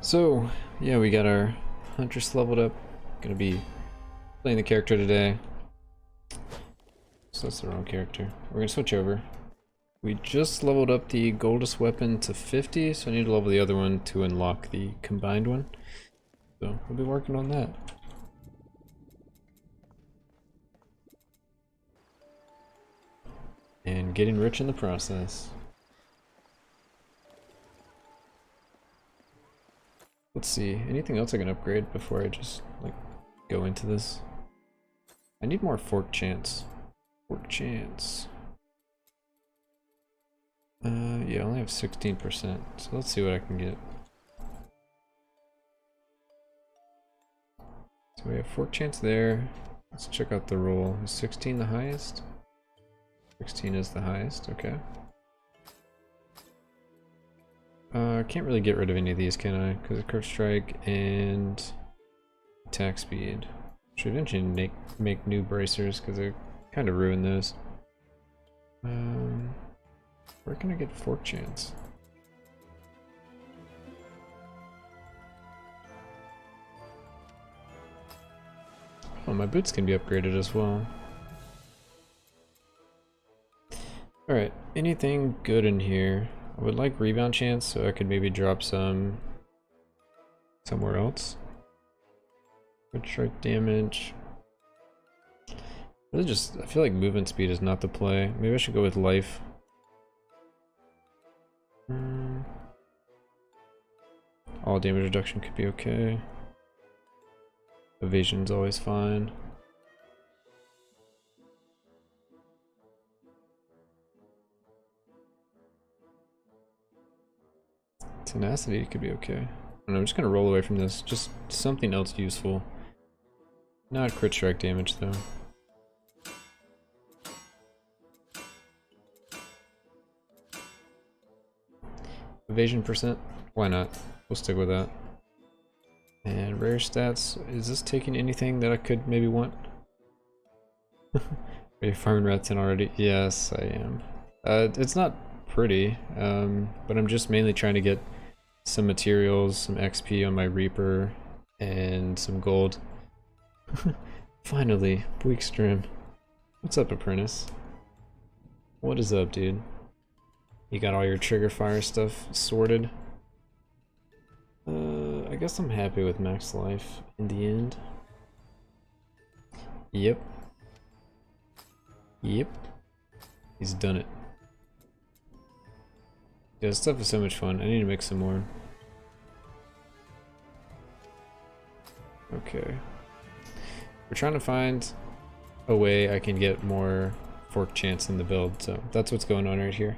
So, yeah, we got our Huntress leveled up. Gonna be playing the character today. So that's the wrong character. We're gonna switch over. We just leveled up the Goldus weapon to 50, so I need to level the other one to unlock the combined one. So we'll be working on that. And getting rich in the process. Let's see, anything else I can upgrade before I just, like, go into this? I need more fork chance. Fork chance. Yeah, I only have 16%, so let's see what I can get. So we have fork chance there. Let's check out the roll. Is 16 the highest? 16 is the highest, okay. I can't really get rid of any of these, can I? Because of Curve Strike and attack speed. Should eventually make new bracers because they kind of ruin those. Where can I get fork chance? Oh, my boots can be upgraded as well. Alright, anything good in here? I would like rebound chance so I could maybe drop some somewhere else. Red strike damage. Really just, I feel like movement speed is not the play. Maybe I should go with life. All damage reduction could be okay. Evasion's always fine. Tenacity could be okay. And I'm just gonna roll away from this. Just something else useful. Not crit strike damage though. Evasion percent? Why not? We'll stick with that. And rare stats. Is this taking anything that I could maybe want? Are you farming rat 10 already? Yes, I am. It's not pretty, but I'm just mainly trying to get some materials, some XP on my Reaper, and some gold. Finally, Bweeks stream. What's up, Apprentice? What is up, dude? You got all your trigger fire stuff sorted? I guess I'm happy with max life in the end. Yep. Yep. He's done it. Yeah, this stuff is so much fun. I need to make some more. Okay. We're trying to find a way I can get more fork chance in the build, so that's what's going on right here.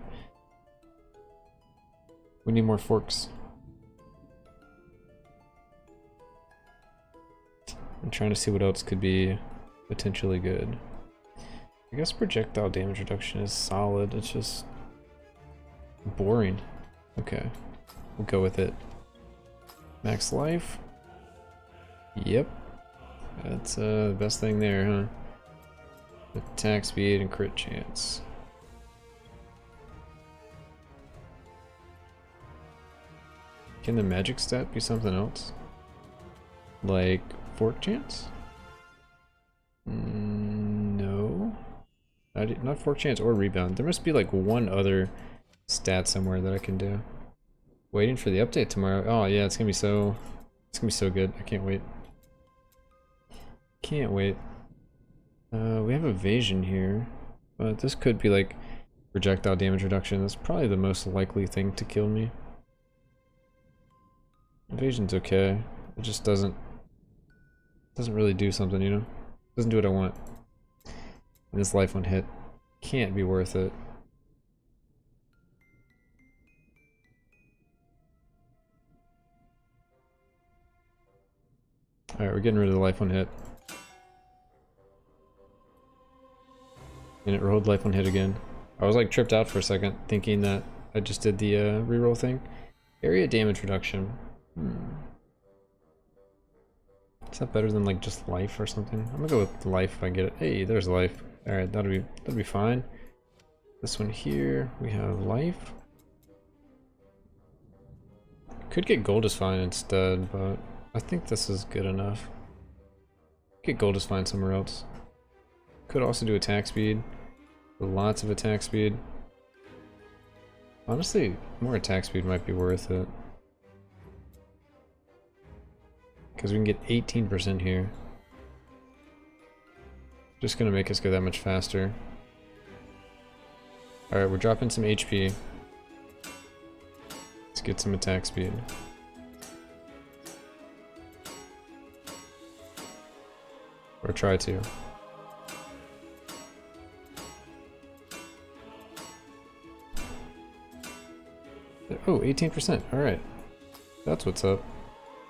We need more forks. I'm trying to see what else could be potentially good. I guess projectile damage reduction is solid, it's just boring. Okay, we'll go with it. Max life? Yep. That's the best thing there, huh? Attack speed and crit chance. Can the magic stat be something else? Like fork chance? No. Not fork chance or rebound. There must be like one other stat somewhere that I can do. Waiting for the update tomorrow. Oh yeah, it's gonna be so good. I can't wait. Can't wait. We have evasion here, but this could be like projectile damage reduction. That's probably the most likely thing to kill me. Evasion's okay. It just doesn't really do something, you know? Doesn't do what I want. And this life on hit can't be worth it. Alright, we're getting rid of the life on hit. And it rolled life on hit again. I was like tripped out for a second, thinking that I just did the reroll thing. Area damage reduction. Is that better than like just life or something? I'm gonna go with life if I get it. Hey, there's life. Alright, that'll be fine. This one here, we have life. Could get Goldus Fine instead, but I think this is good enough. Get Goldus Fine somewhere else. Could also do attack speed. Lots of attack speed. Honestly, more attack speed might be worth it. Because we can get 18% here. Just gonna make us go that much faster. Alright, we're dropping some HP. Let's get some attack speed. Or try to. Oh, 18%. Alright. That's what's up.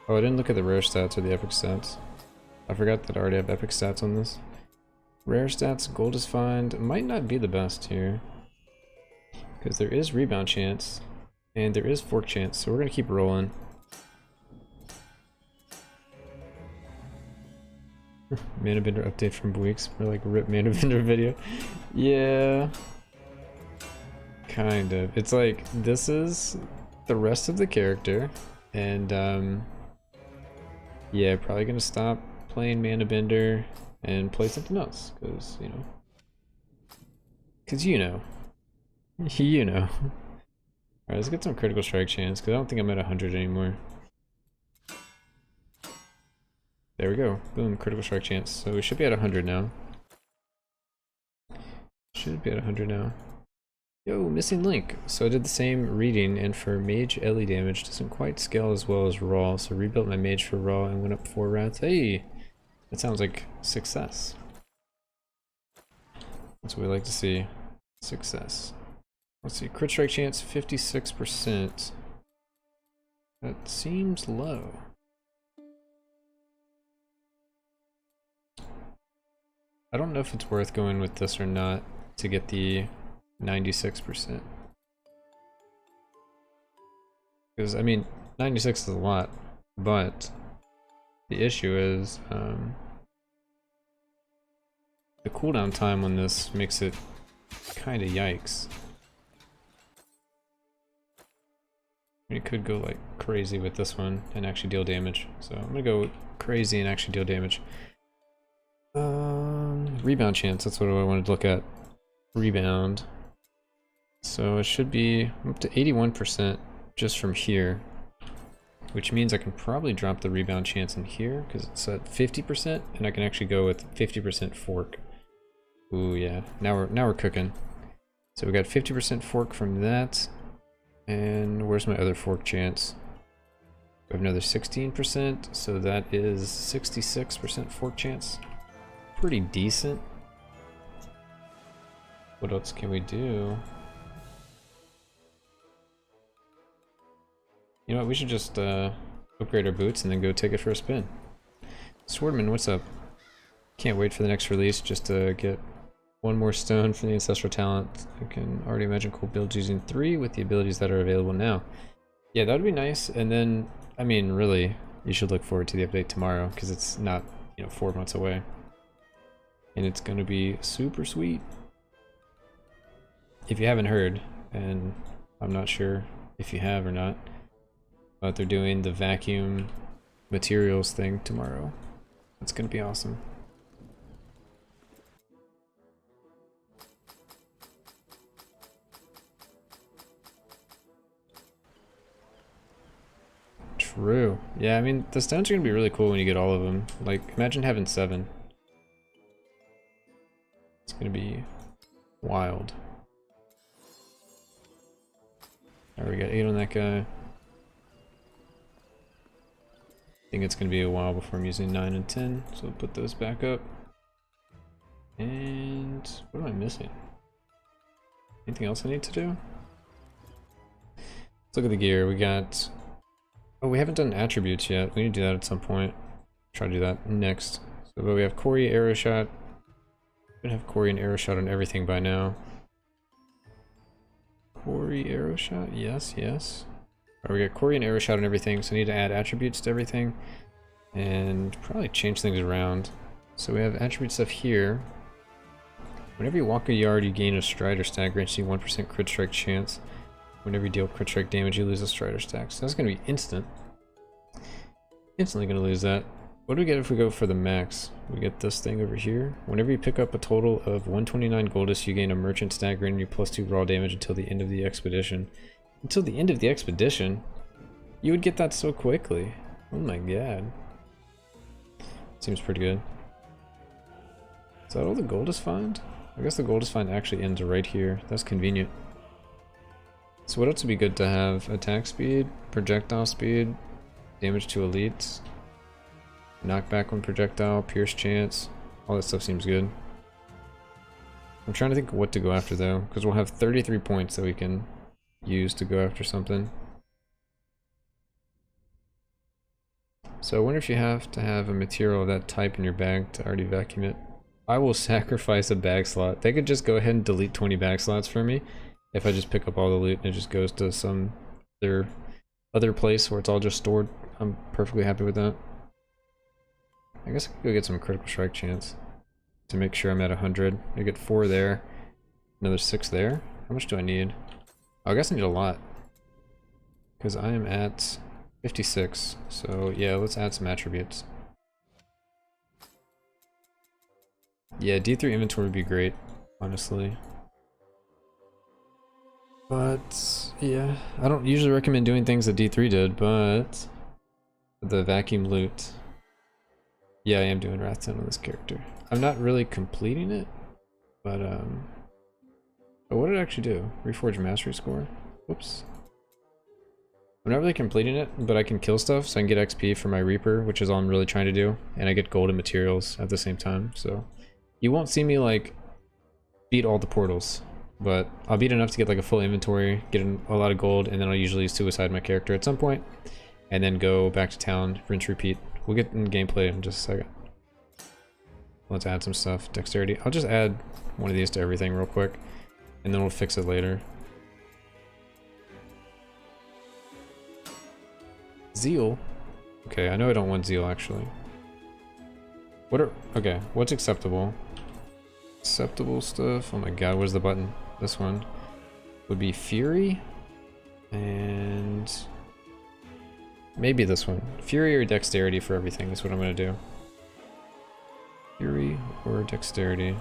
Oh, I didn't look at the rare stats or the epic stats. I forgot that I already have epic stats on this. Rare stats, Goldus Find might not be the best here. Because there is rebound chance. And there is fork chance, so we're going to keep rolling. Mana Bender update from Bweeks. We're like rip Mana Bender video. Yeah. Kind of. It's like, this is the rest of the character. And, yeah, probably going to stop playing Mana Bender and play something else. Because, you know. Because you know. You know. Alright, let's get some critical strike chance, because I don't think I'm at 100 anymore. There we go. Boom, critical strike chance. So we should be at 100 now. Should be at 100 now. Yo, missing link. So I did the same reading, and for mage Ellie damage, doesn't quite scale as well as raw, so rebuilt my mage for raw and went up 4 rats. Hey! That sounds like success. That's what we like to see. Success. Let's see, crit strike chance 56%. That seems low. I don't know if it's worth going with this or not to get the 96%. Because, I mean, 96 is a lot, but the issue is the cooldown time on this makes it kind of yikes. It could go like crazy with this one and actually deal damage. So I'm gonna go crazy and actually deal damage. Rebound chance, that's what I wanted to look at. Rebound. So it should be up to 81% just from here. Which means I can probably drop the rebound chance in here because it's at 50% and I can actually go with 50% fork. Ooh yeah, now we're cooking. So we got 50% fork from that. And where's my other fork chance? We have another 16%, so that is 66% fork chance. Pretty decent. What else can we do? You know what, we should just upgrade our boots and then go take it for a spin. Swordman, what's up? Can't wait for the next release just to get one more stone for the ancestral talent. I can already imagine cool builds using 3 with the abilities that are available now. Yeah, that would be nice. And then, I mean, really, you should look forward to the update tomorrow because it's not, you know, 4 months away. And it's going to be super sweet. If you haven't heard, and I'm not sure if you have or not, but they're doing the vacuum materials thing tomorrow. It's going to be awesome. True. Yeah, I mean, the stones are gonna be really cool when you get all of them. Like, imagine having 7. It's gonna be wild. Alright, we got 8 on that guy. I think it's gonna be a while before I'm using 9 and 10, so we'll put those back up. And what am I missing? Anything else I need to do? Let's look at the gear. We got... Oh, we haven't done attributes yet. We need to do that at some point. Try to do that next. So, but we have Corey, Arrow Shot. We have Corey and Arrow Shot on everything by now. Corey, Arrow Shot? Yes, yes. Alright, we got Corey and Arrow Shot on everything, so I need to add attributes to everything. And probably change things around. So we have attribute stuff here. Whenever you walk a yard, you gain a stride or stag range, 1% crit strike chance. Whenever you deal crit strike damage, you lose a strider stack. So that's gonna be instant. Instantly gonna lose that. What do we get if we go for the max? We get this thing over here. Whenever you pick up a total of 129 Goldus, you gain a merchant stack granting you +2 raw damage until the end of the expedition. Until the end of the expedition? You would get that so quickly. Oh my god. Seems pretty good. Is that all the Goldus find? I guess the Goldus find actually ends right here. That's convenient. So what else would be good to have? Attack speed, projectile speed, damage to elites, knockback on projectile, pierce chance. All that stuff seems good. I'm trying to think what to go after though, because we'll have 33 points that we can use to go after something. So I wonder if you have to have a material of that type in your bag to already vacuum it. I will sacrifice a bag slot. They could just go ahead and delete 20 bag slots for me if I just pick up all the loot and it just goes to some other place where it's all just stored. I'm perfectly happy with that. I guess I could go get some critical strike chance to make sure I'm at 100. I get 4 there, another 6 there. How much do I need? Oh, I guess I need a lot because I am at 56. So yeah, let's add some attributes. Yeah, D3 inventory would be great, honestly. But yeah, I don't usually recommend doing things that D3 did, but the vacuum loot. Yeah, I am doing Wrath 10 on this character. I'm not really completing it, but oh, what did it actually do? Reforge mastery score? Whoops. I'm not really completing it, but I can kill stuff, so I can get XP for my Reaper, which is all I'm really trying to do, and I get golden materials at the same time, so you won't see me like beat all the portals, but I'll beat enough to get like a full inventory, get a lot of gold, and then I'll usually suicide my character at some point, and then go back to town, rinse, repeat. We'll get in gameplay in just a second. Let's add some stuff. Dexterity. I'll just add one of these to everything real quick, and then we'll fix it later. Zeal. Okay, I know I don't want Zeal actually. Okay, what's acceptable? Acceptable stuff. Oh my god, where's the button? This one would be Fury, and maybe this one. Fury or Dexterity for everything is what I'm gonna do. Fury or Dexterity.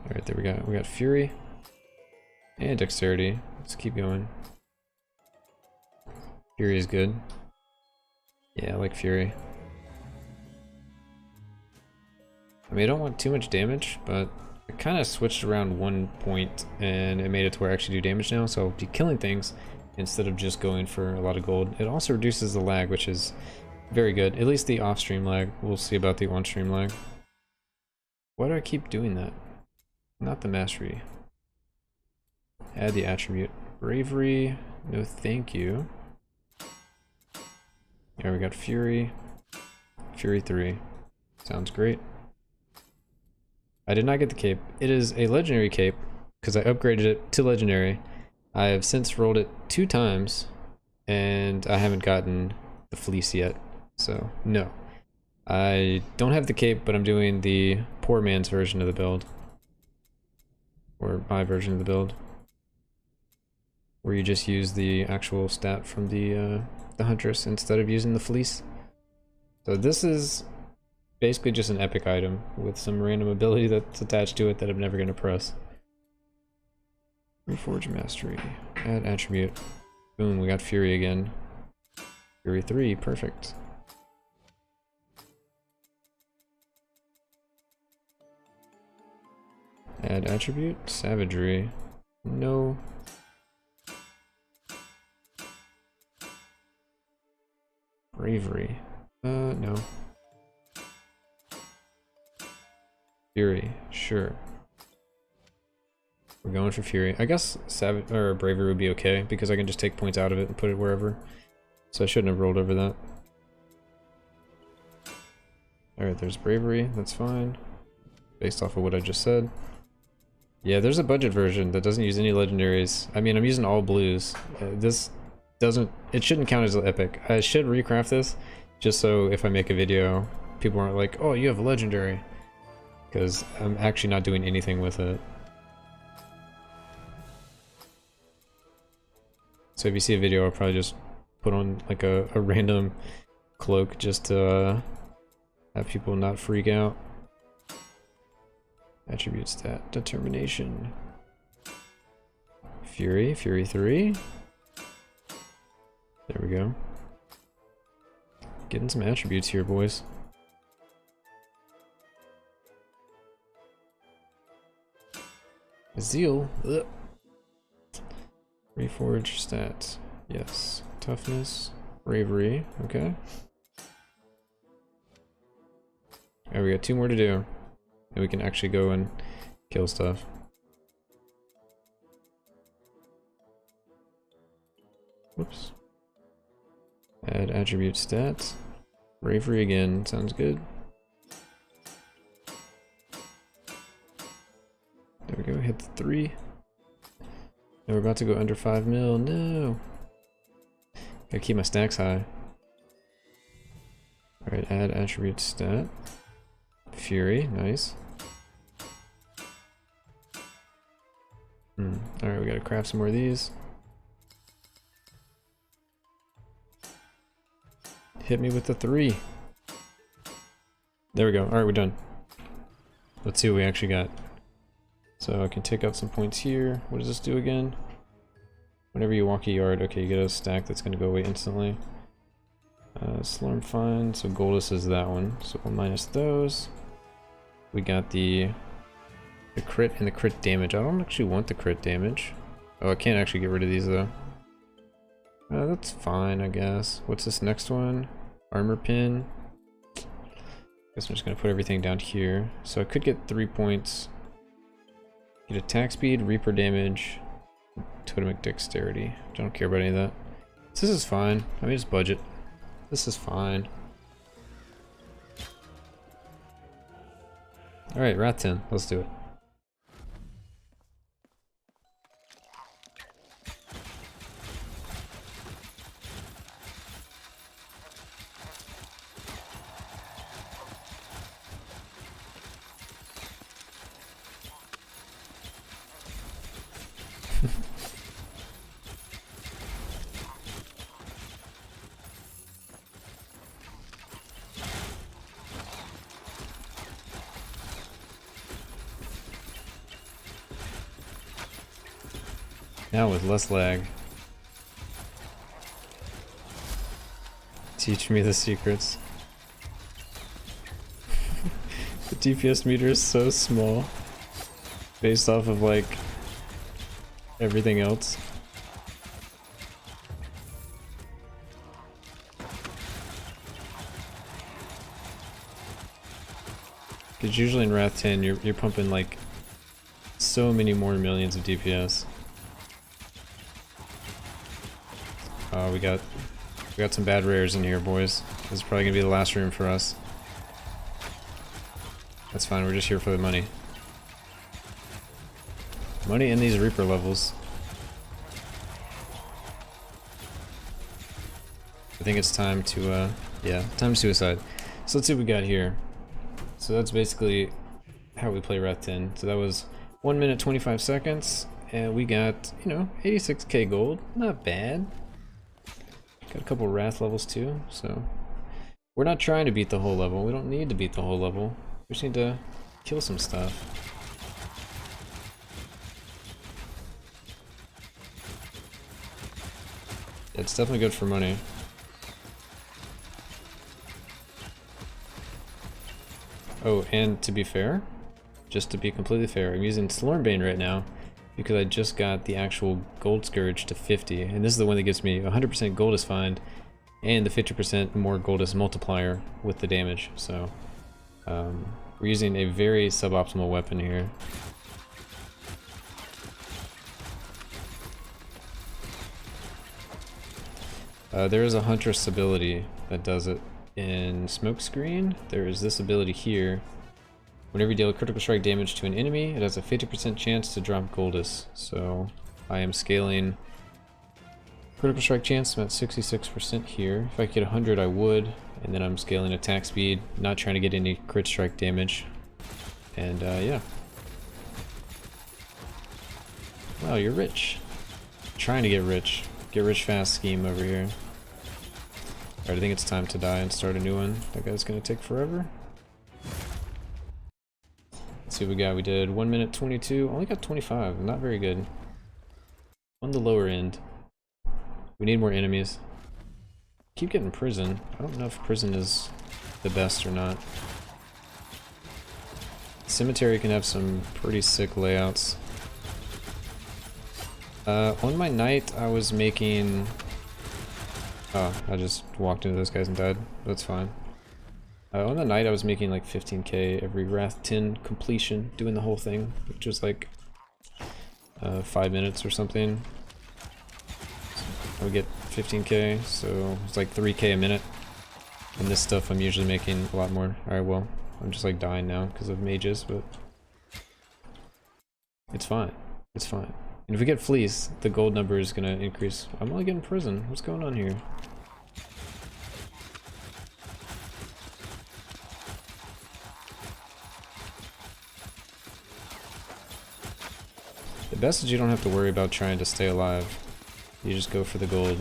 Alright, there we go. We got Fury and Dexterity. Let's keep going. Fury is good. Yeah, I like Fury. I mean, I don't want too much damage, but I kind of switched around 1 point and it made it to where I actually do damage now, so I'll be killing things instead of just going for a lot of gold. It also reduces the lag, which is very good. At least the off-stream lag. We'll see about the on-stream lag. Why do I keep doing that? Not the mastery. Add the attribute. Bravery. No thank you. Here we got Fury. Fury 3. Sounds great. I did not get the cape. It is a legendary cape because I upgraded it to legendary. I have since rolled it 2 times and I haven't gotten the fleece yet. So no. I don't have the cape, but I'm doing the poor man's version of the build. Or my version of the build. Where you just use the actual stat from the Huntress instead of using the fleece. So this is basically just an epic item with some random ability that's attached to it that I'm never going to press. Reforge Mastery. Add attribute. Boom, we got Fury again. Fury 3, perfect. Add attribute. Savagery. No. Bravery. No. Fury, sure. We're going for Fury. I guess Savage or Bravery would be okay because I can just take points out of it and put it wherever. So I shouldn't have rolled over that. Alright, there's Bravery, that's fine. Based off of what I just said. Yeah, there's a budget version that doesn't use any legendaries. I mean, I'm using all blues. This doesn't, it shouldn't count as an epic. I should recraft this just so if I make a video, people aren't like, oh, you have a legendary. because I'm actually not doing anything with it. So if you see a video, I'll probably just put on like a random cloak just to have people not freak out. Attribute stat, determination. Fury 3. There we go. Getting some attributes here, boys. Zeal. Ugh. Reforge stat. Yes. Toughness. Bravery. Okay. Alright, we got 2 more to do. And we can actually go and kill stuff. Whoops. Add attribute stats. Bravery again. Sounds good. There we go. Hit the 3. And we're about to go under 5 mil. No! Gotta keep my stacks high. Alright, add attribute stat. Fury. Nice. Alright, we gotta craft some more of these. Hit me with the 3. There we go. Alright, we're done. Let's see what we actually got. So I can take out some points here. What does this do again? Whenever you walk a yard, okay, you get a stack that's gonna go away instantly. Slurm fine, so Goldus is that one. So we'll minus those. We got the crit and the crit damage. I don't actually want the crit damage. Oh, I can't actually get rid of these though. That's fine, I guess. What's this next one? Armor pin. Guess I'm just gonna put everything down here. So I could get 3 points. Get attack speed, reaper damage, totemic dexterity. I don't care about any of that. This is fine. I mean, just budget. This is fine. Alright, Wrath 10. Let's do it. Now with less lag. Teach me the secrets. The DPS meter is so small. Based off of like everything else. Because usually in Wrath 10 you're pumping like so many more millions of DPS. We got some bad rares in here, boys. This is probably gonna be the last room for us. That's fine, we're just here for the money. Money and these Reaper levels. I think it's time to, yeah, time to suicide. So let's see what we got here. So that's basically how we play Wrath 10. So that was 1 minute 25 seconds, and we got, you know, 86k gold. Not bad. Got a couple Wrath levels too, so we're not trying to beat the whole level. We don't need to beat the whole level. We just need to kill some stuff. It's definitely good for money. Oh, and to be fair, just to be completely fair, I'm using Slormbane right now because I just got the actual Gold Scourge to 50, and this is the one that gives me 100% Goldus find and the 50% more Goldus multiplier with the damage. So we're using a very suboptimal weapon here. There is a Huntress ability that does it. In Smokescreen, there is this ability here. Whenever you deal critical strike damage to an enemy, it has a 50% chance to drop Goldus. So I am scaling critical strike chance. I'm at 66% here. If I could get 100, I would. And then I'm scaling attack speed, not trying to get any crit strike damage. And yeah. Wow, you're rich. Trying to get rich. Get rich fast scheme over here. Alright, I think it's time to die and start a new one. That guy's gonna take forever. Let's see what we got. We did 1 minute 22. Only got 25. Not very good. On the lower end. We need more enemies. Keep getting prison. I don't know if prison is the best or not. Cemetery can have some pretty sick layouts. On my night, I was making... Oh, I just walked into those guys and died. That's fine. On the night, I was making like 15k every Wrath 10 completion, doing the whole thing, which was like 5 minutes or something. I would get 15k, so it's like 3k a minute. And this stuff I'm usually making a lot more. Alright, well, I'm just like dying now because of mages, but it's fine. It's fine. And if we get fleece, the gold number is gonna increase. I'm only getting prison. What's going on here? The best is you don't have to worry about trying to stay alive. You just go for the gold.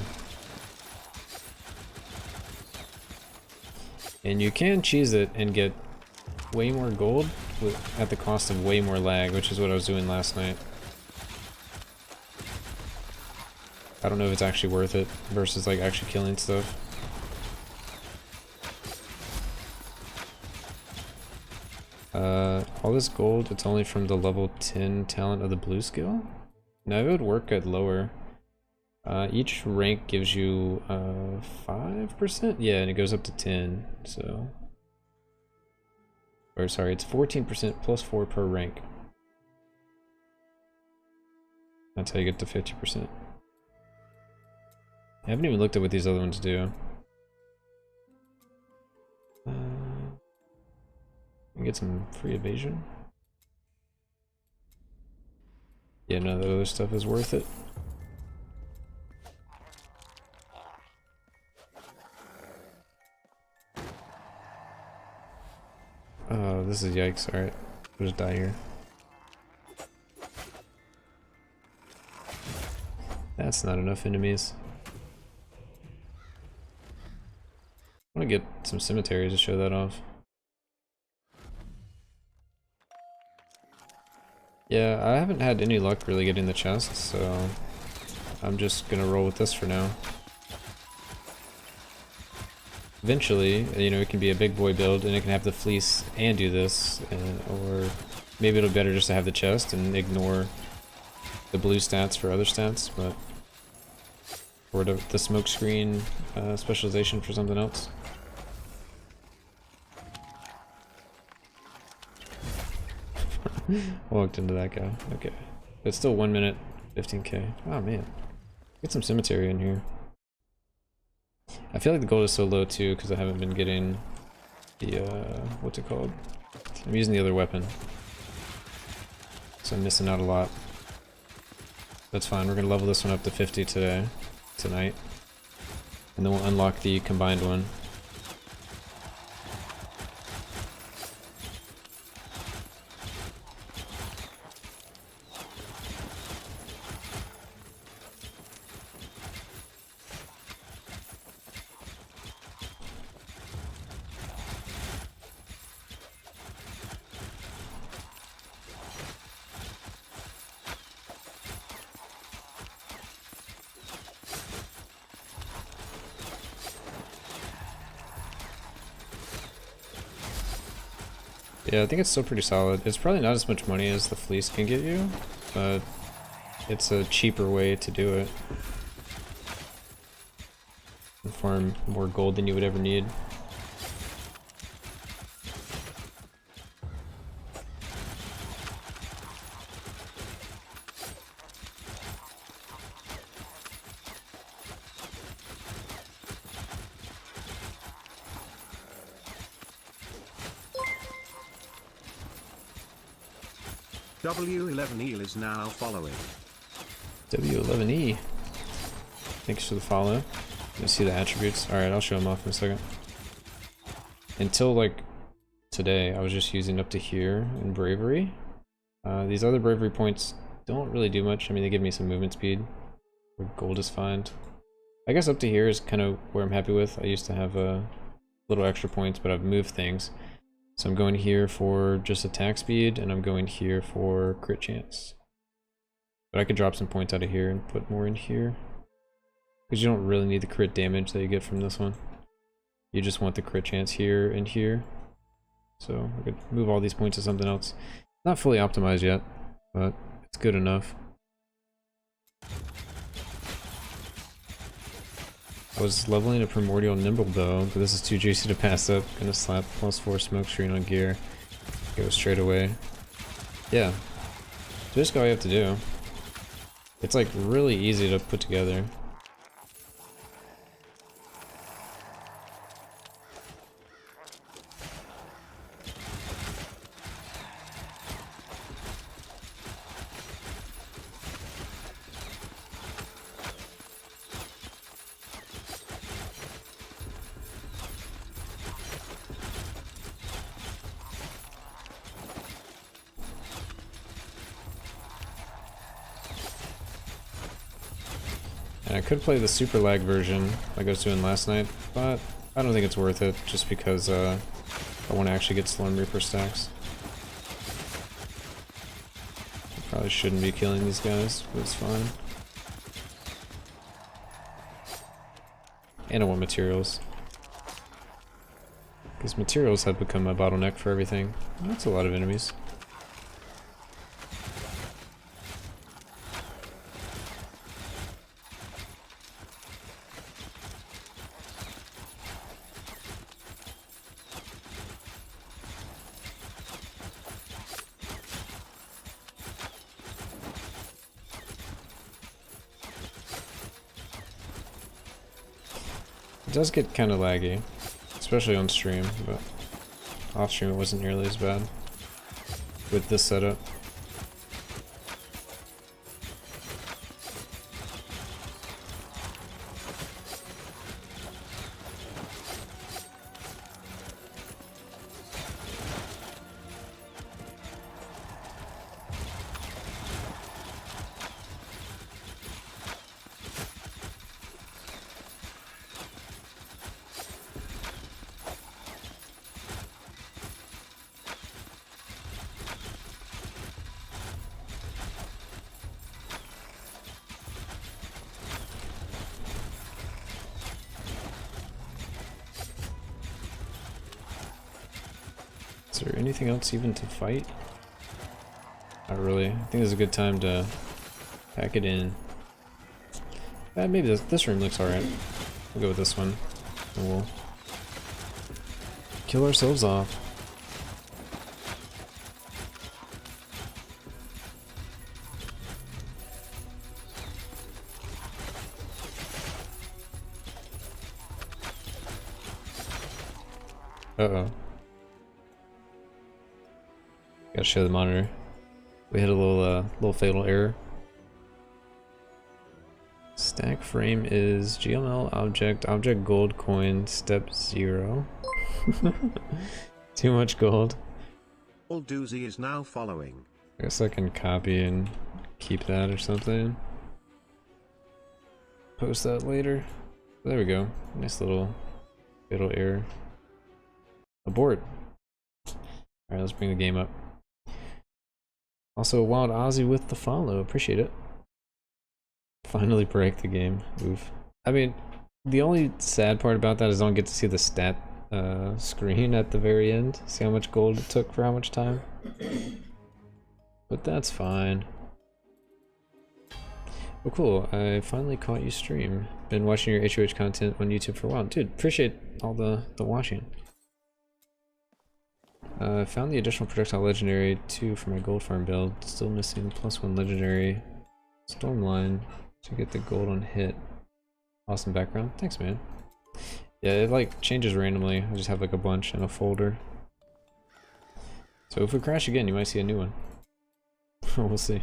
And you can cheese it and get way more gold at the cost of way more lag, which is what I was doing last night. I don't know if it's actually worth it versus like actually killing stuff. All this gold, it's only from the level 10 talent of the blue skill? No, it would work at lower. Each rank gives you 5%? Yeah, and it goes up to 10, so... Or sorry, it's 14% plus 4 per rank. That's how you get to 50%. I haven't even looked at what these other ones do. We get some free evasion. Yeah, no, that other stuff is worth it. Oh, this is yikes. Alright, we'll just die here. That's not enough enemies. I want to get some cemeteries to show that off. Yeah, I haven't had any luck really getting the chests, so I'm just gonna roll with this for now. Eventually, you know, it can be a big boy build and it can have the fleece and do this, or maybe it'll be better just to have the chest and ignore the blue stats for other stats, but or the smoke screen specialization for something else. Walked into that guy. Okay. It's still 1 minute, 15k. Oh man. Get some cemetery in here. I feel like the gold is so low too because I haven't been getting the, what's it called? I'm using the other weapon. So I'm missing out a lot. That's fine, we're gonna level this one up to 50 tonight. And then we'll unlock the combined one. Yeah, I think it's still pretty solid. It's probably not as much money as the fleece can get you, but it's a cheaper way to do it. And farm more gold than you would ever need. W11E is now following. W11E. Thanks for the follow. You see the attributes. Alright, I'll show them off in a second. Until like today, I was just using up to here in bravery. These other bravery points don't really do much. I mean, they give me some movement speed. Or Goldus find. I guess up to here is kind of where I'm happy with. I used to have little extra points, but I've moved things. So I'm going here for just attack speed, and I'm going here for crit chance. But I could drop some points out of here and put more in here. Because you don't really need the crit damage that you get from this one. You just want the crit chance here and here. So I could move all these points to something else. Not fully optimized yet, but it's good enough. I was leveling a Primordial Nimble Bow, but this is too juicy to pass up. Gonna slap +4 smoke screen on gear. Go straight away. Yeah. Just all you have to do. It's like really easy to put together. And I could play the super lag version like I was doing last night, but I don't think it's worth it just because I want to actually get Storm Reaper stacks. I probably shouldn't be killing these guys, but it's fine. And I want materials. Because materials have become a bottleneck for everything. That's a lot of enemies. It does get kind of laggy, especially on stream, but off stream it wasn't nearly as bad with this setup. Is there anything else even to fight? Not really. I think this is a good time to pack it in. Maybe this room looks alright. We'll go with this one. And we'll kill ourselves off. Uh-oh. Gotta show the monitor. We had a little fatal error. Stack frame is GML object gold coin step 0. Too much gold. All doozy is now following. I guess I can copy and keep that or something. Post that later. There we go. Nice little fatal error. Abort. Alright, let's bring the game up. Also, Wild Ozzy with the follow. Appreciate it. Finally break the game. Oof. I mean, the only sad part about that is I don't get to see the stat screen at the very end. See how much gold it took for how much time. But that's fine. Well, cool. I finally caught you stream. Been watching your HOH content on YouTube for a while. Dude, appreciate all the watching. Found the additional projectile legendary 2 for my gold farm build. Still missing +1 legendary stormline to get the gold on hit. Awesome background. Thanks, man. Yeah, it like changes randomly. I just have like a bunch in a folder. So if we crash again, you might see a new one. We'll see.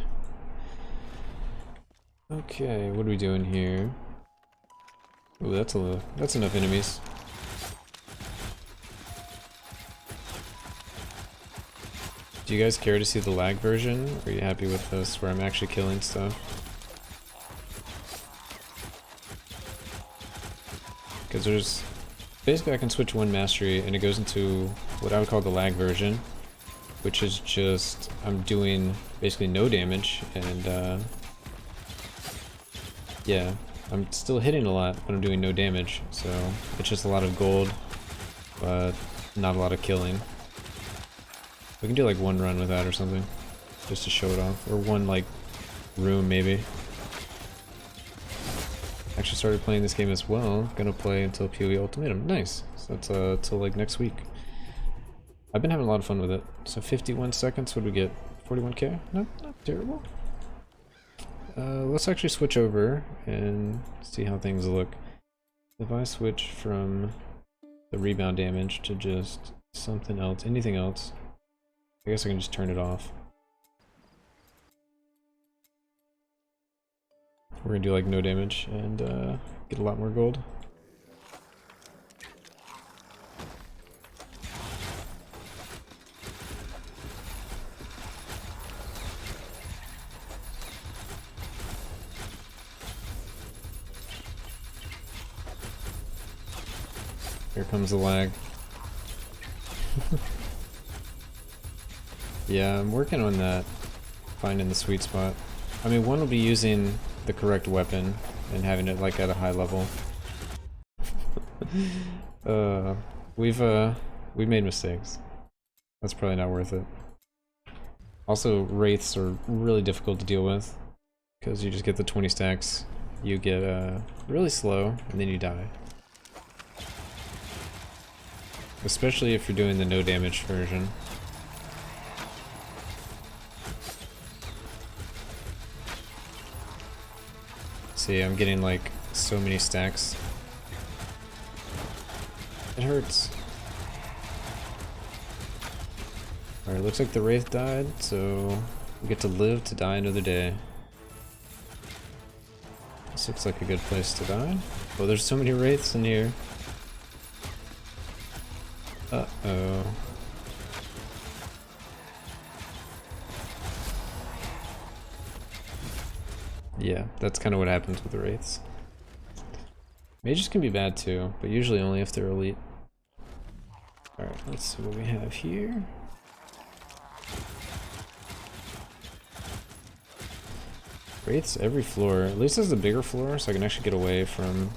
Okay, what are we doing here? Ooh, that's enough enemies. Do you guys care to see the lag version? Or are you happy with this where I'm actually killing stuff? Because there's... Basically I can switch one mastery and it goes into what I would call the lag version. Which is just... I'm doing basically no damage and yeah. I'm still hitting a lot, but I'm doing no damage. So it's just a lot of gold, but not a lot of killing. We can do like one run with that or something, just to show it off. Or one like room maybe. Actually started playing this game as well. Gonna play until PoE Ultimatum. Nice. So that's till like next week. I've been having a lot of fun with it. So 51 seconds, what do we get? 41k? Not terrible. Let's actually switch over and see how things look. If I switch from the rebound damage to just something else, anything else, I guess I can just turn it off. We're gonna do like no damage and get a lot more gold. Here comes the lag. Yeah, I'm working on that, finding the sweet spot. I mean, one will be using the correct weapon and having it like at a high level. We've made mistakes. That's probably not worth it. Also, wraiths are really difficult to deal with because you just get the 20 stacks. You get really slow and then you die. Especially if you're doing the no damage version. See, I'm getting like so many stacks. It hurts. Alright, looks like the Wraith died, so we get to live to die another day. This looks like a good place to die. Oh, there's so many Wraiths in here. Uh-oh. Yeah, that's kind of what happens with the Wraiths. Mages can be bad too, but usually only if they're elite. Alright, let's see what we have here. Wraiths every floor. At least this is a bigger floor, so I can actually get away from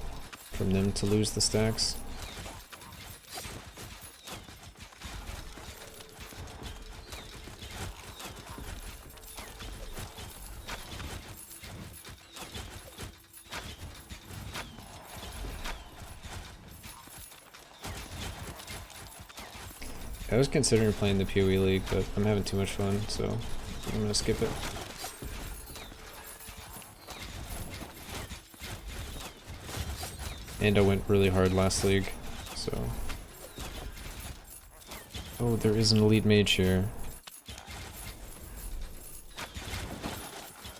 them to lose the stacks. I was considering playing the PoE League, but I'm having too much fun, so I'm gonna skip it. And I went really hard last league, so... Oh, there is an elite mage here.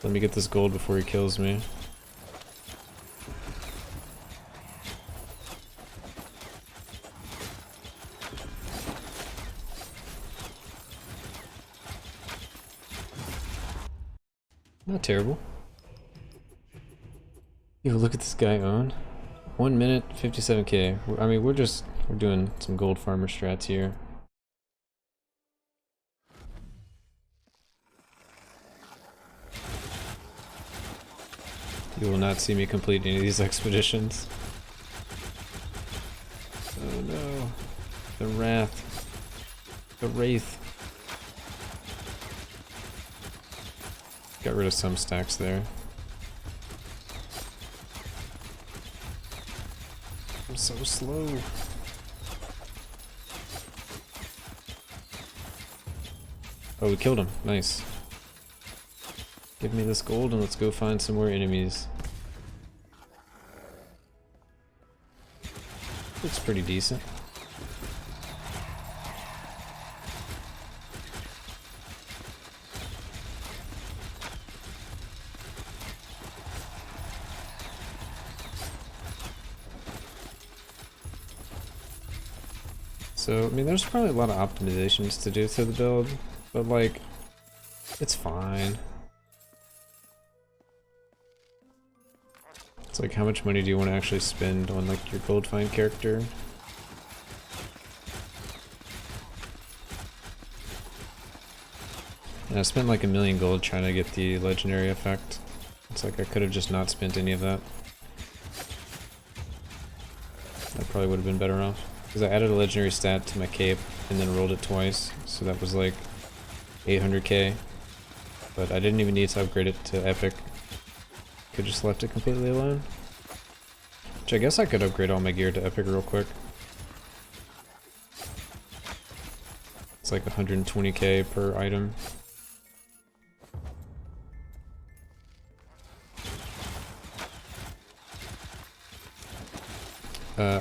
Let me get this gold before he kills me. Not terrible. Yo, look at this guy own. 1 minute, 57k. I mean, we're doing some gold farmer strats here. You will not see me complete any of these expeditions. Oh no. The Wrath. The Wraith. Got rid of some stacks there. I'm so slow. Oh, we killed him. Nice. Give me this gold and let's go find some more enemies. Looks pretty decent. So, I mean, there's probably a lot of optimizations to do to the build. but like, it's fine. It's like, how much money do you want to actually spend on like your gold find character? And I spent like 1,000,000 gold trying to get the legendary effect. It's like I could have just not spent any of that. I probably would have been better off. Because I added a legendary stat to my cape and then rolled it twice. So that was like 800k. But I didn't even need to upgrade it to epic. Could just left it completely alone. Which I guess I could upgrade all my gear to epic real quick. It's like 120k per item.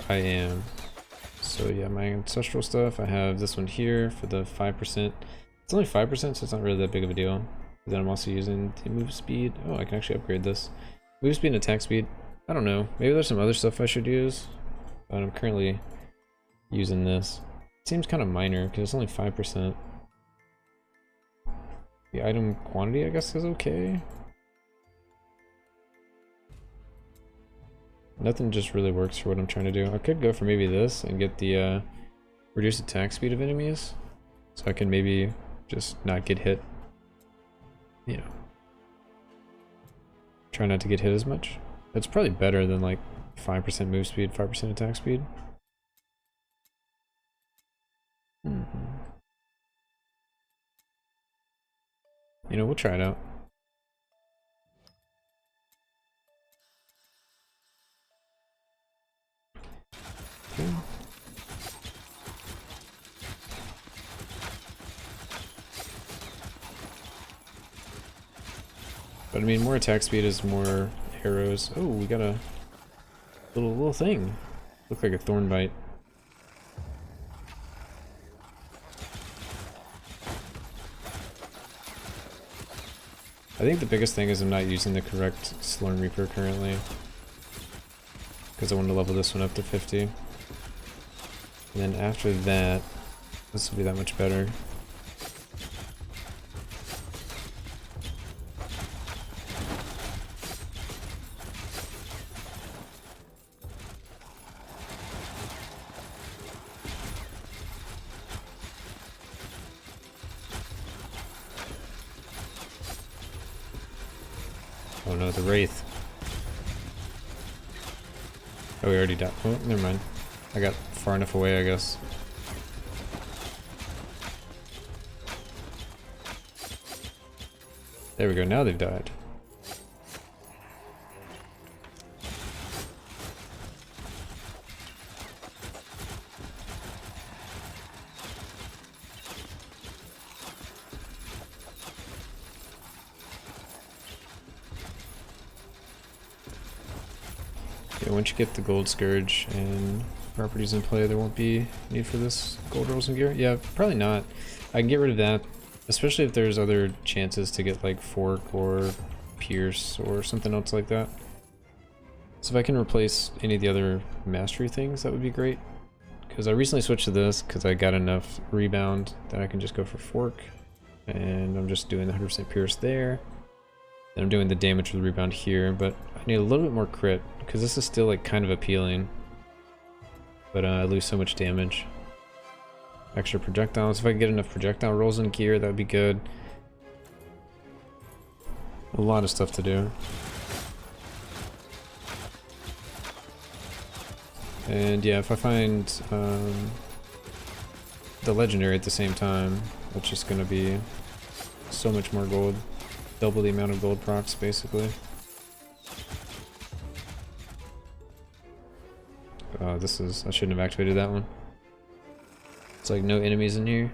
I am. So yeah, my ancestral stuff, I have this one here for the 5%. It's only 5%, so it's not really that big of a deal. Then I'm also using the move speed. Oh, I can actually upgrade this. Move speed and attack speed. I don't know. Maybe there's some other stuff I should use. But I'm currently using this. It seems kind of minor because it's only 5%. The item quantity, I guess, is okay. Nothing just really works for what I'm trying to do. I could go for maybe this and get the reduced attack speed of enemies. So I can maybe just not get hit. You know. Try not to get hit as much. That's probably better than like 5% move speed, 5% attack speed. You know, we'll try it out. Okay. But I mean, more attack speed is more arrows. Oh, we got a little thing. Look like a thorn bite. I think the biggest thing is I'm not using the correct Slurm Reaper currently. Because I wanted to level this one up to 50. And then after that, this will be that much better. Oh no, the Wraith. Oh, we already died. Oh, never mind. I got far enough away, I guess. There we go, now they've died. Yeah, once you get the Gold Scourge and properties in play, there won't be need for this gold rolls and gear. Yeah, probably not. I can get rid of that, especially if there's other chances to get like Fork or Pierce or something else like that. So if I can replace any of the other mastery things, that would be great. Because I recently switched to this because I got enough Rebound that I can just go for Fork. And I'm just doing the 100% Pierce there. And I'm doing the damage with Rebound here, but I need a little bit more crit because this is still like kind of appealing. But I lose so much damage. Extra projectiles. If I can get enough projectile rolls and gear, that would be good. A lot of stuff to do. And yeah, if I find the legendary at the same time, it's just going to be so much more gold. Double the amount of gold procs, basically. This is... I shouldn't have activated that one. It's like no enemies in here.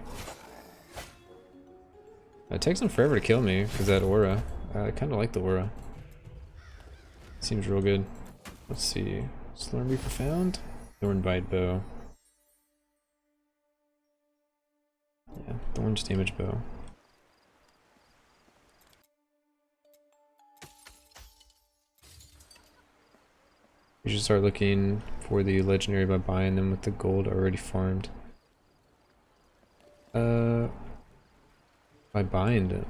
It takes them forever to kill me, because that aura. I kind of like the aura. Seems real good. Let's see. Slurm Reaper found? Thornbite bow. Yeah, Thorns damage bow. You should start looking for the legendary by buying them with the gold already farmed. By buying them?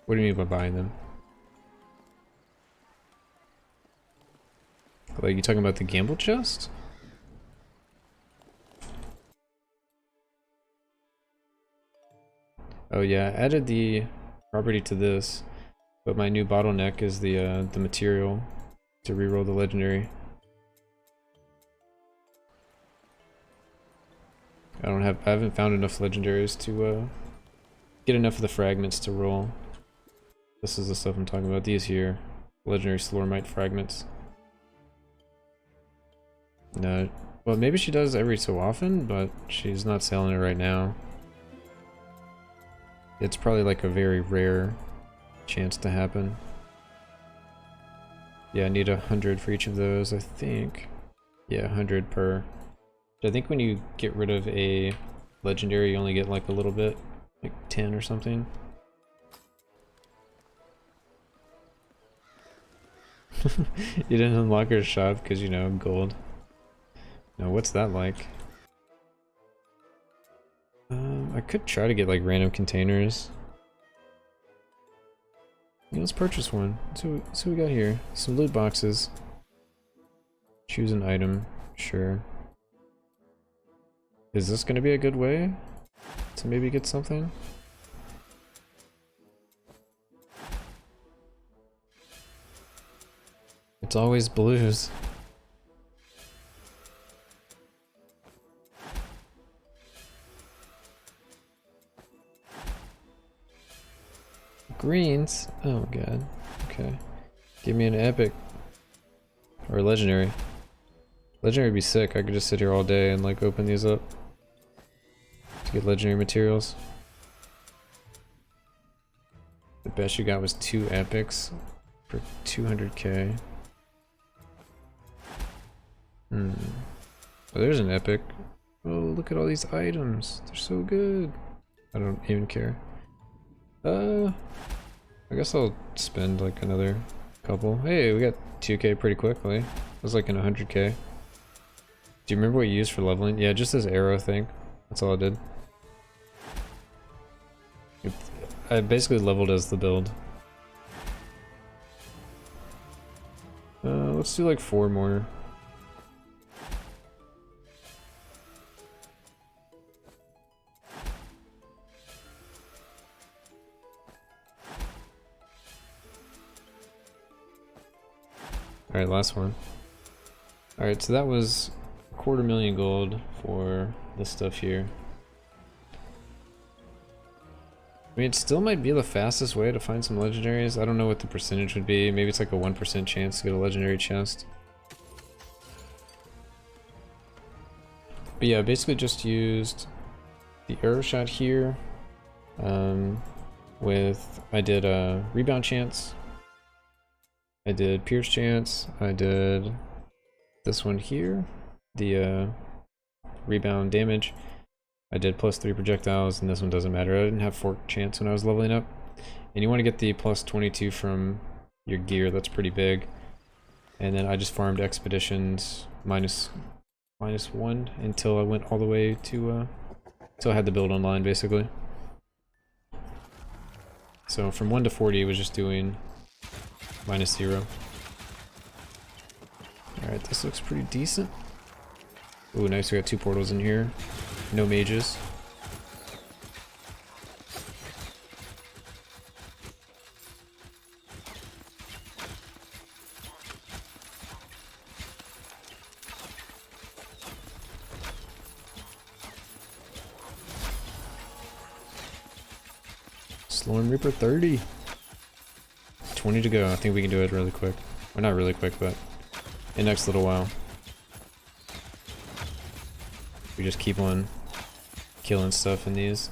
What do you mean by buying them? Like, you talking about the gamble chest? Oh yeah, I added the property to this, but my new bottleneck is the material to reroll the legendary. I haven't found enough legendaries to get enough of the fragments to roll. This is the stuff I'm talking about. These here, legendary Slormite fragments. No, well maybe she does every so often, but she's not selling it right now. It's probably like a very rare chance to happen. Yeah, I need 100 for each of those, I think. Yeah, 100 per. I think when you get rid of a legendary, you only get like a little bit, like 10 or something. You didn't unlock her shop because, you know, gold. No, what's that like? I could try to get like random containers. Yeah, let's purchase one. So we got here. Some loot boxes. Choose an item. Sure. Is this gonna be a good way to maybe get something? It's always blues. Greens? Oh god. Okay. Give me an epic. Or a legendary. Legendary would be sick. I could just sit here all day and like open these up to get legendary materials. The best you got was 2 epics for 200k. Oh, there's an epic. Oh, look at all these items. They're so good. I don't even care. I guess I'll spend like another couple. Hey, we got 2k pretty quickly. It was like in 100k. Do you remember what you used for leveling? Yeah, just this arrow thing. That's all I did. I basically leveled as the build. Let's do like 4 more. Alright, last one. Alright, so that was 250,000 gold for this stuff here. I mean, it still might be the fastest way to find some legendaries. I don't know what the percentage would be. Maybe it's like a 1% chance to get a legendary chest. But yeah, basically just used the arrow shot here. I did a rebound chance. I did pierce chance. I did this one here, the rebound damage. I did +3 projectiles, and this one doesn't matter. I didn't have fork chance when I was leveling up. And you want to get the +22 from your gear. That's pretty big. And then I just farmed expeditions -1 until I went all the way to until I had the build online, basically. So from 1 to 40, it was just doing -0. Alright, this looks pretty decent. Ooh, nice, we got 2 portals in here. No mages. Slorm Reaper 30. 20 to go. I think we can do it really quick. Well, not really quick, but in the next little while. We just keep on killing stuff in these.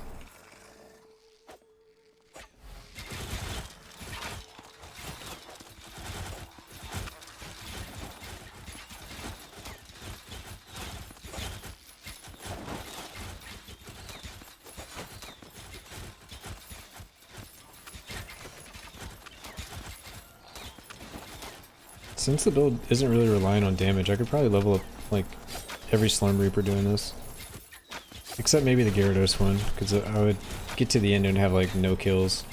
Since the build isn't really relying on damage, I could probably level up like every Slurm Reaper doing this. Except maybe the Gyarados one, because I would get to the end and have like no kills.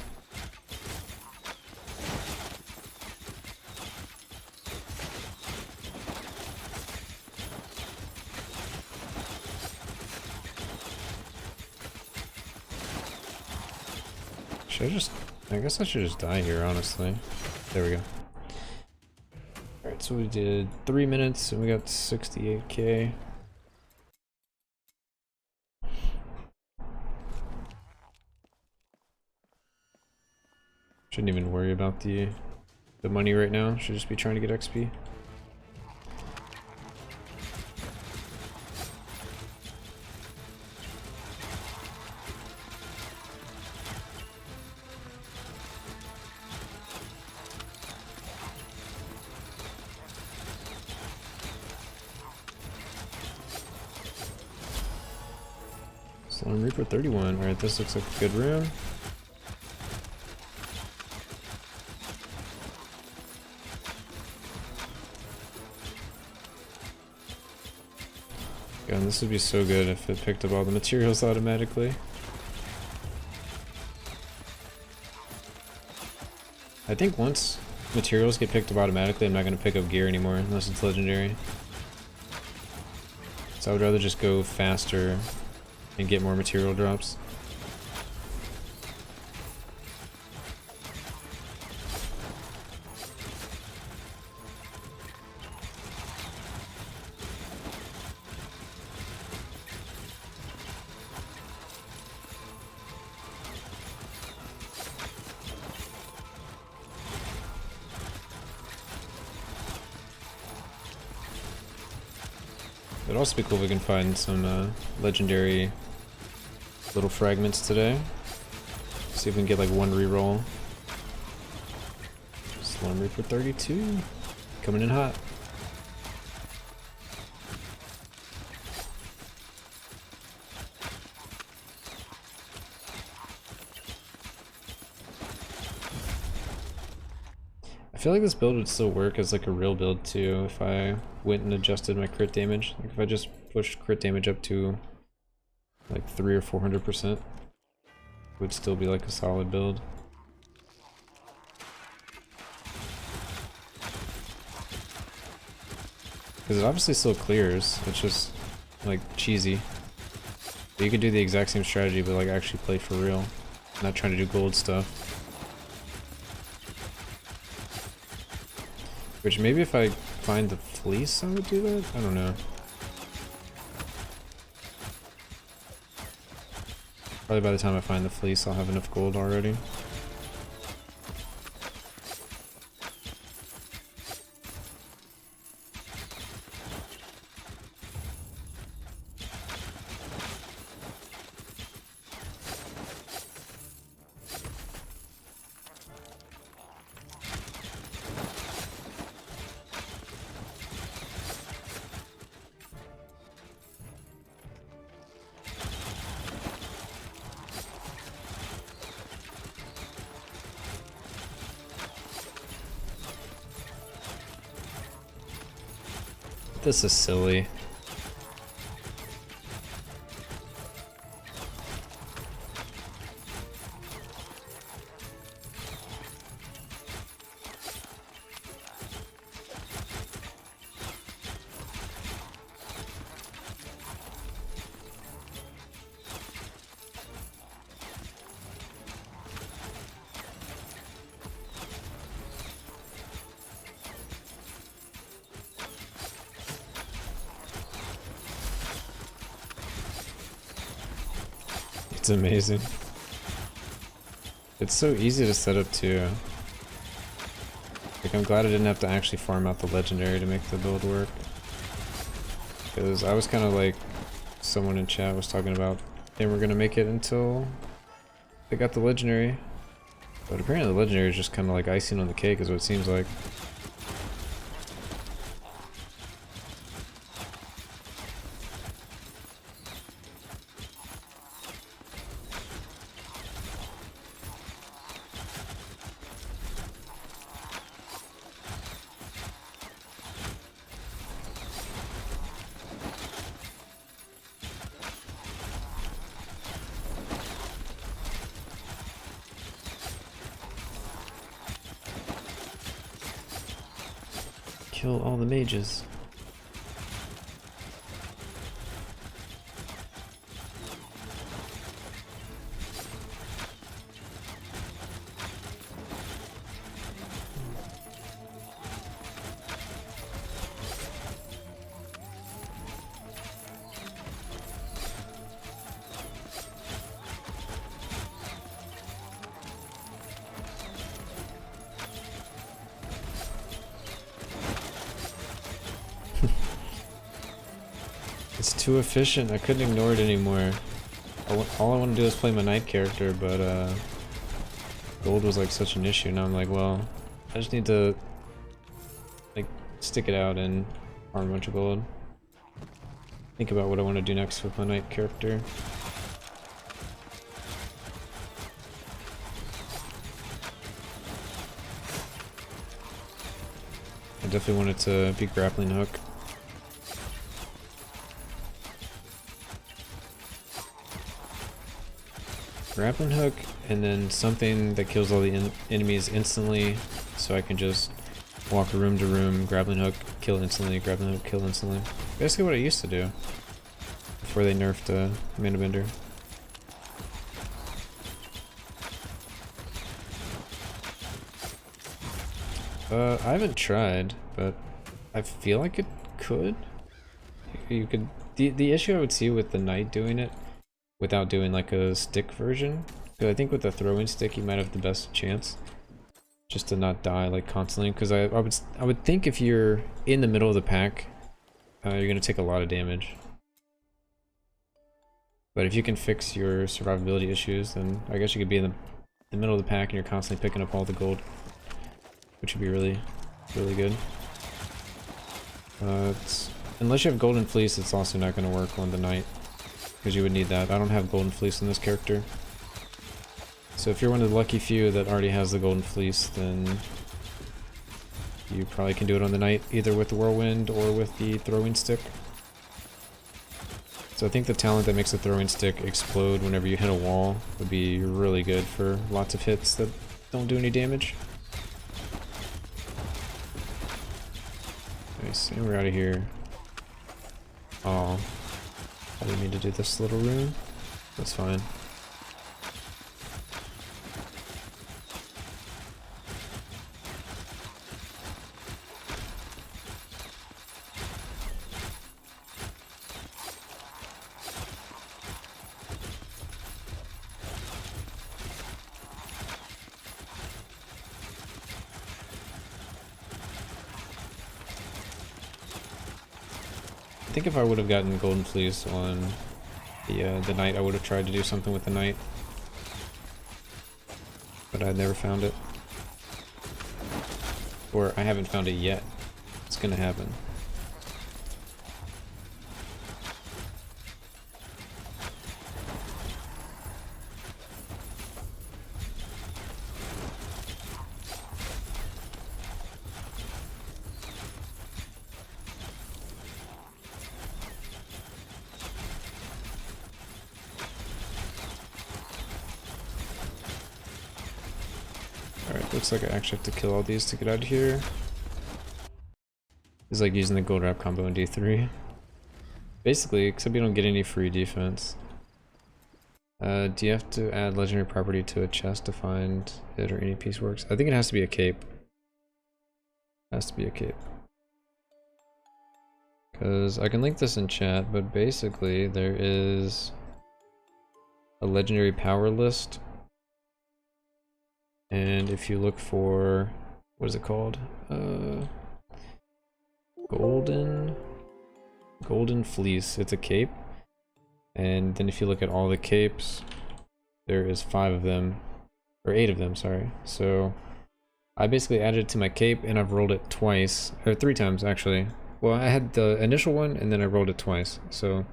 I guess I should just die here, honestly. There we go. Alright, so we did 3 minutes and we got 68k. Shouldn't even worry about the money right now. Should just be trying to get XP. Slime Reaper 31. Alright, this looks like a good room. God, this would be so good if it picked up all the materials automatically. I think once materials get picked up automatically, I'm not going to pick up gear anymore unless it's legendary. So I would rather just go faster and get more material drops. It'd also be cool if we can find some legendary little fragments today. See if we can get like one reroll. Slime Reaper 32. Coming in hot. I feel like this build would still work as like a real build too if I went and adjusted my crit damage. Like if I just pushed crit damage up to like 300 or 400%, it would still be like a solid build. Because it obviously still clears, it's just like cheesy. But you could do the exact same strategy but like actually play for real, not trying to do gold stuff. Which maybe if I find the fleece I would do that? I don't know. Probably by the time I find the fleece I'll have enough gold already. This is silly. It's amazing. It's so easy to set up too. Like I'm glad I didn't have to actually farm out the legendary to make the build work. Because I was kind of like, someone in chat was talking about they were gonna make it until they got the legendary. But apparently the legendary is just kind of like icing on the cake is what it seems like. kill all the mages. It's too efficient. I couldn't ignore it anymore. All I want to do is play my knight character, but gold was like such an issue. Now I'm like, well, I just need to like stick it out and farm a bunch of gold. Think about what I want to do next with my knight character. I definitely want it to be grappling hook. Grappling hook, and then something that kills all the enemies instantly, so I can just walk room to room, grappling hook, kill instantly, grappling hook, kill instantly. Basically what I used to do before they nerfed Mana Bender. I haven't tried, but I feel like it could. You could. The issue I would see with the knight doing it without doing like a stick version, because I think with the throwing stick you might have the best chance just to not die like constantly, because I would think if you're in the middle of the pack you're gonna take a lot of damage, but if you can fix your survivability issues, then I guess you could be in the middle of the pack and you're constantly picking up all the gold, which would be really good. Unless you have golden fleece, it's also not going to work on the knight, because you would need that. I don't have golden fleece in this character. So if you're one of the lucky few that already has the golden fleece, then you probably can do it on the knight, either with the whirlwind or with the throwing stick. So I think the talent that makes the throwing stick explode whenever you hit a wall would be really good for lots of hits that don't do any damage. Nice, and we're out of here. Oh, I didn't mean to do this little room. That's fine. I think if I would have gotten golden fleece on the knight, I would have tried to do something with the knight, but I never found it, or I haven't found it yet. It's gonna happen. Alright, looks like I actually have to kill all these to get out of here. It's like using the gold wrap combo in D3. Basically, except you don't get any free defense. Do you have to add legendary property to a chest to find it, or any piece works? I think it has to be a cape. It has to be a cape. Because I can link this in chat, but basically there is a legendary power list. And if you look for, what is it called? Golden fleece. It's a cape. And then if you look at all the capes, there is 5 of them, or 8 of them, sorry. So I basically added it to my cape, and I've rolled it twice, or 3 times actually. Well, I had the initial one, and then I rolled it twice. So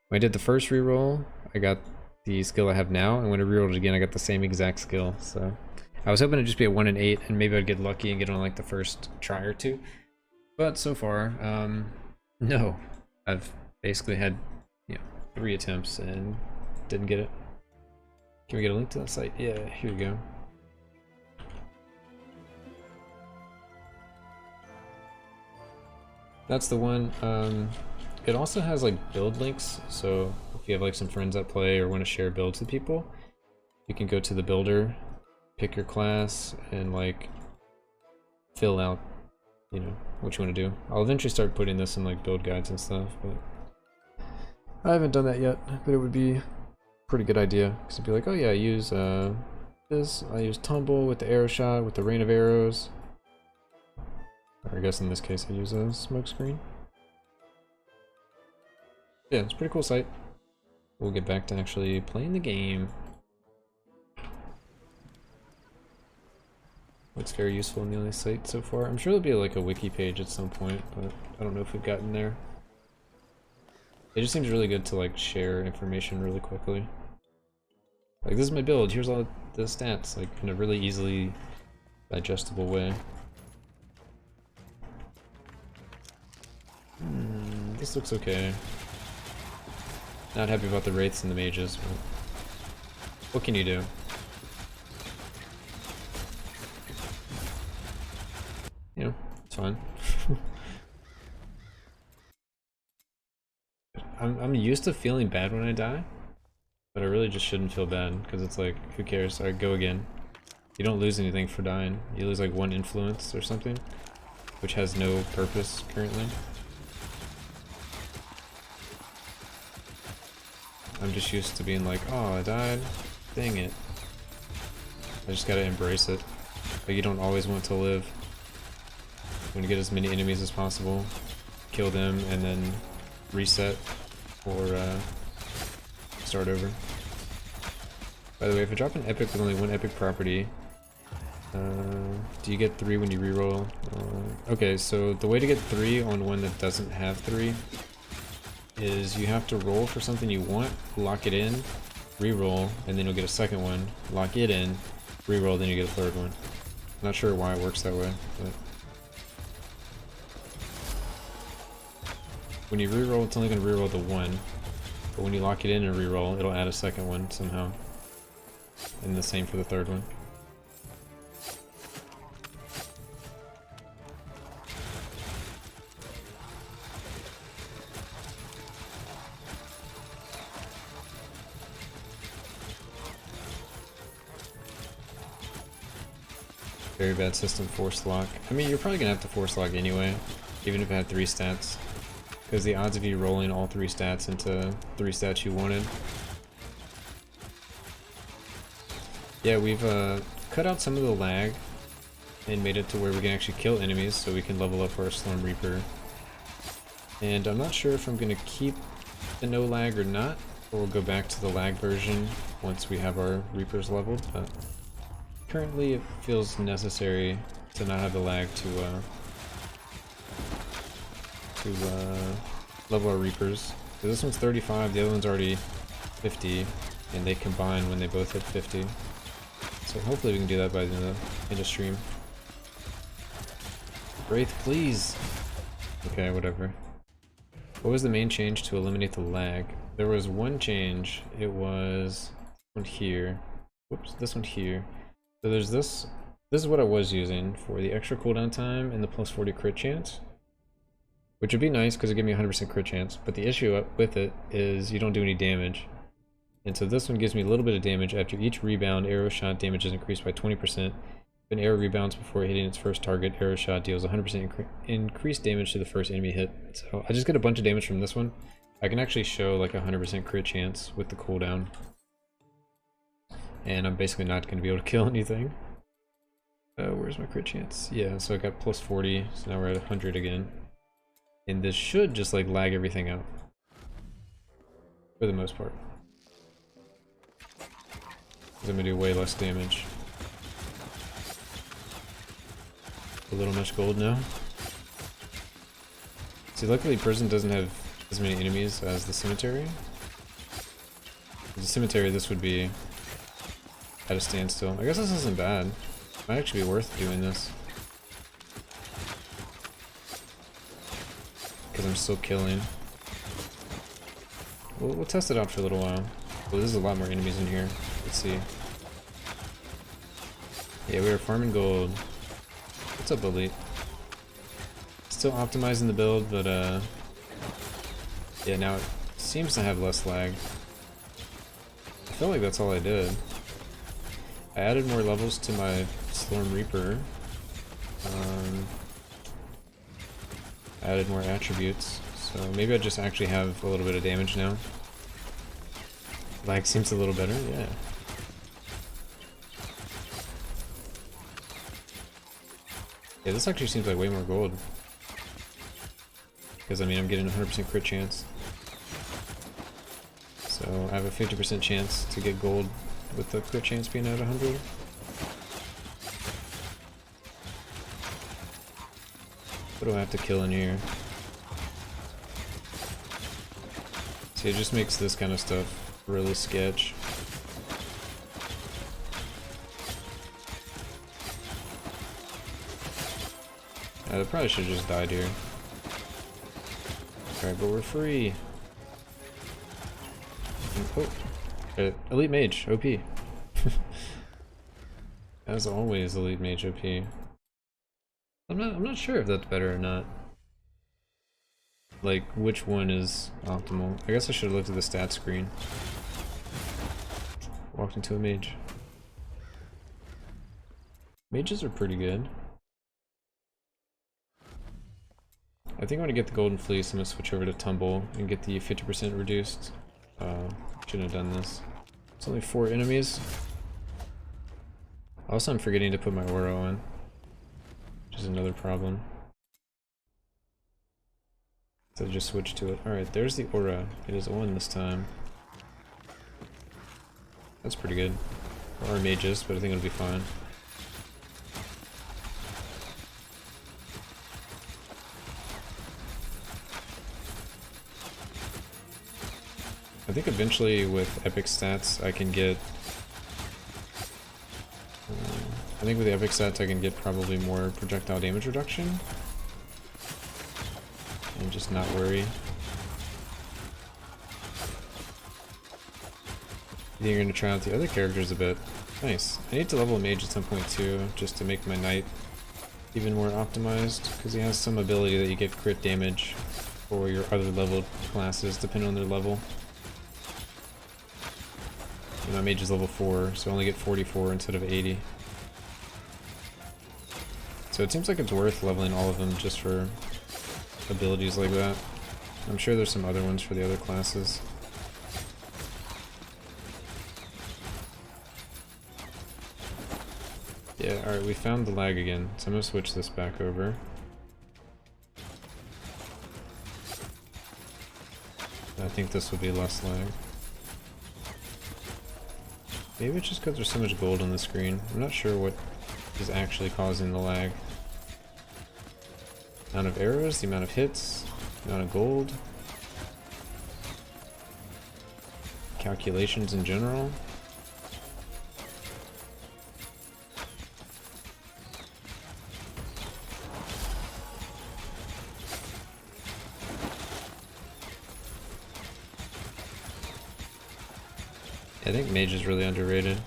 when I did the first reroll, I got the skill I have now, and when I rerolled it again, I got the same exact skill. So I was hoping it'd just be a 1 in 8, and maybe I'd get lucky and get on like the first try or 2. But so far, no. I've basically had 3 attempts and didn't get it. Can we get a link to that site? Yeah, here we go. That's the one. It also has like build links, so if you have like some friends that play or want to share builds with people, you can go to the builder, pick your class, and like fill out, you know, what you want to do. I'll eventually start putting this in like build guides and stuff, but I haven't done that yet. But it would be a pretty good idea, because it'd be like, oh yeah, I use this. I use tumble with the arrow shot with the rain of arrows. Or I guess in this case I use a smoke screen. Yeah, it's a pretty cool site. We'll get back to actually playing the game. Looks very useful in the only site so far. I'm sure there'll be like a wiki page at some point, but I don't know if we've gotten there. It just seems really good to like share information really quickly. Like, this is my build, here's all the stats, like in a really easily digestible way. This looks okay. Not happy about the wraiths and the mages, but what can you do? You know, it's fine. I'm used to feeling bad when I die, but I really just shouldn't feel bad, because it's like, who cares? Alright, go again. You don't lose anything for dying. You lose like 1 influence or something, which has no purpose currently. I'm just used to being like, oh, I died. Dang it. I just gotta embrace it. Like, you don't always want to live. You want to get as many enemies as possible, kill them, and then reset, or start over. By the way, if I drop an epic with only 1 epic property, do you get 3 when you reroll? Okay, so the way to get 3 on one that doesn't have 3 is you have to roll for something you want, lock it in, reroll, and then you'll get a second one, lock it in, reroll, then you get a third one. I'm not sure why it works that way, but when you reroll, it's only going to reroll the 1, but when you lock it in and reroll, it'll add a second one somehow. And the same for the third one. Very bad system, force lock. I mean, you're probably gonna have to force lock anyway, even if it had 3 stats. Because the odds of you rolling all 3 stats into 3 stats you wanted. Yeah, we've cut out some of the lag and made it to where we can actually kill enemies, so we can level up our Storm Reaper. And I'm not sure if I'm gonna keep the no lag or not, or we'll go back to the lag version once we have our Reapers leveled, but currently it feels necessary to not have the lag to level our Reapers. So this one's 35, the other one's already 50, and they combine when they both hit 50. So hopefully we can do that by the end of stream. Wraith, please! Okay, whatever. What was the main change to eliminate the lag? There was one change. It was one here. Whoops, this one here. So there's this. This is what I was using for the extra cooldown time and the plus 40 crit chance. Which would be nice because it gave me 100% crit chance. But the issue with it is you don't do any damage. And so this one gives me a little bit of damage after each rebound. Arrow shot damage is increased by 20%. If an arrow rebounds before hitting its first target, arrow shot deals 100% increased damage to the first enemy hit. So I just get a bunch of damage from this one. I can actually show like 100% crit chance with the cooldown. And I'm basically not going to be able to kill anything. Where's my crit chance? Yeah, so I got plus 40, so now we're at 100 again. And this should just like lag everything out. For the most part. I'm going to do way less damage. A little much gold now. See, luckily prison doesn't have as many enemies as the cemetery. The cemetery, this would be at a standstill. I guess this isn't bad. Might actually be worth doing this. Because I'm still killing. We'll test it out for a little while. Well, there's a lot more enemies in here. Let's see. Yeah, we were farming gold. What's up, Elite? Still optimizing the build, but yeah, now it seems to have less lag. I feel like that's all I did. I added more levels to my Storm Reaper. I added more attributes, so maybe I just actually have a little bit of damage now. Lag seems a little better, yeah. Yeah, this actually seems like way more gold. Because, I mean, I'm getting a 100% crit chance. So, I have a 50% chance to get gold with the crit chance being at 100. What do I have to kill in here? See, it just makes this kind of stuff really sketch. I probably should have just died here. Alright, but we're free. Oh, Elite Mage, OP. As always, Elite Mage OP. I'm not sure if that's better or not. Like, which one is optimal? I guess I should have looked at the stat screen. Walked into a mage. Mages are pretty good. I think I want to get the Golden Fleece. I'm going to switch over to Tumble and get the 50% reduced. Shouldn't have done this. It's only 4 enemies. Also, I'm forgetting to put my aura on, which is another problem. So I just switch to it. Alright, there's the aura. It is 1 this time. That's pretty good. There are mages, but I think it'll be fine. I think eventually with epic stats I can get... I think with the epic stats I can get probably more projectile damage reduction. And just not worry. I think you're going to try out the other characters a bit. Nice. I need to level mage at some point too, just to make my knight even more optimized, because he has some ability that you get crit damage for your other leveled classes depending on their level. And my mage is level 4, so I only get 44 instead of 80. So it seems like it's worth leveling all of them just for abilities like that. I'm sure there's some other ones for the other classes. Yeah, alright, we found the lag again, so I'm gonna switch this back over. I think this will be less lag. Maybe it's just because there's so much gold on the screen. I'm not sure what is actually causing the lag. The amount of arrows, the amount of hits, the amount of gold. Calculations in general. I think mage is really underrated.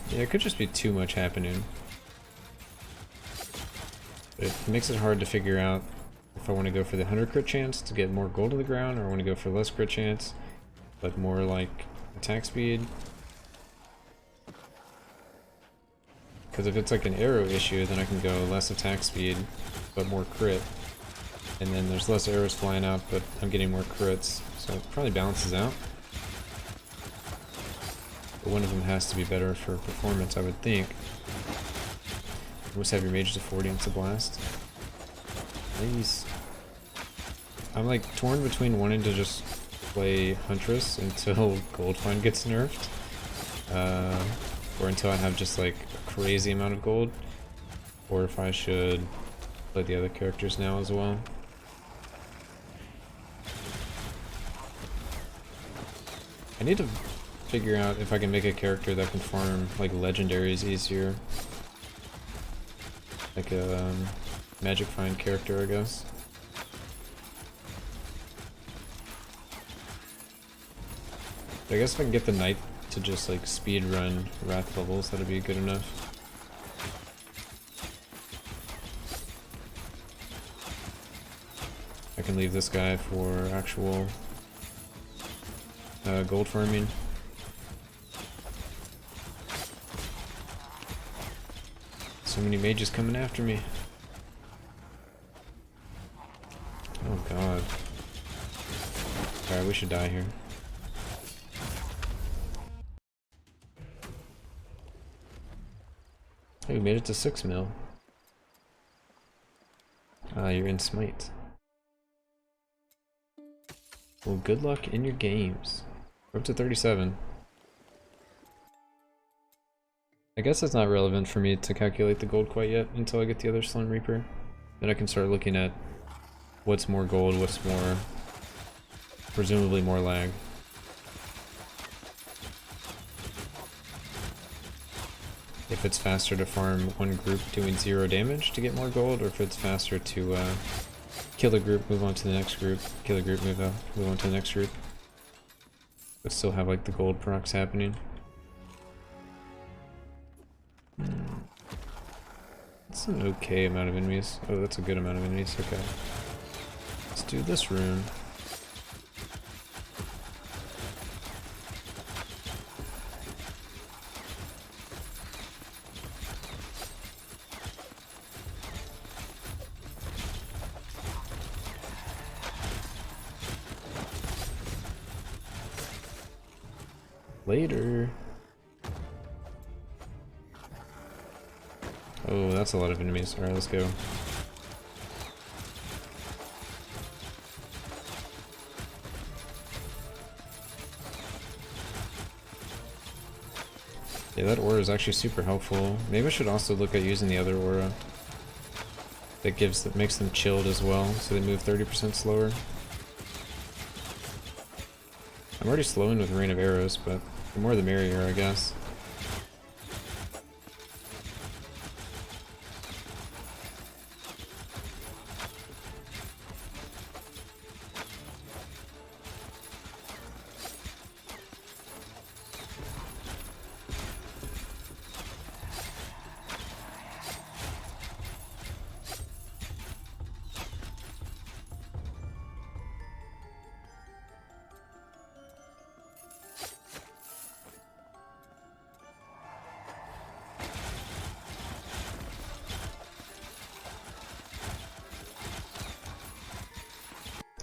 Yeah, it could just be too much happening. But it makes it hard to figure out if I want to go for the 100 crit chance to get more gold on the ground, or I want to go for less crit chance, but more like attack speed. Because if it's like an arrow issue, then I can go less attack speed, but more crit. And then there's less arrows flying out, but I'm getting more crits. So it probably balances out. But one of them has to be better for performance, I would think. You must have your mage to 40 and to blast. Nice. I'm like torn between wanting to just play Huntress until Goldfind gets nerfed. Or until I have just like a crazy amount of gold. Or if I should play the other characters now as well. I need to figure out if I can make a character that can farm like legendaries easier. Like a magic find character, I guess. But I guess if I can get the knight to just like speed run wrath levels, that'd be good enough. I can leave this guy for actual gold farming. So many mages coming after me. Oh god. Alright, we should die here. Hey, we made it to 6 mil. Ah, you're in Smite. Well, good luck in your games. We're up to 37. I guess it's not relevant for me to calculate the gold quite yet until I get the other Slime Reaper. Then I can start looking at what's more gold, what's more, presumably more lag. If it's faster to farm one group doing 0 damage to get more gold, or if it's faster to kill a group, move on to the next group, kill a group, move on to the next group. But still have like the gold procs happening. That's an okay amount of enemies. Oh, that's a good amount of enemies, okay. Let's do this rune. Later. Oh, that's a lot of enemies. Alright, let's go. Yeah, that aura is actually super helpful. Maybe I should also look at using the other aura. That makes them chilled as well, so they move 30% slower. I'm already slowing with Rain of Arrows, but the more the merrier, I guess.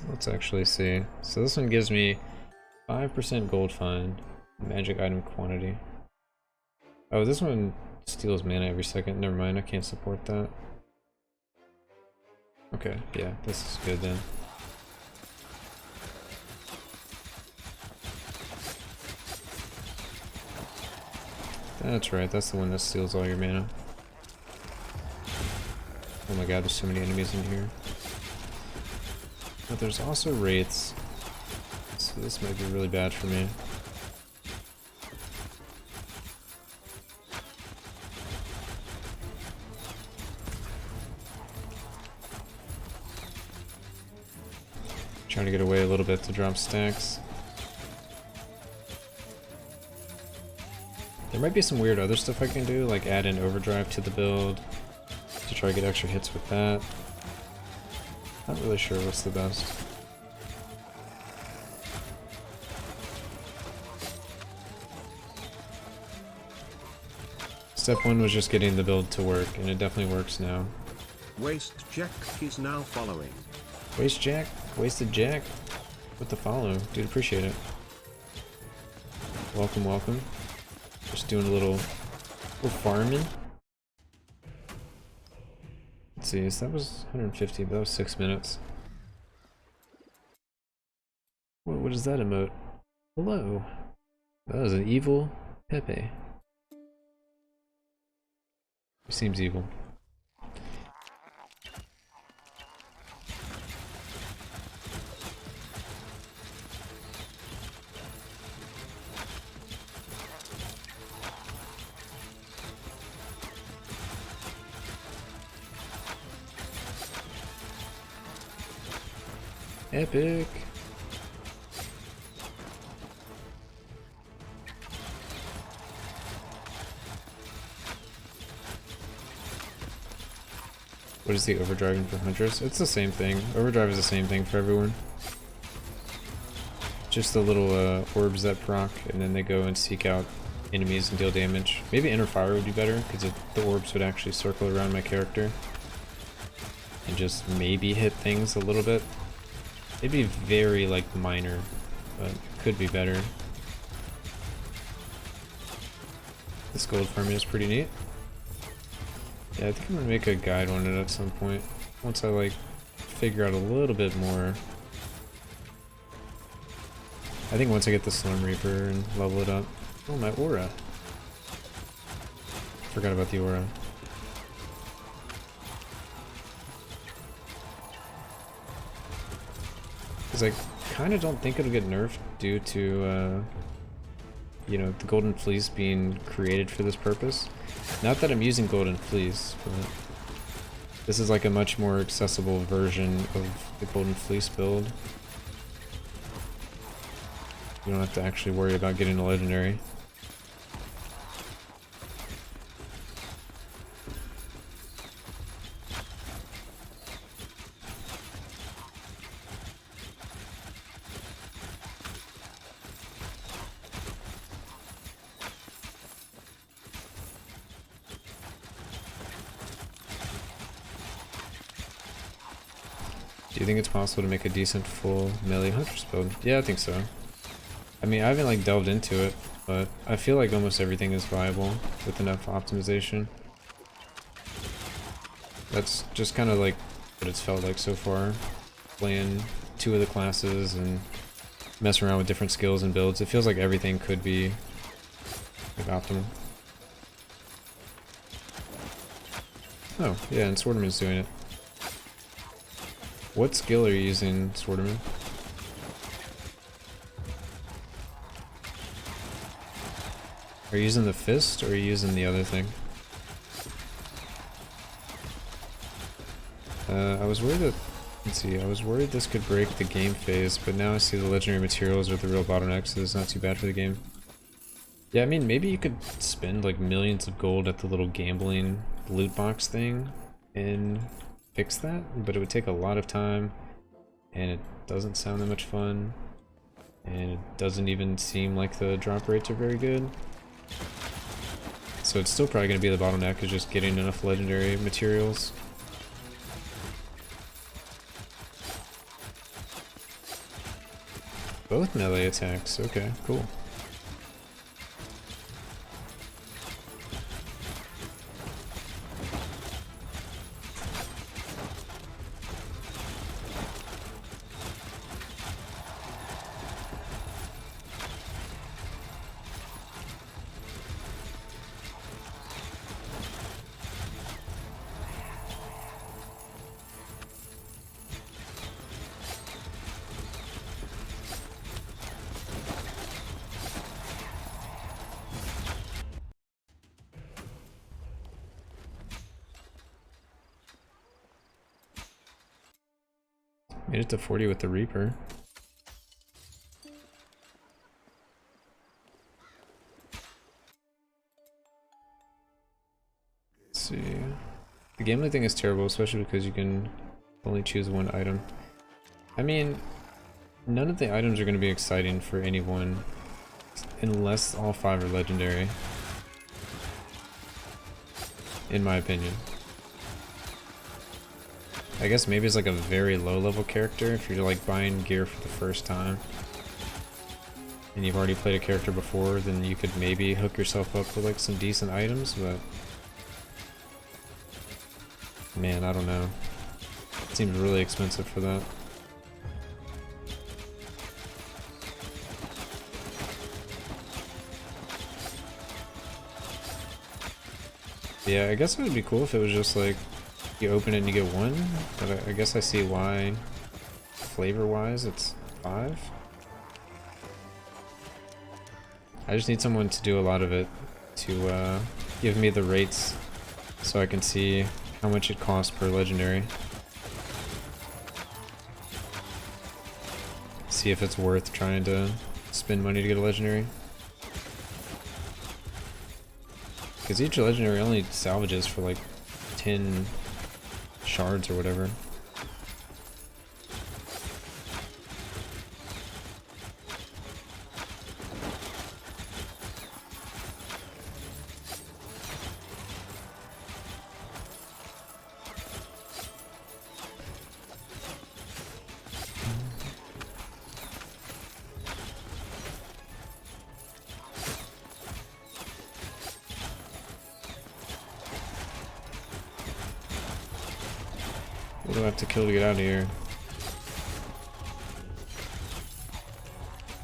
Let's actually see. So this one gives me 5% gold find, magic item quantity. Oh, this one steals mana every second. Never mind, I can't support that. Okay, yeah, this is good then. That's right, that's the one that steals all your mana. Oh my god, there's so many enemies in here. But there's also wraiths, so this might be really bad for me. Trying to get away a little bit to drop stacks. There might be some weird other stuff I can do, like add in overdrive to the build to try to get extra hits with that. Not really sure what's the best. Step 1 was just getting the build to work, and it definitely works now. Waste Jack is now following. Waste Jack? Wasted Jack? With the follow. Dude, appreciate it. Welcome, welcome. Just doing a little farming. Let's see, so that was 150, but that was 6 minutes. What is that emote? Hello. That was an evil Pepe. He seems evil. Epic. What What is the overdriving for Huntress? It's the same thing. Overdrive is the same thing for everyone. Just the little orbs that proc, and then they go and seek out enemies and deal damage. Maybe Inner Fire would be better, because the orbs would actually circle around my character. And just maybe hit things a little bit. It'd be very, like, minor, but could be better. This gold farming is pretty neat. Yeah, I think I'm gonna make a guide on it at some point. Once I, like, figure out a little bit more. I think once I get the Slum Reaper and level it up. Oh, my aura. Forgot about the aura. Because I kind of don't think it'll get nerfed due to, you know, the Golden Fleece being created for this purpose. Not that I'm using Golden Fleece, but this is like a much more accessible version of the Golden Fleece build. You don't have to actually worry about getting a legendary. Do you think it's possible to make a decent full melee Huntress build? Yeah, I think so. I mean, I haven't like delved into it, but I feel like almost everything is viable with enough optimization. That's just kind of like what it's felt like so far, playing 2 of the classes and messing around with different skills and builds. It feels like everything could be like optimal. Oh, yeah, and Sworderman's doing it. What skill are you using, Sworderman? Are you using the fist, or are you using the other thing? I was worried that... Let's see, I was worried this could break the game phase, but now I see the legendary materials are the real bottleneck, so it's not too bad for the game. Yeah, I mean, maybe you could spend like millions of gold at the little gambling loot box thing and fix that, but it would take a lot of time, and it doesn't sound that much fun, and it doesn't even seem like the drop rates are very good. So it's still probably going to be the bottleneck, is just getting enough legendary materials. Both melee attacks, okay, cool. Made it to 40 with the Reaper. Let's see. The gambling thing is terrible, especially because you can only choose one item. I mean, none of the items are going to be exciting for anyone unless all 5 are legendary, in my opinion. I guess maybe it's like a very low level character if you're like buying gear for the first time and you've already played a character before, then you could maybe hook yourself up with like some decent items, but man, I don't know. It seems really expensive for that. Yeah, I guess it would be cool if it was just like you open it and you get 1, but I guess I see why flavor-wise it's 5. I just need someone to do a lot of it to give me the rates so I can see how much it costs per legendary. See if it's worth trying to spend money to get a legendary. Because each legendary only salvages for like 10 shards or whatever. What do I have to kill to get out of here?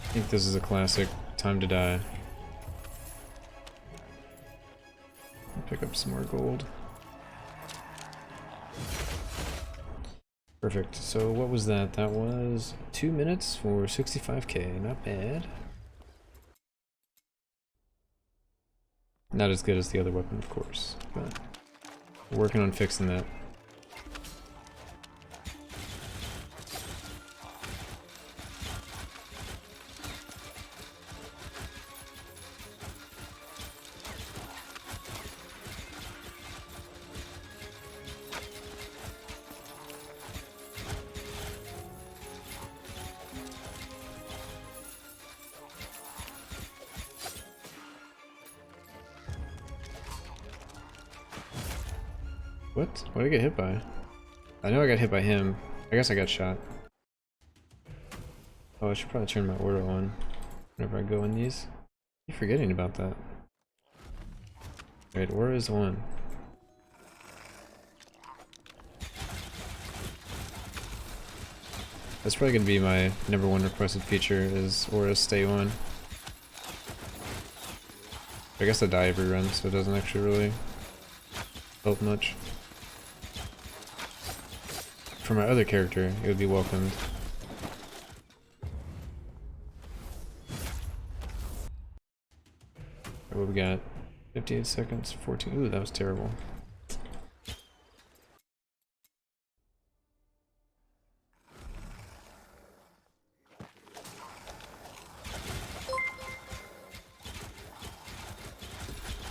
I think this is a classic time to die. I'll pick up some more gold. Perfect. So what was that? That was 2 minutes for 65k. Not bad. Not as good as the other weapon, of course, but we're working on fixing that. What? What did I get hit by? I know I got hit by him. I guess I got shot. Oh, I should probably turn my aura on whenever I go in these. I keep forgetting about that. Wait, aura is on. That's probably gonna be my #1 requested feature is auras stay on. I guess I die every run, so it doesn't actually really help much. For my other character, it would be welcomed. What we got? 58 seconds, 14. Ooh, that was terrible.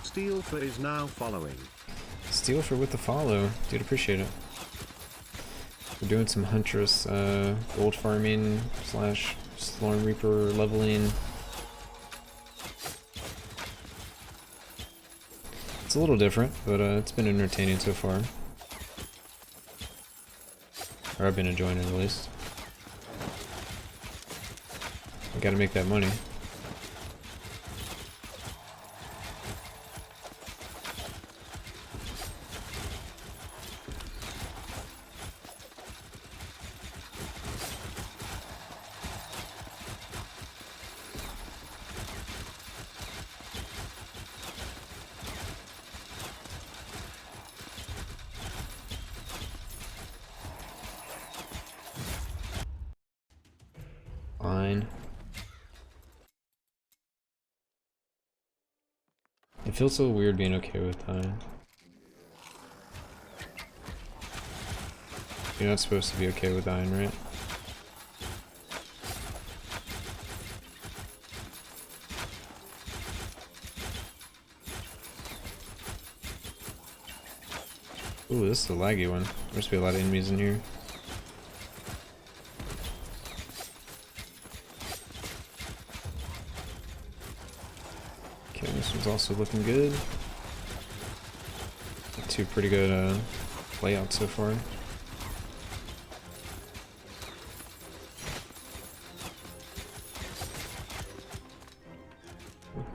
Steelfer is now following. Steelfer with the follow. Dude, appreciate it. We're doing some Huntress gold farming / Storm Reaper leveling. It's a little different, but it's been entertaining so far. Or I've been enjoying it at least. I gotta make that money. Fine. It feels so weird being okay with dying. You're not supposed to be okay with dying, right? Ooh, this is a laggy one. There must be a lot of enemies in here. Okay, this one's also looking good. Two pretty good layouts so far.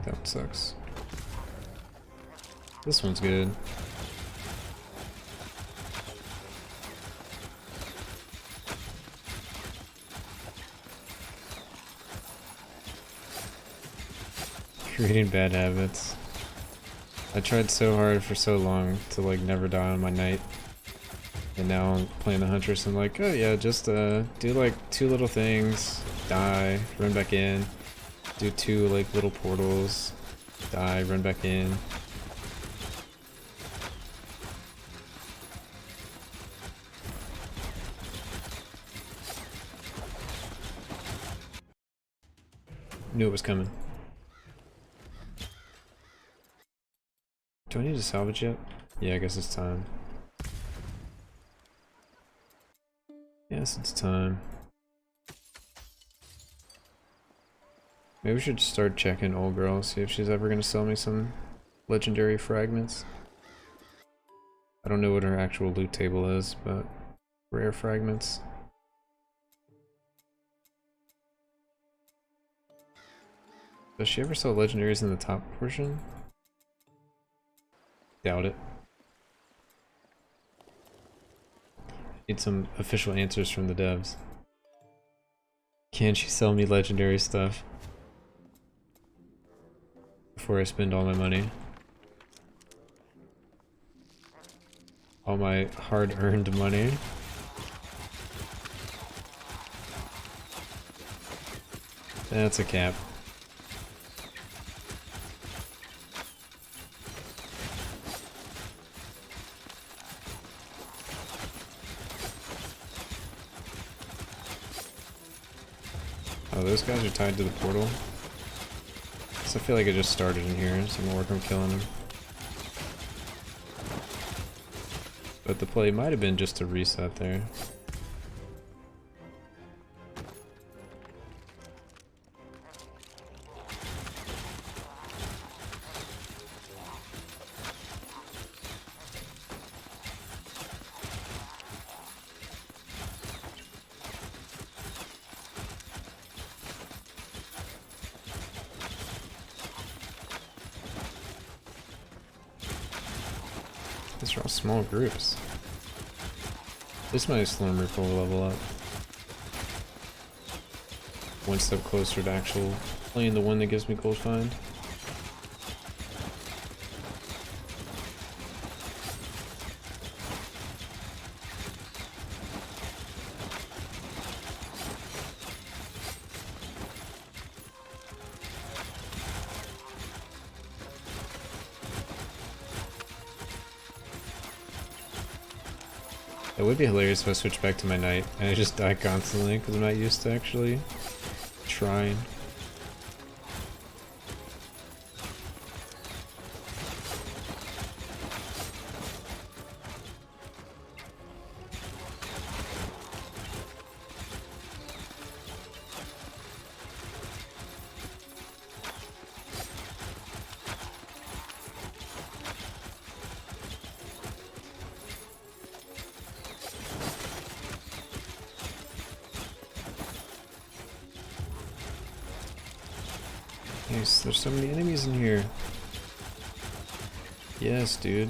That one sucks. This one's good. Creating bad habits. I tried so hard for so long to like never die on my knight. And now I'm playing the Huntress and like, oh yeah, just do like 2 little things, die, run back in, do 2 like little portals, die, run back in. Knew it was coming. Do I need to salvage yet? Yeah, I guess it's time. Yes, it's time. Maybe we should start checking old girl, see if she's ever gonna sell me some legendary fragments. I don't know what her actual loot table is, but rare fragments. Does she ever sell legendaries in the top portion? Doubt it. Need some official answers from the devs. Can she sell me legendary stuff before I spend all my money? All my hard-earned money. That's a cap. Oh, those guys are tied to the portal. So I feel like I just started in here, so I'm gonna work on killing them. But the play might have been just to reset there. These are all small groups. This might slow Ripple level up. One step closer to actual playing the one that gives me gold find. It would be hilarious if I switch back to my knight and I just die constantly because I'm not used to actually trying. Nice, there's so many enemies in here. Yes, dude.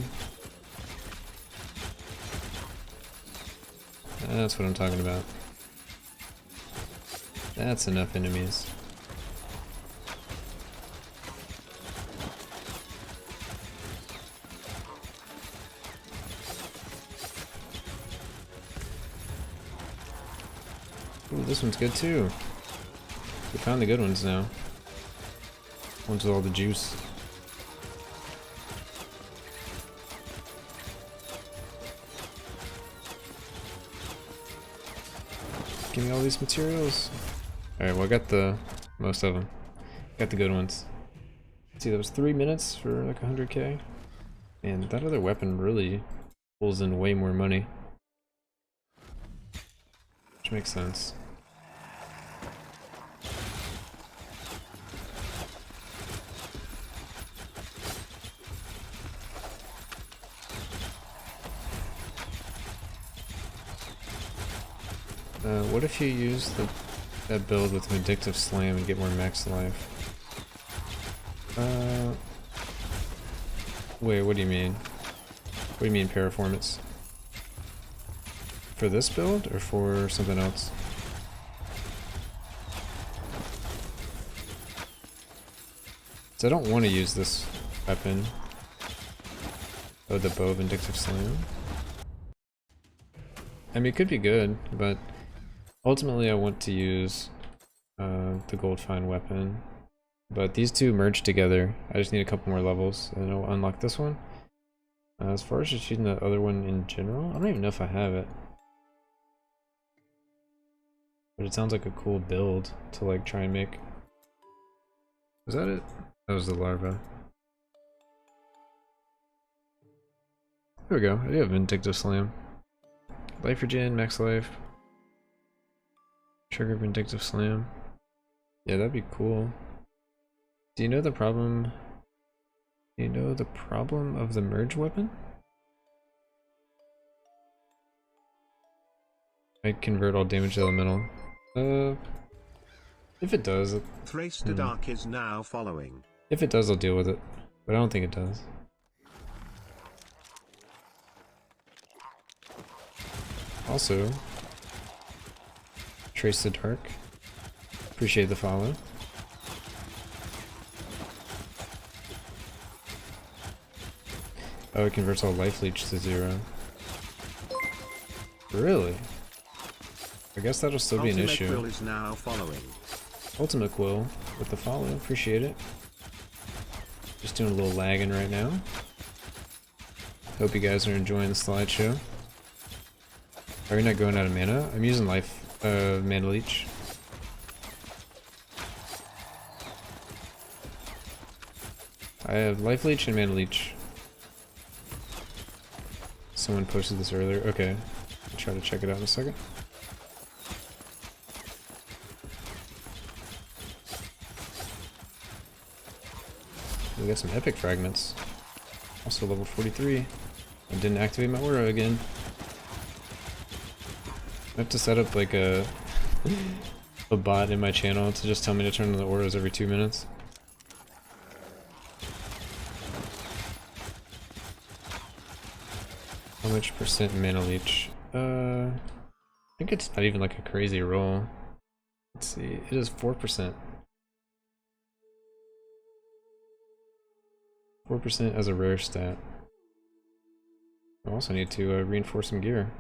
That's what I'm talking about. That's enough enemies. Ooh, this one's good too. We found the good ones now. Ones with all the juice. Give me all these materials. Alright, well I got the most of them. Got the good ones. See, that was 3 minutes for like 100k. And that other weapon really pulls in way more money. Which makes sense. What if you use that build with Vindictive Slam and get more max life? Wait, what do you mean? What do you mean paraformance? For this build or for something else? So I don't want to use this weapon. Oh, the bow Vindictive Slam. I mean, it could be good, but ultimately I want to use the gold find weapon. But these two merge together. I just need a couple more levels and it'll unlock this one. As far as just using the other one in general, I don't even know if I have it. But it sounds like a cool build to like try and make. Was that it? That was the larva. There we go. I do have Vindictive Slam. Life regen, max life. Trigger Vindictive Slam. Yeah, that'd be cool. Do you know the problem? Do you know the problem of the merge weapon? Might convert all damage to elemental. If it does, Thrace the Dark is now following. if it does, I'll deal with it. But I don't think it does. Also, Trace the Dark. Appreciate the follow. Oh, it converts all life leech to 0. Really? I guess that'll still be an issue. Ultimate Quill is now following. Ultimate Quill with the follow. Appreciate it. Just doing a little lagging right now. Hope you guys are enjoying the slideshow. Are we not going out of mana? I'm using mana leech. I have life leech and mana leech. Someone posted this earlier. Okay, I'll try to check it out in a second. We got some epic fragments. Also level 43. I didn't activate my aura again. I have to set up like a bot in my channel to just tell me to turn on the auras every 2 minutes. How much percent mana leech? I think it's not even like a crazy roll. Let's see, it is 4%. 4% as a rare stat. I also need to reinforce some gear.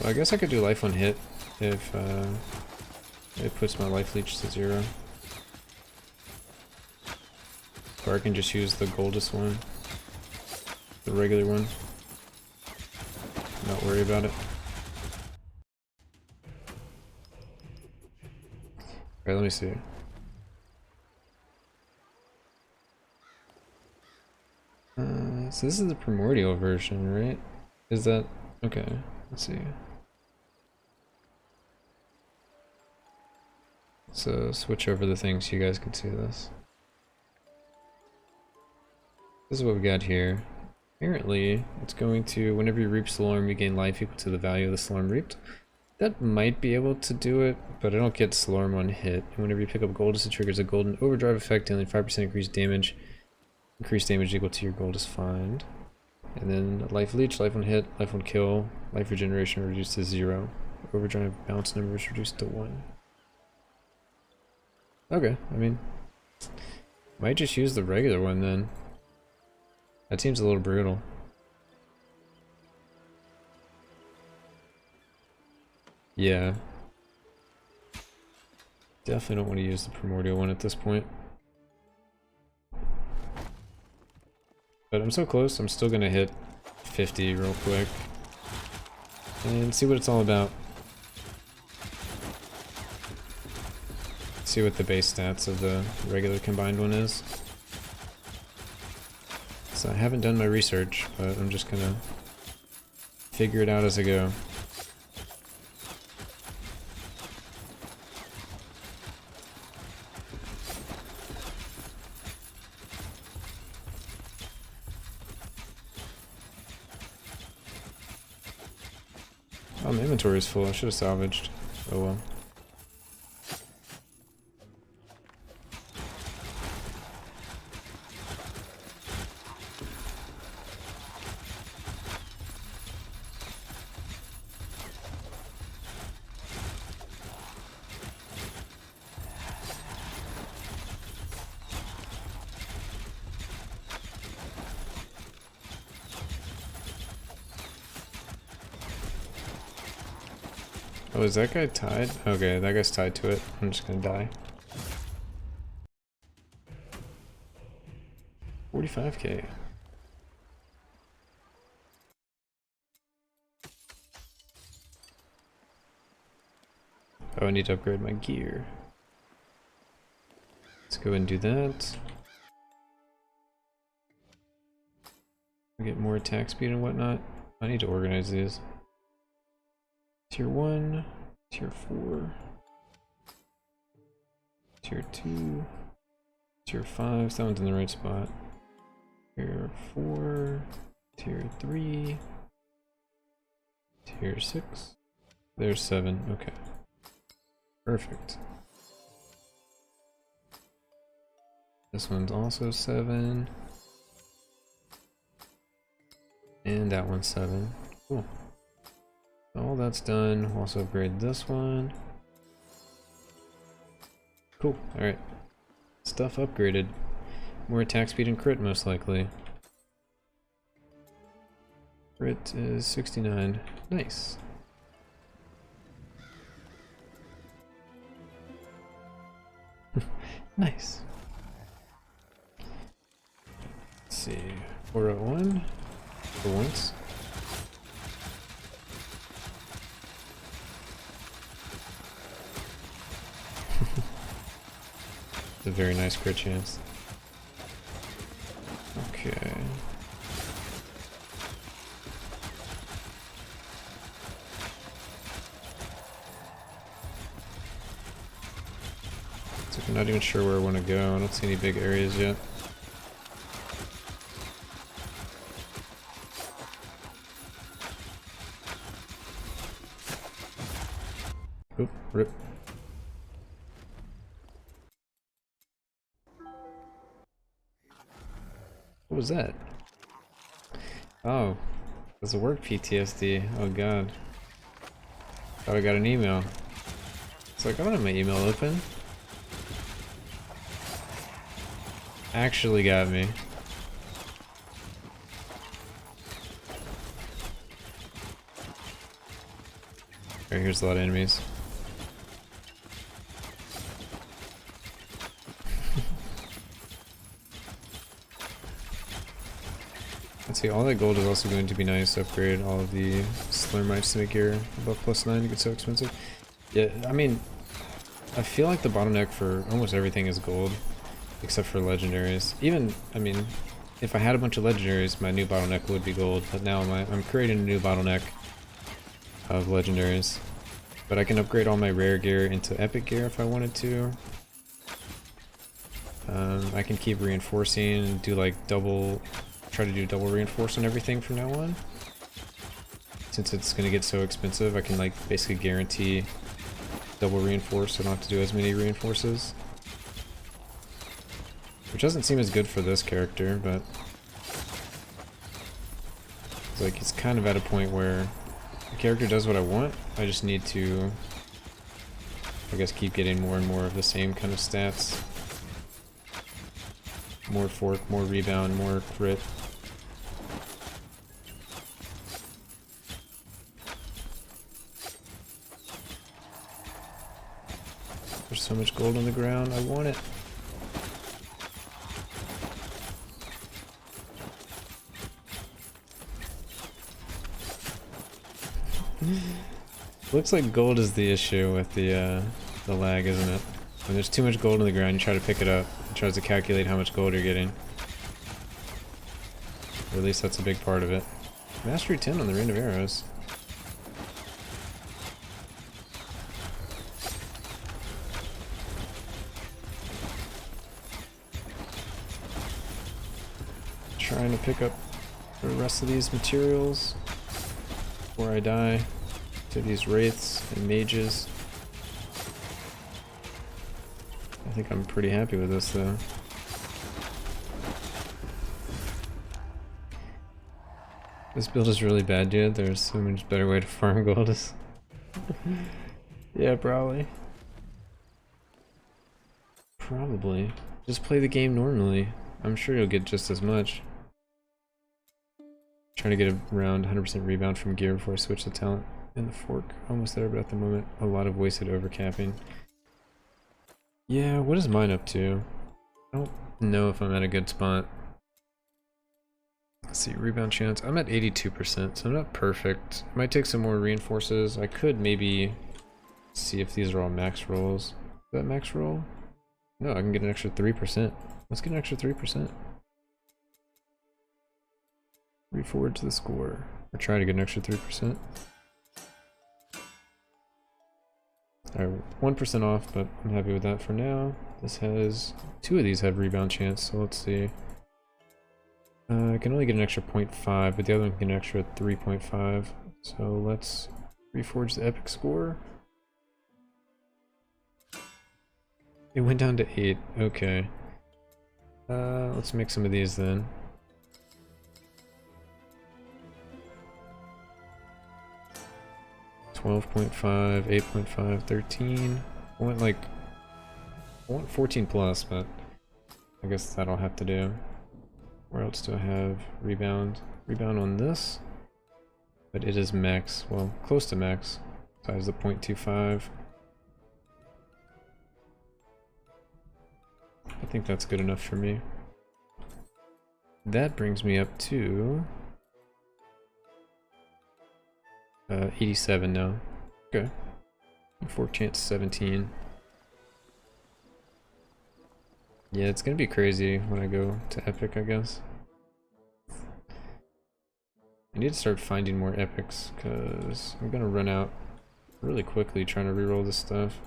Well, I guess I could do life on hit if it puts my life leech to 0. Or I can just use the Goldus one. The regular one. Not worry about it. Alright, let me see. So this is the primordial version, right? Is that... okay, let's see. So switch over the things so you guys can see this. This is what we got here. Apparently, it's going to, whenever you reap Slorm, you gain life equal to the value of the Slorm reaped. That might be able to do it, but I don't get Slorm on hit. And whenever you pick up Goldus, it triggers a golden overdrive effect, dealing 5% increased damage. Increased damage equal to your Goldus find. And then life leech, life on hit, life on kill, life regeneration reduced to 0. Overdrive bounce number is reduced to 1. Okay, I mean, might just use the regular one then. That seems a little brutal. Yeah. Definitely don't want to use the primordial one at this point. But I'm so close, I'm still gonna hit 50 real quick. And see what it's all about. See what the base stats of the regular combined one is. So I haven't done my research, but I'm just gonna figure it out as I go. Oh, my inventory is full. I should have salvaged. Oh well. Oh, is that guy tied? Okay, that guy's tied to it. I'm just gonna die. 45k. Oh, I need to upgrade my gear. Let's go and do that. Get more attack speed and whatnot. I need to organize these. Tier 1, Tier 4, Tier 2, Tier 5, so that one's in the right spot. Tier 4, Tier 3, Tier 6, there's 7, okay. Perfect. This one's also 7. And that one's 7. Cool. All that's done. We'll also upgrade this one. Cool. Alright. Stuff upgraded. More attack speed and crit, most likely. Crit is 69. Nice. Nice. Let's see. 401. For once. It's a very nice crit chance. Okay. So I'm not even sure where I want to go. I don't see any big areas yet. Oop, rip. What was that? Oh, it was a work PTSD. Oh god. Thought I got an email. It's like, I don't have my email open. Actually got me. Alright, here's a lot of enemies. Let's see, all that gold is also going to be nice to upgrade all of the Slurmites to make gear above +9 to get so expensive. Yeah, I mean, I feel like the bottleneck for almost everything is gold, except for legendaries. Even, I mean, if I had a bunch of legendaries, my new bottleneck would be gold, but now I'm creating a new bottleneck of legendaries. But I can upgrade all my rare gear into epic gear if I wanted to. I can keep reinforcing and do like try to do double reinforce on everything from now on. Since it's gonna get so expensive, I can like basically guarantee double reinforce, so I don't have to do as many reinforces. Which doesn't seem as good for this character, but it's like it's kind of at a point where the character does what I want. I just need to, I guess, keep getting more and more of the same kind of stats. More fork, more rebound, more crit. There's so much gold on the ground, I want it. Looks like gold is the issue with the lag, isn't it? When there's too much gold on the ground, you try to pick it up. It tries to calculate how much gold you're getting. Or at least that's a big part of it. Mastery 10 on the Rain of Arrows. Trying to pick up the rest of these materials before I die to these wraiths and mages. I think I'm pretty happy with this though. This build is really bad, dude. There's so much better way to farm Goldus. Yeah, probably. Probably. Just play the game normally. I'm sure you'll get just as much. Trying to get around 100% rebound from gear before I switch the talent and the fork. Almost there, but at the moment, a lot of wasted overcapping. Yeah, what is mine up to? I don't know if I'm at a good spot. Let's see, rebound chance. I'm at 82%, so I'm not perfect. Might take some more reinforces. I could maybe See if these are all max rolls. Is that max roll? No, I can get an extra 3%. Let's get an extra 3%. Read forward to the score. Or try to get an extra 3%. Alright, 1% off, but I'm happy with that for now. This has... 2 of these have rebound chance, so let's see. I can only get an extra 0.5, but the other one can get an extra 3.5. So let's reforge the epic score. It went down to 8. Okay. Let's make some of these then. $12.5, 8.5, 13. I want like... I want 14 plus, but I guess that'll have to do. Where else do I have rebound? Rebound on this, but it is max. Well, close to max. Size of 0.25. I think that's good enough for me. That brings me up to 87 now. Okay. 4 chance 17. Yeah, it's gonna be crazy when I go to epic, I guess. I need to start finding more epics because I'm gonna run out really quickly trying to reroll this stuff.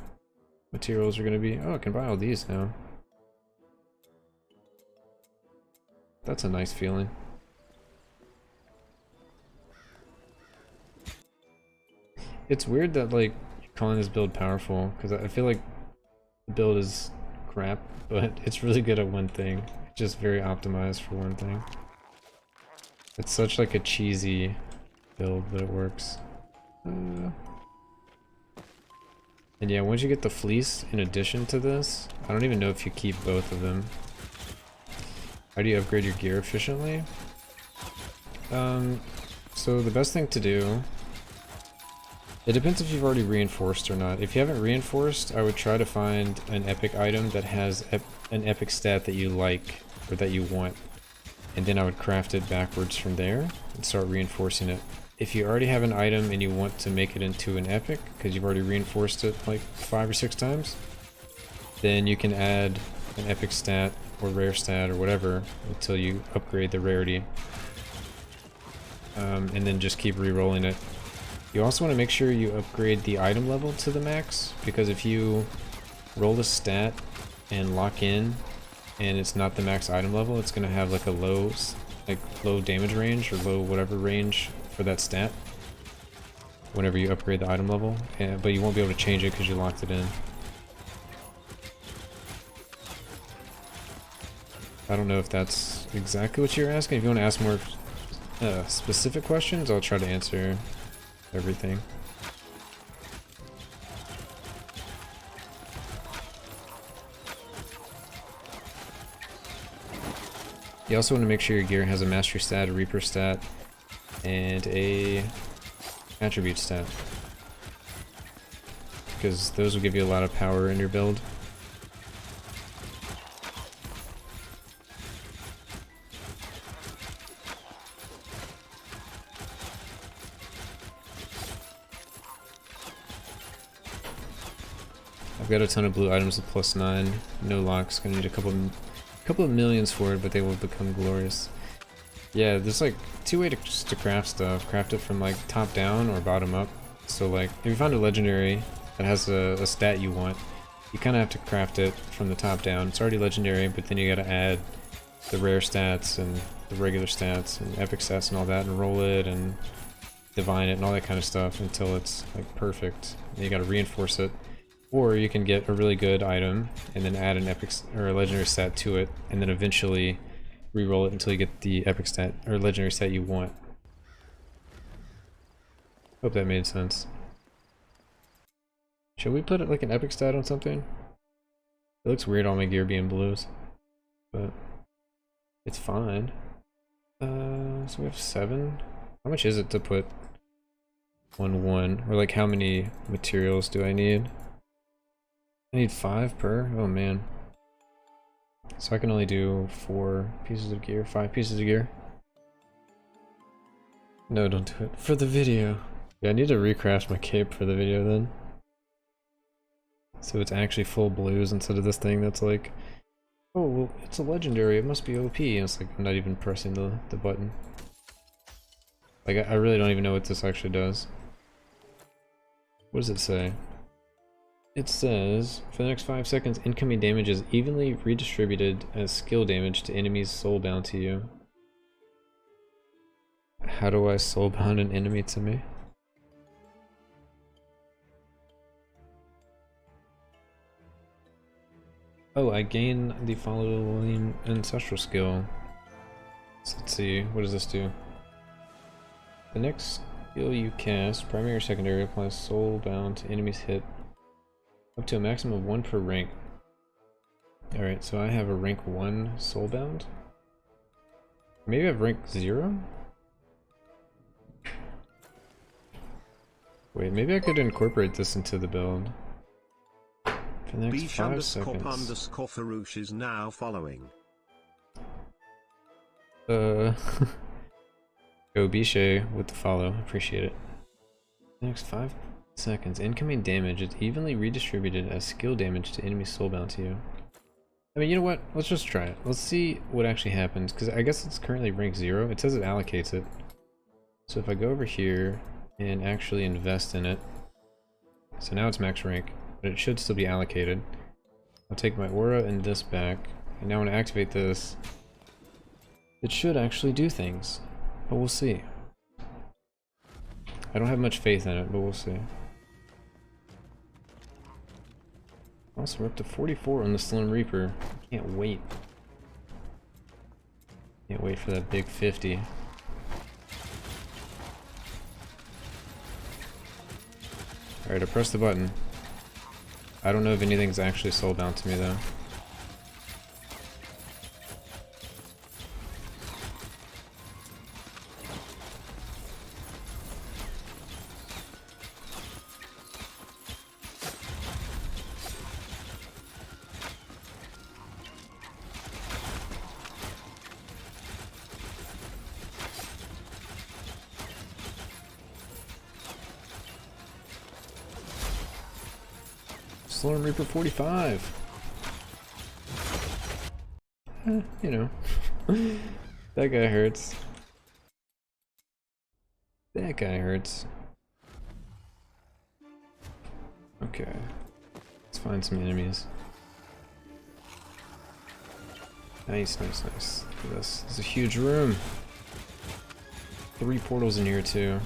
Materials are gonna be... Oh, I can buy all these now. That's a nice feeling. It's weird that like you're calling this build powerful because I feel like the build is crap, but it's really good at one thing. It's just very optimized for one thing. It's such like a cheesy build, but it works. And yeah, once you get the fleece in addition to this, I don't even know if you keep both of them. How do you upgrade your gear efficiently? So the best thing to do, it depends if you've already reinforced or not. If you haven't reinforced, I would try to find an epic item that has an epic stat that you like or that you want. And then I would craft it backwards from there and start reinforcing it. If you already have an item and you want to make it into an epic, because you've already reinforced it like 5 or 6 times, then you can add an epic stat or rare stat or whatever until you upgrade the rarity. And then just keep re-rolling it. You also want to make sure you upgrade the item level to the max, because if you roll a stat and lock in and it's not the max item level, it's going to have like a low damage range or low whatever range for that stat whenever you upgrade the item level, but you won't be able to change it because you locked it in. I don't know if that's exactly what you're asking. If you want to ask more specific questions, I'll try to answer everything. You also want to make sure your gear has a mastery stat, a reaper stat, and a attribute stat, because those will give you a lot of power in your build. I've got a ton of blue items with +9, no locks. Gonna need a couple of millions for it, but they will become glorious. Yeah, there's like 2 ways to craft stuff. Craft it from like top down or bottom up. So like if you find a legendary that has a stat you want, you kind of have to craft it from the top down. It's already legendary, but then you got to add the rare stats and the regular stats and epic stats and all that, and roll it and divine it and all that kind of stuff until it's like perfect. And you got to reinforce it. Or you can get a really good item and then add an epic or a legendary stat to it, and then eventually re-roll it until you get the epic stat or legendary stat you want. Hope that made sense. Should we put like an epic stat on something? It looks weird on my gear being blues, but it's fine. So we have 7. How much is it to put 1/1? Or like how many materials do I need? I need 5 per? Oh man. So I can only do 4 pieces of gear, 5 pieces of gear. No, don't do it. For the video. Yeah, I need to recraft my cape for the video then. So it's actually full blues instead of this thing that's like, oh, well, it's a legendary, it must be OP. And it's like, I'm not even pressing the button. Like, I really don't even know what this actually does. What does it say? It says, for the next 5 seconds, incoming damage is evenly redistributed as skill damage to enemies soulbound to you. How do I soulbound an enemy to me? Oh, I gain the following ancestral skill. So let's see, what does this do? The next skill you cast, primary or secondary, applies soulbound to enemies hit up to a maximum of 1 per rank. Alright, so I have a rank 1 soulbound? Maybe I have rank 0? Wait, maybe I could incorporate this into the build. For the next 5 seconds. Farouche is now following. Go Bishay with the follow, appreciate it. Next 5 seconds, incoming damage is evenly redistributed as skill damage to enemies soulbound to you. I mean, you know what? Let's just try it. Let's see what actually happens, because I guess it's currently rank 0. It says it allocates it. So if I go over here and actually invest in it, so now it's max rank, but it should still be allocated. I'll take my aura and this back, and now when I activate this, it should actually do things, but we'll see. I don't have much faith in it, but we'll see. Also, we're up to 44 on the Slim Reaper. Can't wait. Can't wait for that big 50. Alright, I pressed the button. I don't know if anything's actually soulbound to me though. Slurm Reaper 45. You know. That guy hurts. That guy hurts. Okay. Let's find some enemies. Nice, nice, nice. Look at this. This is a huge room. 3 portals in here too.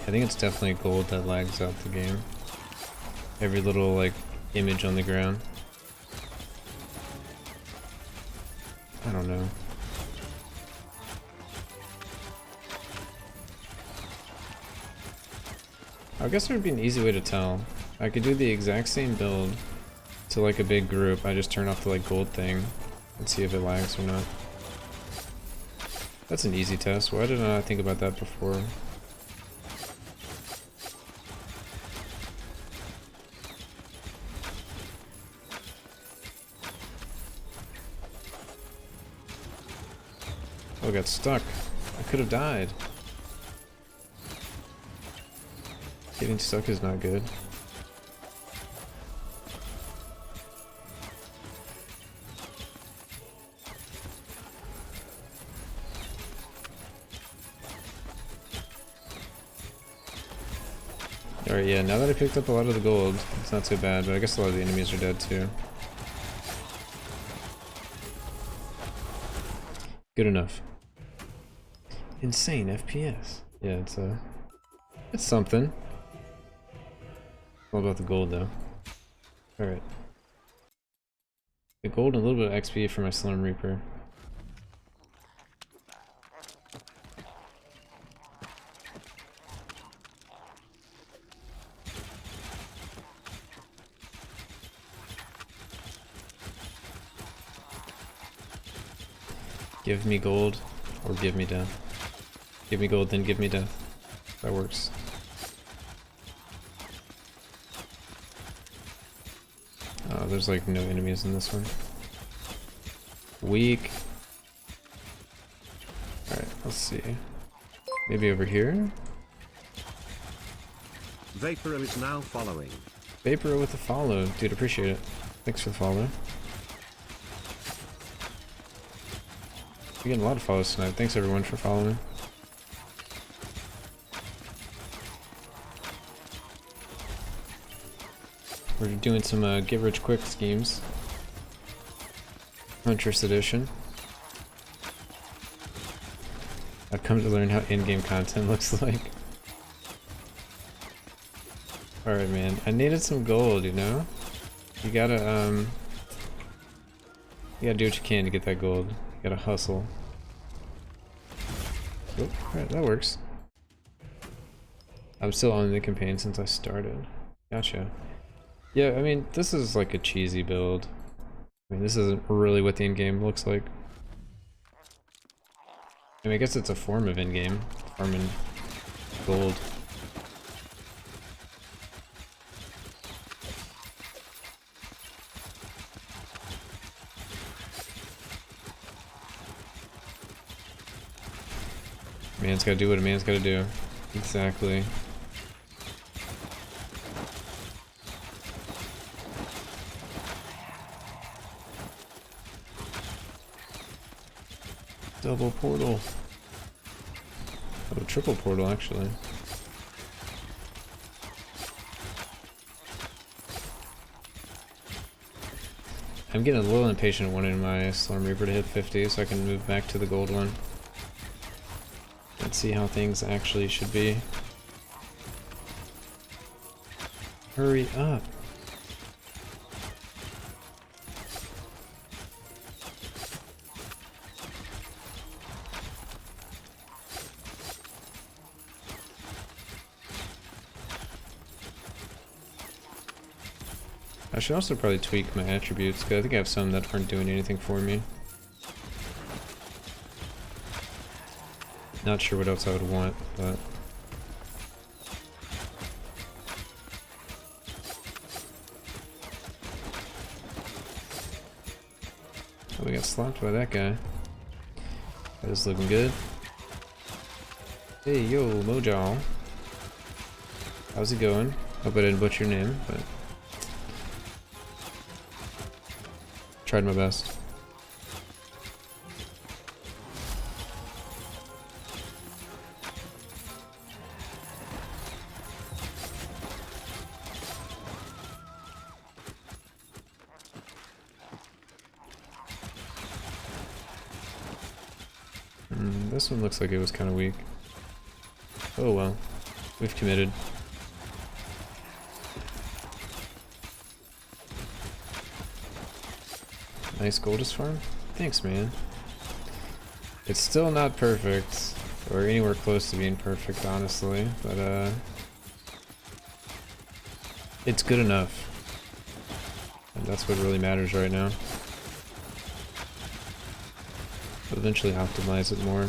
I think it's definitely gold that lags out the game. Every little, like, image on the ground. I don't know. I guess there would be an easy way to tell. I could do the exact same build to, like, a big group. I just turn off the, like, gold thing and see if it lags or not. That's an easy test. Why did I not think about that before? Oh, I got stuck. I could have died. Getting stuck is not good. Alright, yeah, now that I picked up a lot of the gold, it's not too bad, but I guess a lot of the enemies are dead too. Good enough. Insane FPS. Yeah, it's something. All about the gold though. Alright. The gold and a little bit of XP for my Slurm Reaper. Give me gold, or give me death. Give me gold, then give me death. That works. Oh, there's like no enemies in this one. Weak. Alright, let's see. Maybe over here? Vapor is now following. Vapor with the follow. Dude, appreciate it. Thanks for the follow. We're getting a lot of follows tonight. Thanks everyone for following. We're doing some get rich quick schemes. Huntress edition. I've come to learn how in-game content looks like. Alright man, I needed some gold, you know? You gotta do what you can to get that gold. You gotta hustle. Oh, alright, that works. I'm still on the campaign since I started. Gotcha. Yeah, I mean, this is like a cheesy build. I mean, this isn't really what the in-game looks like. I mean, I guess it's a form of in-game, farming gold. Man's gotta do what a man's gotta do. Exactly. Double portal. Oh, triple portal actually. I'm getting a little impatient wanting my Storm Reaper to hit 50 so I can move back to the gold one. Let's see how things actually should be. Hurry up. I should also probably tweak my attributes, because I think I have some that aren't doing anything for me. Not sure what else I would want, but... Oh, we got slapped by that guy. That is looking good. Hey, yo, Mojo. How's it going? Hope I didn't butcher your name, but... tried my best. This one looks like it was kind of weak. Oh well, we've committed. Nice Goldus farm? Thanks, man. It's still not perfect, or anywhere close to being perfect, honestly, but it's good enough. And that's what really matters right now. But eventually optimize it more.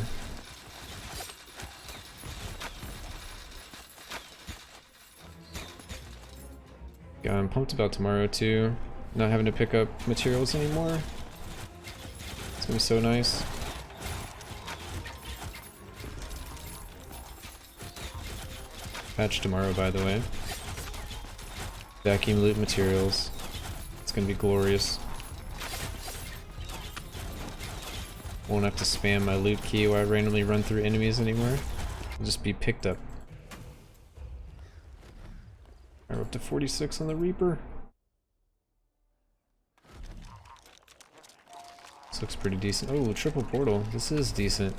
Yeah, I'm pumped about tomorrow too. Not having to pick up materials anymore. It's gonna be so nice. Patch tomorrow, by the way. Vacuum loot materials. It's gonna be glorious. Won't have to spam my loot key while I randomly run through enemies anymore. It'll just be picked up. We're up to 46 on the Reaper. This looks pretty decent. Oh, triple portal. This is decent.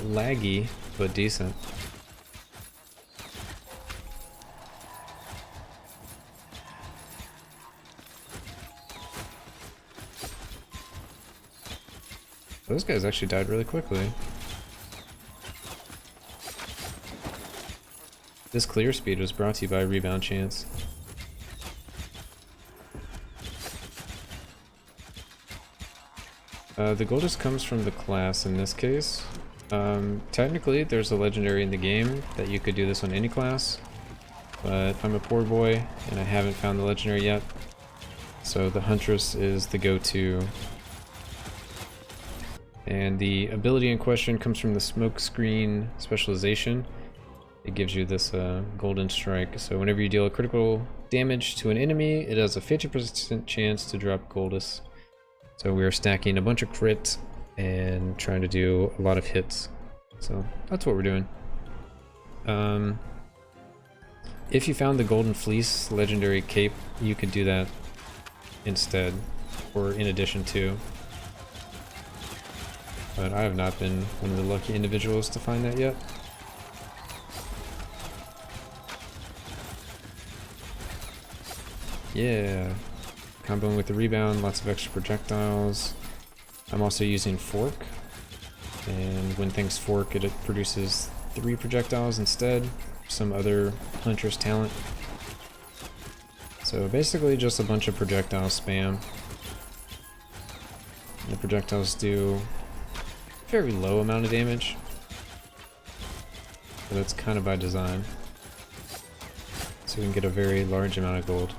Laggy, but decent. Those guys actually died really quickly. This clear speed was brought to you by Rebound Chance. The Goldus comes from the class in this case. Technically, there's a legendary in the game that you could do this on any class, but I'm a poor boy and I haven't found the legendary yet. So the Huntress is the go-to. And the ability in question comes from the smoke screen specialization. It gives you this golden strike. So whenever you deal critical damage to an enemy, it has a 50% chance to drop Goldus. So we are stacking a bunch of crit and trying to do a lot of hits. So that's what we're doing. If you found the Golden Fleece legendary cape, you could do that instead, or in addition to. But I have not been one of the lucky individuals to find that yet. Yeah, comboing with the rebound, lots of extra projectiles. I'm also using fork, and when things fork, it produces 3 projectiles instead. Some other Huntress talent. So basically just a bunch of projectile spam. The projectiles do a very low amount of damage, but that's kind of by design. So we can get a very large amount of gold.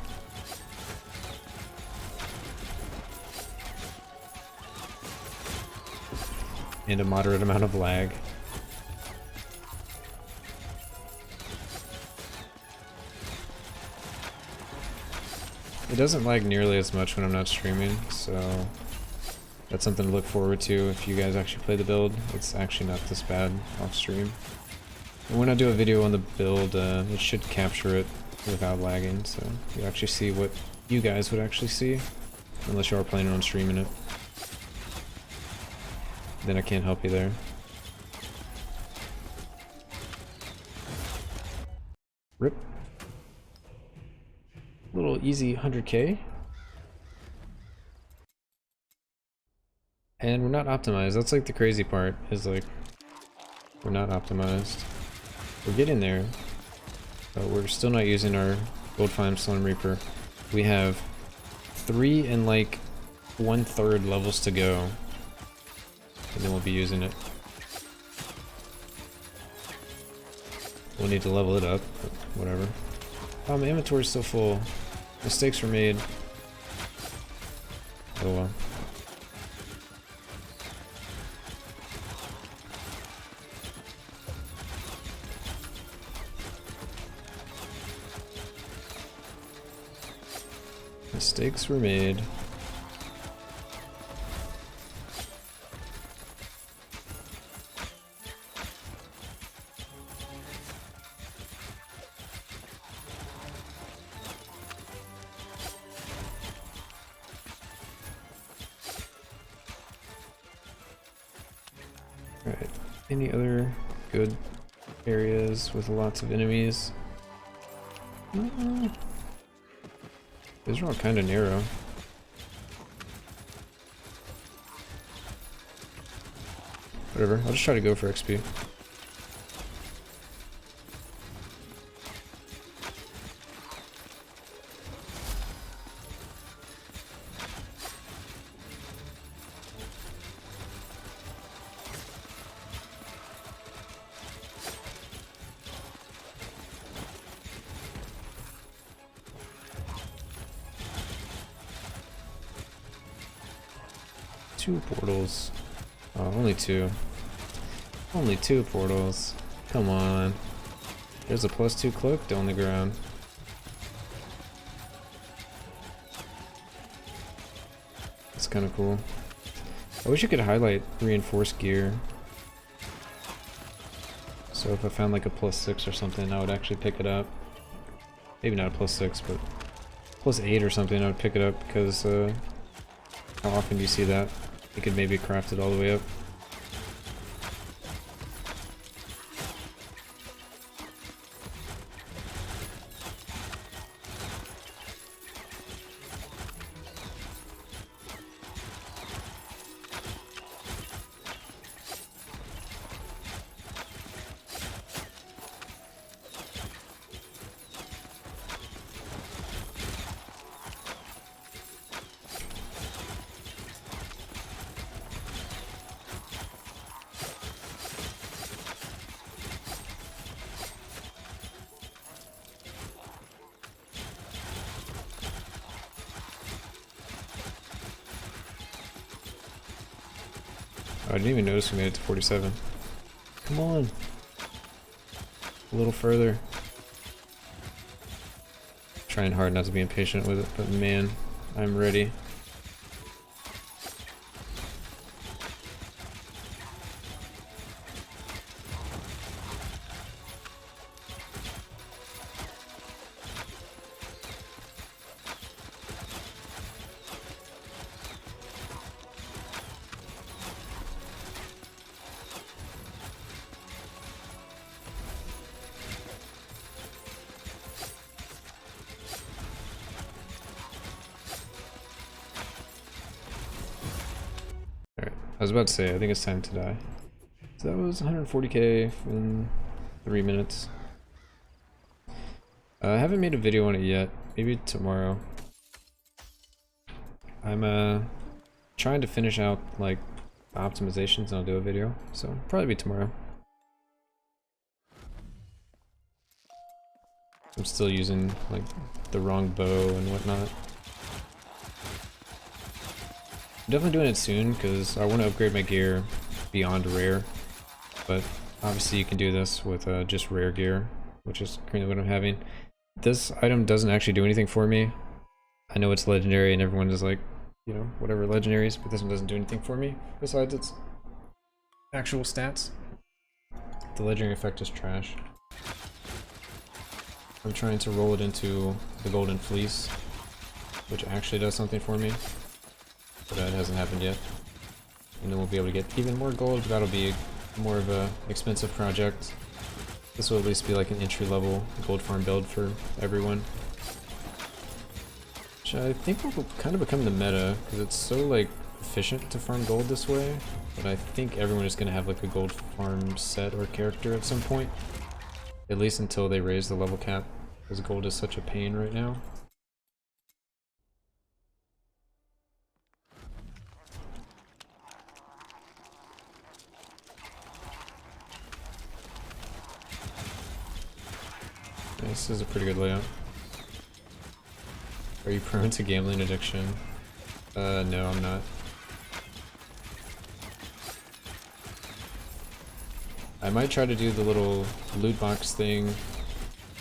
And a moderate amount of lag. It doesn't lag nearly as much when I'm not streaming, so that's something to look forward to if you guys actually play the build. It's actually not this bad off stream. And when I do a video on the build, it should capture it without lagging, so you actually see what you guys would actually see, unless you are planning on streaming it. Then I can't help you there. Rip. Little easy 100k. And we're not optimized. That's like the crazy part, is like, we're not optimized. We're getting there, but we're still not using our Gold Flame Slime Reaper. We have 3 and like 1/3 levels to go. And then we'll be using it. We'll need to level it up, but whatever. Oh, my inventory's still full. Mistakes were made. Oh well. Mistakes were made. Alright, any other good areas with lots of enemies? These are all kind of narrow. Whatever, I'll just try to go for XP. Two portals. Oh, only 2. Only 2 portals. Come on. There's a +2 cloaked on the ground. That's kind of cool. I wish you could highlight reinforced gear. So if I found like a +6 or something, I would actually pick it up. Maybe not a +6, but +8 or something, I would pick it up because how often do you see that? You could maybe craft it all the way up. Oh, I didn't even notice we made it to 47. Come on. A little further. Trying hard not to be impatient with it, but man, I'm ready. I was about to say, I think it's time to die. So that was 140k in 3 minutes. I haven't made a video on it yet. Maybe tomorrow. I'm trying to finish out like optimizations and I'll do a video. So probably be tomorrow. I'm still using like the wrong bow and whatnot. I'm definitely doing it soon because I want to upgrade my gear beyond rare, but obviously you can do this with just rare gear, which is currently what I'm having. This item doesn't actually do anything for me. I know it's legendary and everyone is like, you know, whatever legendaries, but this one doesn't do anything for me besides its actual stats. The legendary effect is trash. I'm trying to roll it into the golden fleece, which actually does something for me. But it hasn't happened yet. And then we'll be able to get even more gold, but that'll be more of a expensive project. This will at least be like an entry-level gold farm build for everyone. Which I think will kind of become the meta, because it's so like efficient to farm gold this way. But I think everyone is going to have like a gold farm set or character at some point. At least until they raise the level cap, because gold is such a pain right now. This is a pretty good layout. Are you prone to gambling addiction? No, I'm not. I might try to do the little loot box thing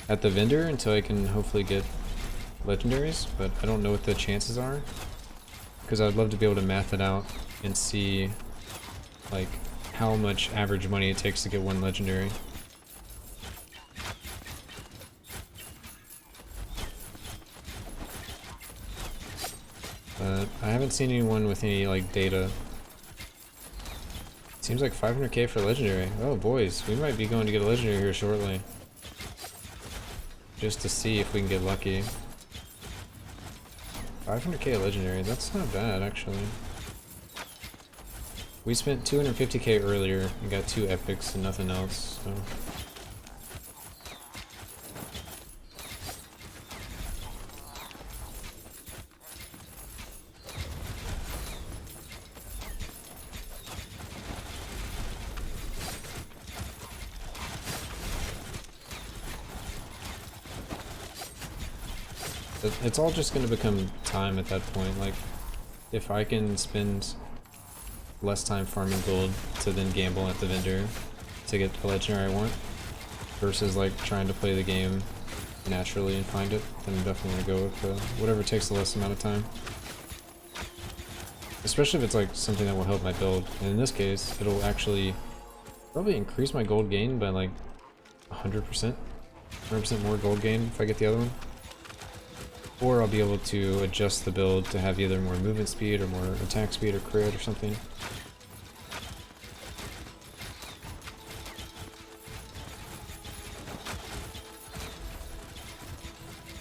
at the vendor until I can hopefully get legendaries, but I don't know what the chances are. Because I'd love to be able to math it out and see like how much average money it takes to get one legendary. I haven't seen anyone with any like data. Seems like 500k for legendary. Oh boys, we might be going to get a legendary here shortly. Just to see if we can get lucky. 500k legendary, that's not bad actually. We spent 250k earlier and got 2 epics and nothing else, so. It's all just going to become time at that point. Like, if I can spend less time farming gold to then gamble at the vendor to get the legendary I want, versus like trying to play the game naturally and find it, then I'm definitely going to go with whatever takes the less amount of time. Especially if it's like something that will help my build. And in this case, it'll actually probably increase my gold gain by like 100%. 100% more gold gain if I get the other one. Or I'll be able to adjust the build to have either more movement speed or more attack speed or crit or something.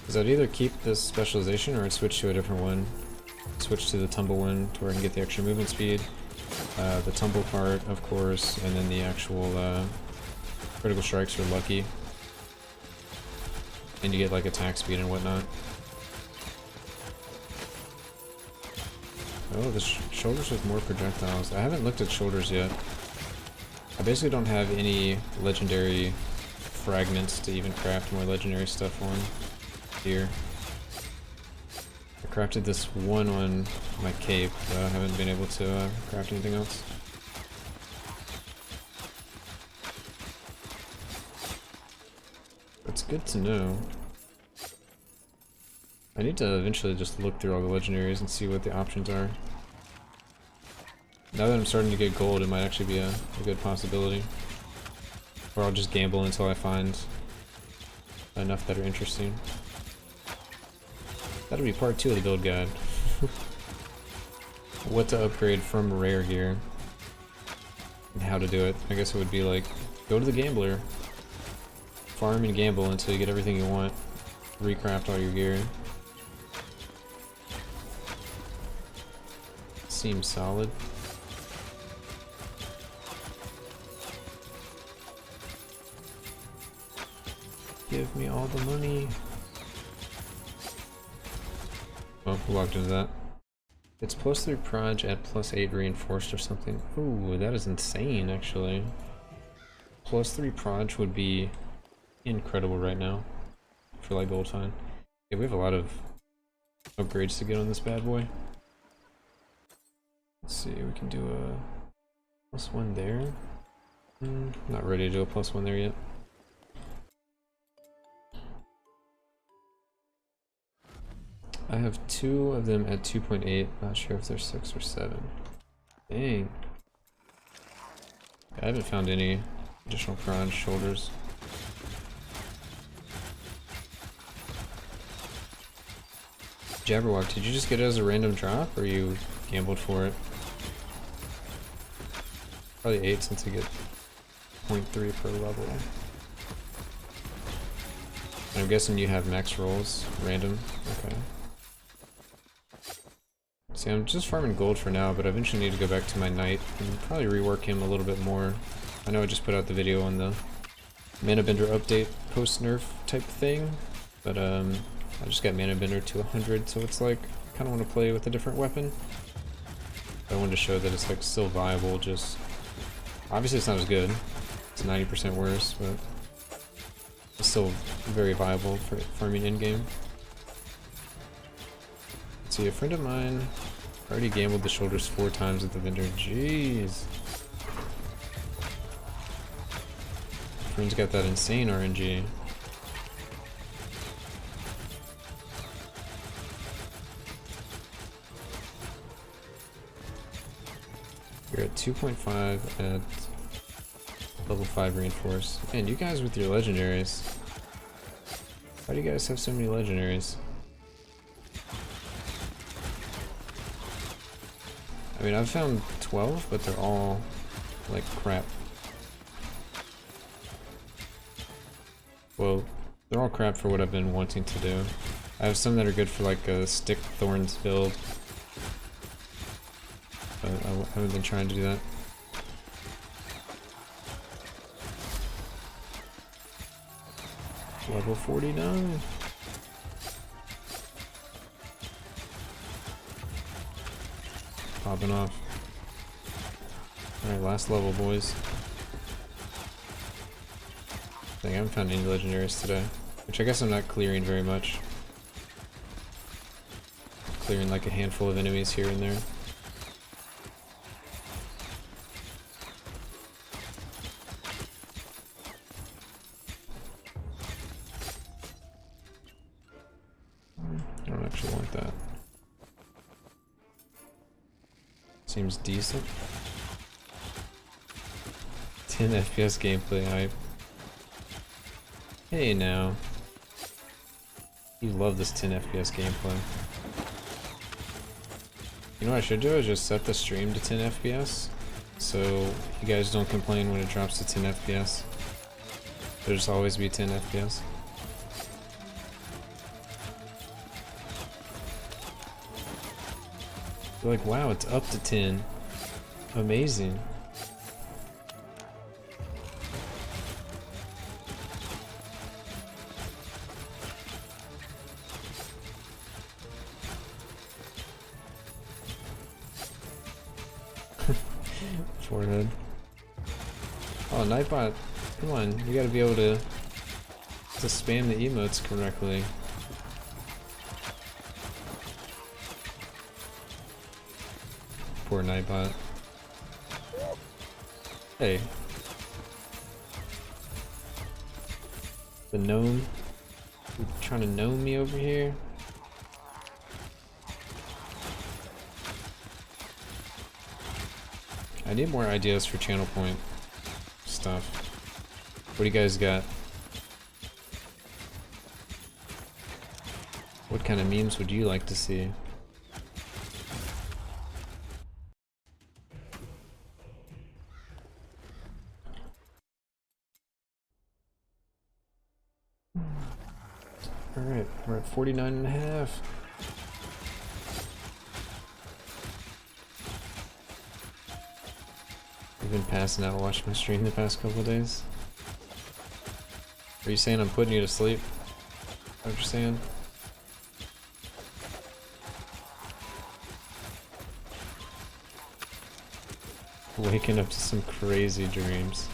Because I'd either keep this specialization or I'd switch to a different one. Switch to the tumble one to where I can get the extra movement speed, the tumble part of course, and then the actual critical strikes are lucky. And you get like attack speed and whatnot. Oh, the shoulders with more projectiles. I haven't looked at shoulders yet. I basically don't have any legendary fragments to even craft more legendary stuff on here. I crafted this one on my cape, but I haven't been able to craft anything else. That's good to know. I need to eventually just look through all the legendaries and see what the options are. Now that I'm starting to get gold, it might actually be a good possibility. Or I'll just gamble until I find enough that are interesting. That'll be part 2 of the build guide. What to upgrade from rare gear. And how to do it. I guess it would be like, go to the gambler. Farm and gamble until you get everything you want. Recraft all your gear. Seems solid. Give me all the money. Oh, we walked into that. It's +3 proj at +8 reinforced or something. Ooh, that is insane, actually. +3 proj would be incredible right now for like gold fine. Yeah, we have a lot of upgrades to get on this bad boy. Let's see, we can do a +1 there. Not ready to do a +1 there yet. I have 2 of them at 2.8, not sure if they're 6 or 7. Dang. I haven't found any additional proj shoulders. Jabberwock, did you just get it as a random drop, or you gambled for it? Probably 8 since you get 0.3 per level. I'm guessing you have max rolls, random, okay. See, I'm just farming gold for now, but I eventually need to go back to my knight and probably rework him a little bit more. I know I just put out the video on the mana bender update post-nerf type thing, but I just got mana bender to 100, so it's like, I kind of want to play with a different weapon. I wanted to show that it's like still viable, just... Obviously it's not as good, it's 90% worse, but it's still very viable for farming in-game. See, a friend of mine already gambled the shoulders 4 times at the vendor. Jeez. Friend's got that insane RNG. You're at 2.5 at level 5 reinforce. Man, you guys with your legendaries. Why do you guys have so many legendaries? I mean, I've found 12, but they're all like crap. Well, they're all crap for what I've been wanting to do. I have some that are good for like a stick thorns build, but I haven't been trying to do that. Level 49. Popping off. Alright, last level, boys. Dang, I haven't found any legendaries today. Which I guess I'm not clearing very much. Clearing like a handful of enemies here and there. I don't actually want that. Seems decent. 10 FPS gameplay hype. Hey now. You love this 10 FPS gameplay. You know what I should do is just set the stream to 10 FPS. So you guys don't complain when it drops to 10 FPS. It'll just always be 10 FPS. You're like, wow, it's up to 10. Amazing. Forehead. Oh, Nightbot, come on, you gotta be able to spam the emotes correctly. Poor Nightbot. Hey. The gnome. You trying to gnome me over here? I need more ideas for channel point stuff. What do you guys got? What kind of memes would you like to see? Alright, we're at 49 and a half. I've been passing out watching my stream the past couple of days. Are you saying I'm putting you to sleep? Is that what you're saying? Waking up to some crazy dreams.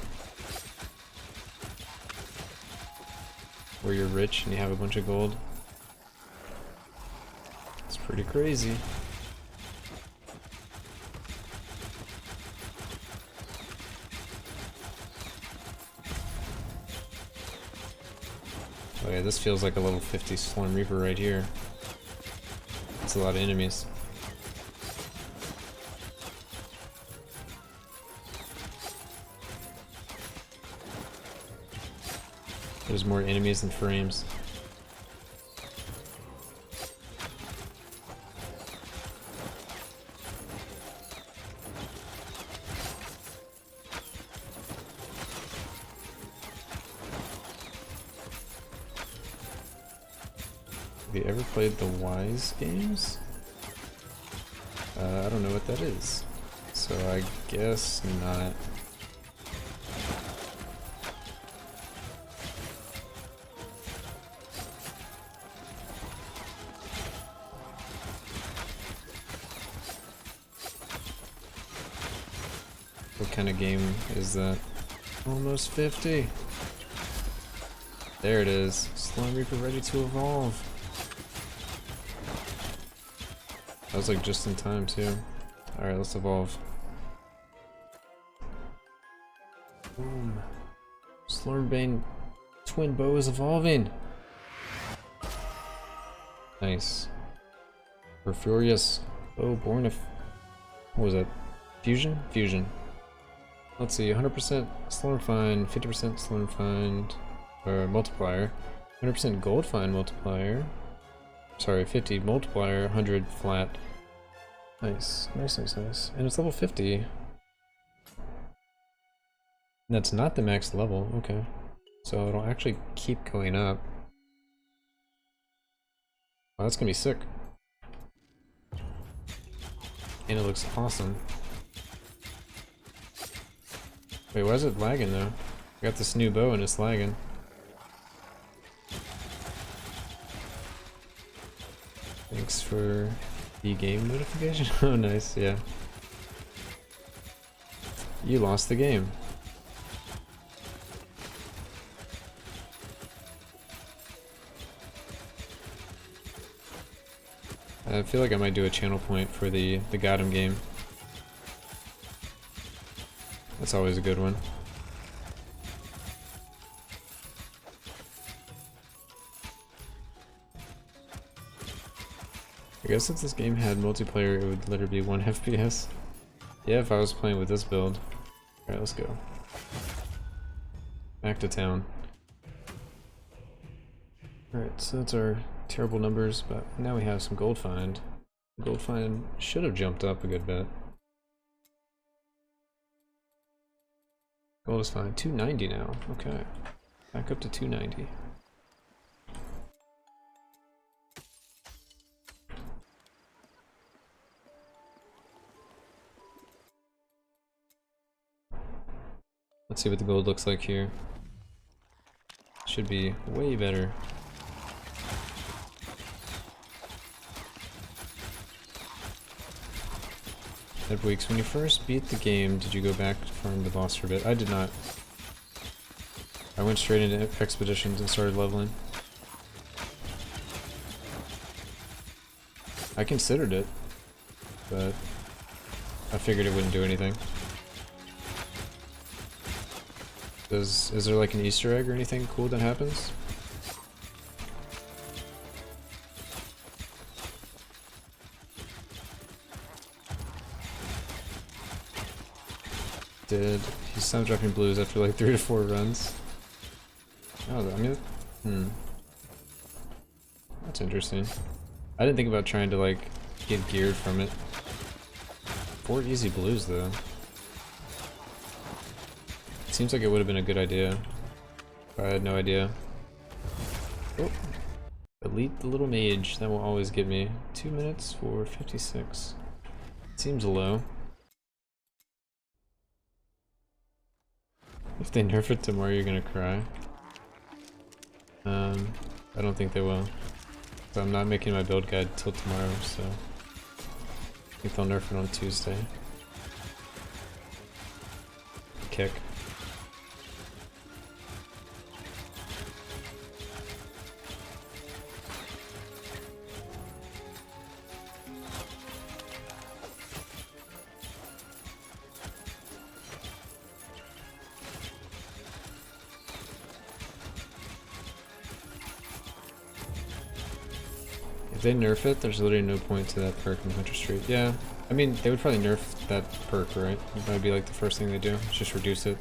Where you're rich and you have a bunch of gold. It's pretty crazy. Oh yeah, this feels like a level 50 Storm Reaper right here. That's a lot of enemies. There's more enemies than frames. Have you ever played the Wise games? I don't know what that is. So I guess not. What kind of game is that? Almost 50! There it is. Slime Reaper ready to evolve. That was like just in time too. Alright, let's evolve. Boom. Slurmbane twin bow is evolving! Nice. Perfurious bow born of... what was that? Fusion? Fusion. Let's see, 100% Slurm Find, 50% Slurm Find, or multiplier, 100% Gold Find multiplier, sorry, 50 multiplier, 100 flat. Nice, nice, nice, nice. And it's level 50. And that's not the max level, okay. So it'll actually keep going up. Wow, that's gonna be sick. And it looks awesome. Wait, why is it lagging though? I got this new bow and it's lagging. Thanks for the game notification. Oh nice, yeah. You lost the game. I feel like I might do a channel point for the Gotham game. That's always a good one. I guess if this game had multiplayer, it would literally be 1 FPS. Yeah, if I was playing with this build. Alright, let's go. Back to town. Alright, so that's our terrible numbers, but now we have some gold find. Gold find should have jumped up a good bit. Gold is fine. 290 now. Okay. Back up to 290. Let's see what the gold looks like here. Should be way better. Bweeks, when you first beat the game, did you go back to farm the boss for a bit? I did not. I went straight into expeditions and started leveling. I considered it, but I figured it wouldn't do anything. Is there like an Easter egg or anything cool that happens? did. He stopped dropping blues after like 3 to 4 runs. Oh, I mean, that's interesting. I didn't think about trying to like get geared from it. 4 easy blues though. Seems like it would have been a good idea. If I had no idea. Oh. Elite the little mage, that will always give me 2 minutes for 56. Seems low. If they nerf it tomorrow, you're gonna cry. I don't think they will. So I'm not making my build guide till tomorrow, so I think they'll nerf it on Tuesday. Kick. If they nerf it, there's literally no point to that perk in Huntress Street. Yeah, I mean, they would probably nerf that perk, right? That would be like the first thing they do, just reduce it.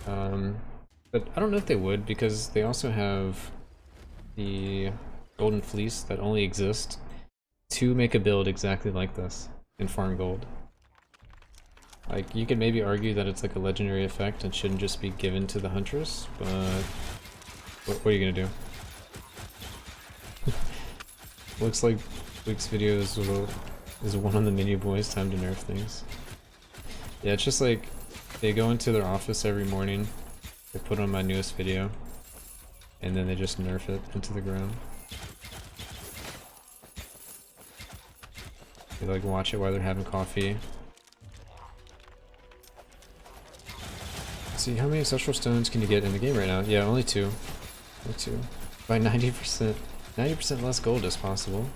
But I don't know if they would, because they also have the Golden Fleece that only exists to make a build exactly like this in farm gold. Like, you could maybe argue that it's like a legendary effect and shouldn't just be given to the Huntress, but what are you gonna do? Looks like Bweeks' video is one on the menu boys, time to nerf things. Yeah, it's just like, they go into their office every morning, they put on my newest video, and then they just nerf it into the ground. They like watch it while they're having coffee. Let's see, how many ancestral stones can you get in the game right now? Yeah, only 2. Only 2. By 90%. 90% less gold is possible.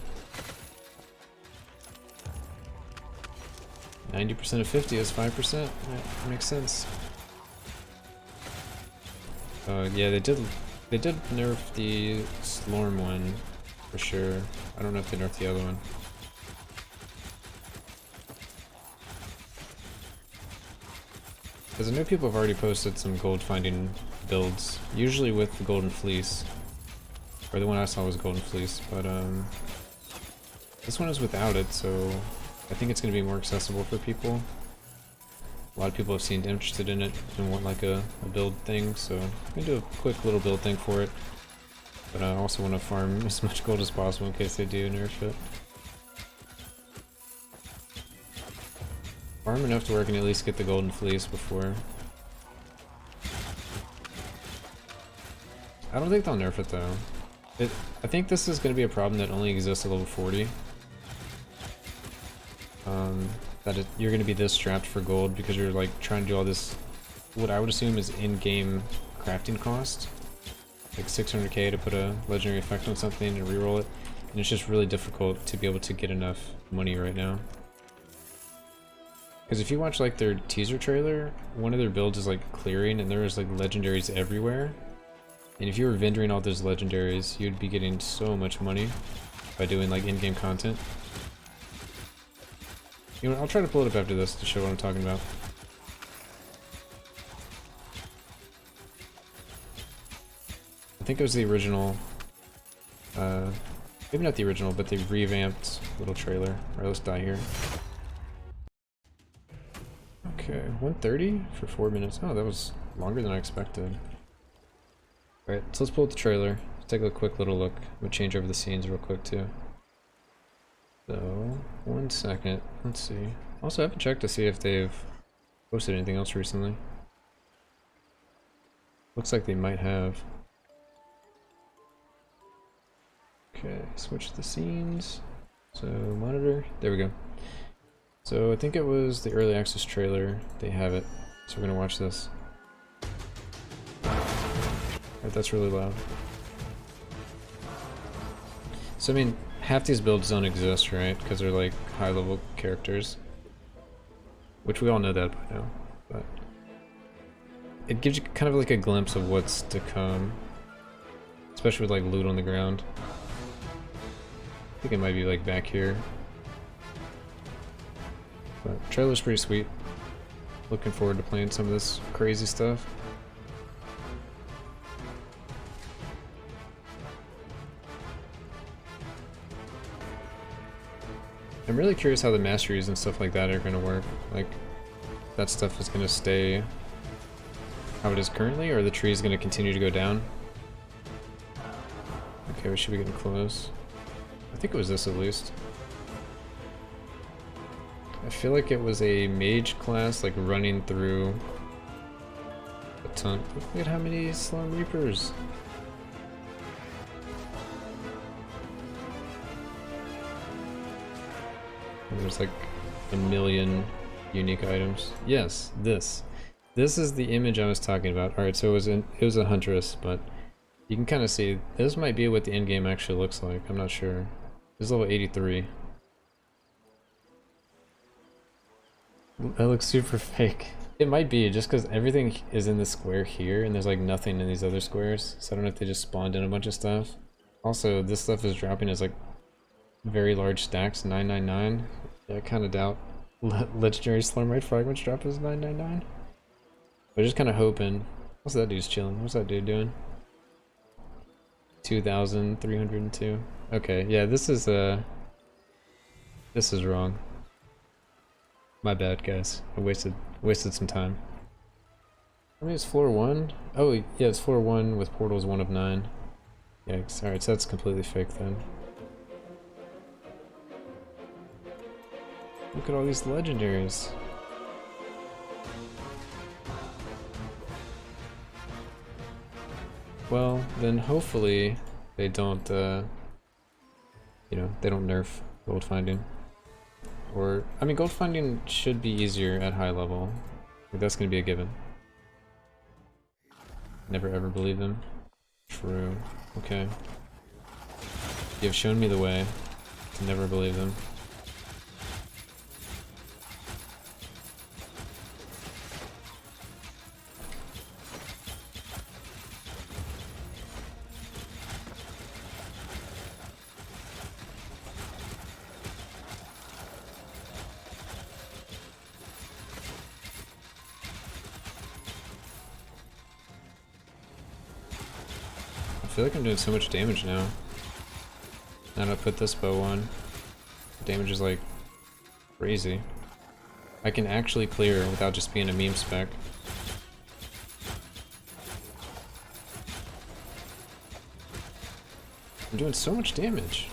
90% of 50 is 5%. That makes sense. Yeah, they did nerf the Slorm one for sure. I don't know if they nerfed the other one. Because I know people have already posted some gold finding builds, usually with the Golden Fleece. Or the one I saw was Golden Fleece, but this one is without it, so I think it's going to be more accessible for people. A lot of people have seemed interested in it and want like a build thing, so I'm going to do a quick little build thing for it. But I also want to farm as much gold as possible in case they do nerf it. Farm enough to where I can at least get the Golden Fleece before. I don't think they'll nerf it though. I think this is going to be a problem that only exists at level 40. You're going to be this strapped for gold because you're like trying to do all this, what I would assume is in-game crafting cost. Like 600k to put a legendary effect on something and reroll it. And it's just really difficult to be able to get enough money right now. Because if you watch like their teaser trailer, one of their builds is like clearing and there is like legendaries everywhere. And if you were vendoring all those legendaries, you'd be getting so much money by doing like in-game content. You know, I'll try to pull it up after this to show what I'm talking about. I think it was the original, maybe not the original, but the revamped little trailer. Alright, let's die here. Okay, 130 for 4 minutes. Oh, that was longer than I expected. Alright, so let's pull up the trailer. Let's take a quick little look. We'll change over the scenes real quick too. So, 1 second. Let's see. Also, I haven't checked to see if they've posted anything else recently. Looks like they might have. Okay, switch the scenes. So, monitor. There we go. So, I think it was the early access trailer. They have it. So, we're gonna watch this. Alright, that's really loud. So I mean, half these builds don't exist, right? Because they're like high-level characters. Which we all know that by now, but it gives you kind of like a glimpse of what's to come. Especially with like loot on the ground. I think it might be like back here. But trailer's pretty sweet. Looking forward to playing some of this crazy stuff. I'm really curious how the masteries and stuff like that are going to work. Like, that stuff is going to stay how it is currently, or the tree is going to continue to go down? Okay, we should be getting close. I think it was this at least. I feel like it was a mage class, like running through a ton. Look at how many Slum Reapers. And there's like a million unique items. Yes, this. This is the image I was talking about. Alright, so it was a Huntress, but you can kind of see this might be what the end game actually looks like. I'm not sure. This is level 83. That looks super fake. It might be just because everything is in the square here and there's like nothing in these other squares. So I don't know if they just spawned in a bunch of stuff. Also, this stuff is dropping as like very large stacks, 999. Yeah, I kind of doubt legendary Slurmite fragments drop as 999. But just kind of hoping. What's that dude's chilling? What's that dude doing? 2,302. Okay, yeah, this is wrong. My bad, guys. I wasted some time. I mean, it's floor 1? Oh, yeah, it's floor 1 with portals 1 of 9. Yikes. Alright, so that's completely fake then. Look at all these legendaries. Well, then hopefully they don't, you know, they don't nerf gold finding. Or, I mean, gold finding should be easier at high level. Like, that's gonna be a given. Never ever believe them. True. Okay. You have shown me the way to never believe them. I feel like I'm doing so much damage now. Now that I put this bow on, damage is like crazy. I can actually clear without just being a meme spec. I'm doing so much damage.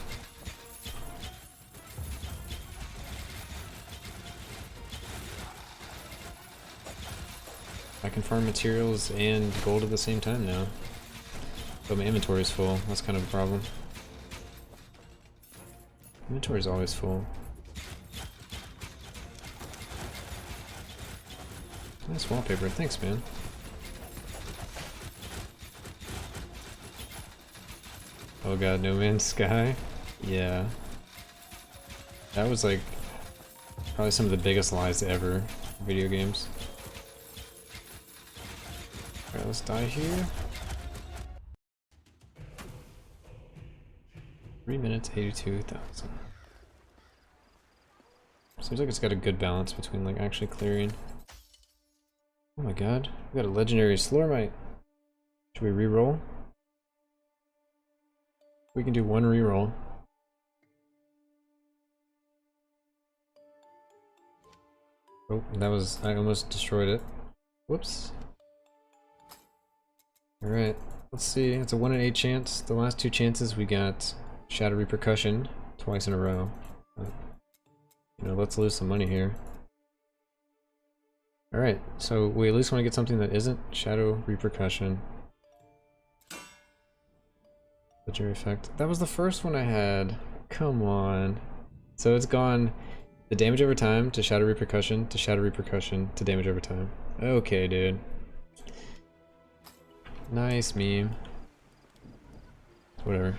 I can farm materials and gold at the same time now. But my inventory is full. That's kind of a problem. Inventory is always full. Nice wallpaper. Thanks, man. Oh god, No Man's Sky? Yeah. That was like probably some of the biggest lies ever in video games. Alright, let's die here. 3 minutes, 82,000. Seems like it's got a good balance between like actually clearing. Oh my god, we got a legendary Slurmite. Should we reroll? We can do one reroll. Oh, that was, I almost destroyed it. Whoops. Alright, let's see, it's a 1 in 8 chance. The last 2 chances we got Shadow Repercussion twice in a row. You know, let's lose some money here. Alright, so we at least want to get something that isn't Shadow Repercussion. Legendary effect. That was the first one I had. Come on. So it's gone the damage over time to Shadow Repercussion to Shadow Repercussion to damage over time. Okay, dude. Nice meme. Whatever.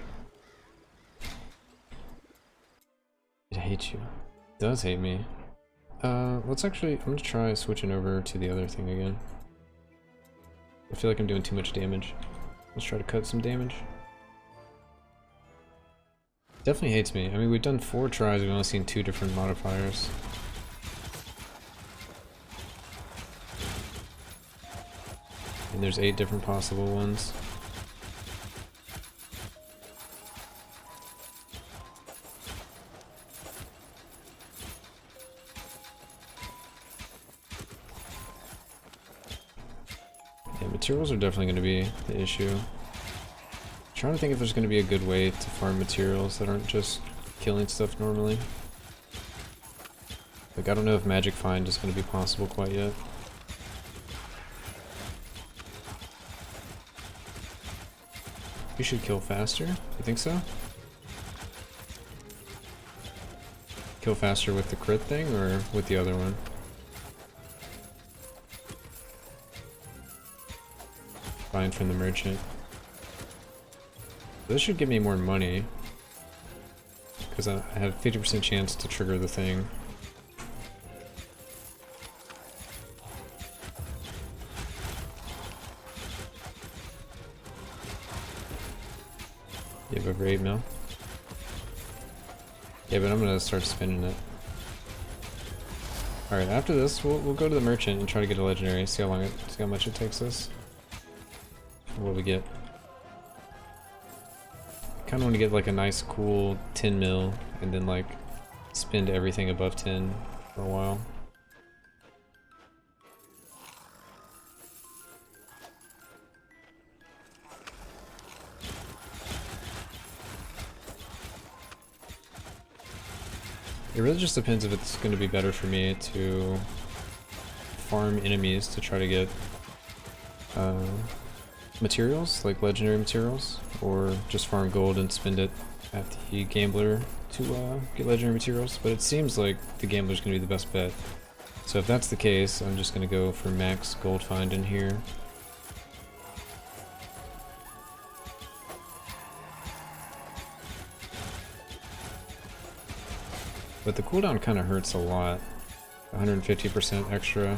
It hates you. It does hate me. Let's actually, I'm gonna try switching over to the other thing again. I feel like I'm doing too much damage. Let's try to cut some damage. Definitely hates me. I mean, we've done 4 tries, we've only seen 2 different modifiers. And there's 8 different possible ones. Yeah, materials are definitely going to be the issue. I'm trying to think if there's going to be a good way to farm materials that aren't just killing stuff normally. Like, I don't know if magic find is going to be possible quite yet. You should kill faster? You think so? Kill faster with the crit thing or with the other one? Buying from the merchant. This should give me more money. Because I have a 50% chance to trigger the thing. You have over 8 mil? Yeah, but I'm gonna start spinning it. Alright, after this, we'll go to the merchant and try to get a legendary, see how much it takes us. What we get. Kinda wanna get like a nice cool 10 mil and then like spend everything above 10 for a while. It really just depends if it's going to be better for me to farm enemies to try to get materials, like legendary materials, or just farm gold and spend it at the gambler to get legendary materials. But it seems like the gambler's going to be the best bet. So if that's the case, I'm just going to go for max gold find in here. But the cooldown kind of hurts a lot. 150% extra.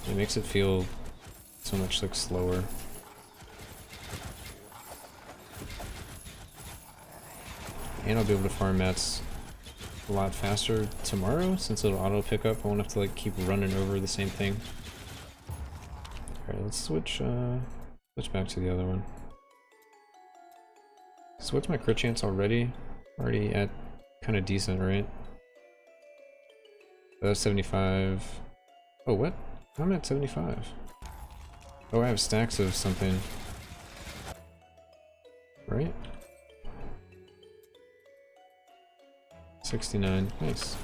It makes it feel so much like slower. And I'll be able to farm mats a lot faster tomorrow since it'll auto pick up. I won't have to like keep running over the same thing. Alright, let's switch back to the other one. So what's my crit chance already? Already at kind of decent, right? That's 75. Oh, what? I'm at 75. Oh, I have stacks of something. Right? 69. Nice.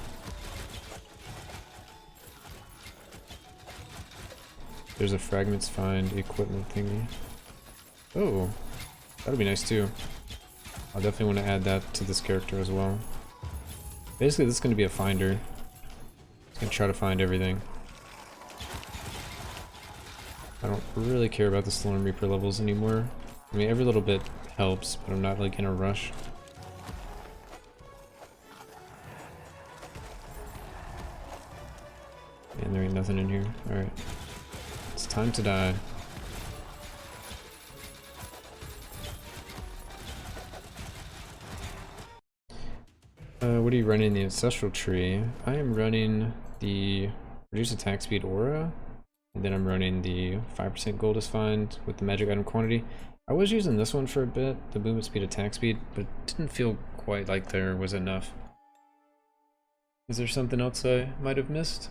There's a fragments find equipment thingy. Oh, that'd be nice too. I'll definitely want to add that to this character as well. Basically, this is going to be a finder. It's going to try to find everything. I don't really care about the Storm Reaper levels anymore. I mean, every little bit helps, but I'm not like in a rush. And there ain't nothing in here. Alright. It's time to die. What are you running in the Ancestral Tree? I am running the Reduce Attack Speed Aura, and then I'm running the 5% Goldus Find with the Magic Item Quantity. I was using this one for a bit, the Movement Speed, Attack Speed, but it didn't feel quite like there was enough. Is there something else I might have missed?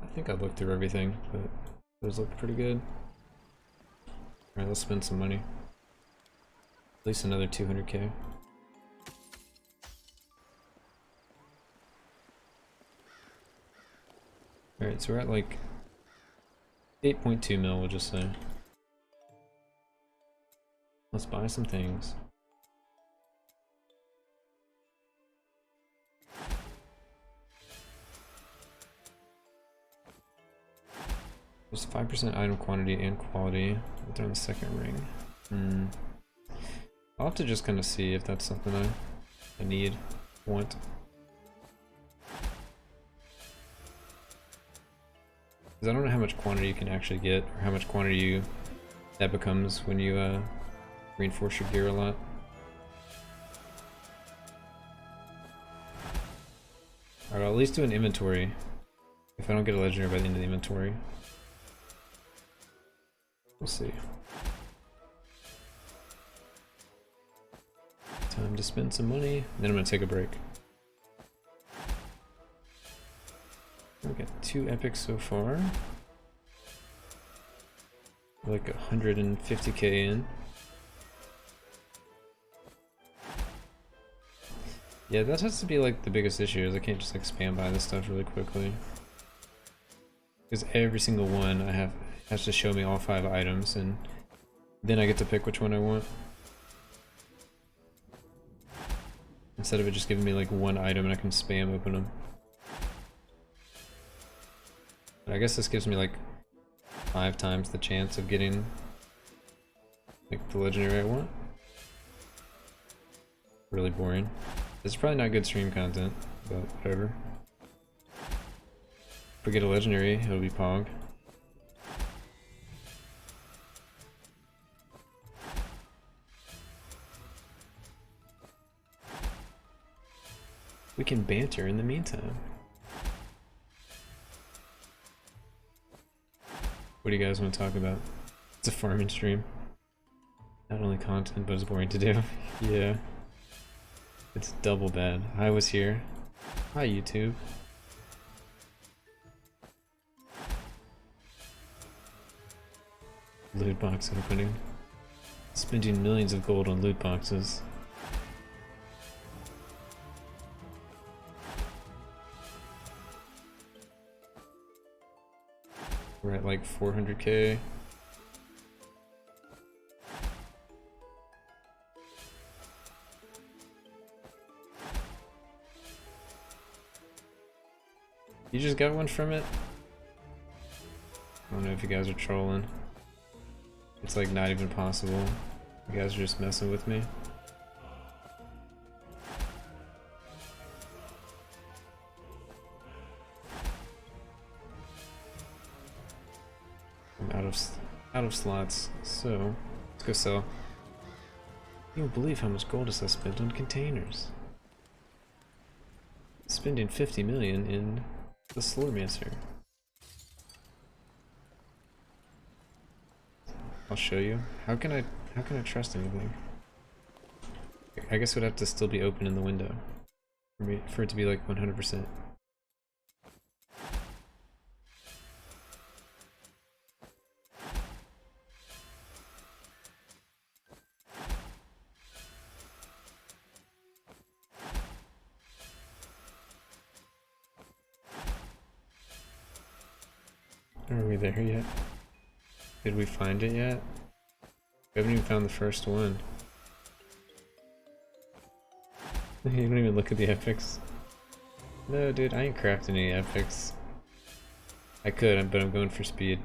I think I looked through everything, but those look pretty good. Alright, let's spend some money. At least another 200k. Alright, so we're at like 8.2 mil, we'll just say. Let's buy some things. There's 5% item quantity and quality. They're on the second ring. I'll have to just kind of see if that's something I need, want. Because I don't know how much quantity you can actually get, or how much quantity that becomes when you reinforce your gear a lot. Alright, I'll at least do an inventory. If I don't get a legendary by the end of the inventory. We'll see. Time to spend some money, then I'm gonna take a break. We got 2 epics so far. Like 150k in. Yeah, that has to be like the biggest issue, is I can't just like spam by this stuff really quickly. Because every single one has to show me all 5 items, and then I get to pick which one I want. Instead of it just giving me like one item and I can spam open them. But I guess this gives me like 5 times the chance of getting like the legendary I want. Really boring. This is probably not good stream content, but whatever. If we get a legendary, it'll be Pog. We can banter in the meantime. What do you guys want to talk about? It's a farming stream. Not only content, but it's boring to do. Yeah. It's double bad. I was here. Hi, YouTube. Loot box opening. Spending millions of gold on loot boxes. We're at like 400k. You just got one from it? I don't know if you guys are trolling. It's like not even possible. You guys are just messing with me. I'm out of slots, so let's go sell. You won't believe how much Goldus I spent on containers. Spending 50 million in the Slurmancer. I'll show you. How can I trust anything? I guess it would have to still be open in the window for it to be like 100%. Are we there yet? Did we find it yet? We haven't even found the first one. You don't even look at the epics. No, dude, I ain't crafting any epics. I could, but I'm going for speed.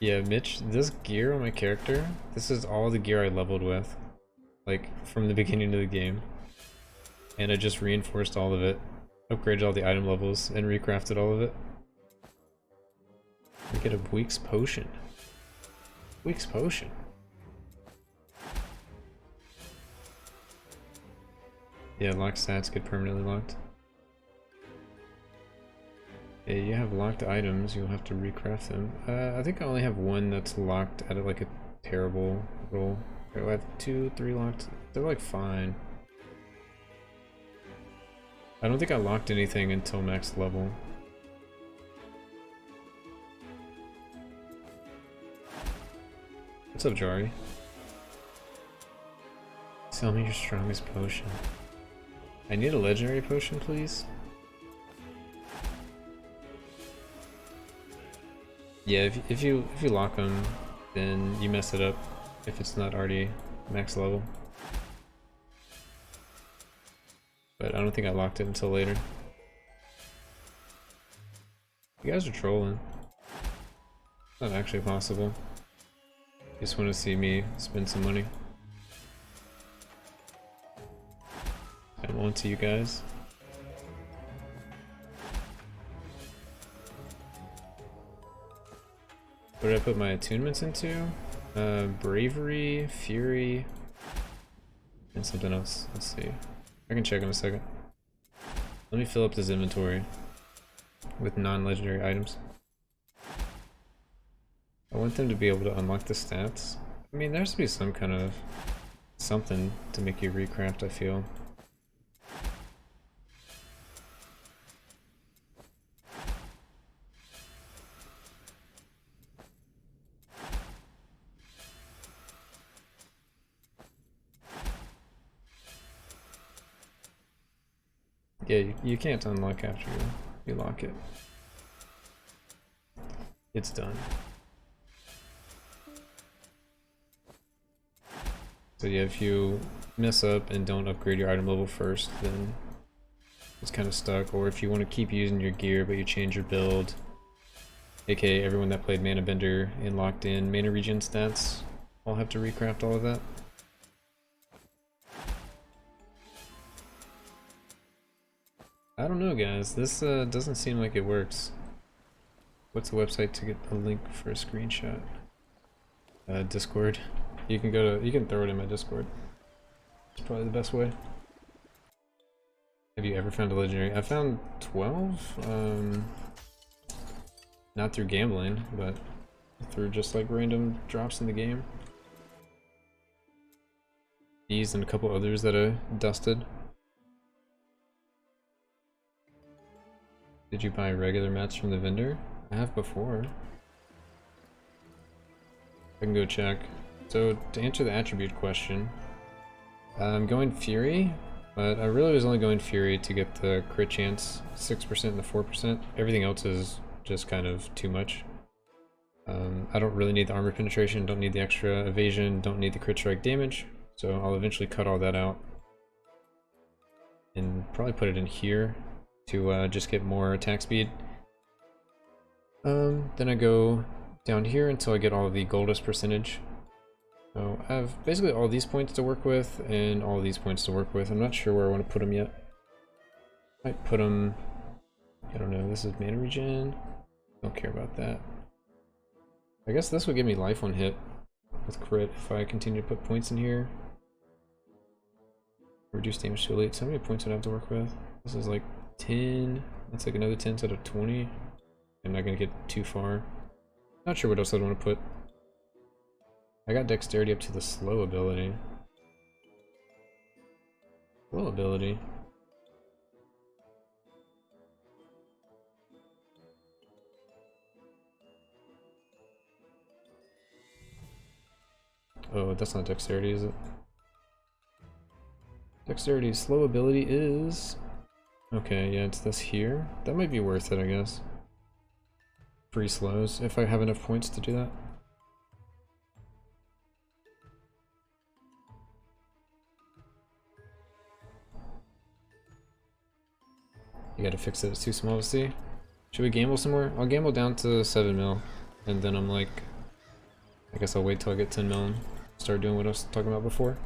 Yeah, Mitch, this gear on my character, this is all the gear I leveled with. Like, from the beginning of the game. And I just reinforced all of it. Upgraded all the item levels and recrafted all of it. We get a Bweeks potion. Bweeks potion. Yeah, locked stats get permanently locked. Yeah, you have locked items, you'll have to recraft them. I think I only have one that's locked at like a terrible roll. I have 2, 3 locked. They're like fine. I don't think I locked anything until max level. What's up, Jari? Tell me your strongest potion. I need a legendary potion, please. Yeah, if you lock them, then you mess it up if it's not already max level. But I don't think I locked it until later. You guys are trolling. It's not actually possible. You just want to see me spend some money. I'm on to you guys. What did I put my attunements into? Bravery, Fury, and something else. Let's see. I can check in a second. Let me fill up this inventory with non-legendary items. I want them to be able to unlock the stats. I mean, there has to be some kind of something to make you recraft, I feel. Yeah, you can't unlock after you lock it. It's done. So yeah, if you mess up and don't upgrade your item level first, then it's kind of stuck. Or if you want to keep using your gear but you change your build, aka everyone that played Mana Bender and locked in mana regen stats, I'll have to recraft all of that. I don't know, guys. This doesn't seem like it works. What's the website to get a link for a screenshot? Discord. You can throw it in my Discord. It's probably the best way. Have you ever found a legendary? I found 12. Not through gambling, but through just like random drops in the game. These and a couple others that I dusted. Did you buy regular mats from the vendor? I have before. I can go check. So to answer the attribute question, I'm going Fury, but I really was only going Fury to get the crit chance 6% and the 4%. Everything else is just kind of too much. I don't really need the armor penetration, don't need the extra evasion, don't need the crit strike damage, so I'll eventually cut all that out. And probably put it in here to just get more attack speed. Then I go down here until I get all of the Goldus percentage. So I have basically all these points to work with and all these points to work with. I'm not sure where I want to put them yet. Might put them, I don't know, this is mana regen. Don't care about that. I guess this would give me life on hit with crit if I continue to put points in here. Reduce damage to elite. So how many points would I have to work with? This is like 10. That's like another 10 out of 20. I'm not gonna get too far. Not sure what else I'd want to put. I got dexterity up to the slow ability. Slow ability. Oh, that's not dexterity, is it? Dexterity slow ability is... Okay, yeah, it's this here. That might be worth it, I guess. Free slows, if I have enough points to do that. You gotta fix it, it's too small to see. Should we gamble some more? I'll gamble down to 7 mil, and then I'm like... I guess I'll wait till I get 10 mil and start doing what I was talking about before.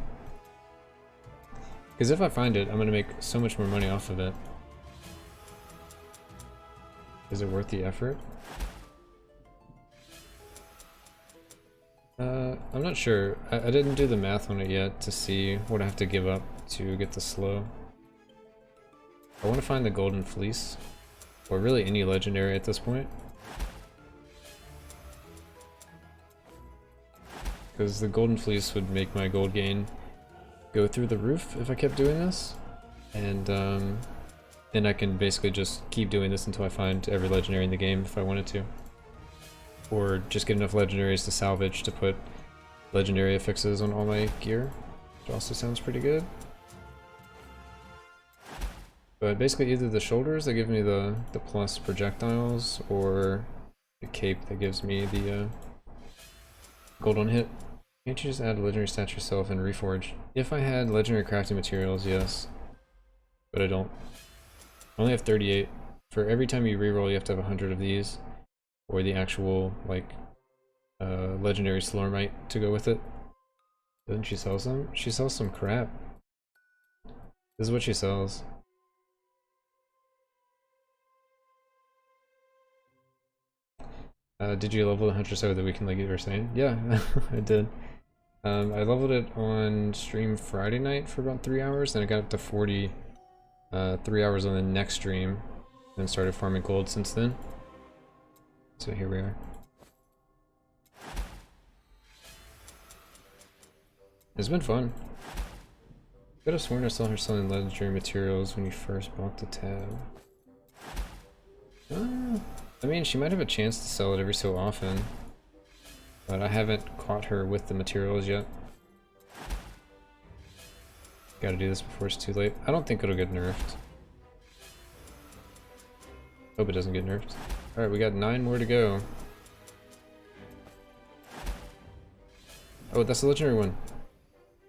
Because if I find it, I'm gonna make so much more money off of it. Is it worth the effort? I'm not sure. I didn't do the math on it yet to see what I have to give up to get the slow. I want to find the golden fleece, or really any legendary at this point. Because the golden fleece would make my gold gain go through the roof if I kept doing this. And then I can basically just keep doing this until I find every legendary in the game if I wanted to. Or just get enough legendaries to salvage to put legendary affixes on all my gear, which also sounds pretty good. But basically either the shoulders that give me the plus projectiles, or the cape that gives me the gold on hit. Can't you just add a legendary stat yourself and reforge? If I had legendary crafting materials, yes. But I don't. I only have 38. For every time you reroll, you have to have 100 of these. Or the actual, like, legendary Slormite to go with it. Doesn't she sell some? She sells some crap. This is what she sells. Did you level the Huntress over the weekend like you were saying? Yeah, I did. I leveled it on stream Friday night for about 3 hours, then I got up to 40, 3 hours on the next stream, and started farming gold since then. So here we are. It's been fun. Could have sworn I saw her selling legendary materials when you first bought the tab. I mean, she might have a chance to sell it every so often, but I haven't caught her with the materials yet. Gotta do this before it's too late. I don't think it'll get nerfed. Hope it doesn't get nerfed. Alright, we got 9 more to go. Oh, that's the legendary one.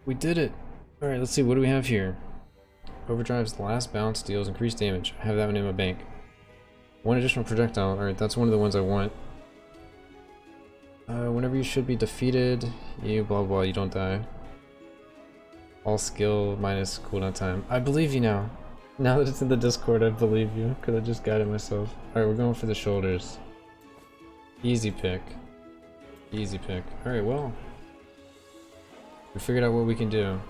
We did it! Alright, let's see, what do we have here? Overdrive's last bounce deals increased damage. I have that one in my bank. 1 additional projectile. Alright, that's one of the ones I want. Whenever you should be defeated, you blah blah, you don't die. All skill minus cooldown time. I believe you now. Now that it's in the Discord, I believe you, because I just got it myself. Alright, we're going for the shoulders. Easy pick. Easy pick. Alright, well. We figured out what we can do.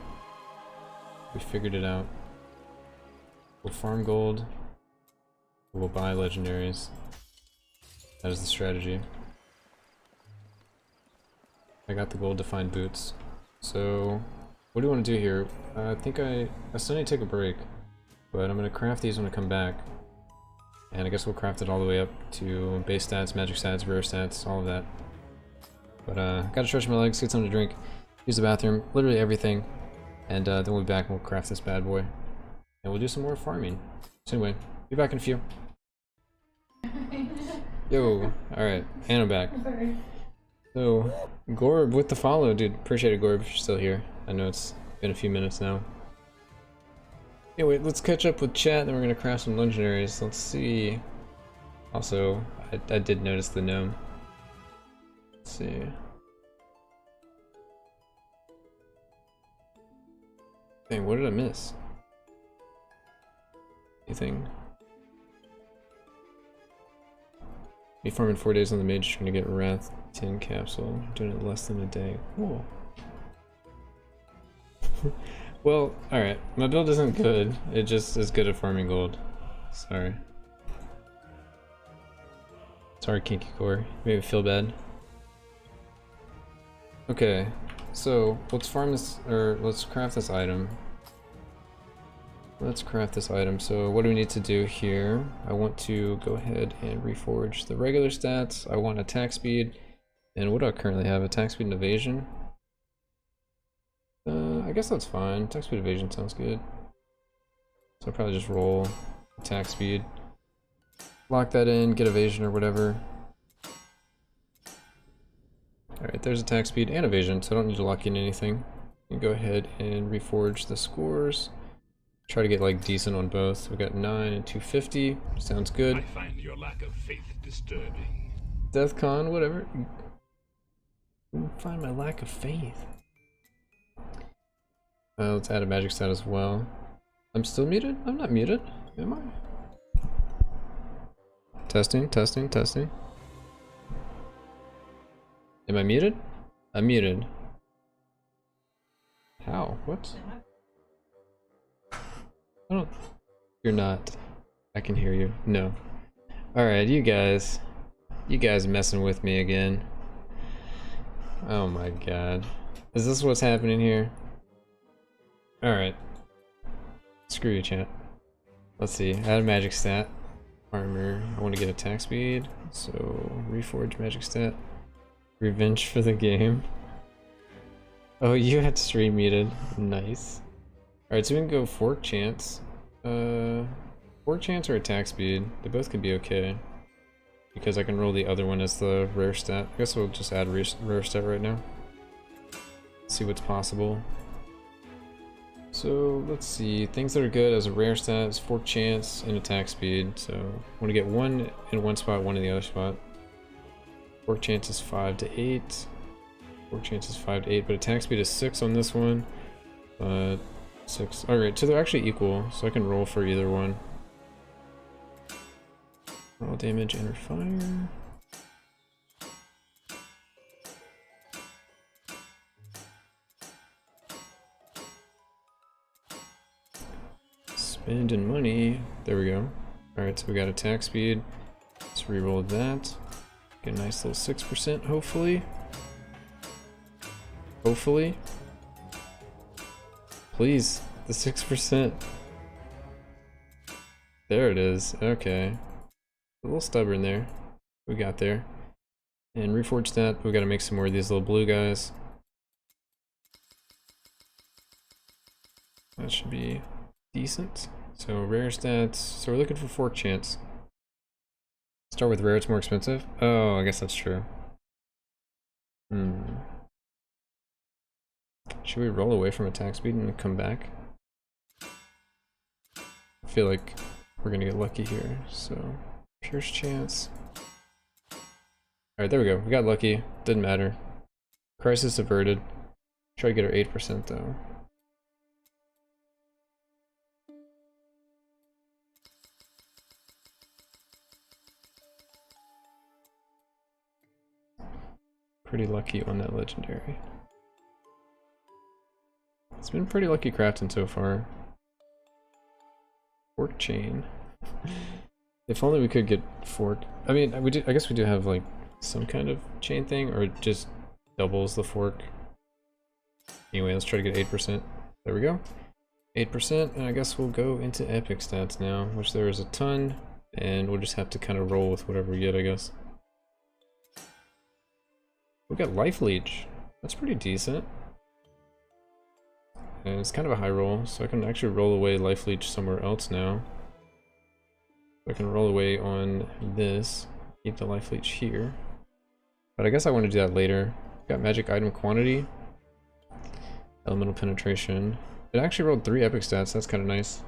We figured it out. We'll farm gold. We'll buy legendaries. That is the strategy. I got the gold to find boots. So, what do you want to do here? I think I still need to take a break, but I'm going to craft these when I come back. And I guess we'll craft it all the way up to base stats, magic stats, rare stats, all of that. But gotta stretch my legs, get something to drink, use the bathroom, literally everything. And then we'll be back and we'll craft this bad boy. And we'll do some more farming. So anyway, be back in a few. Yo, alright, and I'm back. So, Gorb with the follow, dude. Appreciate it, Gorb, if you're still here. I know it's been a few minutes now. Anyway, let's catch up with chat, then we're gonna craft some legendaries. Let's see. Also, I did notice the gnome. Let's see. Dang, what did I miss? Anything? Me farming 4 days on the mage trying to get Wrath 10 capsule. Doing it less than a day. Cool. Well, alright. My build isn't good. It just is good at farming gold. Sorry. Sorry, Kinky Core. Made me feel bad. Okay. So, let's farm this, or let's craft this item. Let's craft this item. So what do we need to do here? I want to go ahead and reforge the regular stats. I want attack speed. And what do I currently have? Attack speed and evasion? I guess that's fine. Attack speed evasion sounds good. So I'll probably just roll attack speed. Lock that in, get evasion or whatever. Alright, there's attack speed and evasion, so I don't need to lock in anything. You can go ahead and reforge the scores. Try to get like decent on both. We got 9 and 250. Sounds good. I find your lack of faith disturbing. DeathCon, whatever. Find my lack of faith. Let's add a magic stat as well. I'm still muted? I'm not muted. Am I? Testing, testing, testing. Am I muted? I'm muted. How? What? I don't... You're not. I can hear you. No. Alright, you guys messing with me again. Oh my god. Is this what's happening here? Alright. Screw you, chat. Let's see. Add a magic stat. Armor. I want to get attack speed. So, reforge magic stat. Revenge for the game. Oh, you had stream muted. Nice. Alright, so we can go fork chance. Fork chance or attack speed. They both could be okay. Because I can roll the other one as the rare stat. I guess we'll just add rare stat right now. See what's possible. So let's see. Things that are good as a rare stat is fork chance and attack speed. So I want to get one in one spot, one in the other spot. Fork chance is 5 to 8. Fork chance is 5 to 8, but attack speed is 6 on this one. 6. Alright, so they're actually equal, so I can roll for either one. Roll damage and fire. Spending money. There we go. Alright, so we got attack speed. Let's reroll that. Get a nice little 6%, hopefully. Hopefully. Please, the 6%. There it is. Okay. A little stubborn there. We got there. And reforge that. We gotta make some more of these little blue guys. That should be decent. So rare stats. So we're looking for fork chance. Start with rare, it's more expensive. Oh, I guess that's true. Should we roll away from attack speed and come back? I feel like we're gonna get lucky here. So pierce chance. Alright, there we go. We got lucky. Didn't matter. Crisis averted. Try to get our 8% though. Pretty lucky on that legendary. It's been pretty lucky crafting so far. Fork chain. If only we could get fork. I mean, I guess we do have like some kind of chain thing, or it just doubles the fork. Anyway, let's try to get 8%. There we go. 8%, and I guess we'll go into epic stats now, which there is a ton, and we'll just have to kind of roll with whatever we get, I guess. We got life leech. That's pretty decent. And it's kind of a high roll, so I can actually roll away life leech somewhere else now. I can roll away on this, keep the life leech here. But I guess I want to do that later. Got magic item quantity, elemental penetration. It actually rolled 3 epic stats, that's kind of nice.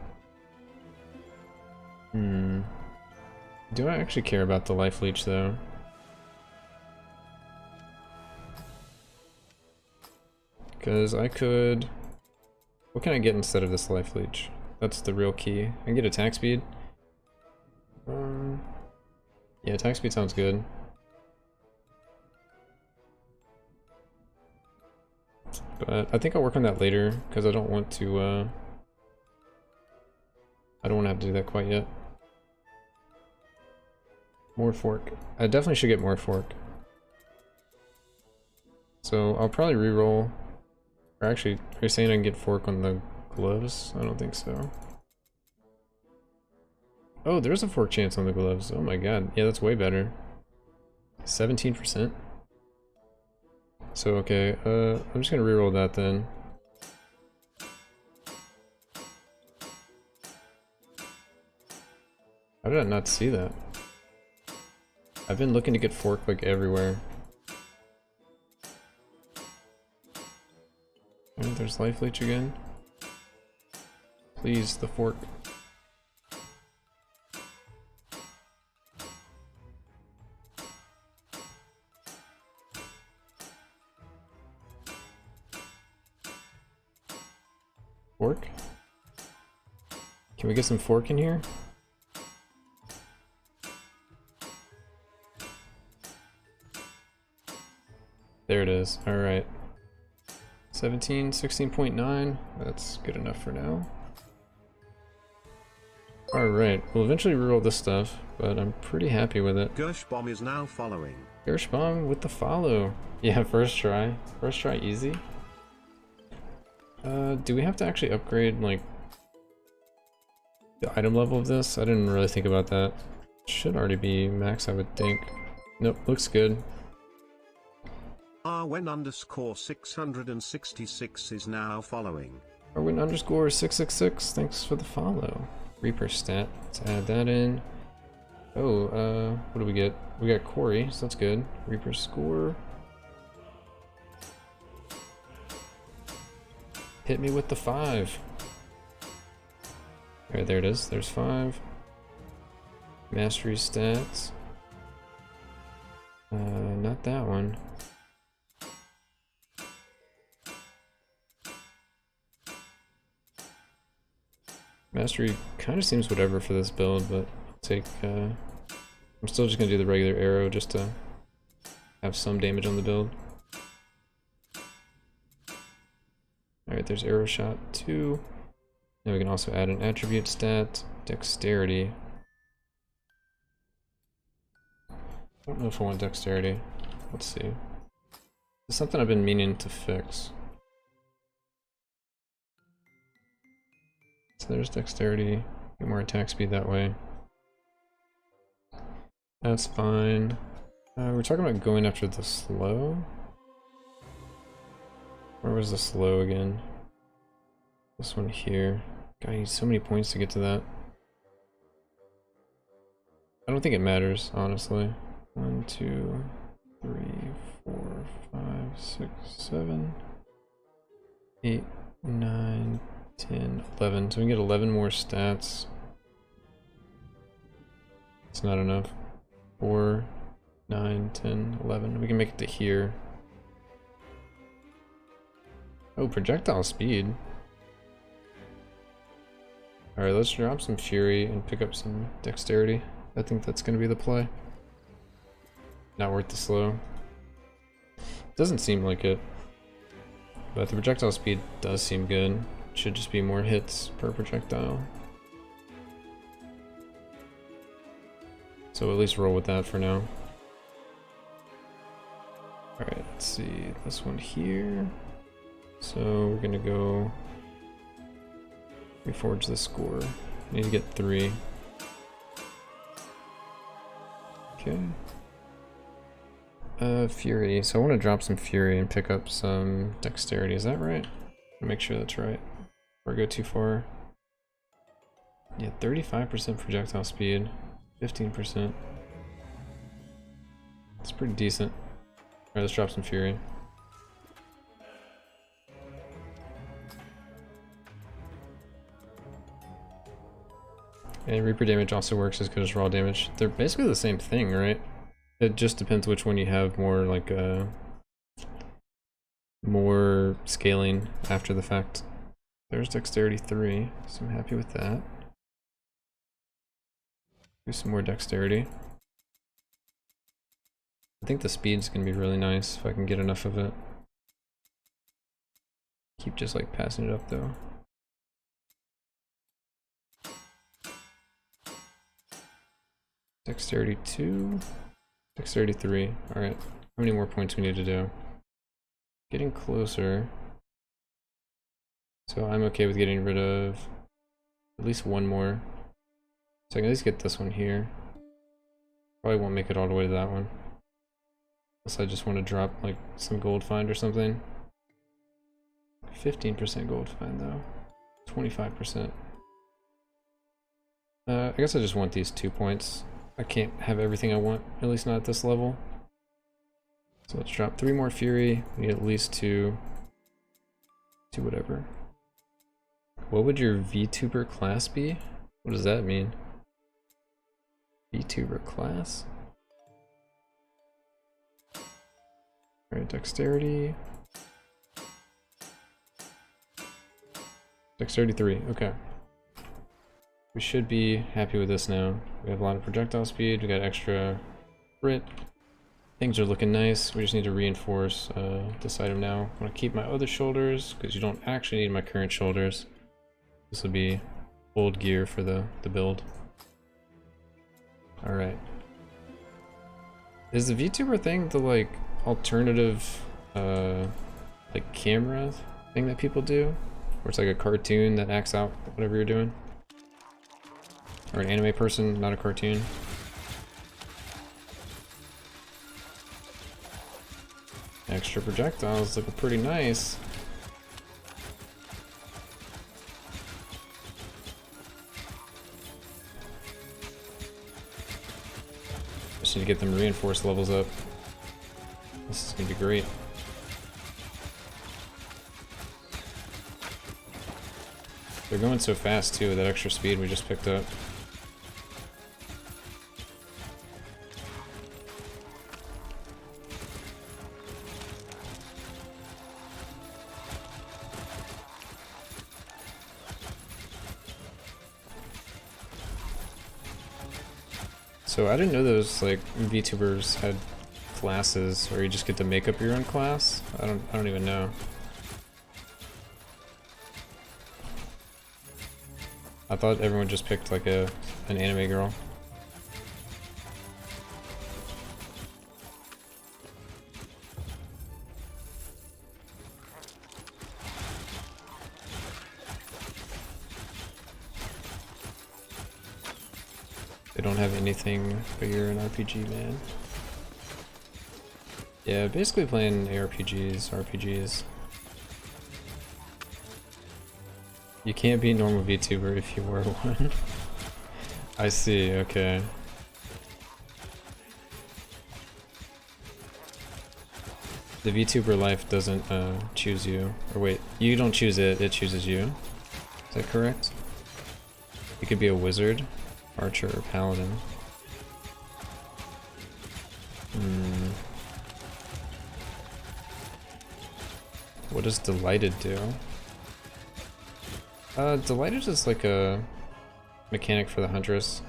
Do I actually care about the life leech though? Because I could... What can I get instead of this life leech? That's the real key. I can get attack speed. Yeah, attack speed sounds good. But I think I'll work on that later, because I don't want to, I don't want to have to do that quite yet. More fork. I definitely should get more fork. So I'll probably reroll. Or actually, are you saying I can get fork on the gloves? I don't think so. Oh, there's a fork chance on the gloves. Oh my god. Yeah, that's way better. 17%. So, okay, I'm just gonna reroll that then. How did I not see that? I've been looking to get fork like everywhere. And there's life leech again. Please, the fork. Fork? Can we get some fork in here? There it is. Alright. 17, 16.9. That's good enough for now. Alright, we'll eventually reroll this stuff, but I'm pretty happy with it. Gershbomb is now following. Gershbomb with the follow. Yeah, first try. First try easy. Do we have to actually upgrade, like, the item level of this? I didn't really think about that. Should already be max, I would think. Nope, looks good. Arwen_666 is now following. Arwen_666, thanks for the follow. Reaper stat, let's add that in. Oh, what do we get? We got Corey, so that's good. Reaper score. Hit me with the 5. Alright, there it is. There's 5. Mastery stats. Not that one. Mastery kind of seems whatever for this build, but I'll take, I'm still just gonna do the regular arrow just to have some damage on the build. Alright, there's arrow shot 2. Then we can also add an attribute stat, dexterity. I don't know if I want dexterity. Let's see. It's something I've been meaning to fix. So there's dexterity, get more attack speed that way. That's fine. We're talking about going after the slow. Where was the slow again? This one here. God, I need so many points to get to that. I don't think it matters, honestly. 1, 2, 3, 4, 5, 6, 7, 8, 9, 10, 11. So we can get 11 more stats. It's not enough. 4, 9, 10, 11. We can make it to here. Oh, projectile speed. Alright, let's drop some fury and pick up some dexterity. I think that's going to be the play. Not worth the slow. Doesn't seem like it. But the projectile speed does seem good. Should just be more hits per projectile. So at least roll with that for now. Alright, let's see. This one here. So we're gonna go reforge the score. Need to get 3. Okay. Fury. So I want to drop some fury and pick up some dexterity. Is that right? Make sure that's right. Or go too far. Yeah, 35% projectile speed, 15%. It's pretty decent. Alright, let's drop some fury. And Reaper damage also works as good as raw damage. They're basically the same thing, right? It just depends which one you have more, like, more scaling after the fact. There's dexterity 3, so I'm happy with that. Do some more dexterity. I think the speed's gonna be really nice if I can get enough of it. Keep just like passing it up though. Dexterity 2, dexterity 3. Alright, how many more points we need to do? Getting closer. So I'm okay with getting rid of at least one more. So I can at least get this one here. Probably won't make it all the way to that one. Unless I just want to drop like some gold find or something. 15% gold find though. 25%. I guess I just want these 2 points. I can't have everything I want, at least not at this level. So let's drop 3 more fury. We need at least 2. 2 whatever. What would your VTuber class be? What does that mean? VTuber class? Alright, dexterity. Dexterity 3, okay. We should be happy with this now. We have a lot of projectile speed, we got extra crit. Things are looking nice. We just need to reinforce this item now. I want to keep my other shoulders, because you don't actually need my current shoulders. This will be old gear for the build. Alright. Is the VTuber thing the like alternative like camera thing that people do? Where it's like a cartoon that acts out whatever you're doing? Or an anime person, not a cartoon? Extra projectiles looking pretty nice. Just need to get them reinforced levels up. This is gonna be great. They're going so fast too with that extra speed we just picked up. So I didn't know those like VTubers had classes where you just get to make up your own class. I don't even know. I thought everyone just picked like an anime girl. They don't have anything, but you're an RPG man. Yeah, basically playing ARPGs, RPGs. You can't be a normal VTuber if you were one. I see, okay. The VTuber life doesn't choose you. Or wait, you don't choose it, it chooses you. Is that correct? You could be a wizard, archer, or paladin. What does Delighted do? Delighted is like a mechanic for the Huntress.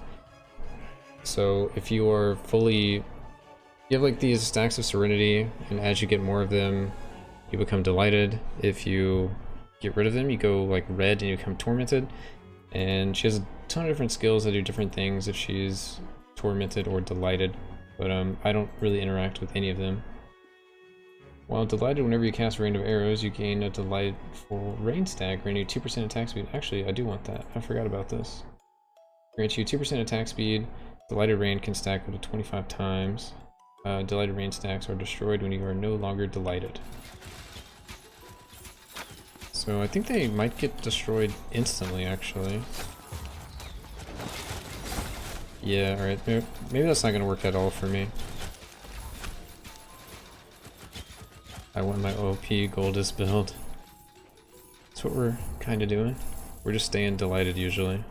So if you are fully... You have like these stacks of Serenity, and as you get more of them, you become Delighted. If you get rid of them, you go like red and you become Tormented. And she has a ton of different skills that do different things if she's Tormented or Delighted. But I don't really interact with any of them. While Delighted, whenever you cast random arrows, you gain a delightful rain stack, granting you 2% attack speed. Actually, I do want that. I forgot about this. Grants you 2% attack speed. Delighted rain can stack up to 25 times. Delighted rain stacks are destroyed when you are no longer delighted. So I think they might get destroyed instantly, actually. Yeah, alright. Maybe that's not going to work at all for me. I want my OP Goldus build. That's what we're kind of doing. We're just staying delighted usually.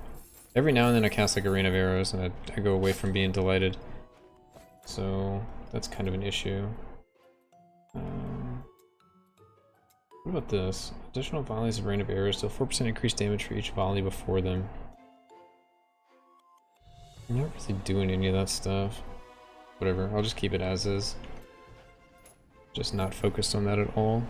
Every now and then I cast like a rain of arrows and I go away from being delighted. So that's kind of an issue. What about this? Additional volleys of rain of arrows deal 4% increased damage for each volley before them. I'm not really doing any of that stuff. Whatever, I'll just keep it as is. Just not focused on that at all.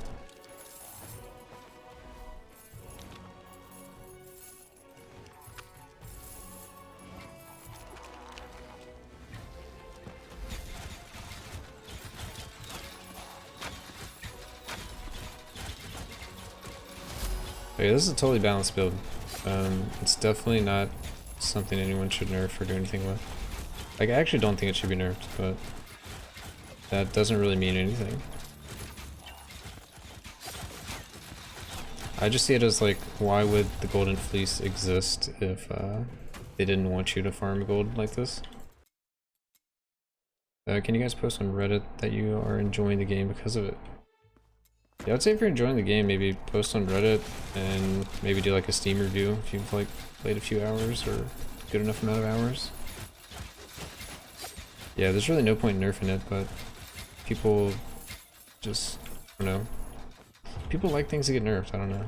Okay, this is a totally balanced build. It's definitely not something anyone should nerf or do anything with. Like, I actually don't think it should be nerfed, but that doesn't really mean anything. I just see it as like, why would the Golden Fleece exist if they didn't want you to farm gold like this? Can you guys post on Reddit that you are enjoying the game because of it? Yeah, I'd say if you're enjoying the game, maybe post on Reddit and maybe do like a Steam review if you've like played a few hours or good enough amount of hours. Yeah, there's really no point in nerfing it, but people just, I don't know. People like things that get nerfed, I don't know.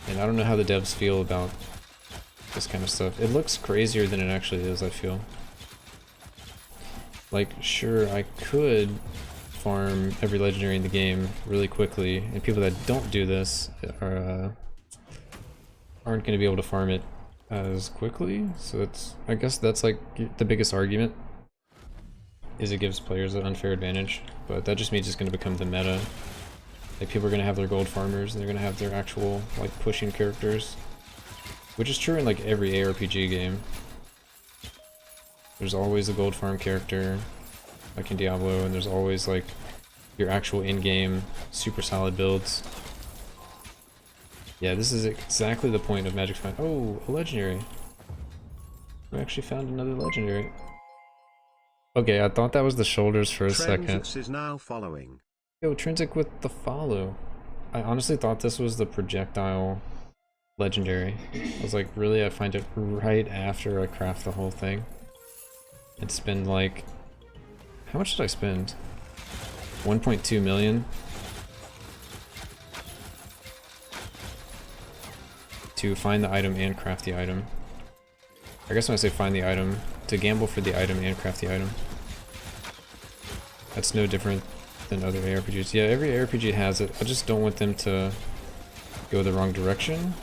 And I don't know how the devs feel about this kind of stuff. It looks crazier than it actually is, I feel. Like, sure, I could farm every legendary in the game really quickly, and people that don't do this are, aren't going to be able to farm it as quickly, so that's, I guess that's like the biggest argument, is it gives players an unfair advantage, but that just means it's going to become the meta. Like, people are going to have their gold farmers, and they're going to have their actual, like, pushing characters. Which is true in, like, every ARPG game. There's always a gold farm character, like in Diablo, and there's always, like, your actual in-game super solid builds. Yeah, this is exactly the point of Magic Find. Oh, a legendary. We actually found another legendary. Okay, I thought that was the shoulders for a second. Huntress is now following. Yo, Trinsic with the follow. I honestly thought this was the projectile legendary. I was like, really? I find it right after I craft the whole thing. And spend like... How much did I spend? 1.2 million? To find the item and craft the item. I guess when I say find the item, to gamble for the item and craft the item. That's no different than other ARPGs. Yeah, every ARPG has it. I just don't want them to go the wrong direction.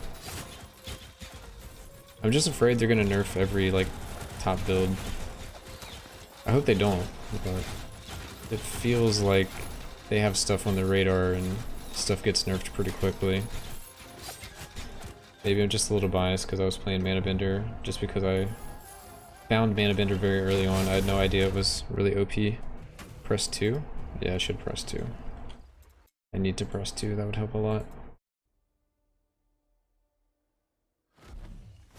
I'm just afraid they're gonna nerf every like top build. I hope they don't, but it feels like they have stuff on the radar and stuff gets nerfed pretty quickly. Maybe I'm just a little biased because I was playing Mana Bender, just because I found Mana Bender very early on. I had no idea it was really OP. Press 2? Yeah, I should press 2. I need to press 2, that would help a lot.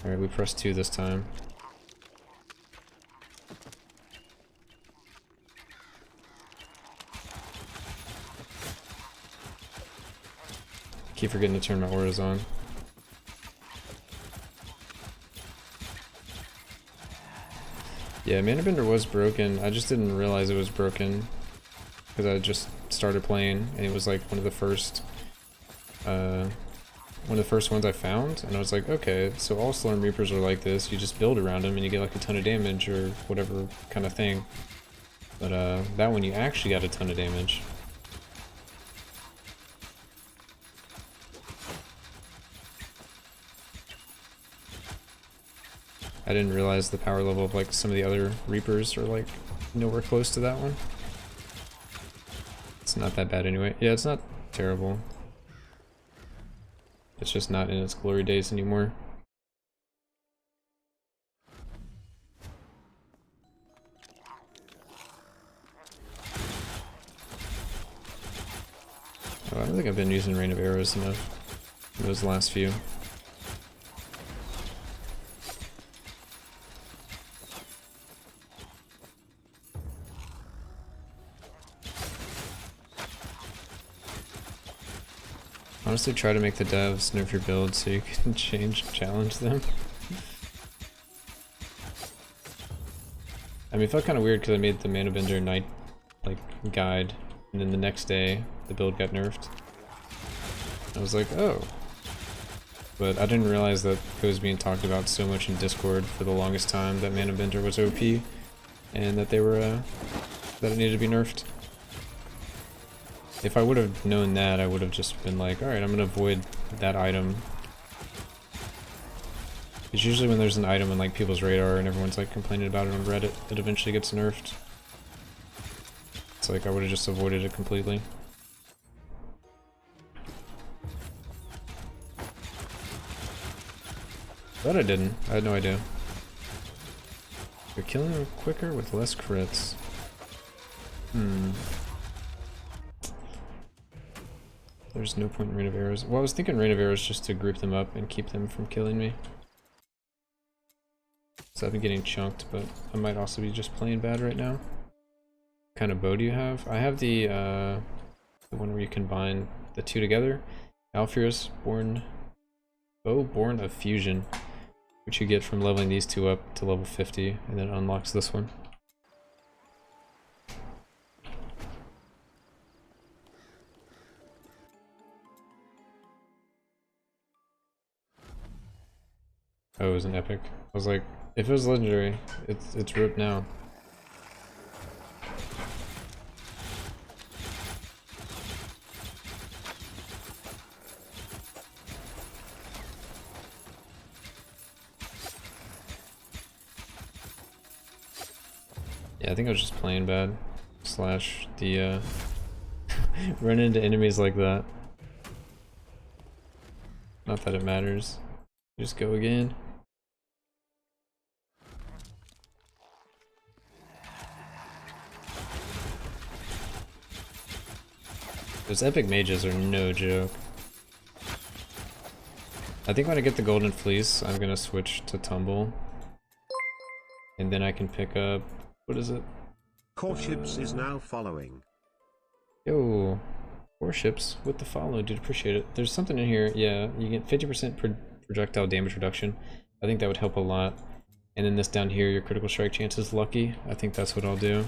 Alright, we pressed 2 this time. Keep forgetting to turn my auras on. Yeah, Mana Bender was broken. I just didn't realize it was broken because I just started playing and it was like one of the first ones I found, and I was like, okay, so all Storm Reapers are like this. You just build around them and you get like a ton of damage or whatever kind of thing. But that one you actually got a ton of damage. I didn't realize the power level of like some of the other Reapers are like nowhere close to that one. It's not that bad anyway. Yeah, it's not terrible. It's just not in its glory days anymore. Oh, I don't think I've been using Rain of Arrows enough in those last few. Honestly, try to make the devs nerf your build so you can challenge them. I mean, it felt kind of weird because I made the Mana Bender night like guide, and then the next day the build got nerfed. I was like, oh. But I didn't realize that it was being talked about so much in Discord for the longest time that Mana Bender was OP, and that they were that it needed to be nerfed. If I would have known that, I would have just been like, alright, I'm gonna avoid that item. Because usually when there's an item on like people's radar and everyone's like complaining about it on Reddit, it eventually gets nerfed. It's like I would have just avoided it completely. But I didn't. I had no idea. You're killing them quicker with less crits. There's no point in Rain of Arrows. Well, I was thinking Rain of Arrows just to group them up and keep them from killing me. So I've been getting chunked, but I might also be just playing bad right now. What kind of bow do you have? I have the one where you combine the two together. Alfeus Bow Born of Fusion, which you get from leveling these two up to level 50, and then it unlocks this one. Oh, it was an epic. I was like, if it was legendary, it's ripped now. Yeah, I think I was just playing bad. Slash the run into enemies like that. Not that it matters. Just go again. Those epic mages are no joke. I think when I get the golden fleece, I'm gonna switch to tumble. And then I can pick up, what is it? Corships is now following. Yo, warships with the follow, dude, appreciate it. There's something in here, yeah, you get 50% projectile damage reduction. I think that would help a lot. And then this down here, your critical strike chance is lucky. I think that's what I'll do.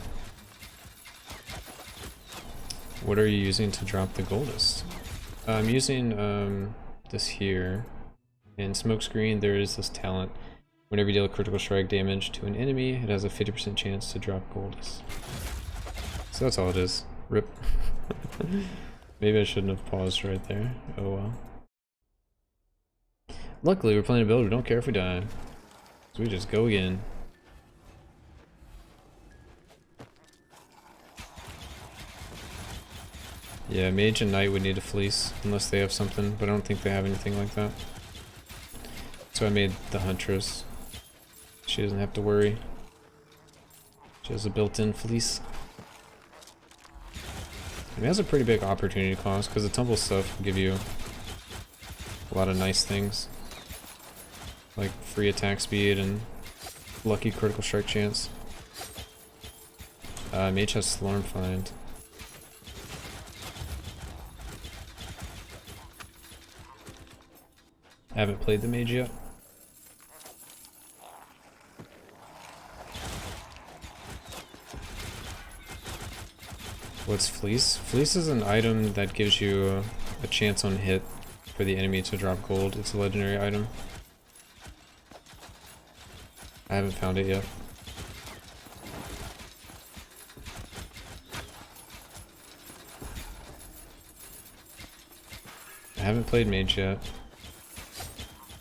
What are you using to drop the Goldus? I'm using this here. In Smokescreen, there is this talent. Whenever you deal critical strike damage to an enemy, it has a 50% chance to drop Goldus. So that's all it is. Rip. Maybe I shouldn't have paused right there. Oh well. Luckily, we're playing a build we don't care if we die. So we just go again. Yeah, mage and knight would need a fleece, unless they have something, but I don't think they have anything like that. So I made the Huntress. She doesn't have to worry. She has a built-in fleece. It has a pretty big opportunity cost, because the tumble stuff will give you a lot of nice things. Like free attack speed and lucky critical strike chance. Mage has Slorm Find. I haven't played the mage yet. What's Fleece? Fleece is an item that gives you a chance on hit for the enemy to drop gold. It's a legendary item. I haven't found it yet. I haven't played mage yet.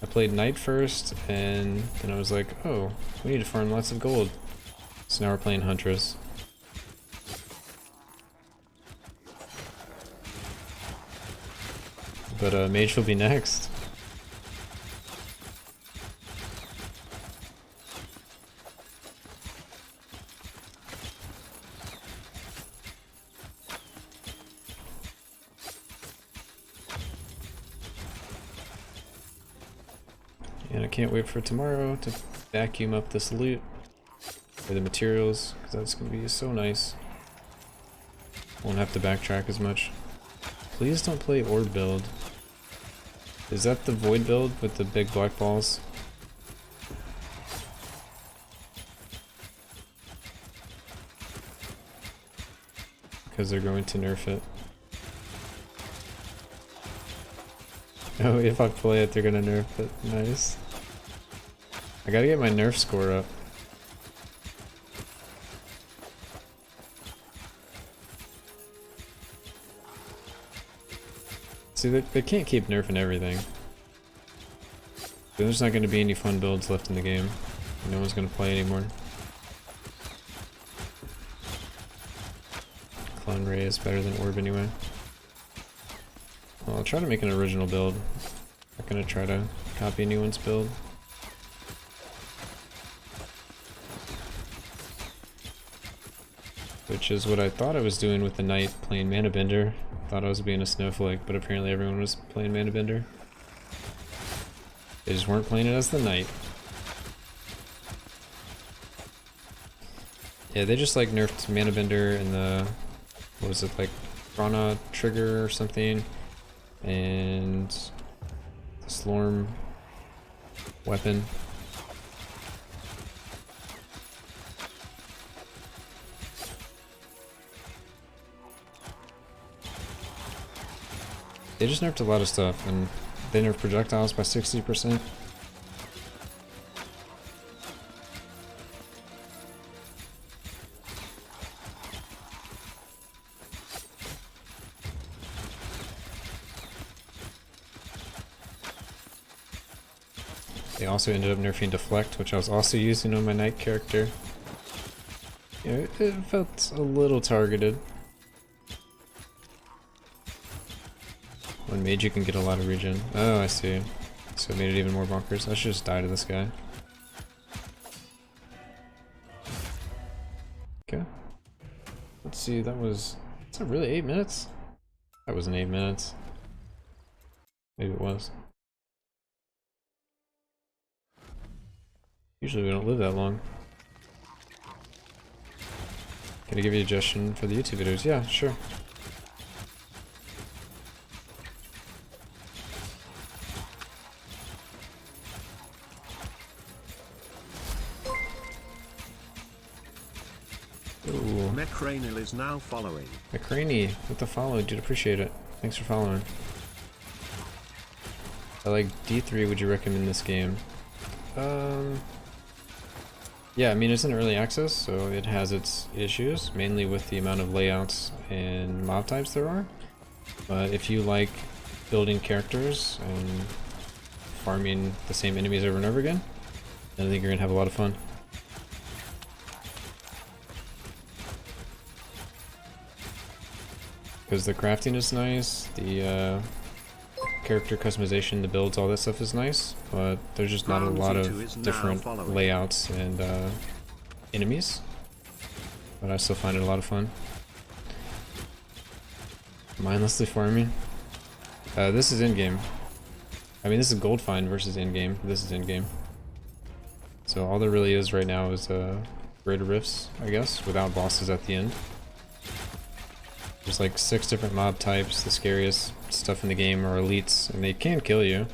I played knight first, and then I was like, oh, we need to farm lots of gold. So now we're playing Huntress. But mage will be next. And I can't wait for tomorrow to vacuum up this loot for the materials, because that's going to be so nice. Won't have to backtrack as much. Please don't play orb build. Is that the void build with the big black balls? Because they're going to nerf it. Oh, if I play it, they're gonna nerf it. Nice. I gotta get my nerf score up. See, they can't keep nerfing everything. There's not going to be any fun builds left in the game. No one's going to play anymore. Clone Ray is better than Orb anyway. Well, I'll try to make an original build. I'm not going to try to copy anyone's build. Which is what I thought I was doing with the Knight playing Mana Bender. Thought I was being a snowflake, but apparently everyone was playing Mana Bender. They just weren't playing it as the Knight. Yeah, they just like nerfed Mana Bender and the, what was it, like Prana Trigger or something, and the Slorm weapon. They just nerfed a lot of stuff, and they nerfed projectiles by 60%. They also ended up nerfing Deflect, which I was also using on my Knight character. Yeah, it felt a little targeted. On mage you can get a lot of regen. Oh, I see. So it made it even more bonkers. I should just die to this guy. Okay. Let's see, that was... Is that really 8 minutes? That wasn't 8 minutes. Maybe it was. Usually we don't live that long. Can I give you a suggestion for the YouTube videos? Yeah, sure. McCranel is now following. McCraney with the follow, dude, appreciate it. Thanks for following. I like D3, would you recommend this game? Yeah, I mean it's in early access, so it has its issues, mainly with the amount of layouts and mob types there are. But if you like building characters and farming the same enemies over and over again. And I think you're gonna have a lot of fun. Because the crafting is nice, the character customization, the builds, all that stuff is nice, but there's just not a lot of different layouts and enemies. But I still find it a lot of fun. Mindlessly farming. This is in-game. I mean, this is gold find versus in-game. This is in-game. So all there really is right now is greater rifts, I guess, without bosses at the end. There's like 6 different mob types. The scariest stuff in the game are elites, and they can kill you.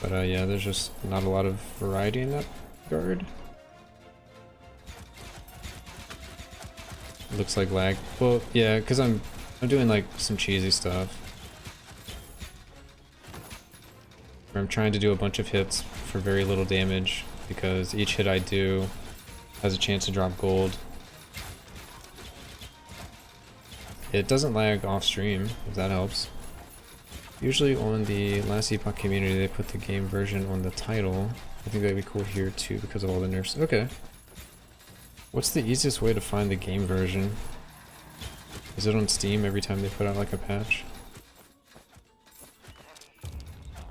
But yeah, there's just not a lot of variety in that regard. Looks like lag. Well, yeah, because I'm doing like some cheesy stuff. Where I'm trying to do a bunch of hits for very little damage, because each hit I do has a chance to drop gold. It doesn't lag off stream, if that helps. Usually on the Last Epoch community, they put the game version on the title. I think that'd be cool here too, because of all the nerfs. Okay. What's the easiest way to find the game version? Is it on Steam every time they put out like a patch?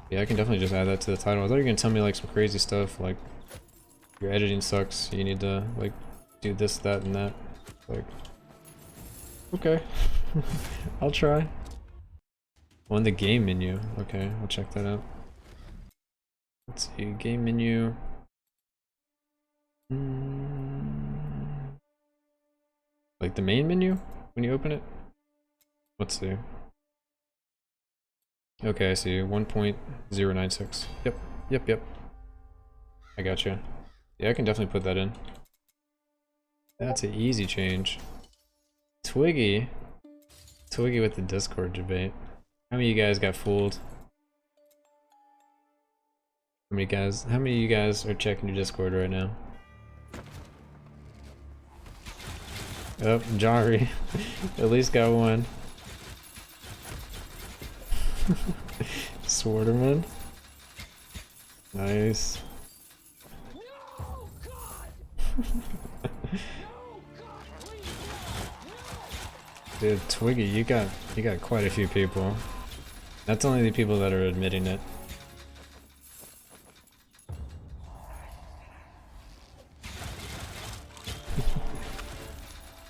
Yeah, I can definitely just add that to the title. I thought you were gonna tell me like some crazy stuff, like your editing sucks, you need to like do this, that, and that. Like, okay. I'll try. On the game menu. Okay, I'll check that out. Let's see, game menu. Like the main menu when you open it? Let's see. Okay, I see. 1.096. Yep. I gotcha. Yeah, I can definitely put that in. That's an easy change. Twiggy with the Discord debate. How many of you guys got fooled? How many of you guys are checking your Discord right now? Oh, Jari. At least got one. Sworderman. Nice. Dude, Twiggy, you got quite a few people. That's only the people that are admitting it.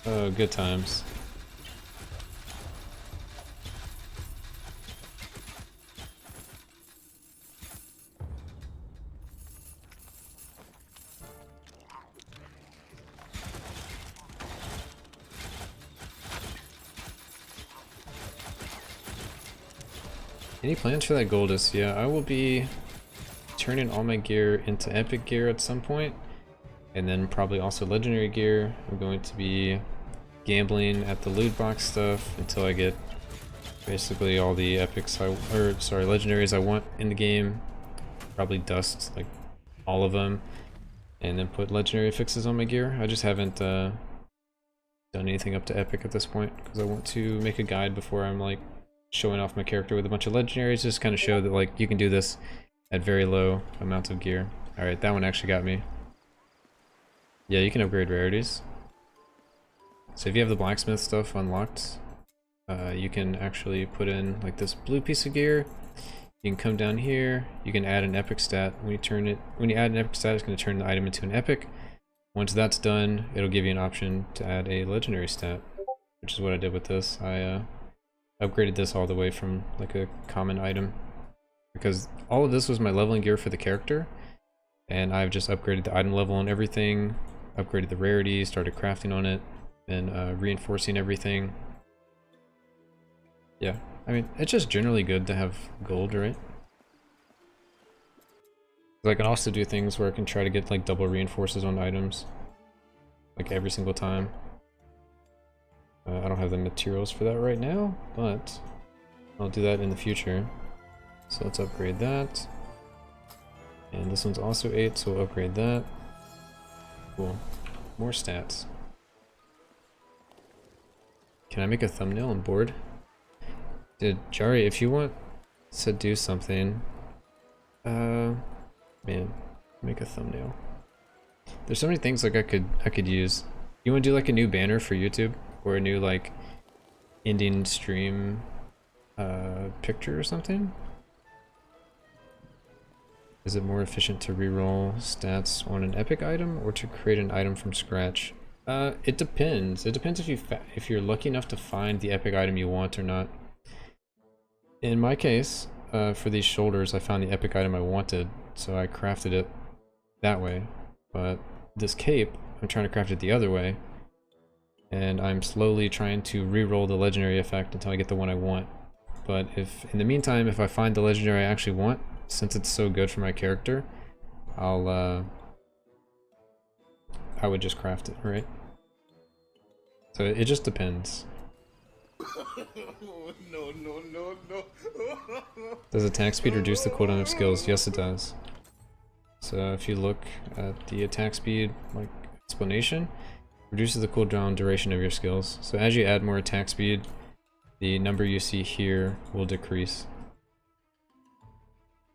Oh, good times. Any plans for that Goldus? Yeah, I will be turning all my gear into epic gear at some point, and then probably also legendary gear. I'm going to be gambling at the loot box stuff until I get basically all the epics legendaries I want in the game. Probably dust like all of them, and then put legendary fixes on my gear. I just haven't done anything up to epic at this point because I want to make a guide before I'm like showing off my character with a bunch of legendaries, just kind of show that like you can do this at very low amounts of gear. Alright, that one actually got me. Yeah, you can upgrade rarities. So if you have the blacksmith stuff unlocked, you can actually put in like this blue piece of gear. You can come down here, you can add an epic stat. When you add an epic stat, it's going to turn the item into an epic. Once that's done, it'll give you an option to add a legendary stat, which is what I did with this. I upgraded this all the way from like a common item because all of this was my leveling gear for the character, and I've just upgraded the item level and everything, upgraded the rarity, started crafting on it, and reinforcing everything. Yeah, I mean, it's just generally good to have gold, right? I can also do things where I can try to get like double reinforces on items like every single time. I don't have the materials for that right now, but I'll do that in the future. So let's upgrade that. And this one's also 8, so we'll upgrade that. Cool. More stats. Can I make a thumbnail on board? Dude, Jari, if you want to do something, Man, make a thumbnail. There's so many things like I could use. You want to do like a new banner for YouTube or a new like ending stream picture or something? Is it more efficient to reroll stats on an epic item or to create an item from scratch? It depends. It depends if you're lucky enough to find the epic item you want or not. In my case, for these shoulders, I found the epic item I wanted, so I crafted it that way. But this cape, I'm trying to craft it the other way, and I'm slowly trying to re-roll the legendary effect until I get the one I want. But if, in the meantime, if I find the legendary I actually want, since it's so good for my character, I would just craft it, right? So it just depends. No. Does attack speed reduce the cooldown of skills? Yes, it does. So if you look at the attack speed like explanation, reduces the cooldown duration of your skills. So as you add more attack speed, the number you see here will decrease.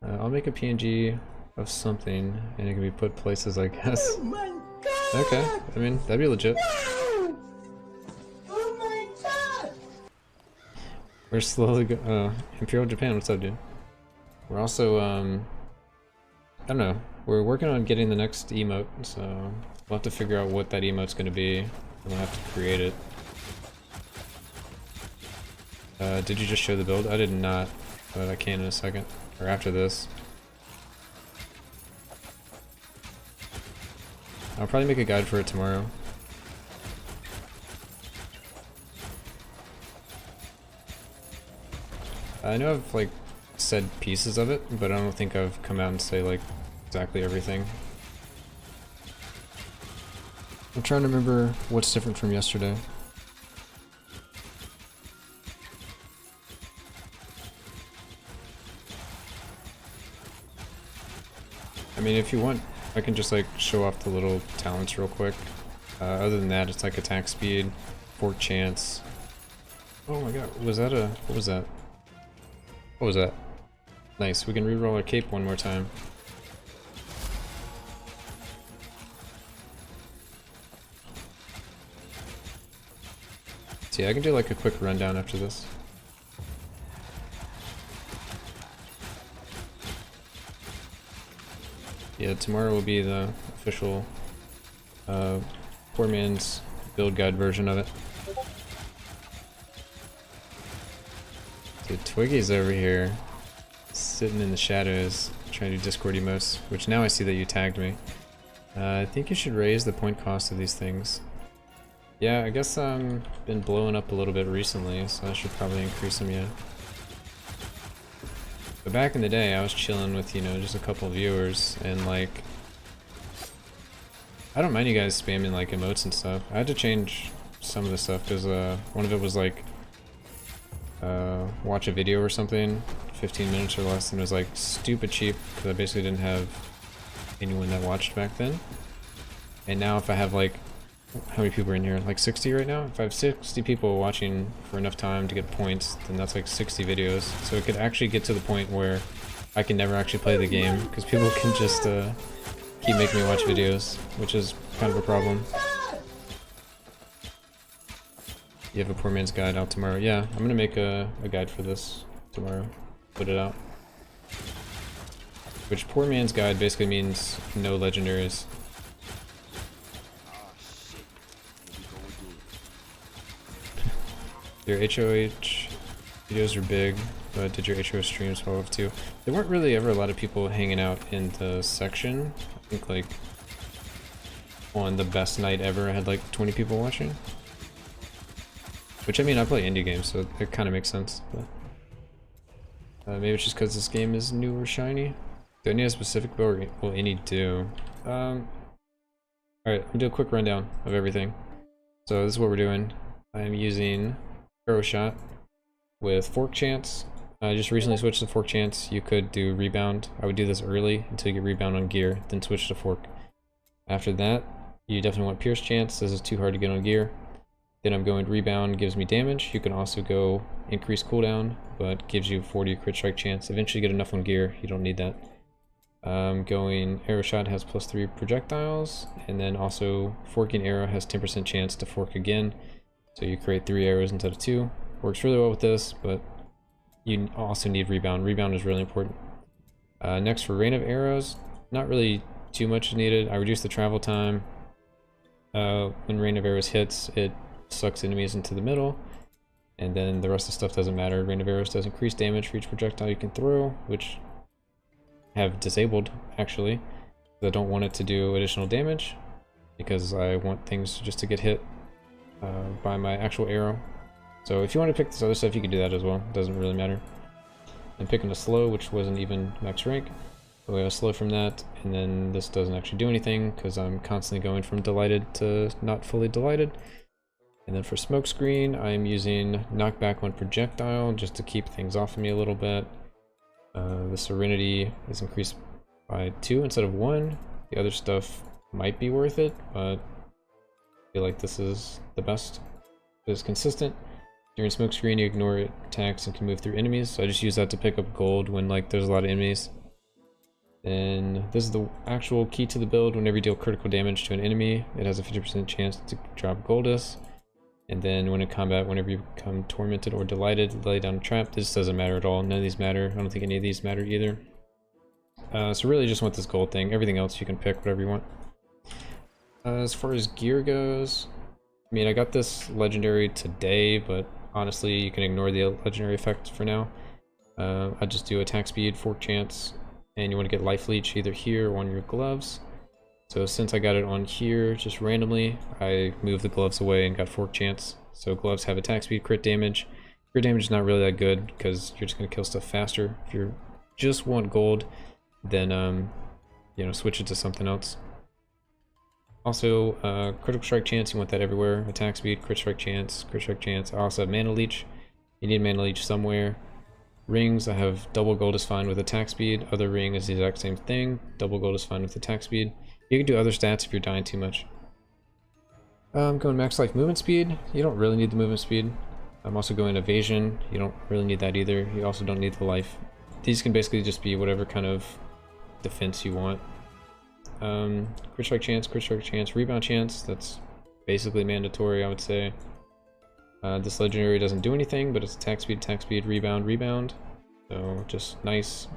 I'll make a PNG of something, and it can be put places, I guess. Oh my god! Okay, I mean, that'd be legit. Wow! Oh my god! We're slowly Imperial Japan, what's up, dude? We're also, I don't know, we're working on getting the next emote, so we'll have to figure out what that emote's gonna be, and we'll have to create it. Did you just show the build? I did not, but I can in a second. Or after this. I'll probably make a guide for it tomorrow. I know I've like said pieces of it, but I don't think I've come out and say like exactly everything. I'm trying to remember what's different from yesterday. I mean, if you want, I can just like show off the little talents real quick. Other than that, it's like attack speed, fork chance. Oh my god, was that what was that? What was that? Nice, we can reroll our cape one more time. So yeah, I can do like a quick rundown after this. Yeah, tomorrow will be the official poor man's build guide version of it. Dude, Twiggy's over here, sitting in the shadows, trying to do Discord emotes, which now I see that you tagged me. I think you should raise the point cost of these things. Yeah, I guess been blowing up a little bit recently, so I should probably increase them, yeah. But back in the day, I was chilling with, you know, just a couple viewers, and like, I don't mind you guys spamming like emotes and stuff. I had to change some of the stuff because one of it was like, watch a video or something, 15 minutes or less, and it was like stupid cheap because I basically didn't have anyone that watched back then. And now if I have like, how many people are in here? Like 60 right now? If I have 60 people watching for enough time to get points, then that's like 60 videos. So it could actually get to the point where I can never actually play the game because people can just keep making me watch videos, which is kind of a problem. You have a poor man's guide out tomorrow. Yeah, I'm gonna make a guide for this tomorrow. Put it out. Which poor man's guide basically means no legendaries. Your HOH videos are big, but did your HO streams fall off too? There weren't really ever a lot of people hanging out in the section. I think like on the best night ever I had like 20 people watching. Which I mean, I play indie games, so it kind of makes sense. But maybe it's just because this game is new or shiny. Do I need a specific build, or will any do? Alright, I'll do a quick rundown of everything. So this is what we're doing. I'm using Arrow Shot with Fork Chance. I just recently switched to Fork Chance. You could do Rebound. I would do this early until you get Rebound on gear, then switch to Fork. After that, you definitely want Pierce Chance. This is too hard to get on gear. Then I'm going Rebound, gives me damage. You can also go increase cooldown, but gives you 40 crit strike chance. Eventually you get enough on gear, you don't need that. Going arrow shot has +3 projectiles, and then also forking arrow has 10% chance to fork again. So you create 3 arrows instead of 2. Works really well with this, but you also need rebound. Rebound is really important. Next for rain of arrows, not really too much is needed. I reduce the travel time. When rain of arrows hits, it sucks enemies into the middle, and then the rest of the stuff doesn't matter. Rain of arrows does increase damage for each projectile you can throw, which I have disabled actually. I don't want it to do additional damage because I want things just to get hit by my actual arrow. So if you want to pick this other stuff, you can do that as well. It doesn't really matter. I'm picking a slow, which wasn't even max rank. So we have a slow from that, and then this doesn't actually do anything because I'm constantly going from delighted to not fully delighted. And then for smoke screen, I'm using knockback on projectile just to keep things off of me a little bit. The serenity is increased by 2 instead of 1. The other stuff might be worth it, but I feel like this is the best. It's consistent. During smoke screen, you ignore attacks and can move through enemies. So I just use that to pick up gold when like there's a lot of enemies. Then this is the actual key to the build. Whenever you deal critical damage to an enemy, it has a 50% chance to drop Goldus. And then when in combat, whenever you become tormented or delighted, lay down a trap. This doesn't matter at all. None of these matter. I don't think any of these matter either. So really just want this gold thing. Everything else you can pick whatever you want. As far as gear goes, I mean, I got this legendary today, but honestly, you can ignore the legendary effect for now. I just do attack speed, fork chance, and you want to get life leech either here or on your gloves. So since I got it on here just randomly, I moved the gloves away and got fork chance. So gloves have attack speed, crit damage. Crit damage is not really that good because you're just going to kill stuff faster. If you just want gold, then you know, switch it to something else. Also, critical strike chance, you want that everywhere. Attack speed, crit strike chance, crit strike chance. I also have mana leech. You need mana leech somewhere. Rings, I have double gold is fine with attack speed. Other ring is the exact same thing. Double gold is fine with attack speed. You can do other stats if you're dying too much. Going max life movement speed. You don't really need the movement speed. I'm also going evasion. You don't really need that either. You also don't need the life. These can basically just be whatever kind of defense you want. Crit strike chance, rebound chance. That's basically mandatory, I would say. This legendary doesn't do anything, but it's attack speed, rebound. So just nice.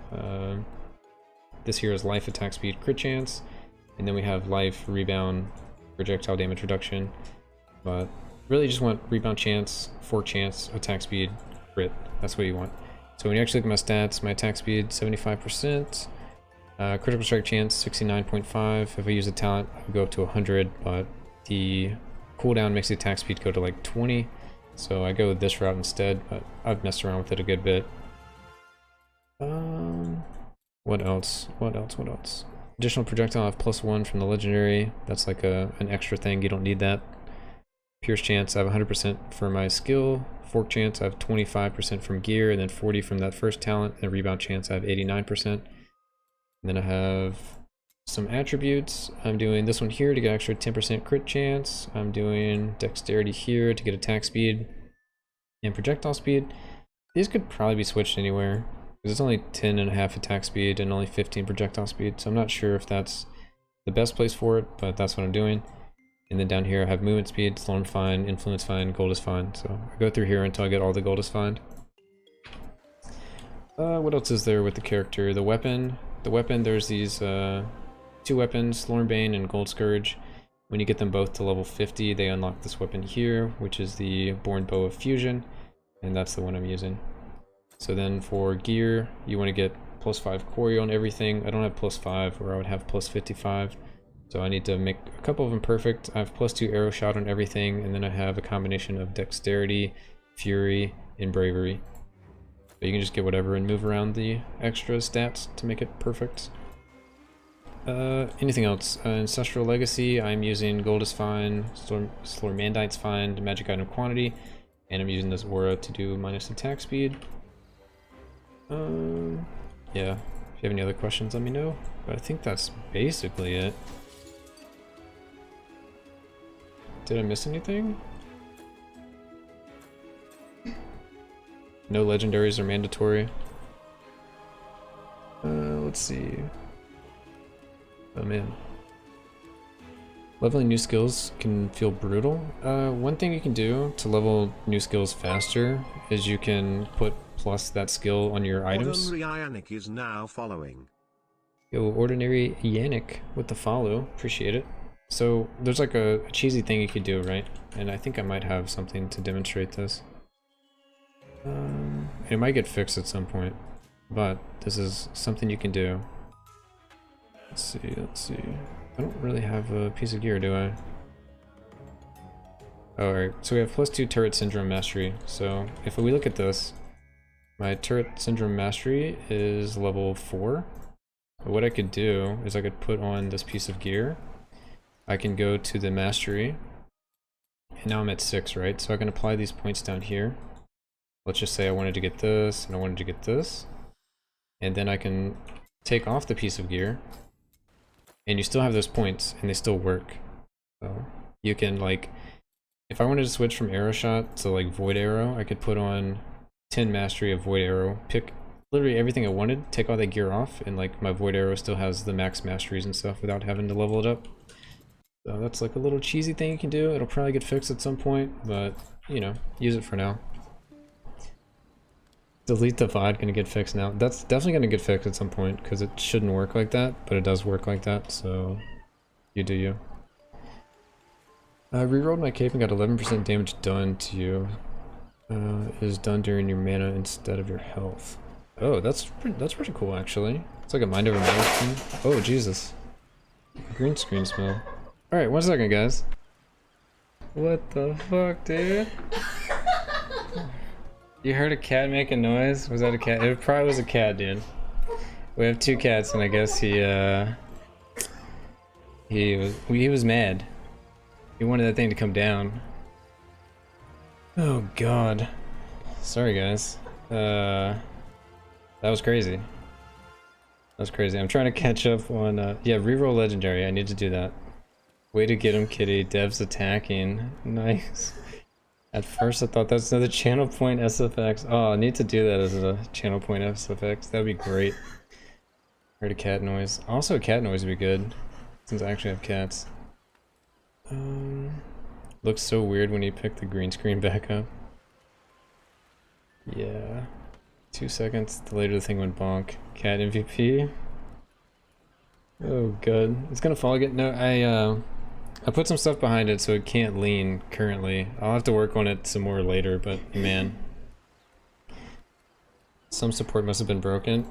This here is life, attack speed, crit chance. And then we have life, rebound, projectile damage reduction. But really just want rebound chance, fork chance, attack speed, crit. That's what you want. So when you actually look at my stats, my attack speed 75%, critical strike chance 69.5. If I use a talent, I would go up to 100, but the cooldown makes the attack speed go to like 20. So I go this route instead, but I've messed around with it a good bit. What else? Additional projectile I have +1 from the legendary. That's like an extra thing, you don't need that. Pierce chance, I have 100% for my skill. Fork chance, I have 25% from gear, and then 40 from that first talent. And rebound chance, I have 89%. And then I have some attributes. I'm doing this one here to get extra 10% crit chance. I'm doing dexterity here to get attack speed and projectile speed. These could probably be switched anywhere, because it's only 10.5 attack speed and only 15 projectile speed, so I'm not sure if that's the best place for it, but that's what I'm doing. And then down here I have movement speed, storm fine, influence fine, gold is fine. So I go through here until I get all the gold is fine. What else is there with the character? The weapon, there's these 2 weapons, Thornbane and Gold Scourge. When you get them both to level 50, they unlock this weapon here, which is the Born Bow of Fusion, and that's the one I'm using. So then for gear, you want to get +5 choreo on everything. I don't have +5, or I would have +55. So I need to make a couple of them perfect. I have +2 arrow shot on everything, and then I have a combination of dexterity, fury, and bravery. So you can just get whatever and move around the extra stats to make it perfect. Anything else? Ancestral Legacy, I'm using Gold is fine, Slormandite's fine, magic item quantity, and I'm using this aura to do minus attack speed. Yeah, if you have any other questions, let me know. But I think that's basically it. Did I miss anything? No legendaries are mandatory. Let's see. Oh man. Leveling new skills can feel brutal. One thing you can do to level new skills faster is you can put plus that skill on your items. Ordinary Ionic is now following. Yo, Ordinary Yannick with the follow. Appreciate it. So there's like a cheesy thing you could do, right? And I think I might have something to demonstrate this. It might get fixed at some point, but this is something you can do. Let's see. I don't really have a piece of gear, do I? Oh, alright, so we have +2 turret syndrome mastery. So if we look at this, my turret syndrome mastery is level 4. But what I could do is I could put on this piece of gear. I can go to the mastery, and now I'm at 6, right? So I can apply these points down here. Let's just say I wanted to get this, and I wanted to get this. And then I can take off the piece of gear, and you still have those points, and they still work. So you can, like, if I wanted to switch from arrow shot to like void arrow, I could put on 10 mastery of void arrow, pick literally everything I wanted, take all that gear off, and like my void arrow still has the max masteries and stuff without having to level it up. So that's like a little cheesy thing you can do. It'll probably get fixed at some point, but you know, use it for now. Delete the VOD gonna get fixed now. That's definitely gonna get fixed at some point because it shouldn't work like that, but it does work like that, so you do you. I rerolled my cape and got 11% damage done to you. It is done during your mana instead of your health. Oh, that's pretty cool actually. It's like a mind over matter thing. Oh Jesus. Green screen smell. Alright, 1 second guys. What the fuck, dude? You heard a cat make a noise? Was that a cat? It probably was a cat, dude. We have 2 cats, and I guess he was mad. He wanted that thing to come down. Oh god. Sorry, guys. That was crazy. That was crazy. I'm trying to catch up on. Yeah, reroll legendary. I need to do that. Way to get him, kitty. Dev's attacking. Nice. At first I thought that's another channel point SFX. Oh, I need to do that as a channel point SFX. That'd be great. Heard a cat noise. Also a cat noise would be good, since I actually have cats. Looks so weird when you pick the green screen back up. Yeah. 2 seconds, the later the thing went bonk. Cat MVP. Oh god. It's gonna fall again. No, I put some stuff behind it so it can't lean currently. I'll have to work on it some more later, but man. Some support must have been broken.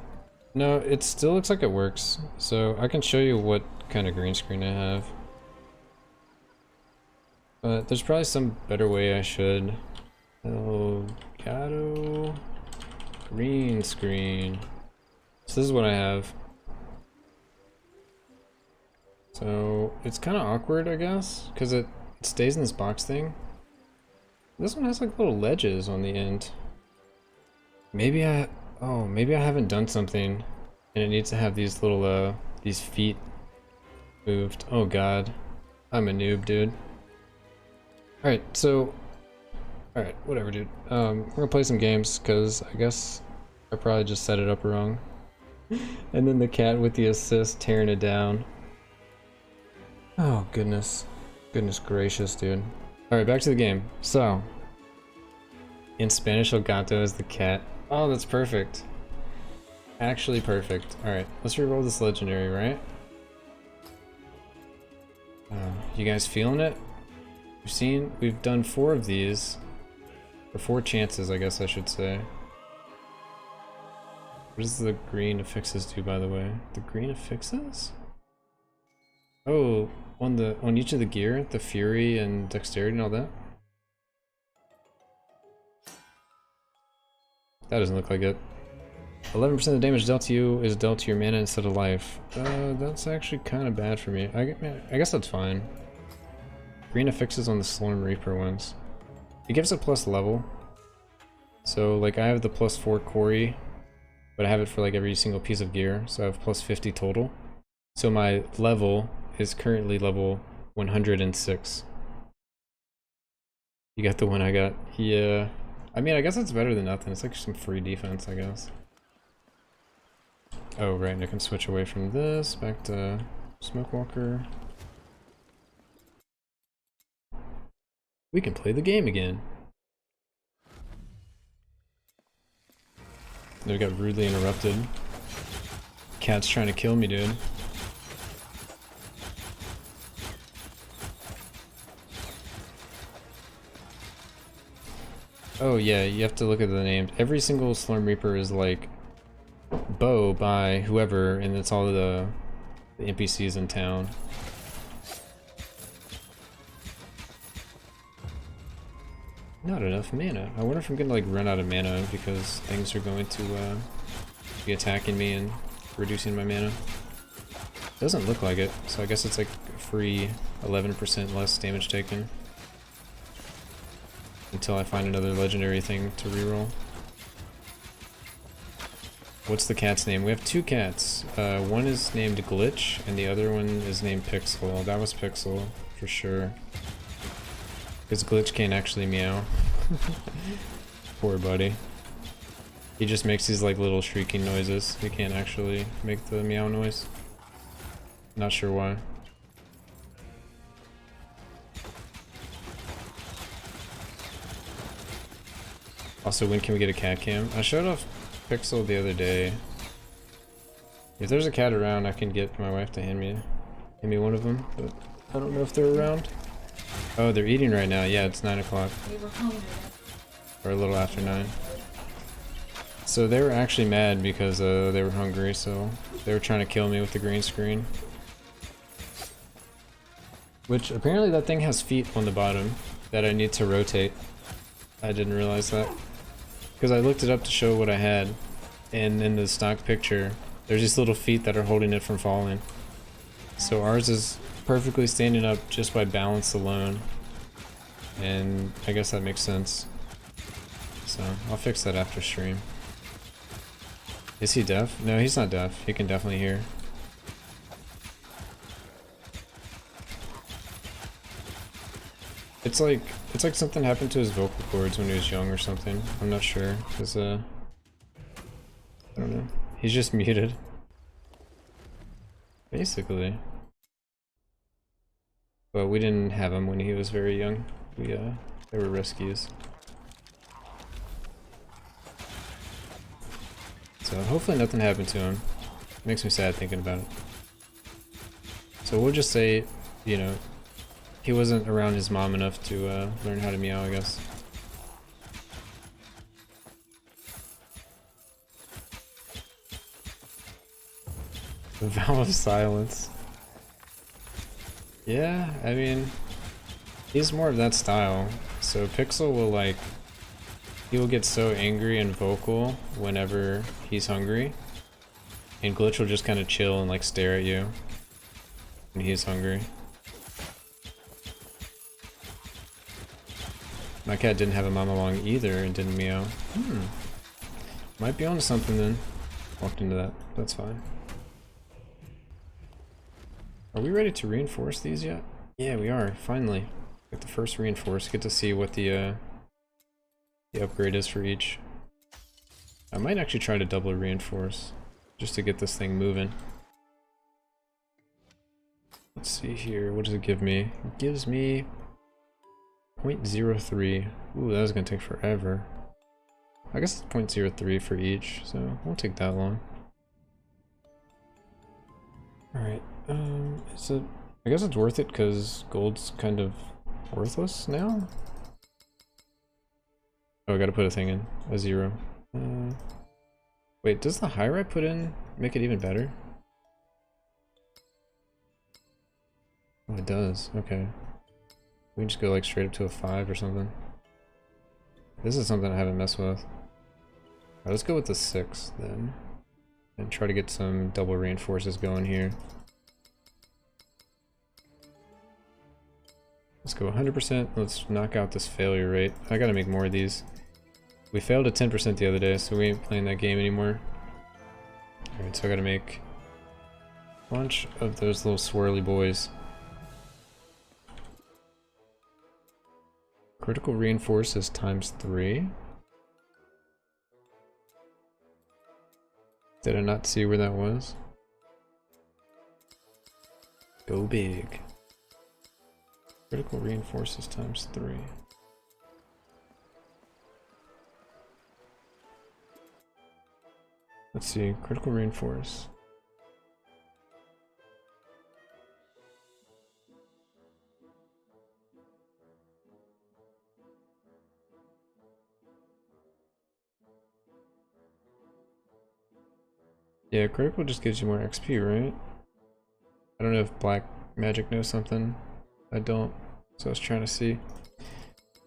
No, it still looks like it works. So I can show you what kind of green screen I have. But there's probably some better way I should. Elgato green screen. So this is what I have. So it's kind of awkward, I guess, because it stays in this box thing. This one has like little ledges on the end. Maybe I haven't done something, and it needs to have these little these feet moved. Oh god, I'm a noob, dude. All right, so all right, whatever, dude. We're gonna play some games because I guess I probably just set it up wrong. And then the cat with the assist tearing it down. Oh goodness, goodness gracious, dude. All right, back to the game. So, in Spanish, El Gato is the cat. Oh, that's perfect. Actually perfect. All right, let's reroll this legendary, right? You guys feeling it? We've done 4 of these, or 4 chances, I guess I should say. What does the green affixes do, by the way? The green affixes? Oh, on each of the gear, the fury and dexterity and all that. That doesn't look like it. 11% of the damage dealt to you is dealt to your mana instead of life. That's actually kind of bad for me. I guess that's fine. Green affixes on the Storm Reaper ones. It gives a plus level. So like I have the +4 Quarry, but I have it for like every single piece of gear, so I have +50 total. So my level is currently level 106. You got the one I got? Yeah. I mean, I guess that's better than nothing. It's like some free defense, I guess. Oh, right, and I can switch away from this, back to Smoke Walker. We can play the game again. They got rudely interrupted. Cat's trying to kill me, dude. Oh yeah, you have to look at the names. Every single Slurm Reaper is like Bo by whoever, and it's all the NPCs in town. Not enough mana. I wonder if I'm gonna like run out of mana because things are going to be attacking me and reducing my mana. Doesn't look like it, so I guess it's like free 11% less damage taken. Until I find another legendary thing to reroll. What's the cat's name? We have two cats. One is named Glitch, and the other one is named Pixel. That was Pixel, for sure. Because Glitch can't actually meow. Poor buddy. He just makes these like little shrieking noises. He can't actually make the meow noise. Not sure why. Also, when can we get a cat cam? I showed off Pixel the other day. If there's a cat around, I can get my wife to hand me one of them, but I don't know if they're around. Oh, they're eating right now. Yeah, it's 9 o'clock. Or a little after 9. So they were actually mad because they were hungry, so they were trying to kill me with the green screen. Which, apparently that thing has feet on the bottom that I need to rotate. I didn't realize that. Because I looked it up to show what I had, and in the stock picture, there's these little feet that are holding it from falling. So ours is perfectly standing up just by balance alone, and I guess that makes sense. So I'll fix that after stream. Is he deaf? No, he's not deaf. He can definitely hear. It's like something happened to his vocal cords when he was young or something. I'm not sure, cause I don't know. He's just muted. Basically. But we didn't have him when he was very young. They were rescues. So hopefully nothing happened to him. Makes me sad thinking about it. So we'll just say, you know, he wasn't around his mom enough to learn how to meow, I guess. The vow of silence. Yeah, I mean, he's more of that style. So Pixel will like, he will get so angry and vocal whenever he's hungry. And Glitch will just kind of chill and like stare at you when he's hungry. My cat didn't have a mama long either and didn't meow. Might be onto something then. Walked into that. That's fine. Are we ready to reinforce these yet? Yeah, we are. Finally. Get the first reinforce. Get to see what the upgrade is for each. I might actually try to double reinforce just to get this thing moving. Let's see here. What does it give me? It gives me 0.03. Ooh, that was gonna take forever. I guess it's 0.03 for each, so it won't take that long. Alright, is it... I guess it's worth it because gold's kind of worthless now? Oh, I gotta put a thing in. A 0. Wait, does the higher I put in make it even better? Oh, it does. Okay. We can just go like straight up to a 5 or something. This is something I haven't messed with. Alright, let's go with the 6 then. And try to get some double reinforces going here. Let's go 100%. Let's knock out this failure rate. I gotta make more of these. We failed at 10% the other day, so we ain't playing that game anymore. Alright, so I gotta make a bunch of those little swirly boys. Critical reinforce is ×3. Did I not see where that was? Go big. Critical reinforces times 3. Let's see, critical reinforce. Yeah, critical just gives you more XP, right? I don't know if black magic knows something. I don't, so I was trying to see.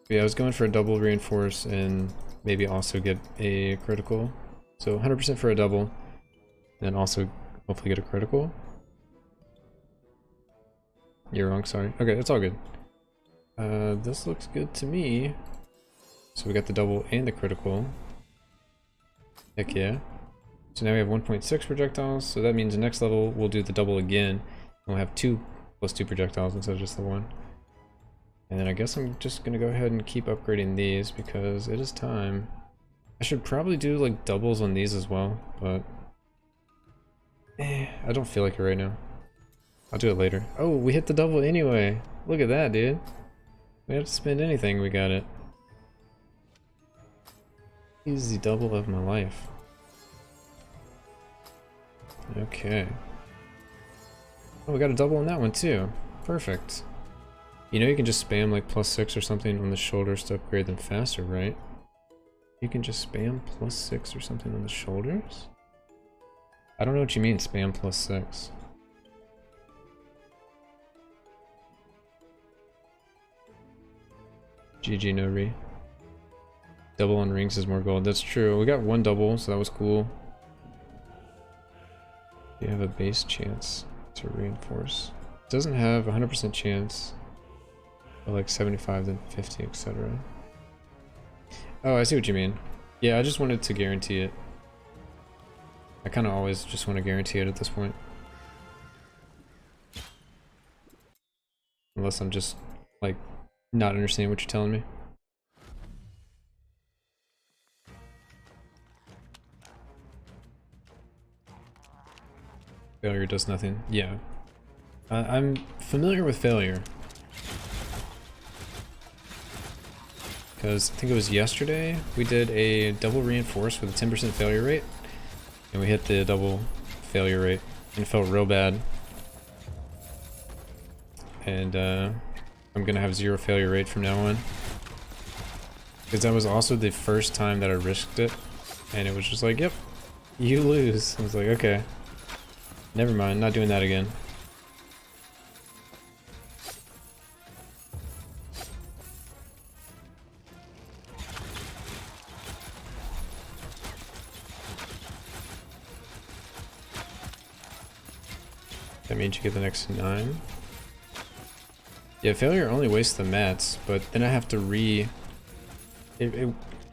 But yeah, I was going for a double reinforce and maybe also get a critical. So 100% for a double, then also hopefully get a critical. You're wrong, sorry. Okay, it's all good. This looks good to me. So we got the double and the critical. Heck yeah. So now we have 1.6 projectiles, so that means the next level we'll do the double again. We'll have 2 plus 2 projectiles instead of just the 1. And then I guess I'm just gonna go ahead and keep upgrading these because it is time. I should probably do like doubles on these as well, but I don't feel like it right now. I'll do it later. Oh, we hit the double anyway. Look at that, dude. We have to spend anything, we got it. Easy double of my life. Okay. Oh, we got a double on that one too. Perfect. You know you can just spam like +6 or something on the shoulders to upgrade them faster, right? You can just spam +6 or something on the shoulders? I don't know what you mean, spam +6. GG no re. Double on rings is more gold. That's true. We got 1 double, so that was cool. You have a base chance to reinforce. It doesn't have 100% chance, but like 75, then 50, etc. Oh, I see what you mean. Yeah, I just wanted to guarantee it. I kind of always just want to guarantee it at this point. Unless I'm just, like, not understanding what you're telling me. Failure does nothing. Yeah. I'm familiar with failure. Because I think it was yesterday, we did a double reinforce with a 10% failure rate. And we hit the double failure rate. And it felt real bad. And I'm gonna have 0 failure rate from now on. Because that was also the first time that I risked it. And it was just like, yep, you lose. I was like, okay. Never mind, not doing that again. That means you get the next 9. Yeah, failure only wastes the mats, but then I have to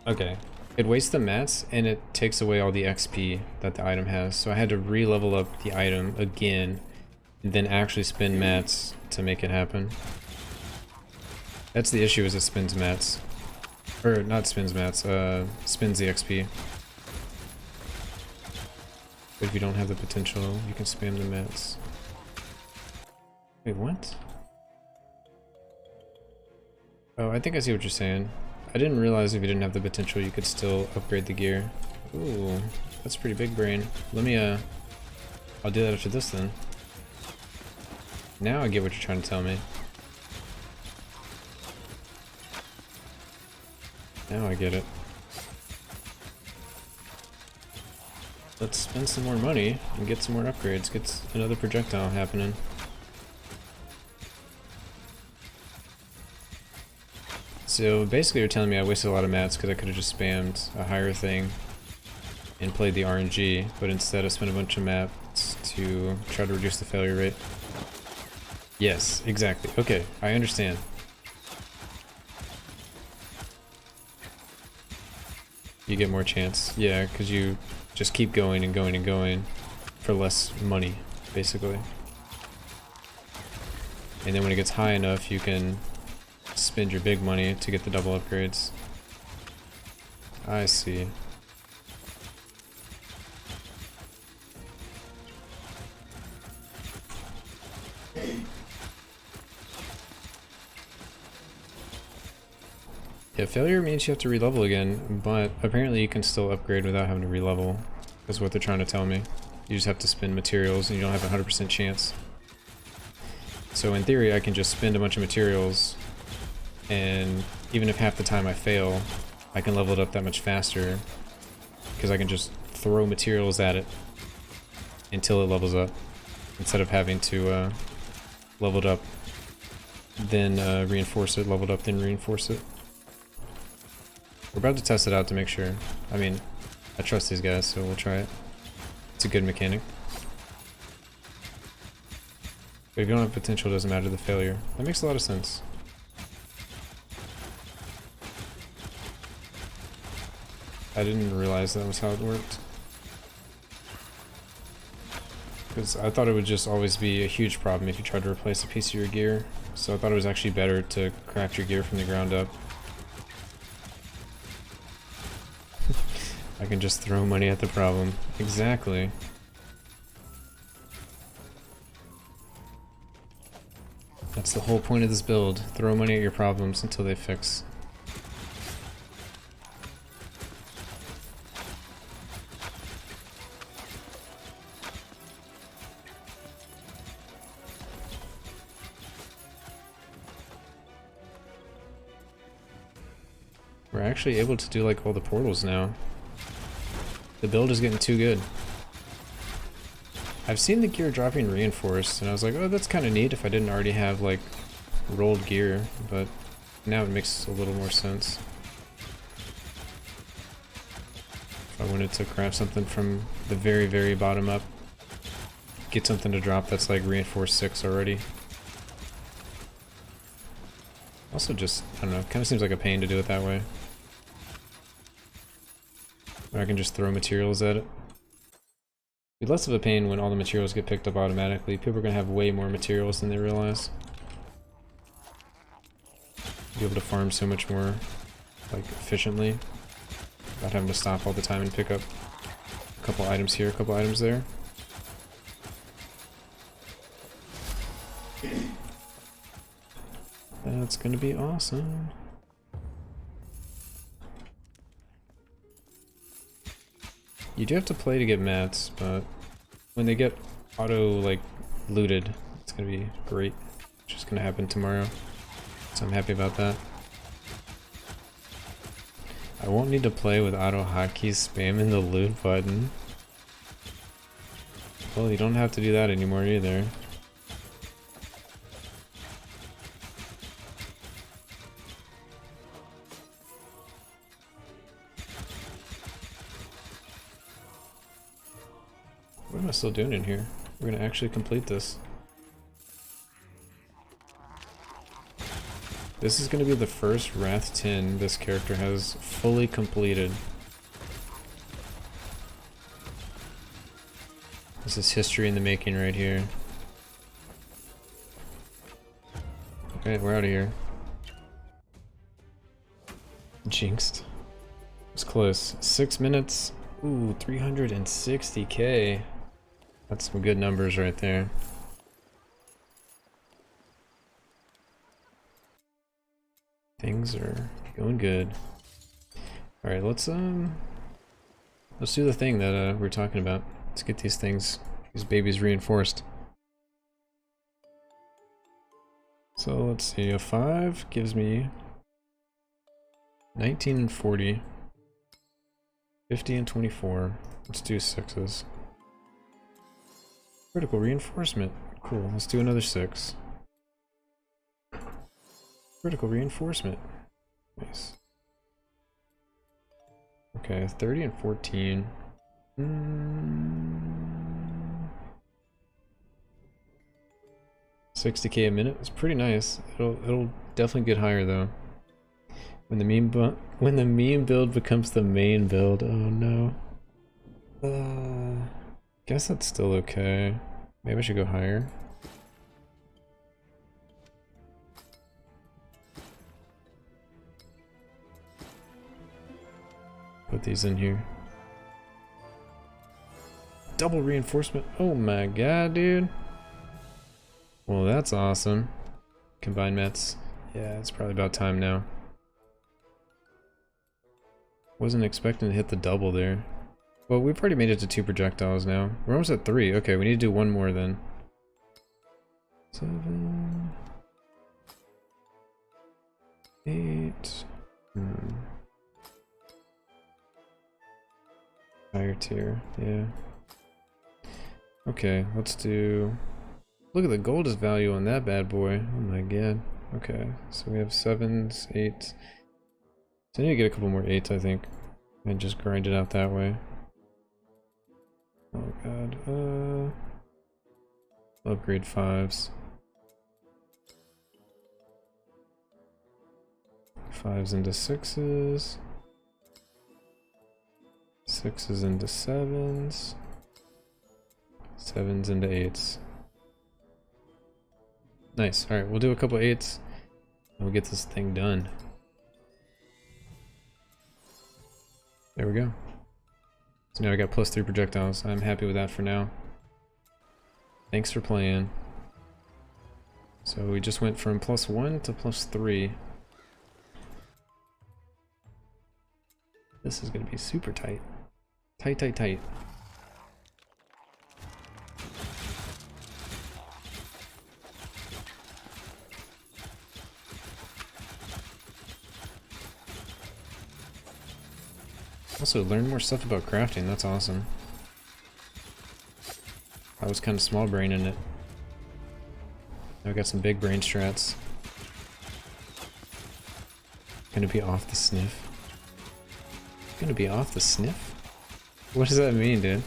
okay. It wastes the mats and it takes away all the XP that the item has. So I had to re-level up the item again and then actually spin mats to make it happen. That's the issue, is it spins mats. Or not spins mats, spins the XP. But if you don't have the potential, you can spam the mats. Wait, what? Oh, I think I see what you're saying. I didn't realize if you didn't have the potential, you could still upgrade the gear. Ooh, that's pretty big brain. Let me, I'll do that after this then. Now I get what you're trying to tell me. Now I get it. Let's spend some more money and get some more upgrades. Get another projectile happening. So basically you're telling me I wasted a lot of mats because I could have just spammed a higher thing and played the RNG, but instead I spent a bunch of mats to try to reduce the failure rate. Yes, exactly. Okay, I understand. You get more chance. Yeah, because you just keep going and going and going for less money, basically. And then when it gets high enough, you can spend your big money to get the double upgrades. I see. Yeah, failure means you have to re-level again, but apparently you can still upgrade without having to re-level. That's what they're trying to tell me. You just have to spend materials and you don't have a 100% chance. So in theory, I can just spend a bunch of materials, and even if half the time I fail, I can level it up that much faster, because I can just throw materials at it until it levels up, instead of having to level it up, then reinforce it, level it up, then reinforce it. We're about to test it out to make sure. I mean, I trust these guys, so we'll try it. It's a good mechanic. But if you don't have potential, it doesn't matter the failure. That makes a lot of sense. I didn't realize that was how it worked. Because I thought it would just always be a huge problem if you tried to replace a piece of your gear. So I thought it was actually better to craft your gear from the ground up. I can just throw money at the problem. Exactly. That's the whole point of this build. Throw money at your problems until they fix. We're actually able to do like all the portals now. The build is getting too good. I've seen the gear dropping reinforced, and I was like, oh, that's kind of neat if I didn't already have like rolled gear, but now it makes a little more sense. If I wanted to craft something from the very, very bottom up, get something to drop that's like reinforced 6 already. Also just, I don't know, kind of seems like a pain to do it that way. Where I can just throw materials at it. It'd be less of a pain when all the materials get picked up automatically. People are going to have way more materials than they realize. Be able to farm so much more, like, efficiently, without having to stop all the time and pick up a couple items here, a couple items there. That's gonna be awesome. You do have to play to get mats, but when they get auto, like, looted, it's gonna be great. It's just gonna happen tomorrow. So I'm happy about that. I won't need to play with auto hotkeys spamming the loot button. Well, you don't have to do that anymore either. What am I still doing in here? We're gonna actually complete this. This is gonna be the first Wrath 10 this character has fully completed. This is history in the making right here. Okay, we're out of here. Jinxed. It's close. 6 minutes. Ooh, 360k. That's some good numbers right there. Things are going good. Alright, let's do the thing that we're talking about. Let's get these babies reinforced. So let's see, a 5 gives me 19 and 40. 50 and 24. Let's do 6s. Critical reinforcement. Cool, let's do another 6. Critical reinforcement. Nice. Okay, 30 and 14. 60k a minute is pretty nice. It'll definitely get higher though. When the meme build becomes the main build, oh no. Guess that's still okay. Maybe I should go higher. Put these in here. Double reinforcement. Oh my god, dude. Well, that's awesome. Combined mats. Yeah, it's probably about time now. Wasn't expecting to hit the double there. Well, we've already made it to 2 projectiles now. We're almost at 3. Okay, we need to do 1 more then. 7, 8. Higher tier, yeah. Okay, let's do... Look at the Goldus value on that bad boy. Oh my god. Okay, so we have 7s, 8s. So I need to get a couple more 8s, I think. And just grind it out that way. Oh god, upgrade 5s. 5s into 6s. 6s into 7s. 7s into 8s. Nice. Alright, we'll do a couple 8s. And we'll get this thing done. There we go. So now I got +3 projectiles. I'm happy with that for now. Thanks for playing. So we just went from +1 to +3. This is going to be super tight. Tight, tight, tight. Also, learn more stuff about crafting, that's awesome. I was kind of small brain in it. Now I got some big brain strats. Gonna be off the sniff. Gonna be off the sniff? What does that mean, dude?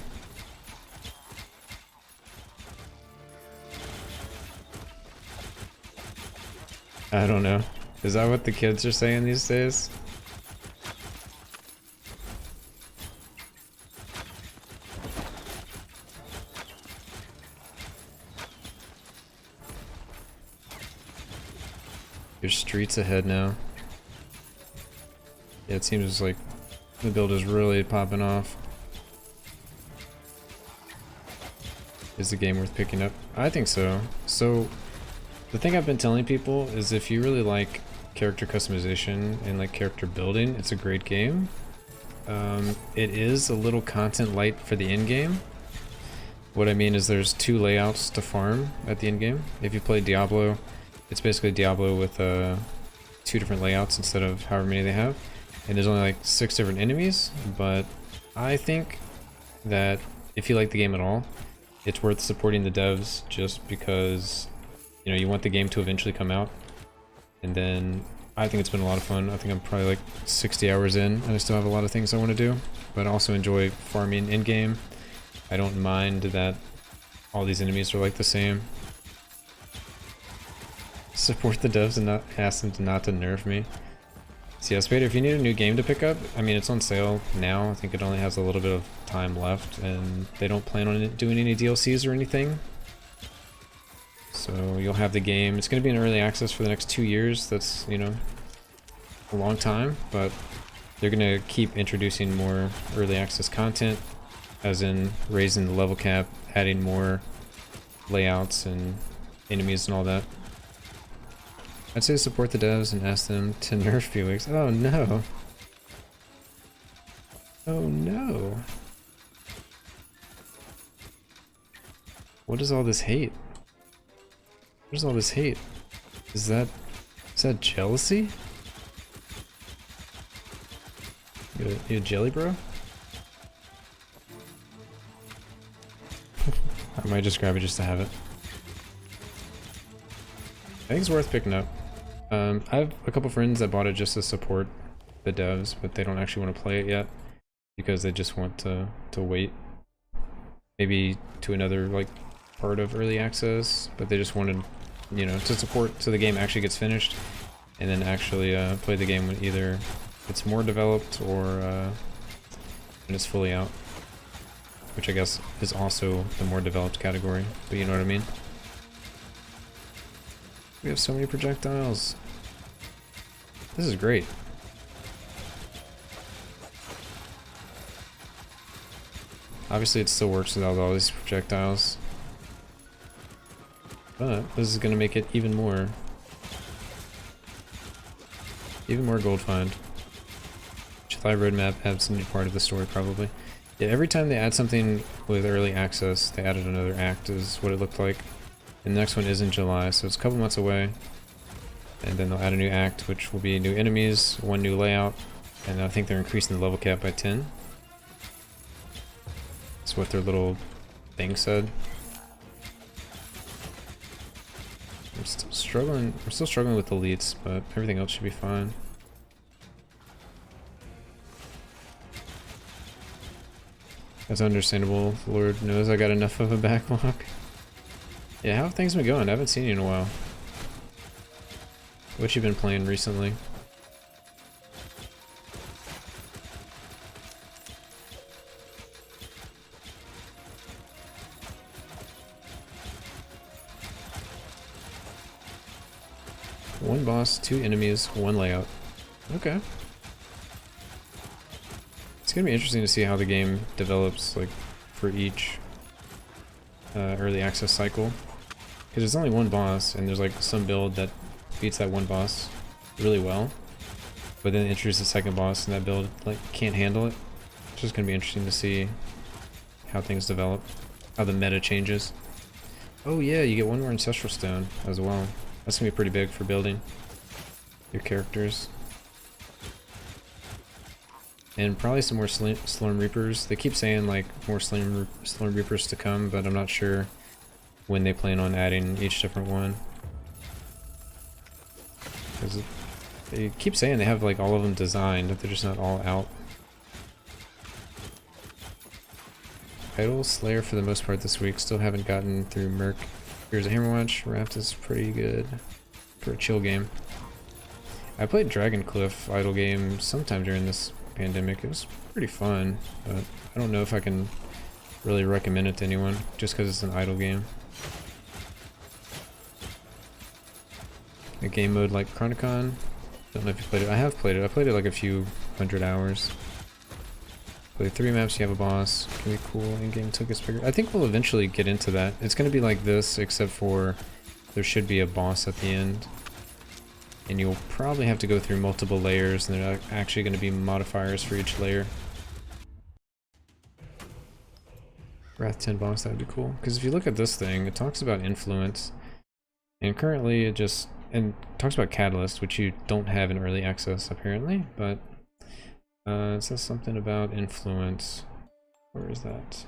I don't know. Is that what the kids are saying these days? Your streets ahead now. Yeah, it seems like the build is really popping off. Is the game worth picking up? I think so. So, the thing I've been telling people is if you really like character customization and like character building, it's a great game. It is a little content light for the end game. What I mean is there's 2 layouts to farm at the end game. If you play Diablo, it's basically Diablo with 2 different layouts instead of however many they have. And there's only like 6 different enemies, but I think that if you like the game at all, it's worth supporting the devs just because, you know, you want the game to eventually come out. And then I think it's been a lot of fun. I think I'm probably like 60 hours in and I still have a lot of things I want to do, but I also enjoy farming in game. I don't mind that all these enemies are like the same. Support the devs and not ask them to not to nerf me. So yeah, Spader, if you need a new game to pick up, I mean, it's on sale now. I think it only has a little bit of time left, and they don't plan on doing any DLCs or anything. So you'll have the game. It's going to be in early access for the next 2 years. That's, you know, a long time, but they're going to keep introducing more early access content, as in raising the level cap, adding more layouts and enemies and all that. I'd say support the devs and ask them to nerf Bweeks. Oh no. Oh no. What is all this hate? What is all this hate? Is that jealousy? You a jelly bro? I might just grab it just to have it. I think it's worth picking up. I have a couple friends that bought it just to support the devs, but they don't actually want to play it yet because they just want to wait maybe to another like part of early access, but they just wanted, you know, to support so the game actually gets finished and then actually play the game when either it's more developed or when it's fully out, which I guess is also the more developed category, but you know what I mean. We have so many projectiles. This is great. Obviously it still works without all these projectiles, but this is gonna make it even more gold find. Live roadmap adds a new part of the story, probably. Yeah, every time they add something with early access, they added another act, is what it looked like. And the next one is in July, so it's a couple months away. And then they'll add a new act, which will be new enemies, one new layout, and I think they're increasing the level cap by 10. That's what their little thing said. I'm still struggling with elites, but everything else should be fine. That's understandable. The Lord knows I got enough of a backlog. Yeah, how have things been going? I haven't seen you in a while. What you been playing recently? One boss, two enemies, one layout. Okay. It's gonna be interesting to see how the game develops, like, for each early access cycle. Because there's only one boss, and there's like some build that beats that one boss really well. But then it introduces the second boss, and that build like can't handle it. It's just gonna be interesting to see how things develop, how the meta changes. Oh yeah, you get one more Ancestral Stone as well. That's gonna be pretty big for building your characters. And probably some more Slurm Reapers. They keep saying like more Slurm Reapers to come, but I'm not sure when they plan on adding each different one. Because they keep saying they have like all of them designed, but they're just not all out. Idol Slayer for the most part this week. Still haven't gotten through Merc. Here's a Hammerwatch. Raft is pretty good for a chill game. I played Dragoncliff idle game sometime during this pandemic. It was pretty fun, but I don't know if I can really recommend it to anyone just because it's an idle game. A game mode like Chronicon. Don't know if you played it. I have played it. I played it like a few hundred hours. Play 3 maps, you have a boss. Can be cool. In-game took us bigger. I think we'll eventually get into that. It's going to be like this, except for there should be a boss at the end. And you'll probably have to go through multiple layers, and there are actually going to be modifiers for each layer. Wrath 10 boss, that would be cool. Because if you look at this thing, it talks about influence. And currently it just... and talks about Catalyst, which you don't have in early access, apparently. But it says something about influence. Where is that?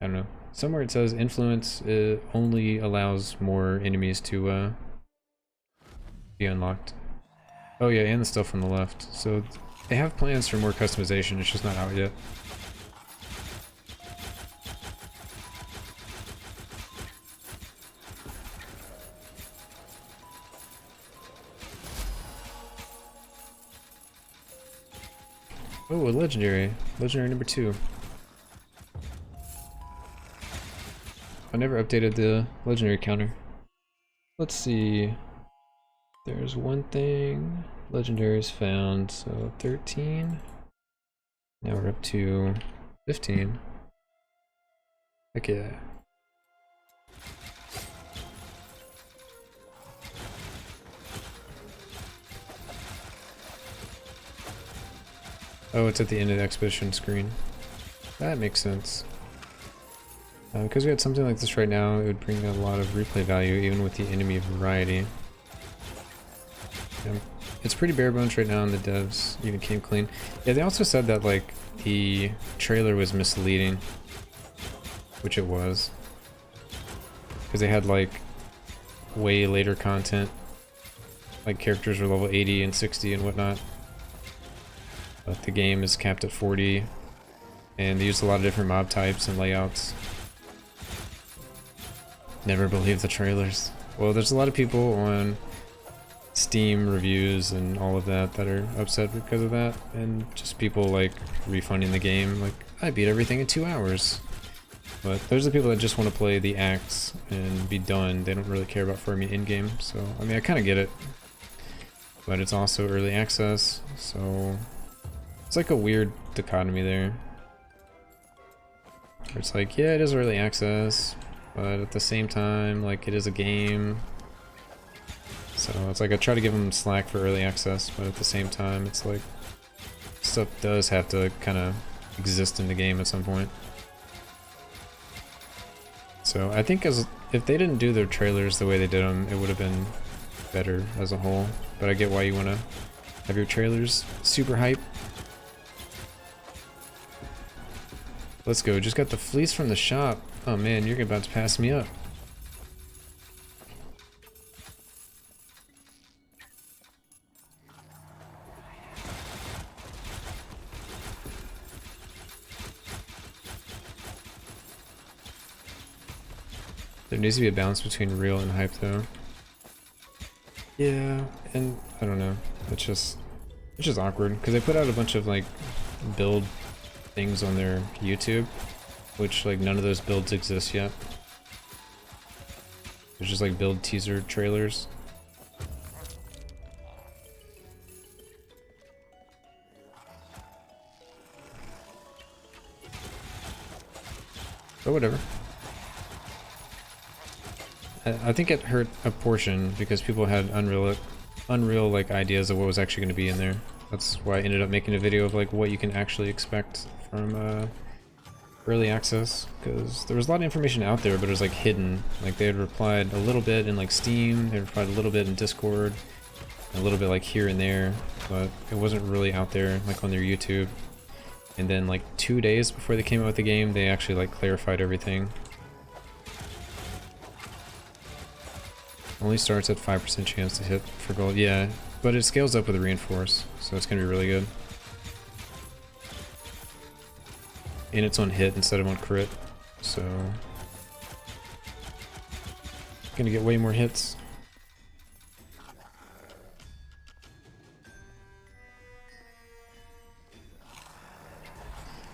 I don't know. Somewhere it says influence only allows more enemies to be unlocked. Oh yeah, and the stuff on the left. So they have plans for more customization, it's just not out yet. Oh, a legendary. Legendary number 2. I never updated the legendary counter. Let's see. There's one thing. Legendaries found. So 13. Now we're up to 15. Heck yeah. Oh, it's at the end of the expedition screen. That makes sense. Because we had something like this right now, it would bring a lot of replay value, even with the enemy variety. It's pretty bare bones right now, and the devs even came clean. Yeah, they also said that like the trailer was misleading, which it was, because they had like way later content, like characters were level 80 and 60 and whatnot. But the game is capped at 40, and they used a lot of different mob types and layouts. Never believe the trailers. Well, there's a lot of people on Steam reviews and all of that that are upset because of that, and just people like refunding the game. Like, I beat everything in 2 hours. But those are the people that just want to play the acts and be done. They don't really care about farming in-game. So, I mean, I kind of get it. But it's also early access, so it's like a weird dichotomy there. Where it's like, yeah, it is early access, but at the same time, like, it is a game. So it's like I try to give them slack for early access, but at the same time, it's like stuff does have to kind of exist in the game at some point. So I think if they didn't do their trailers the way they did them, it would have been better as a whole. But I get why you want to have your trailers super hype. Let's go. Just got the fleece from the shop. Oh man, you're about to pass me up. There needs to be a balance between real and hype though. Yeah, and I don't know. It's just awkward because they put out a bunch of like build things on their YouTube, which like none of those builds exist yet. There's just like build teaser trailers. But whatever. I think it hurt a portion because people had unreal like ideas of what was actually going to be in there. That's why I ended up making a video of like what you can actually expect from early access, because there was a lot of information out there, but it was like hidden. Like they had replied a little bit in like Steam, they replied a little bit in Discord, a little bit like here and there, but it wasn't really out there like on their YouTube. And then like 2 days before they came out with the game, they actually like clarified everything. Only starts at 5% chance to hit for gold. Yeah, but it scales up with a reinforce, so it's gonna be really good. And it's on hit instead of on crit, so gonna get way more hits.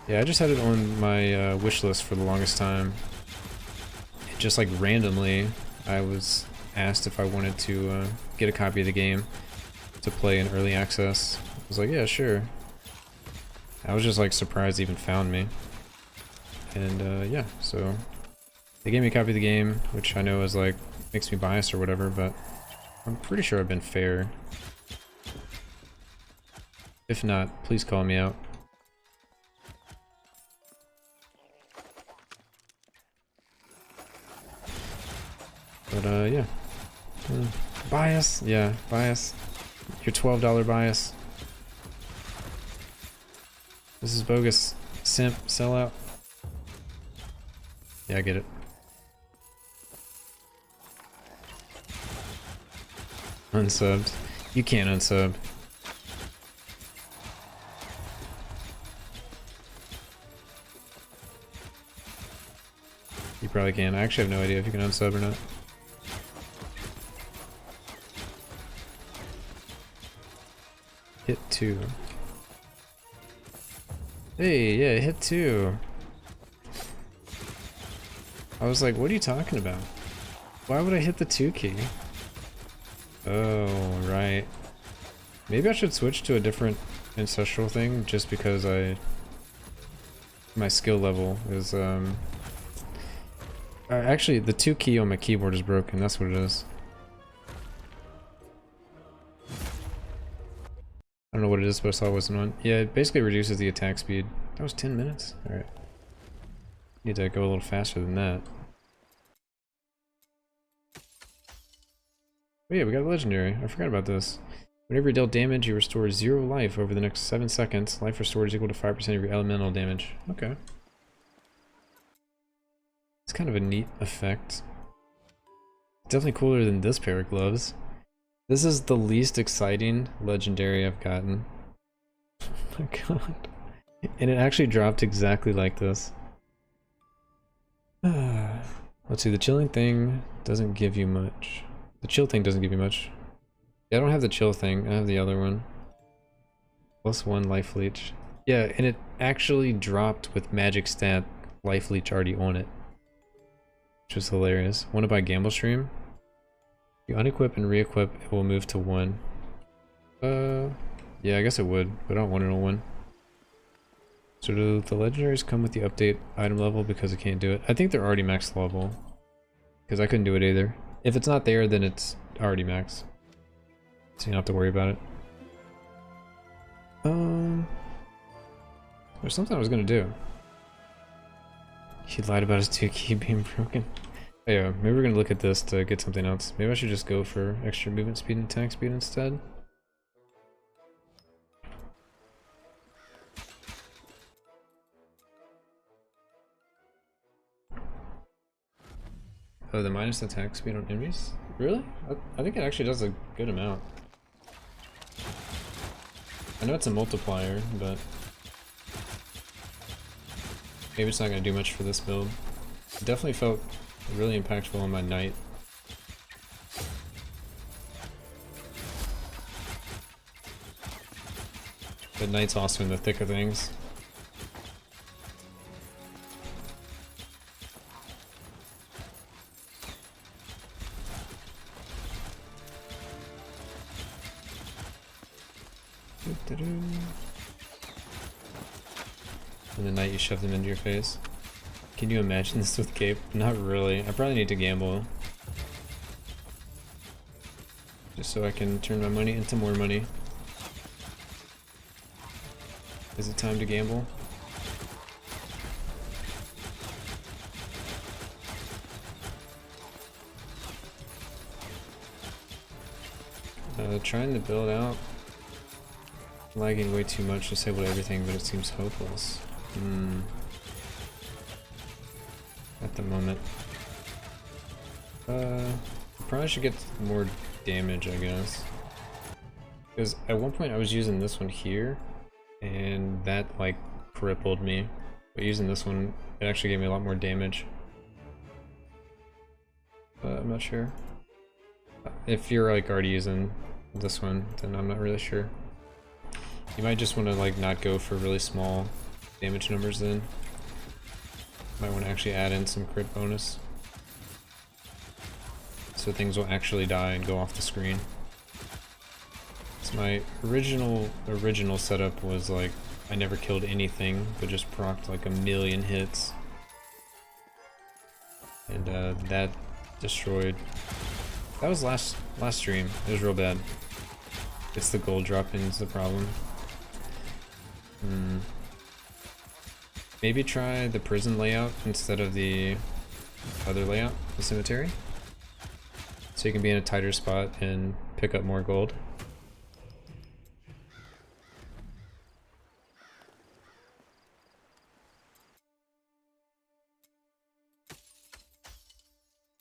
Yeah, I just had it on my wish list for the longest time. It just like randomly, I was asked if I wanted to get a copy of the game to play in early access. I was like, yeah, sure. I was just like surprised they even found me. And yeah, so they gave me a copy of the game, which I know is like makes me biased or whatever, but I'm pretty sure I've been fair. If not, please call me out. But yeah. Bias? Yeah, bias. Your $12 bias. This is bogus. Simp, sellout. Yeah, I get it. Unsubbed. You can't unsub. You probably can. I actually have no idea if you can unsub or not. Hit 2. Hey, yeah, hit 2. I was like, what are you talking about? Why would I hit the 2 key? Oh, right. Maybe I should switch to a different ancestral thing just because my skill level is actually the 2 key on my keyboard is broken, that's what it is. I don't know what it is, but I saw it wasn't on. Yeah, it basically reduces the attack speed. That was 10 minutes? Alright. Need to go a little faster than that. Oh yeah, we got a legendary. I forgot about this. Whenever you deal damage, you restore 0 life over the next 7 seconds. Life restored is equal to 5% of your elemental damage. Okay. It's kind of a neat effect. Definitely cooler than this pair of gloves. This is the least exciting legendary I've gotten. Oh my god. And it actually dropped exactly like this. Let's see, the chilling thing doesn't give you much. The chill thing doesn't give you much. Yeah, I don't have the chill thing, I have the other one. +1 life leech. Yeah, and it actually dropped with magic stat life leech already on it. Which was hilarious. Want to buy Gamble Stream? You unequip and re-equip, it will move to 1. Yeah, I guess it would, but I don't want it on 1. So do the legendaries come with the update item level because I can't do it? I think they're already max level. because I couldn't do it either. If it's not there, then it's already max. So you don't have to worry about it. There's something I was gonna do. He lied about his 2 key being broken. Oh yeah, maybe we're gonna look at this to get something else. Maybe I should just go for extra movement speed and attack speed instead. Oh, the minus attack speed on enemies? Really? I think it actually does a good amount. I know it's a multiplier, but maybe it's not going to do much for this build. It definitely felt really impactful on my knight. The knight's also in the thick of things. And the night you shove them into your face. Can you imagine this with cape? Not really. I probably need to gamble. Just so I can turn my money into more money. Is it time to gamble? Trying to build out. Lagging way too much, disabled everything, but it seems hopeless. At the moment. Probably should get more damage, I guess. Because at one point I was using this one here, and that like crippled me. But using this one, it actually gave me a lot more damage. I'm not sure. If you're like already using this one, then I'm not really sure. You might just want to like not go for really small damage numbers then. Might want to actually add in some crit bonus. So things will actually die and go off the screen. So my original setup was like I never killed anything but just procced like 1,000,000 hits. And that destroyed. That was last stream. It was real bad. It's the gold drop-in's the problem. Maybe try the prison layout instead of the other layout, the cemetery. So you can be in a tighter spot and pick up more gold.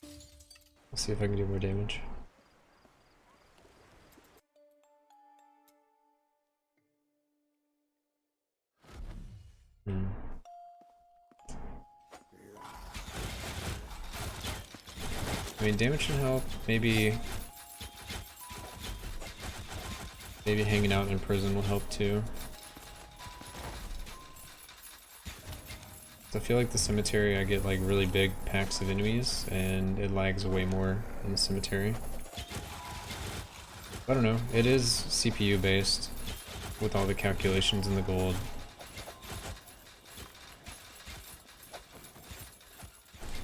I'll see if I can do more damage. I mean, damage should help. Maybe hanging out in prison will help too. I feel like the cemetery, I get like really big packs of enemies, and it lags way more in the cemetery. I don't know. It is CPU based with all the calculations and the gold.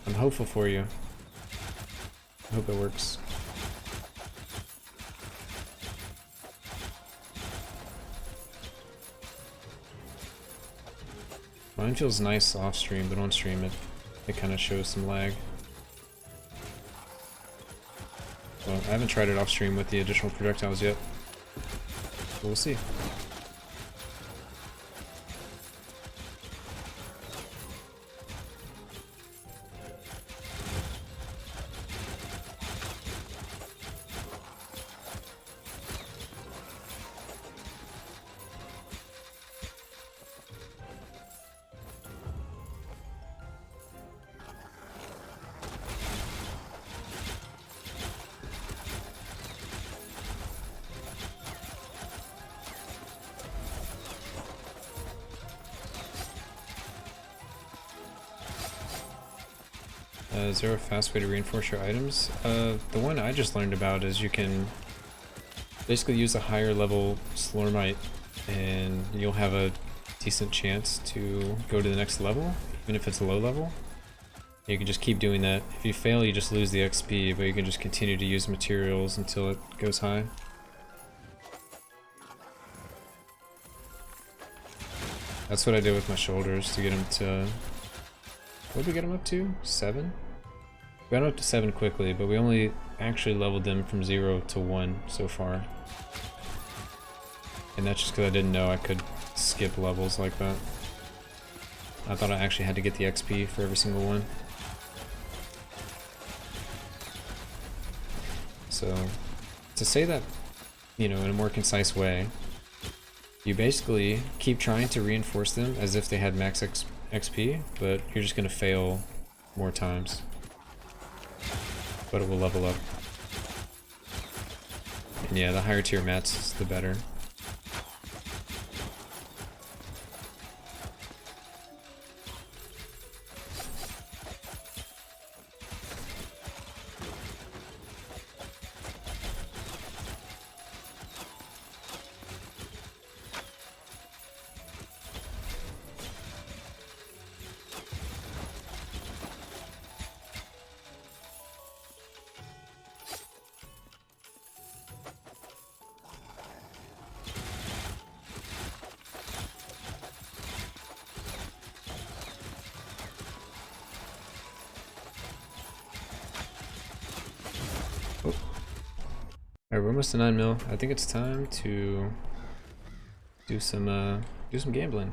I'm hopeful for you. I hope it works. Mine feels nice off stream, but on stream it kind of shows some lag. Well, I haven't tried it off stream with the additional projectiles yet. But we'll see. Is there a fast way to reinforce your items? The one I just learned about is you can basically use a higher level Slormite and you'll have a decent chance to go to the next level, even if it's a low level. You can just keep doing that. If you fail, you just lose the XP, but you can just continue to use materials until it goes high. That's what I did with my shoulders to get them to... What did we get them up to? 7? We got them up to 7 quickly, but we only actually leveled them from 0 to 1 so far. And that's just because I didn't know I could skip levels like that. I thought I actually had to get the XP for every single one. So, to say that, you know, in a more concise way, you basically keep trying to reinforce them as if they had max XP, but you're just going to fail more times. But it will level up. And yeah, the higher tier mats, the better. Alright, we're almost to 9 mil. I think it's time to do some gambling.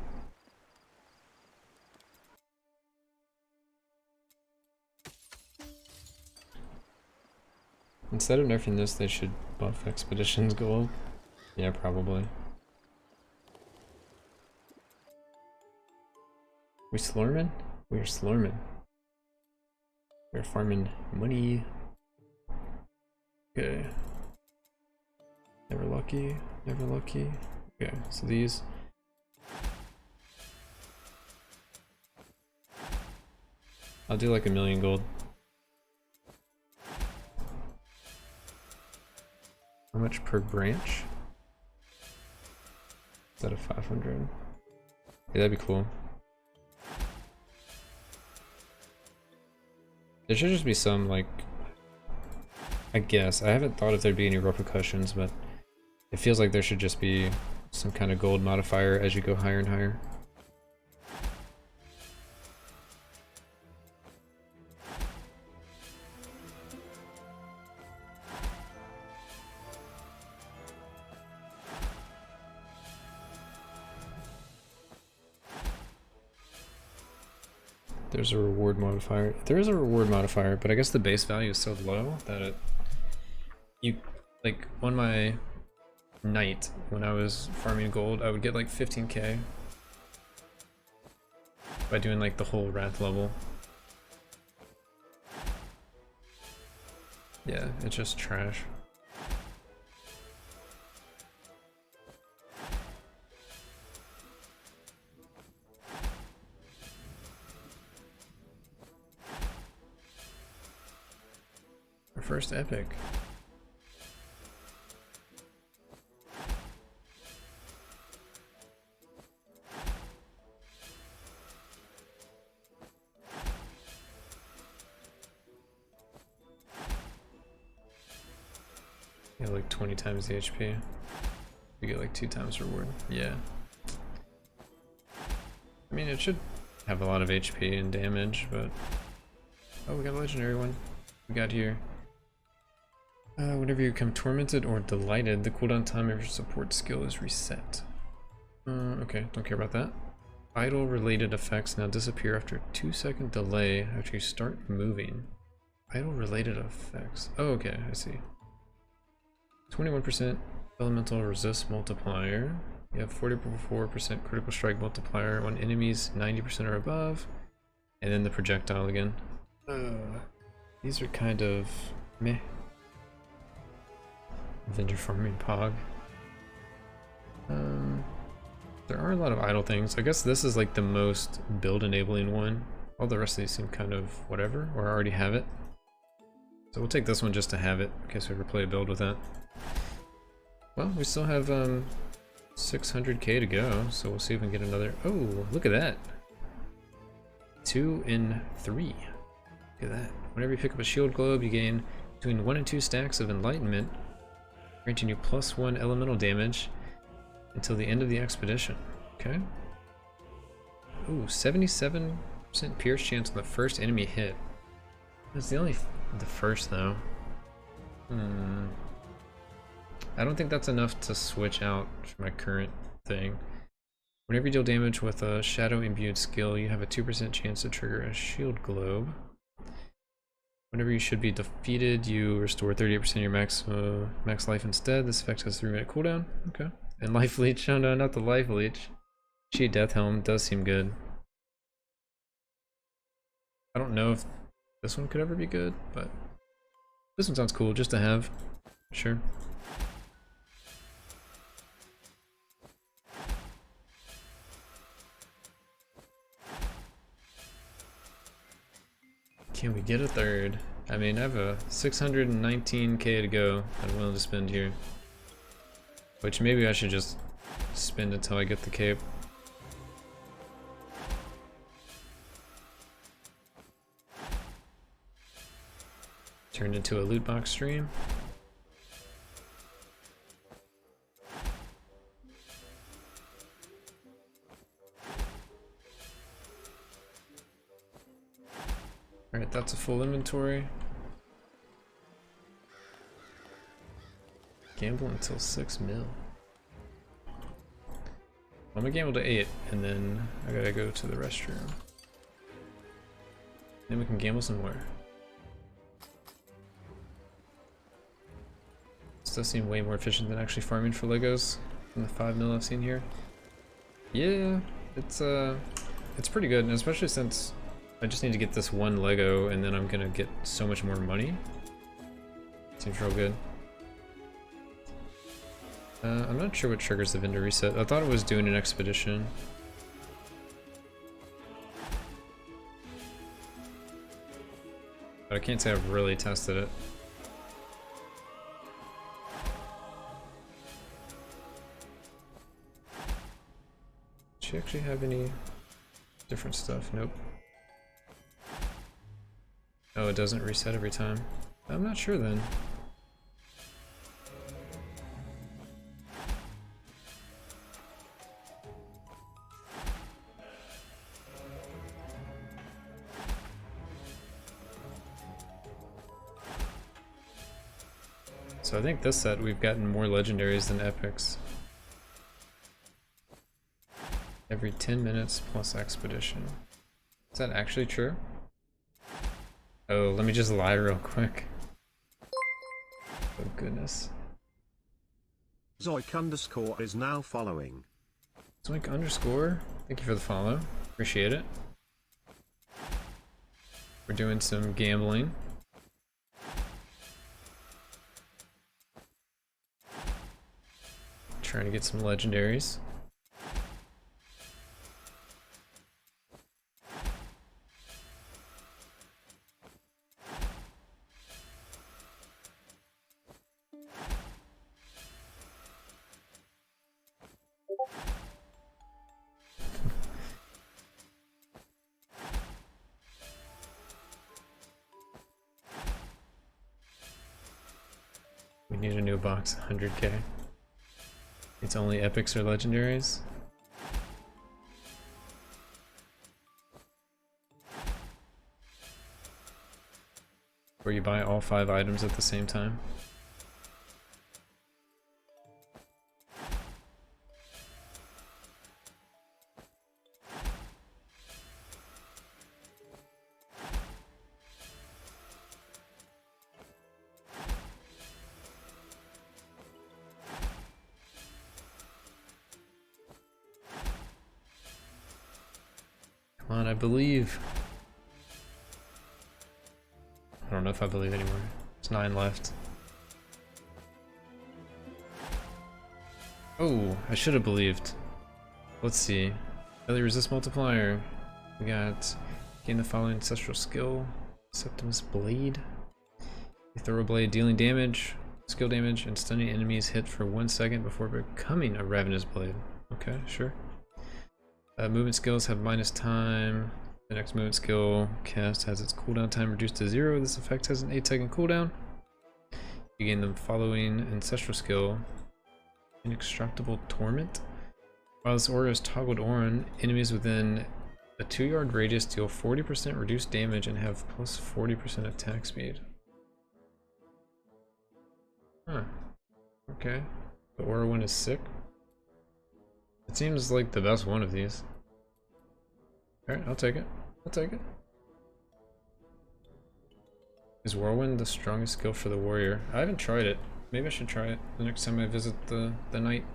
Instead of nerfing this, they should buff Expeditions gold. Yeah, probably. We slurming? We're slurming. We're farming money. Okay. Never lucky, never lucky. Okay, so these. I'll do like 1,000,000 gold. How much per branch? Instead of 500. Yeah, that'd be cool. There should just be some, like, I guess. I haven't thought if there'd be any repercussions, but it feels like there should just be some kind of gold modifier as you go higher and higher. There's a reward modifier. There is a reward modifier, but I guess the base value is so low that like on my night when I was farming gold, I would get like 15k by doing like the whole wrath level. Yeah, it's just trash. Our first epic. Yeah, like 20 times the HP. You get like 2 times reward. Yeah. I mean, it should have a lot of HP and damage, but... Oh, we got a legendary one. We got here. Whenever you become tormented or delighted, the cooldown time of your support skill is reset. Okay, don't care about that. Idle related effects now disappear after a 2-second delay after you start moving. Idle related effects. Oh, okay, I see. 21% elemental resist multiplier. You have 44% critical strike multiplier on enemies 90% or above. And then the projectile again. These are kind of meh. Vendor farming pog. There are a lot of idle things. I guess this is like the most build enabling one. All the rest of these seem kind of whatever, or I already have it. So we'll take this one just to have it, in case we ever play a build with that. Well, we still have 600k to go, so we'll see if we can get another. Oh, look at that. 2 in 3. Look at that. Whenever you pick up a shield globe, you gain between 1 and 2 stacks of enlightenment, granting you +1 elemental damage until the end of the expedition. Okay. Ooh, 77% pierce chance on the first enemy hit. That's the first though. I don't think that's enough to switch out for my current thing. Whenever you deal damage with a shadow imbued skill, you have a 2% chance to trigger a shield globe. Whenever you should be defeated, you restore 38% of your max life instead. This effect has a 3-minute cooldown. Okay. And life leech. Oh no, not the life leech. Cheat death helm does seem good. I don't know if this one could ever be good, but this one sounds cool just to have. Sure. Can we get a third? I mean, I have a 619k to go that I'm willing to spend here. Which maybe I should just spend until I get the cape. Turned into a loot box stream. Alright, that's a full inventory. Gamble until 6 mil. I'm gonna gamble to 8, and then I gotta go to the restroom. Then we can gamble some more. This does seem way more efficient than actually farming for Legos from the 5 mil I've seen here. Yeah, it's pretty good, and especially since I just need to get this one Lego and then I'm gonna get so much more money. Seems real good. I'm not sure what triggers the vendor reset. I thought it was doing an expedition. But I can't say I've really tested it. Does she actually have any different stuff? Nope. Oh, it doesn't reset every time. I'm not sure then. So I think this set we've gotten more legendaries than epics. Every 10 minutes plus expedition. Is that actually true? Oh, let me just lie real quick. Oh goodness. Zoik_ is now following. Zoink _, thank you for the follow. Appreciate it. We're doing some gambling. Trying to get some legendaries. We need a new box, 100k. It's only epics or legendaries. Where you buy all 5 items at the same time. Come on, I believe. I don't know if I believe anymore. There's 9 left. Oh, I should have believed. Let's see. Daily resist multiplier. We got gain the following ancestral skill. Septimus Blade. A thorough blade dealing damage, skill damage, and stunning enemies hit for 1 second before becoming a ravenous blade. Okay, sure. Movement skills have minus time, The next movement skill cast has its cooldown time reduced to 0. This effect has an 8-second cooldown. You gain the following ancestral skill: Inextractable Torment. While this aura is toggled on, enemies within a 2-yard radius deal 40% reduced damage and have plus 40% attack speed. Huh. Okay. The aura one is sick. It seems like the best one of these. Alright, I'll take it. I'll take it. Is Whirlwind the strongest skill for the warrior? I haven't tried it. Maybe I should try it the next time I visit the knight.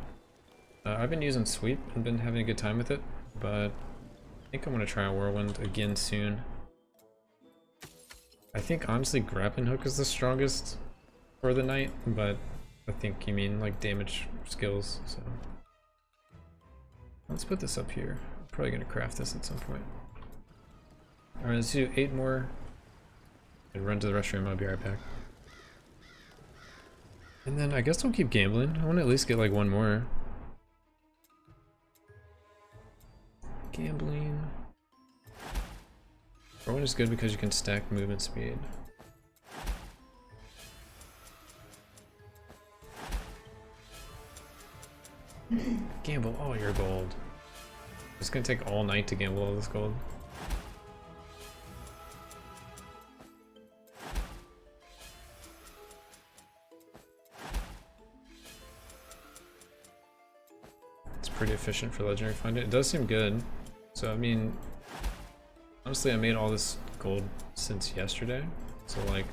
I've been using Sweep and been having a good time with it, but I think I'm going to try a Whirlwind again soon. I think honestly Grappling Hook is the strongest for the knight, but I think you mean like damage skills, so. Let's put this up here. I'm probably going to craft this at some point. Alright, let's do 8 more. And run to the restroom, I'll be right back. And then I guess I'll keep gambling. I want to at least get like one more. Gambling. Whirlwind is good because you can stack movement speed. Gamble all your gold. It's gonna take all night to gamble all this gold. It's pretty efficient for legendary finding. It does seem good. So I mean, honestly, I made all this gold since yesterday. So like,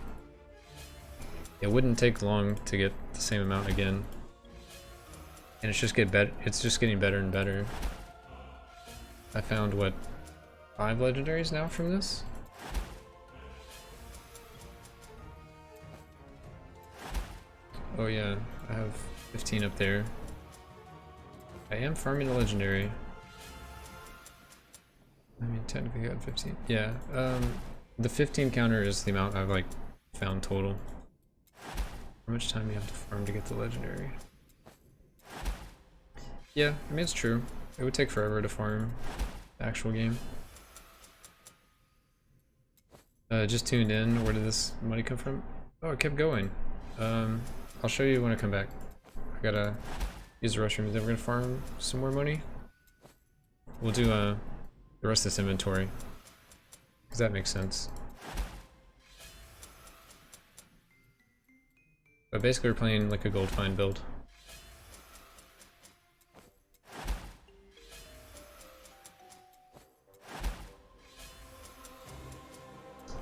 it wouldn't take long to get the same amount again. And it's just getting better and better. I found what, 5 legendaries now from this? Oh yeah, I have 15 up there. I am farming a legendary. I mean, technically I got 15. Yeah, the 15 counter is the amount I've like found total. How much time you have to farm to get the legendary? Yeah, I mean it's true. It would take forever to farm the actual game. Just tuned in. Where did this money come from? Oh, it kept going. I'll show you when I come back. I gotta use the restroom. Then we're gonna farm some more money. We'll do the rest of this inventory, because that makes sense. But basically we're playing like a gold find build.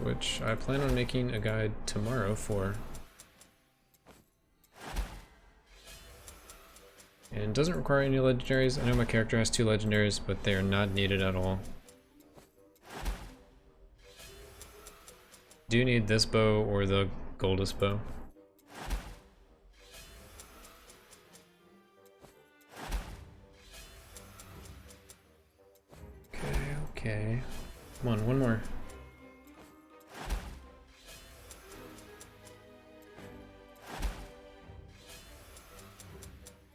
Which I plan on making a guide tomorrow for. And doesn't require any legendaries. I know my character has 2 legendaries, but they are not needed at all. Do you need this bow or the Goldus bow? Okay. Come on, one more.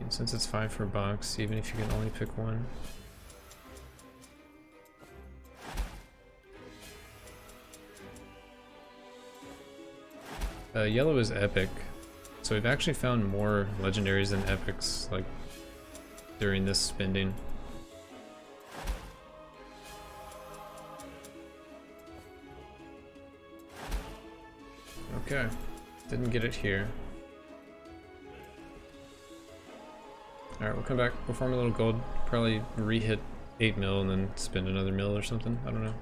And since it's 5 for a box, even if you can only pick one. Yellow is epic. So we've actually found more legendaries than epics, like, during this spending. Okay, didn't get it here. Alright, we'll come back, we'll farm a little gold, probably re-hit 8 mil and then spend another mil or something, I don't know.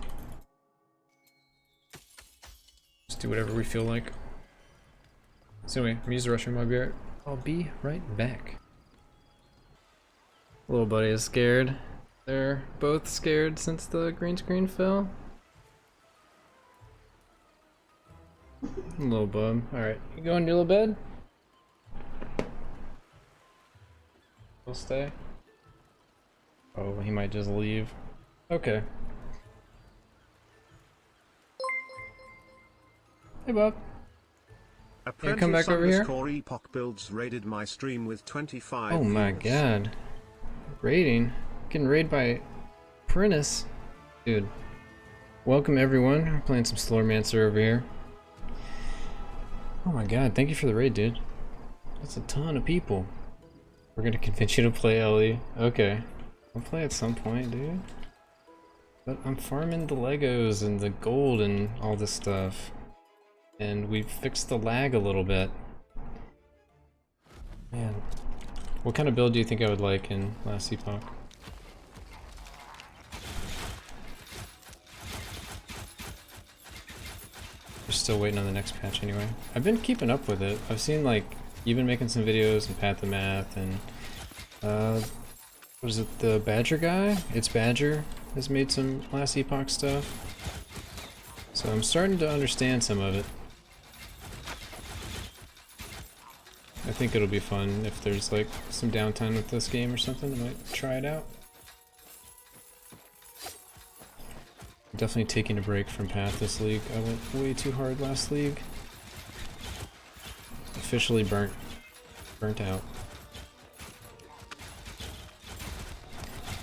Just do whatever we feel like. So anyway, I'm gonna use the restroom, I'll be right back. Little buddy is scared. They're both scared since the green screen fell. Little bum. Alright, you going to your little bed? He'll stay? Oh, he might just leave. Okay. Hey, Bob. Can you come back over here? Epoch builds raided my stream with 25 Oh my views. god. Raiding? Getting raided by Apprentice? Dude. welcome everyone. We're playing some Slowmancer over here. Oh my god, thank you for the raid, dude. That's a ton of people. We're gonna convince you to play Ellie. Okay. I'll play at some point, dude. But I'm farming the Legos and the gold and all this stuff. And we fixed the lag a little bit. Man. What kind of build do you think I would like in Last Epoch? We're still waiting on the next patch anyway. I've been keeping up with it. I've seen like, you've been making some videos and Pat the Math and what is it, the Badger guy? It's Badger has made some Last Epoch stuff. So I'm starting to understand some of it. I think it'll be fun if there's like some downtime with this game or something. I might try it out. I'm definitely taking a break from Path this league. I went way too hard last league. Officially burnt out.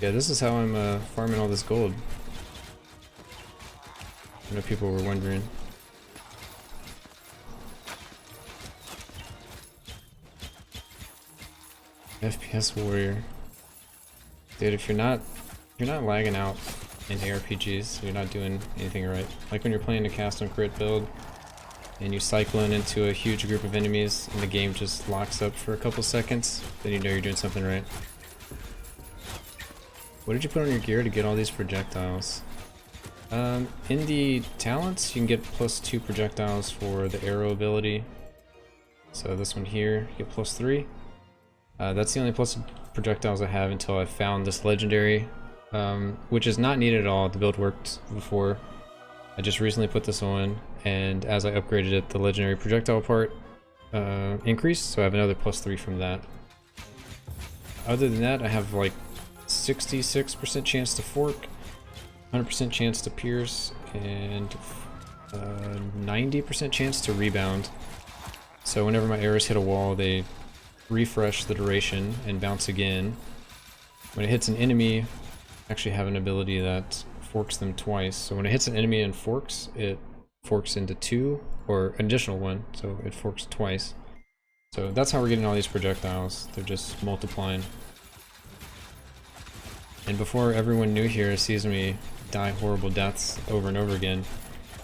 Yeah, this is how I'm farming all this gold. I know people were wondering. FPS warrior. Dude, if you're not lagging out in ARPGs, you're not doing anything right. Like when you're playing a cast on crit build and you cyclone into a huge group of enemies and the game just locks up for a couple seconds, then you know you're doing something right. What did you put on your gear to get all these projectiles? In the talents, you can get +2 projectiles for the arrow ability. So this one here, you get +3. That's the only plus projectiles I have until I found this legendary, which is not needed at all. The build worked before. I just recently put this on, and as I upgraded it, the legendary projectile part increased, so I have another +3 from that. Other than that, I have like 66% chance to fork, 100% chance to pierce, and 90% chance to rebound. So whenever my arrows hit a wall, they refresh the duration and bounce again. When it hits an enemy, I actually have an ability that forks them twice. So when it hits an enemy and forks, it forks into 2, or an additional 1, so it forks twice. So that's how we're getting all these projectiles. They're just multiplying. And before everyone new here sees me die horrible deaths over and over again,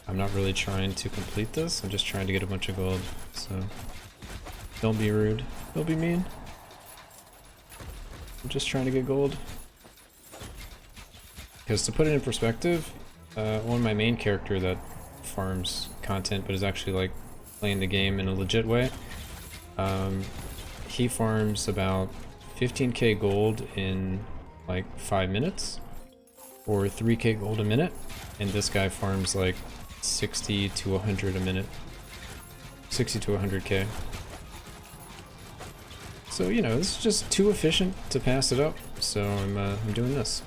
I'm not really trying to complete this, I'm just trying to get a bunch of gold. So don't be rude. Don't be mean. I'm just trying to get gold. Because to put it in perspective, one of my main character that farms content but is actually like playing the game in a legit way, he farms about 15k gold in like 5 minutes, or 3k gold a minute, and this guy farms like 60 to 100 a minute. 60 to 100k. So, you know, this is just too efficient to pass it up, so I'm doing this.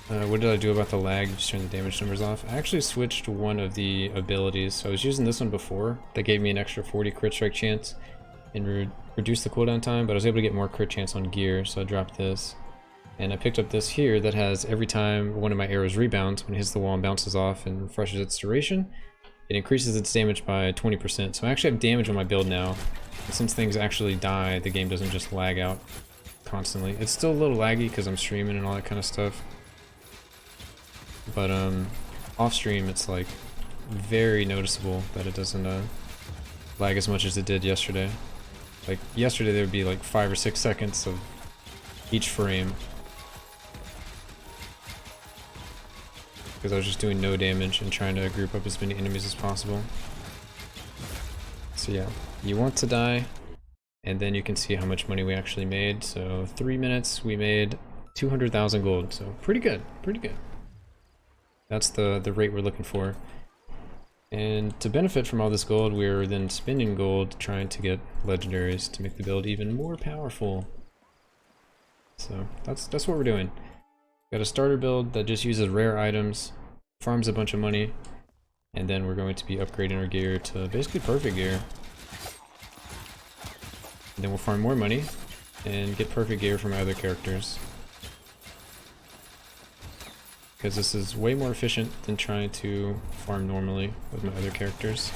What did I do about the lag? Just turn the damage numbers off. I actually switched one of the abilities. So I was using this one before. That gave me an extra 40 crit strike chance and reduced the cooldown time, but I was able to get more crit chance on gear, so I dropped this. And I picked up this here that has every time one of my arrows rebounds, when it hits the wall and bounces off and refreshes its duration, it increases its damage by 20%. So I actually have damage on my build now. And since things actually die, the game doesn't just lag out constantly. It's still a little laggy because I'm streaming and all that kind of stuff. But off stream, it's like very noticeable that it doesn't lag as much as it did yesterday. Like yesterday, there would be like 5 or 6 seconds of each frame, because I was just doing no damage and trying to group up as many enemies as possible. So yeah, you want to die, and then you can see how much money we actually made. So 3 minutes, we made 200,000 gold. So pretty good, pretty good. That's the rate we're looking for. And to benefit from all this gold, we're then spending gold trying to get legendaries to make the build even more powerful. So that's what we're doing. Got a starter build that just uses rare items, farms a bunch of money, and then we're going to be upgrading our gear to basically perfect gear. And then we'll farm more money and get perfect gear from my other characters. because this is way more efficient than trying to farm normally with my other characters.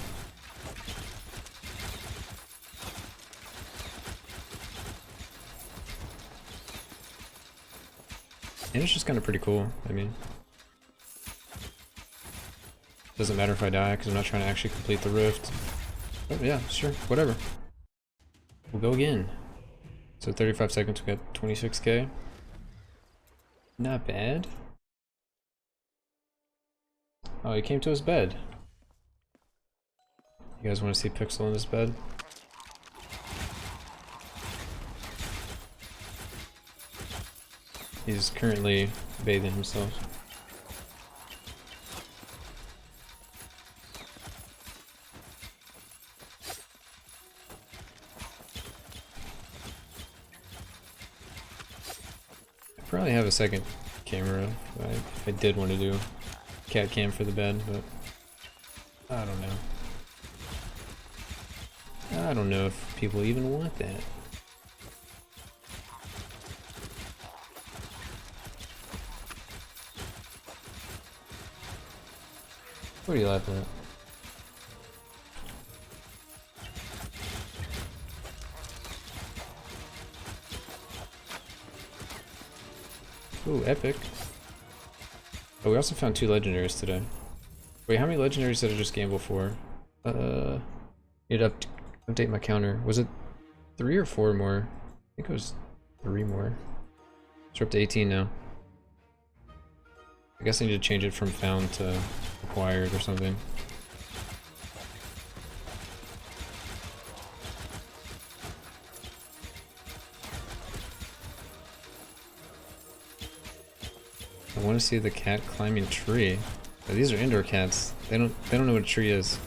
And it's just kind of pretty cool. I mean, doesn't matter if I die because I'm not trying to actually complete the rift. Oh yeah, sure, whatever. We'll go again. So 35 seconds, we got 26k. Not bad. Oh, he came to his bed. You guys want to see Pixel in his bed? He's currently bathing himself. I probably have a second camera. I did want to do cat cam for the bed, but I don't know. I don't know if people even want that. What are you laughing at? Ooh, epic. Oh, we also found 2 legendaries today. Wait, how many legendaries did I just gamble for? Need to update my counter. Was it 3 or 4 more? I think it was 3 more. So we're up to 18 now. I guess I need to change it from found to acquired or something. I want to see the cat climbing tree. But these are indoor cats. They don't know what a tree is.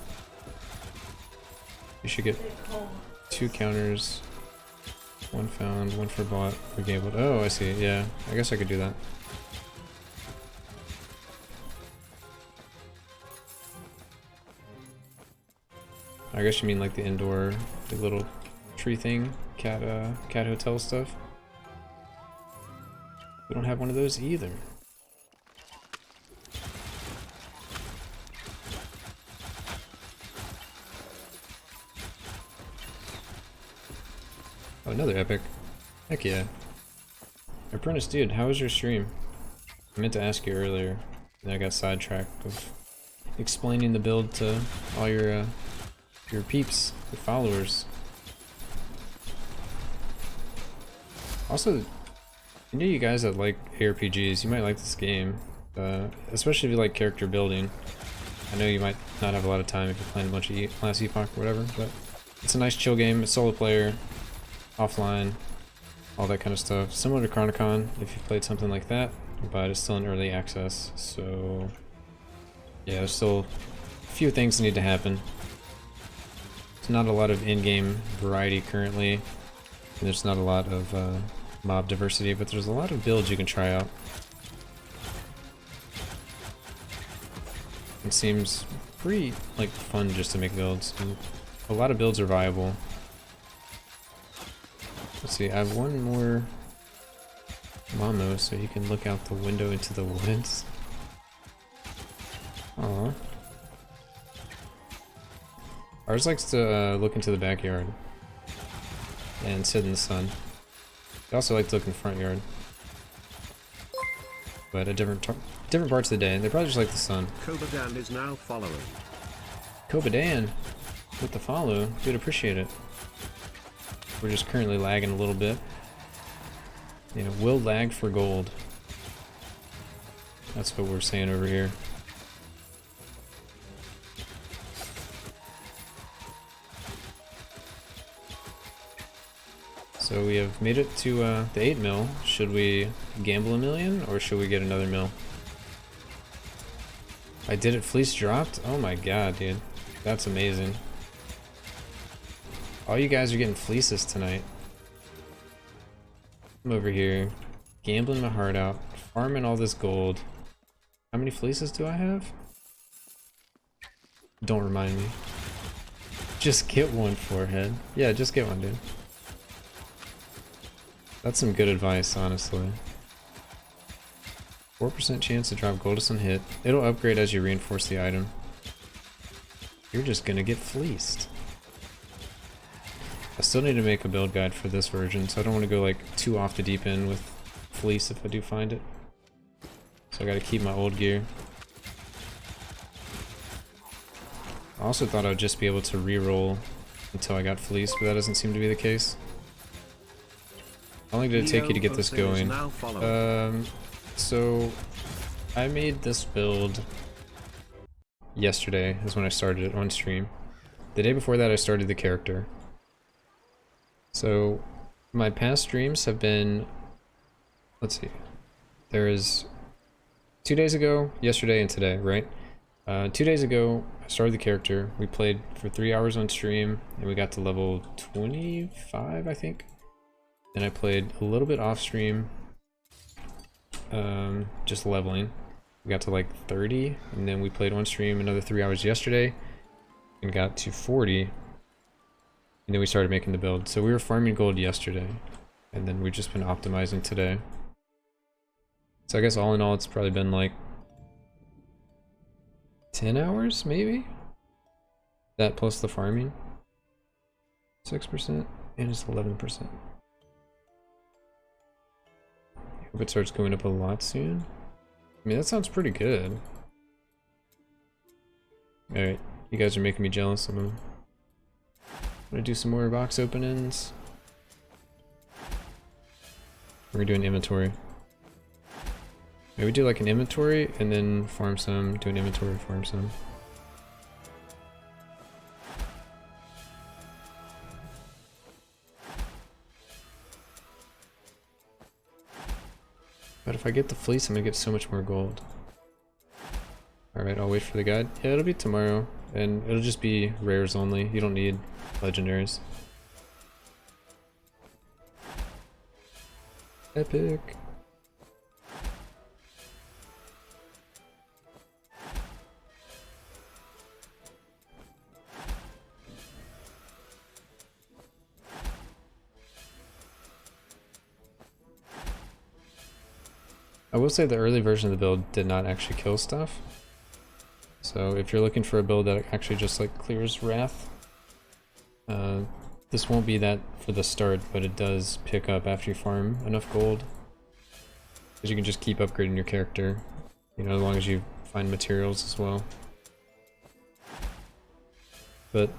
You should get 2 counters. 1 found, 1 for bought, or gambled. Oh, I see. Yeah, I guess I could do that. I guess you mean like the indoor, the little tree thing, cat hotel stuff. We don't have one of those either. Oh, another epic. Heck yeah. Apprentice dude, how was your stream? I meant to ask you earlier, and I got sidetracked of explaining the build to all your peeps, your followers. Also, I knew you guys that like ARPGs, you might like this game, especially if you like character building. I know you might not have a lot of time if you're playing a bunch of Last Epoch or whatever, but it's a nice chill game, it's solo player, offline, all that kind of stuff. Similar to Chronicon, if you played something like that, but it's still in early access, so yeah, there's still a few things that need to happen. There's not a lot of in-game variety currently, and there's not a lot of mob diversity, but there's a lot of builds you can try out. It seems pretty like fun just to make builds, and a lot of builds are viable. Let's see, I have 1 more Mamo, so he can look out the window into the woods. Aww. Ours likes to look into the backyard and sit in the sun. They also like to look in the front yard, but at different parts of the day. They probably just like the sun. Kobadan is now following. Kobadan with the follow, dude, appreciate it. We're just currently lagging a little bit. You know, will lag for gold. That's what we're saying over here. So we have made it to the 8 mil. Should we gamble a million or should we get another mil? I did it, fleece dropped? Oh my god, dude. That's amazing. All you guys are getting fleeces tonight. I'm over here, gambling my heart out, farming all this gold. How many fleeces do I have? Don't remind me. Just get 1, forehead. Yeah, just get 1, dude. That's some good advice, honestly. 4% chance to drop Goldus on hit. It'll upgrade as you reinforce the item. You're just gonna get fleeced. I still need to make a build guide for this version, so I don't want to go like too off the deep end with fleece if I do find it. So I gotta keep my old gear. I also thought I'd just be able to reroll until I got fleece, but that doesn't seem to be the case. How long did it take you to get this going? So I made this build yesterday is when I started it on stream. The day before that I started the character. So my past streams have been, let's see, there is 2 days ago, yesterday, and today, right? 2 days ago I started the character. We played for 3 hours on stream and we got to level 25, I think. Then I played a little bit off stream, just leveling. We got to like 30, and then we played on stream another 3 hours yesterday and got to 40, and then we started making the build. So we were farming gold yesterday, and then we've just been optimizing today. So I guess all in all it's probably been like 10 hours maybe? That plus the farming. 6% and it's 11%. Hope it starts going up a lot soon. I mean, that sounds pretty good. Alright, you guys are making me jealous. I'm gonna do some more box openings. We're gonna do an inventory. Maybe do like an inventory and then farm some, do an inventory, farm some. But if I get the fleece, I'm gonna get so much more gold. Alright, I'll wait for the guide. Yeah, it'll be tomorrow, and it'll just be rares only. You don't need legendaries. Epic. I will say the early version of the build did not actually kill stuff. So if you're looking for a build that actually just like clears Wrath, this won't be that for the start, but it does pick up after you farm enough gold. Because you can just keep upgrading your character, you know, as long as you find materials as well. But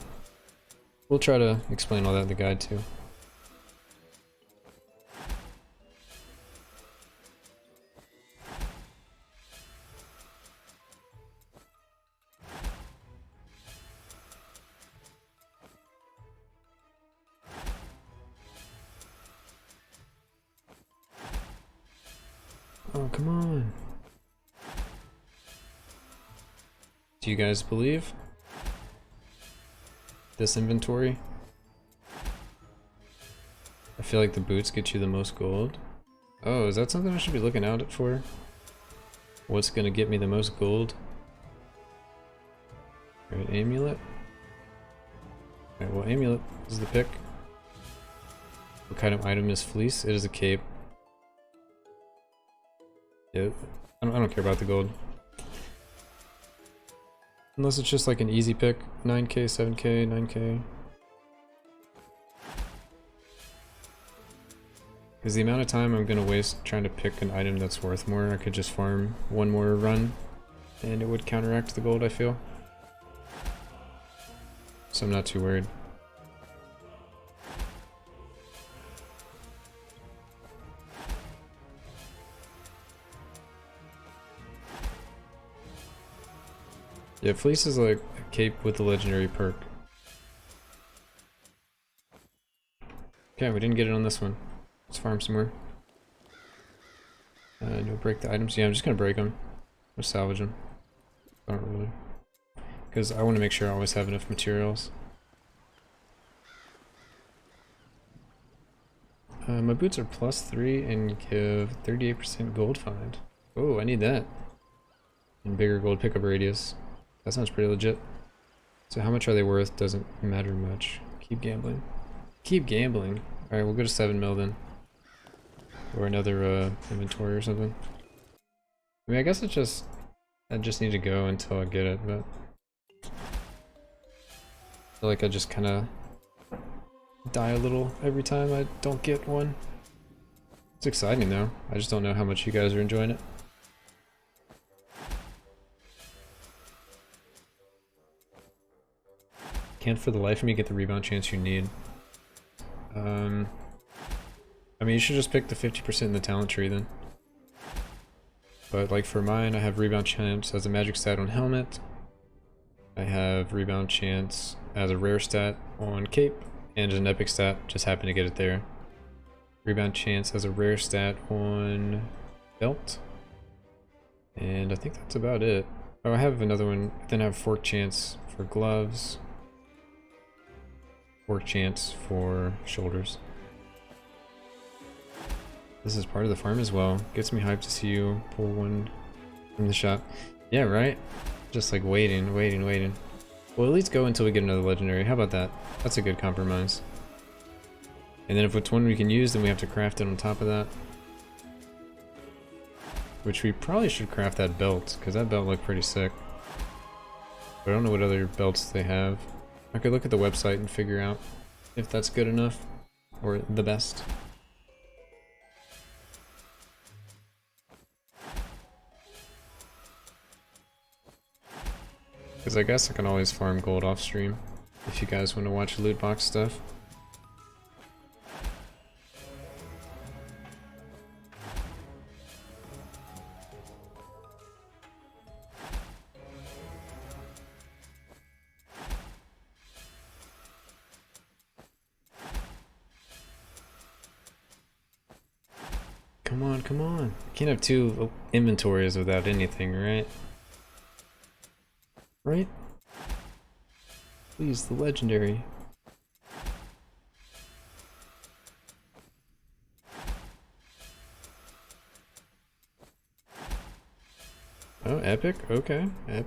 we'll try to explain all that in the guide too. Oh, come on. Do you guys believe this inventory? I feel like the boots get you the most gold. Oh, is that something I should be looking out for? What's gonna get me the most gold? Alright, amulet. Alright, well, amulet is the pick. What kind of item is fleece? It is a cape. Yeah, I don't care about the gold. Unless it's just like an easy pick. 9k, 7k, 9k. Because the amount of time I'm going to waste trying to pick an item that's worth more, I could just farm one more run and it would counteract the gold, I feel. So I'm not too worried. Yeah, fleece is like a cape with the legendary perk. Okay, we didn't get it on this one. Let's farm some more. No, break the items. Yeah, I'm just gonna break them. Or salvage them. I don't really. Because I want to make sure I always have enough materials. My boots are +3 and give 38% gold find. Oh, I need that. And bigger gold pickup radius. That sounds pretty legit. So how much are they worth doesn't matter much. Keep gambling. Keep gambling. Alright, we'll go to 7 mil then. Or another inventory or something. I mean, I guess I just need to go until I get it, but I feel like I just kind of die a little every time I don't get one. It's exciting though. I just don't know how much you guys are enjoying it. Can't for the life of me get the rebound chance you need. I mean, you should just pick the 50% in the talent tree then. But like for mine, I have rebound chance as a magic stat on helmet. I have rebound chance as a rare stat on cape, and as an epic stat, just happen to get it there. Rebound chance as a rare stat on belt. And I think that's about it. Oh, I have another one. Then I have fork chance for gloves. Fork chance for shoulders. This is part of the farm as well. Gets me hyped to see you pull one from the shop. Yeah, right? Just like waiting. Well, at least go until we get another legendary. How about that? That's a good compromise. And then if it's one we can use, then we have to craft it on top of that. Which we probably should craft that belt, because that belt looked pretty sick. But I don't know what other belts they have. I could look at the website and figure out if that's good enough, or the best. Because I guess I can always farm gold off stream, if you guys want to watch loot box stuff. Come on. Can't have two inventories without anything, right? Right? Please, the legendary. Oh, epic? Okay, epic.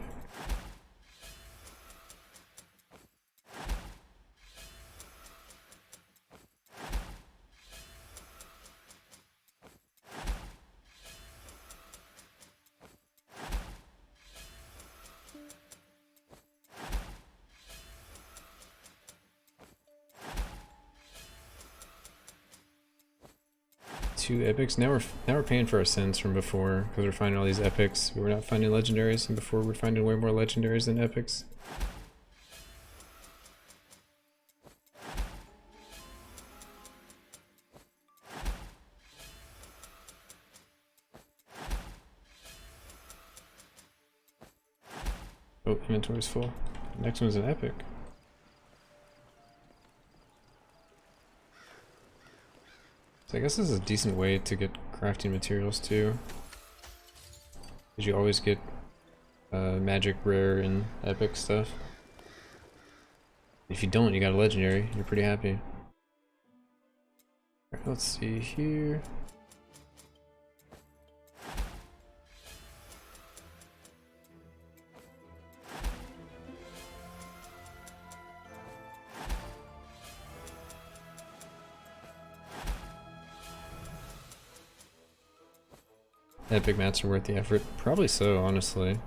Two epics. Now we're paying for our sins from before because we're finding all these epics. We're not finding legendaries, and before we're finding way more legendaries than epics. Oh, inventory's full. Next one's an epic. So I guess this is a decent way to get crafting materials too. Because you always get magic, rare, and epic stuff. If you don't, you got a legendary. You're pretty happy. Alright, let's see here. Epic mats are worth the effort. Probably so, honestly.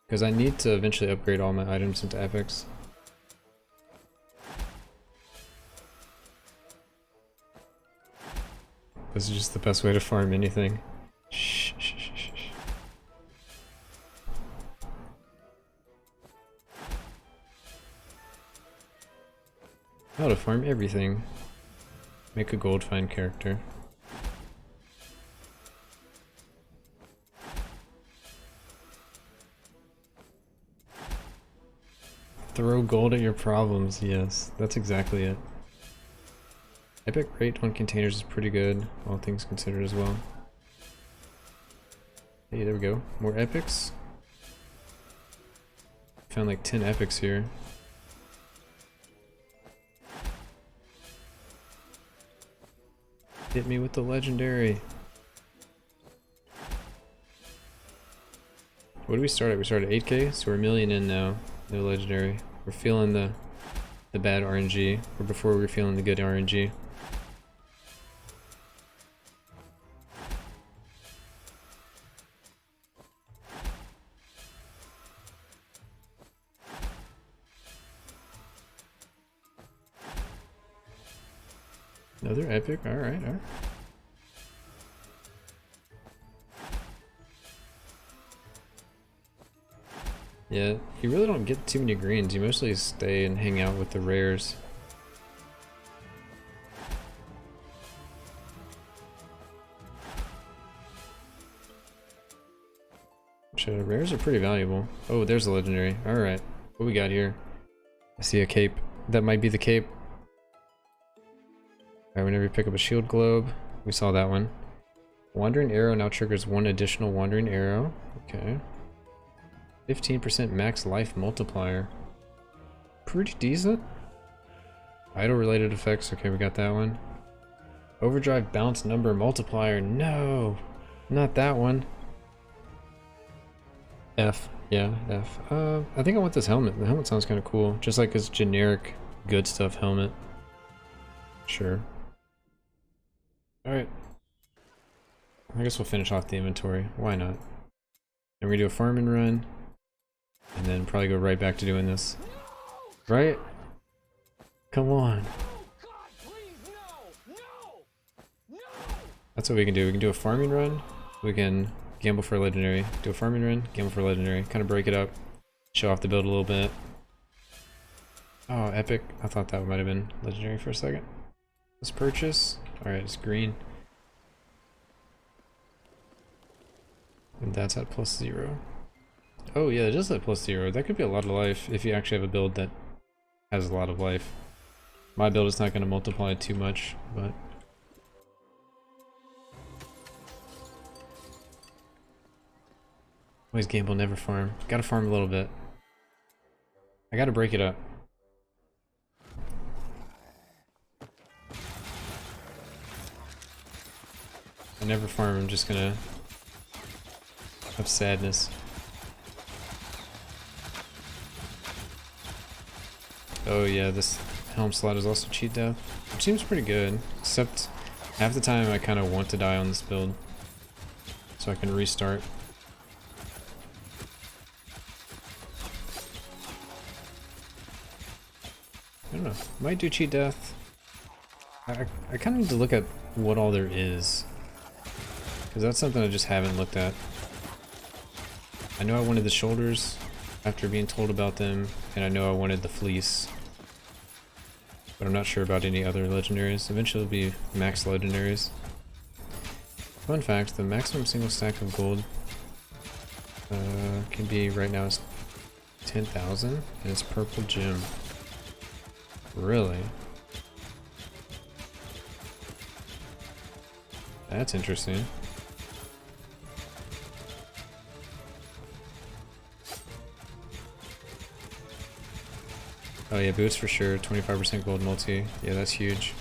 Because I need to eventually upgrade all my items into epics. This is just the best way to farm anything. Shh, shh, shh, shh, shh. How to farm everything. Make a gold find character. Throw gold at your problems, yes, that's exactly it. Epic rate on containers is pretty good, all things considered as well. Hey, there we go. More epics. Found like 10 epics here. Hit me with the legendary. What did we start at? We started at 8k, so we're a million in now. No legendary. We're feeling the bad RNG, or before we were feeling the good RNG. Another epic. Alright, alright. Yeah, you really don't get too many greens. You mostly stay and hang out with the rares. Rares are pretty valuable. Oh, there's a legendary. Alright. What we got here? I see a cape. That might be the cape. Alright, whenever you pick up a shield globe, we saw that one. Wandering arrow now triggers 1 additional wandering arrow. Okay. 15% max life multiplier. Pretty decent. Idle related effects. Okay, we got that one. Overdrive bounce number multiplier. No! Not that one. F. Yeah, F. I think I want this helmet. The helmet sounds kind of cool. Just like his generic good stuff helmet. Sure. Alright. I guess we'll finish off the inventory. Why not? And we're gonna do a farming run. And then probably go right back to doing this. Right? Come on. That's what we can do. We can do a farming run. We can gamble for a legendary. Do a farming run, gamble for a legendary. Kind of break it up. Show off the build a little bit. Oh, epic. I thought that might have been legendary for a second. Let's purchase. Alright, it's green. And that's at +0. Oh yeah, it is at +0. That could be a lot of life if you actually have a build that has a lot of life. My build is not going to multiply too much, but... Always gamble, never farm. Gotta farm a little bit. I gotta break it up. I never farm, I'm just gonna have sadness. Oh yeah, this helm slot is also cheat death, which seems pretty good, except half the time I kind of want to die on this build, so I can restart. I don't know, might do cheat death. I kind of need to look at what all there is, because that's something I just haven't looked at. I know I wanted the shoulders after being told about them, and I know I wanted the fleece. But I'm not sure about any other legendaries. Eventually it'll be max legendaries. Fun fact, the maximum single stack of gold can be right now is 10,000, and it's purple gem. Really? That's interesting. Oh yeah, boots for sure. 25% gold multi. Yeah, that's huge.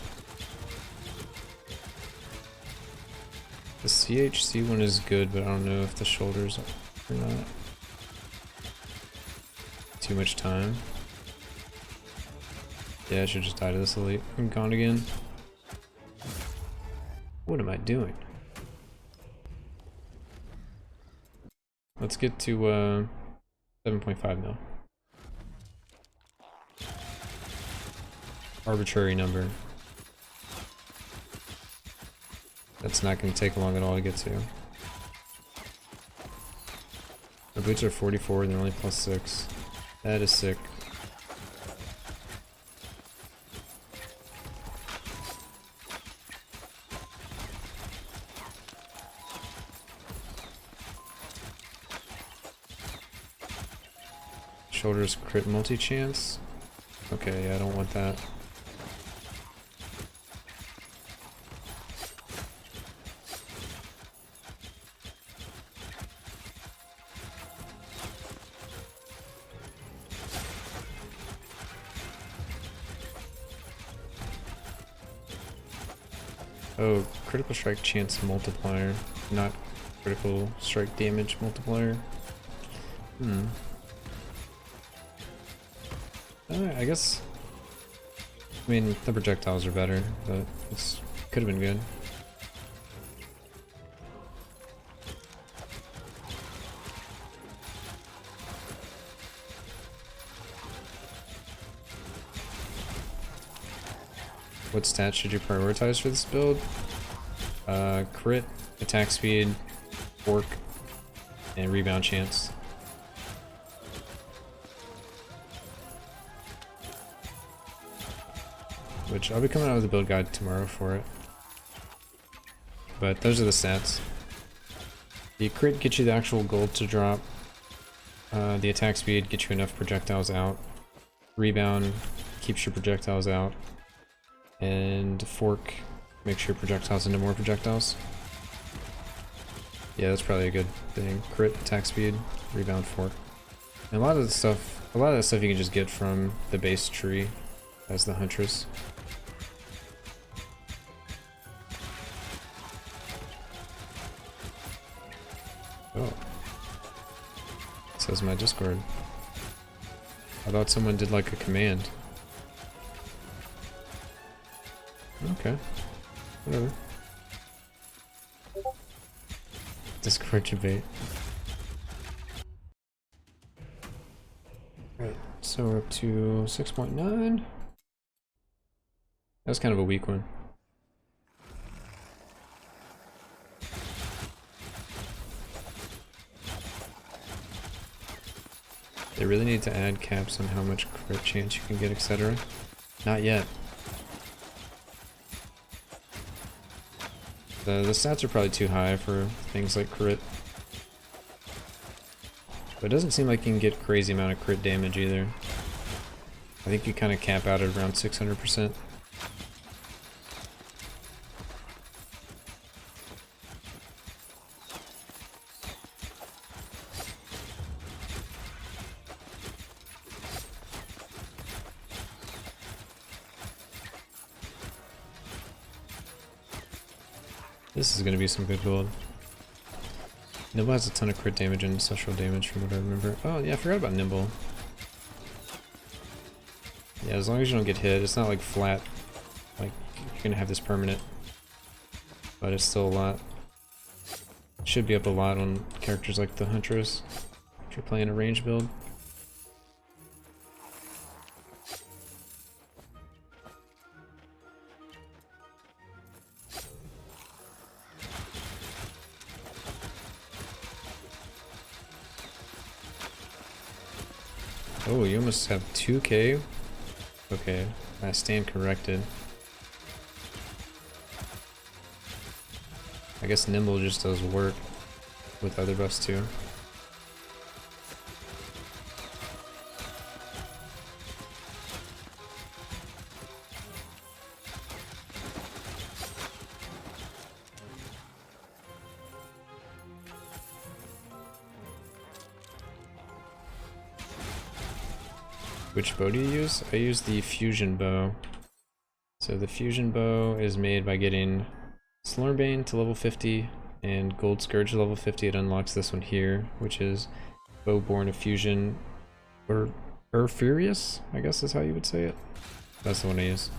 The CHC one is good, but I don't know if the shoulders are or not. Too much time. Yeah, I should just die to this elite. I'm gone again. What am I doing? Let's get to 7.5 mil. Arbitrary number. That's not going to take long at all to get to. The boots are 44 and they're only +6. That is sick. Shoulders crit multi-chance. Okay, yeah, I don't want that. Oh, critical strike chance multiplier, not critical strike damage multiplier. I guess. I mean, the projectiles are better, but it's could have been good. what stats should you prioritize for this build? Crit, attack speed, fork, and rebound chance. Which I'll be coming out with a build guide tomorrow for it. But those are the stats. The crit gets you the actual gold to drop. The attack speed gets you enough projectiles out. Rebound keeps your projectiles out. And fork makes your projectiles into more projectiles. Yeah, that's probably a good thing. Crit, attack speed, rebound, fork. And a lot of that stuff you can just get from the base tree as the Huntress. Oh. Says my Discord. I thought someone did like a command. Okay. Whatever. Discord debate. Right, so we're up to 6.9. That was kind of a weak one. They really need to add caps on how much crit chance you can get, etc. Not yet. The stats are probably too high for things like crit. But it doesn't seem like you can get crazy amount of crit damage either. I think you kind of cap out at around 600%. This is gonna be some good gold. Nimble has a ton of crit damage and social damage from what I remember. Oh yeah, I forgot about Nimble. Yeah, as long as you don't get hit, it's not like flat. Like, you're gonna have this permanent. But it's still a lot. Should be up a lot on characters like the Huntress, if you're playing a range build. Oh, you almost have 2k? Okay, I stand corrected. I guess Nimble just does work with other buffs too. Which bow do you use? I use the fusion bow. So the fusion bow is made by getting Slormbane to level 50 and Gold Scourge to level 50. It unlocks this one here, which is Bow Born of Fusion, or Furious, I guess is how you would say it. That's the one I use.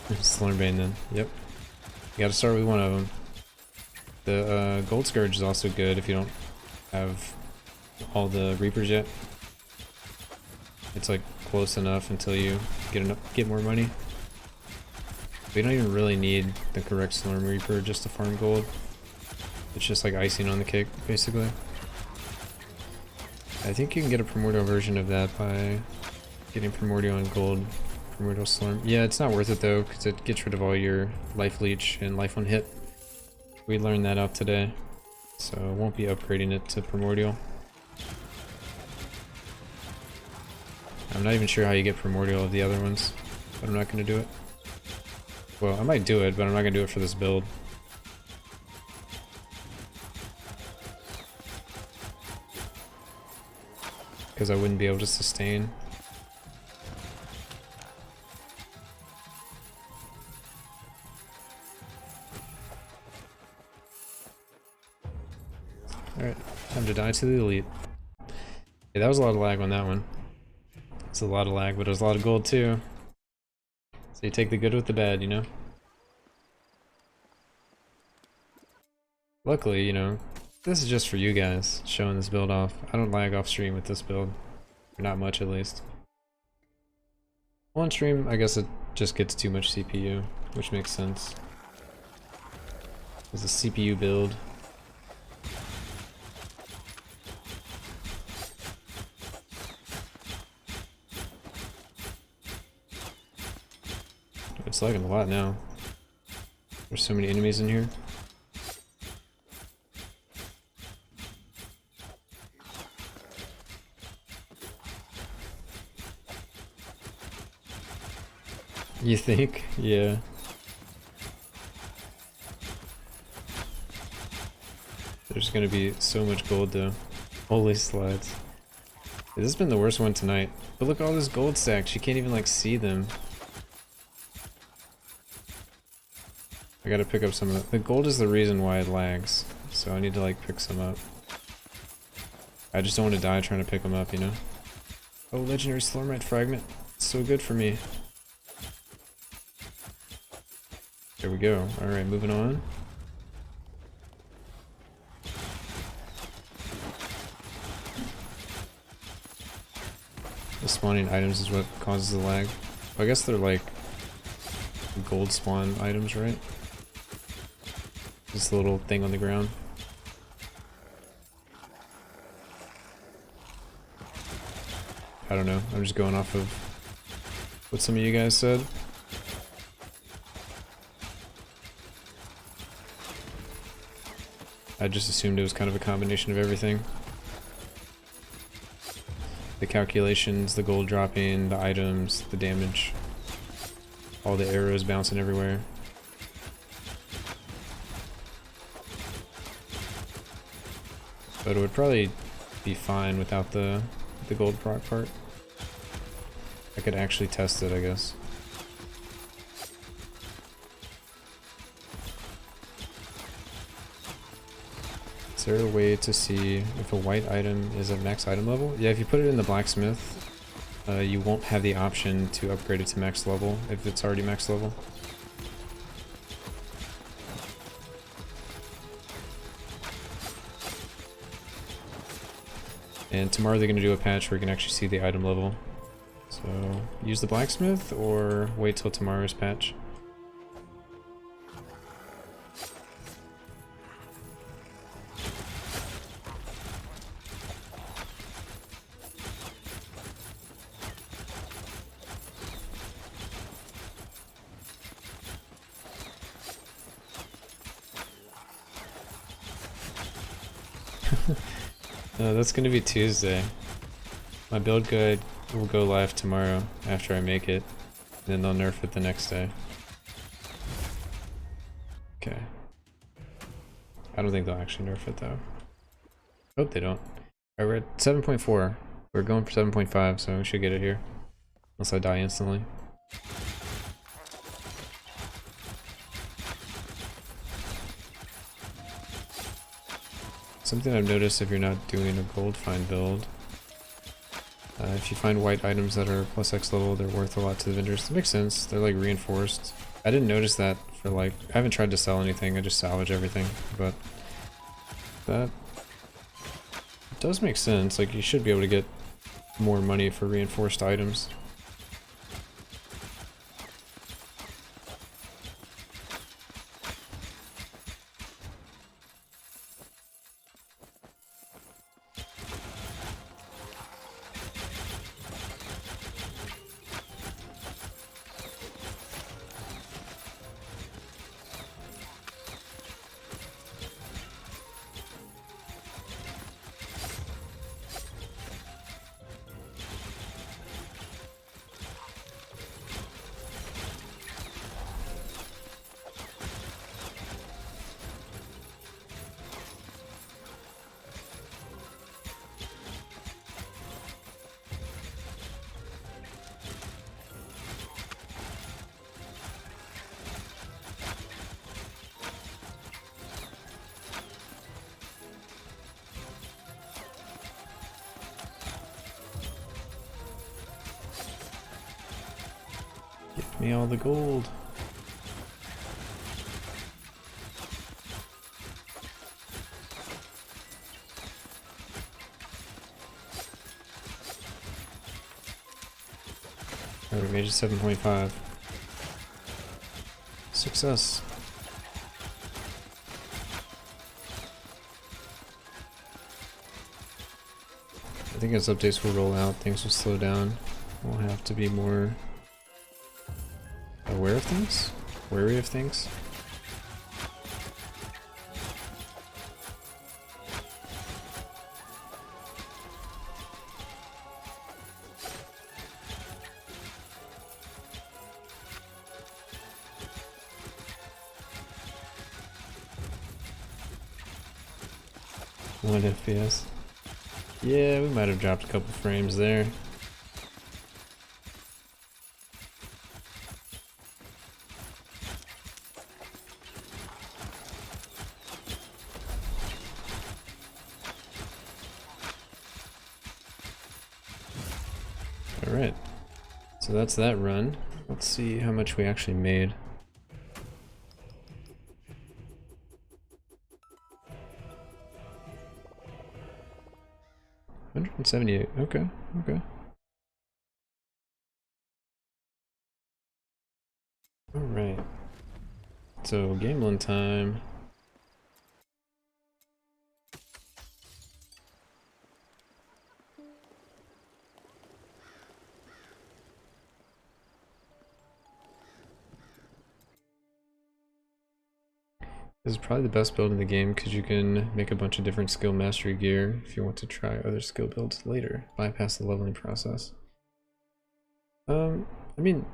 Slormbane then, yep. You gotta start with one of them. The Gold Scourge is also good if you don't have all the Reapers yet. It's like close enough until you get more money. But you don't even really need the correct Storm Reaper just to farm gold. It's just like icing on the cake, basically. I think you can get a Primordial version of that by getting Primordial and Gold. Primordial Storm. Yeah, it's not worth it though, because it gets rid of all your Life Leech and Life on Hit. We learned that out today, so I won't be upgrading it to Primordial. I'm not even sure how you get Primordial of the other ones, but I'm not going to do it. Well, I might do it, but I'm not going to do it for this build. Because I wouldn't be able to sustain. Alright, time to die to the elite. Yeah, that was a lot of lag on that one. It's a lot of lag, but it was a lot of gold too. So you take the good with the bad, you know? Luckily, you know, this is just for you guys, showing this build off. I don't lag off stream with this build. Or not much, at least. On stream, I guess it just gets too much CPU, which makes sense. It's a CPU build. It's lagging a lot now. There's so many enemies in here. You think? Yeah. There's gonna be so much gold though. Holy slides. This has been the worst one tonight. But look at all those gold stacks. You can't even like see them. I gotta pick up some of the gold is the reason why it lags. So I need to like pick some up. I just don't want to die trying to pick them up, you know? Oh, legendary Slurmite fragment. It's so good for me. There we go. Alright, moving on. The spawning items is what causes the lag. I guess they're like gold spawn items, right? This little thing on the ground. I don't know. I'm just going off of what some of you guys said. I just assumed it was kind of a combination of everything. The calculations, the gold dropping, the items, the damage. All the arrows bouncing everywhere. But it would probably be fine without the gold proc part. I could actually test it, I guess. Is there a way to see if a white item is at max item level? Yeah, if you put it in the blacksmith, you won't have the option to upgrade it to max level if it's already max level. And tomorrow they're going to do a patch where you can actually see the item level. So use the blacksmith or wait till tomorrow's patch. No, that's gonna be Tuesday. My build guide will go live tomorrow after I make it, and then they'll nerf it the next day. Okay. I don't think they'll actually nerf it though. Hope they don't. Alright, we're at 7.4. We're going for 7.5, so we should get it here. Unless I die instantly. Something I've noticed if you're not doing a gold find build, if you find white items that are plus X level, they're worth a lot to the vendors. It makes sense. They're like reinforced. I didn't notice that for like, I haven't tried to sell anything, I just salvage everything, but that does make sense. Like you should be able to get more money for reinforced items. Give me all the gold. Oh, we made it 7.5. Success. I think as updates will roll out, things will slow down. We'll have to be more aware of things? Wary of things? One FPS. Yeah, we might have dropped a couple frames there. Alright, so that's that run. Let's see how much we actually made. $178. Okay, okay. Alright. So, gambling time. This is probably the best build in the game because you can make a bunch of different skill mastery gear if you want to try other skill builds later. Bypass the leveling process. I mean,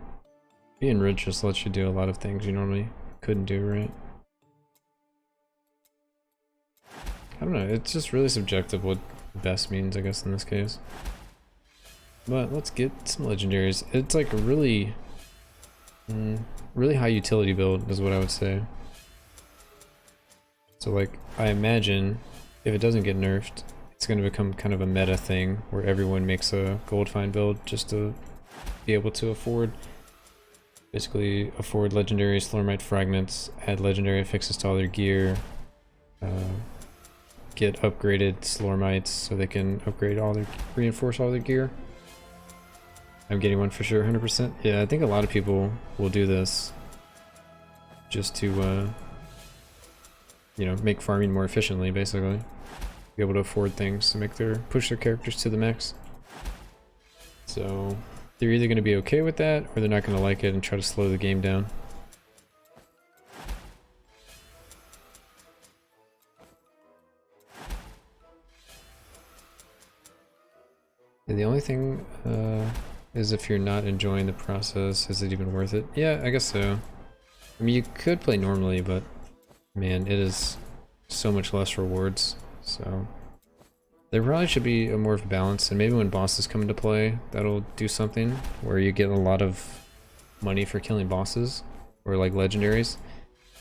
being rich just lets you do a lot of things you normally couldn't do, right? I don't know, it's just really subjective what best means, I guess, in this case. But let's get some legendaries. It's like a really, really high utility build is what I would say. So like, I imagine if it doesn't get nerfed, it's going to become kind of a meta thing where everyone makes a gold find build just to be able to afford, basically afford legendary Slormite fragments, add legendary affixes to all their gear, get upgraded Slormites so they can upgrade all their, reinforce all their gear. I'm getting one for sure, 100%. Yeah, I think a lot of people will do this just to, you know, make farming more efficiently, basically. Be able to afford things to make push their characters to the max. So they're either going to be okay with that, or they're not going to like it and try to slow the game down. And the only thing is if you're not enjoying the process, is it even worth it? Yeah, I guess so. I mean, you could play normally, but man, it is so much less rewards, so there probably should be a more of a balance, and maybe when bosses come into play, that'll do something where you get a lot of money for killing bosses, or like legendaries.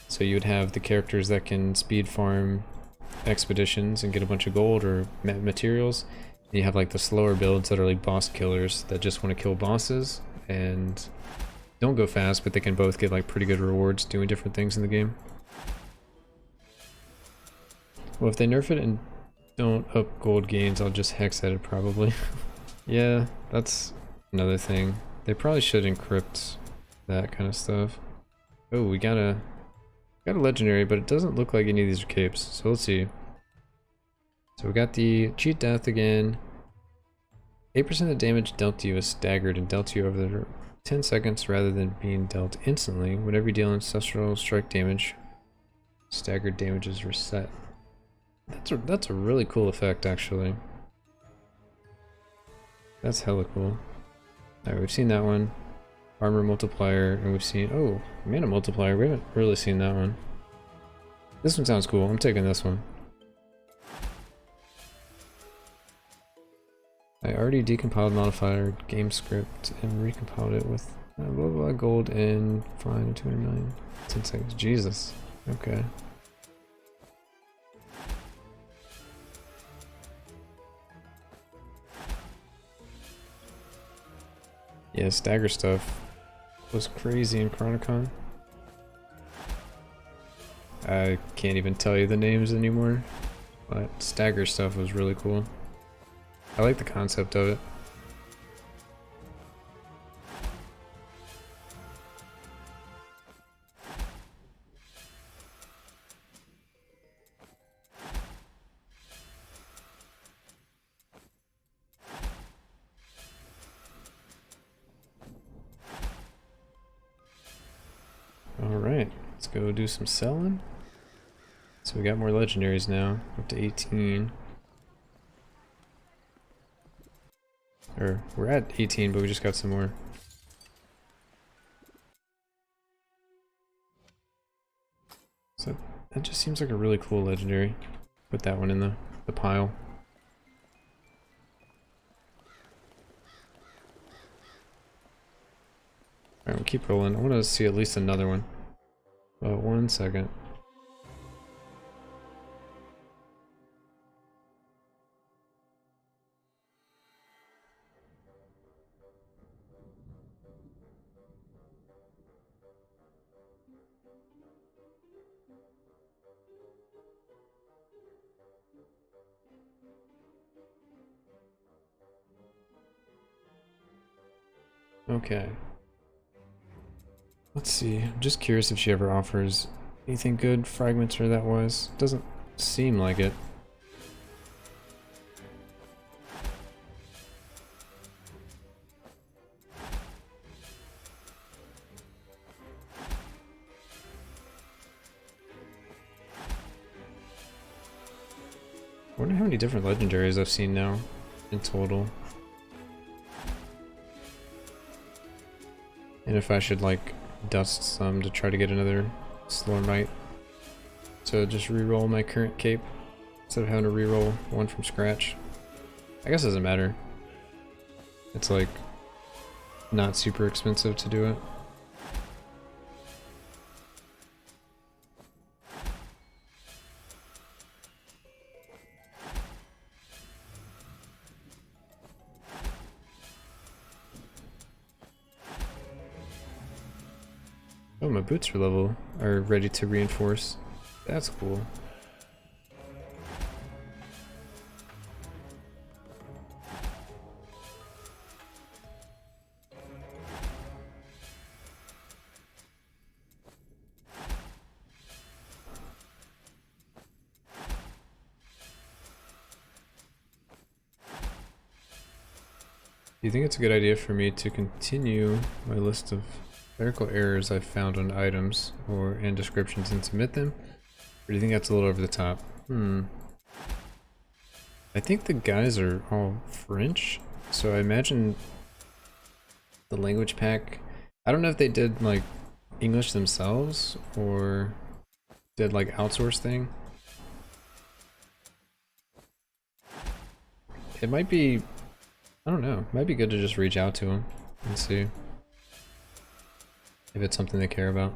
So you would have the characters that can speed farm expeditions and get a bunch of gold or materials. And you have like the slower builds that are like boss killers that just want to kill bosses and don't go fast, but they can both get like pretty good rewards doing different things in the game. Well, if they nerf it and don't up gold gains, I'll just hex at it probably. Yeah, that's another thing. They probably should encrypt that kind of stuff. Oh, we got a legendary, but it doesn't look like any of these are capes, so let's see. So we got the cheat death again. 8% of the damage dealt to you is staggered and dealt to you over the 10 seconds rather than being dealt instantly. Whenever you deal ancestral strike damage, staggered damage is reset. That's a really cool effect, actually. That's hella cool. Alright, we've seen that one. Armor multiplier, and we've seen, oh, mana multiplier. We haven't really seen that one. This one sounds cool. I'm taking this one. I already decompiled modifier game script and recompiled it with blah blah blah gold and fine 209 10 seconds. Jesus. Okay. Yeah, stagger stuff was crazy in Chronicon. I can't even tell you the names anymore, but stagger stuff was really cool. I like the concept of it. Let's go do some selling. So we got more legendaries now, up to 18. Or we're at 18, but we just got some more. So that just seems like a really cool legendary. Put that one in the pile. Alright, we'll keep rolling. I want to see at least another one. 1 second. Okay. Let's see. I'm just curious if she ever offers anything good, fragments or that was. Doesn't seem like it. I wonder how many different legendaries I've seen now in total. And if I should like dust some to try to get another Slormite to just reroll my current cape instead of having to reroll one from scratch. I guess it doesn't matter. It's like not super expensive to do it. Oh, my boots are ready to reinforce. That's cool. Do you think it's a good idea for me to continue my list of clerical errors I've found on items and descriptions and submit them? Or do you think that's a little over the top? I think the guys are all French, so I imagine the language pack. I don't know if they did like English themselves or did like outsource thing. It might be, I don't know, it might be good to just reach out to them and see if it's something they care about.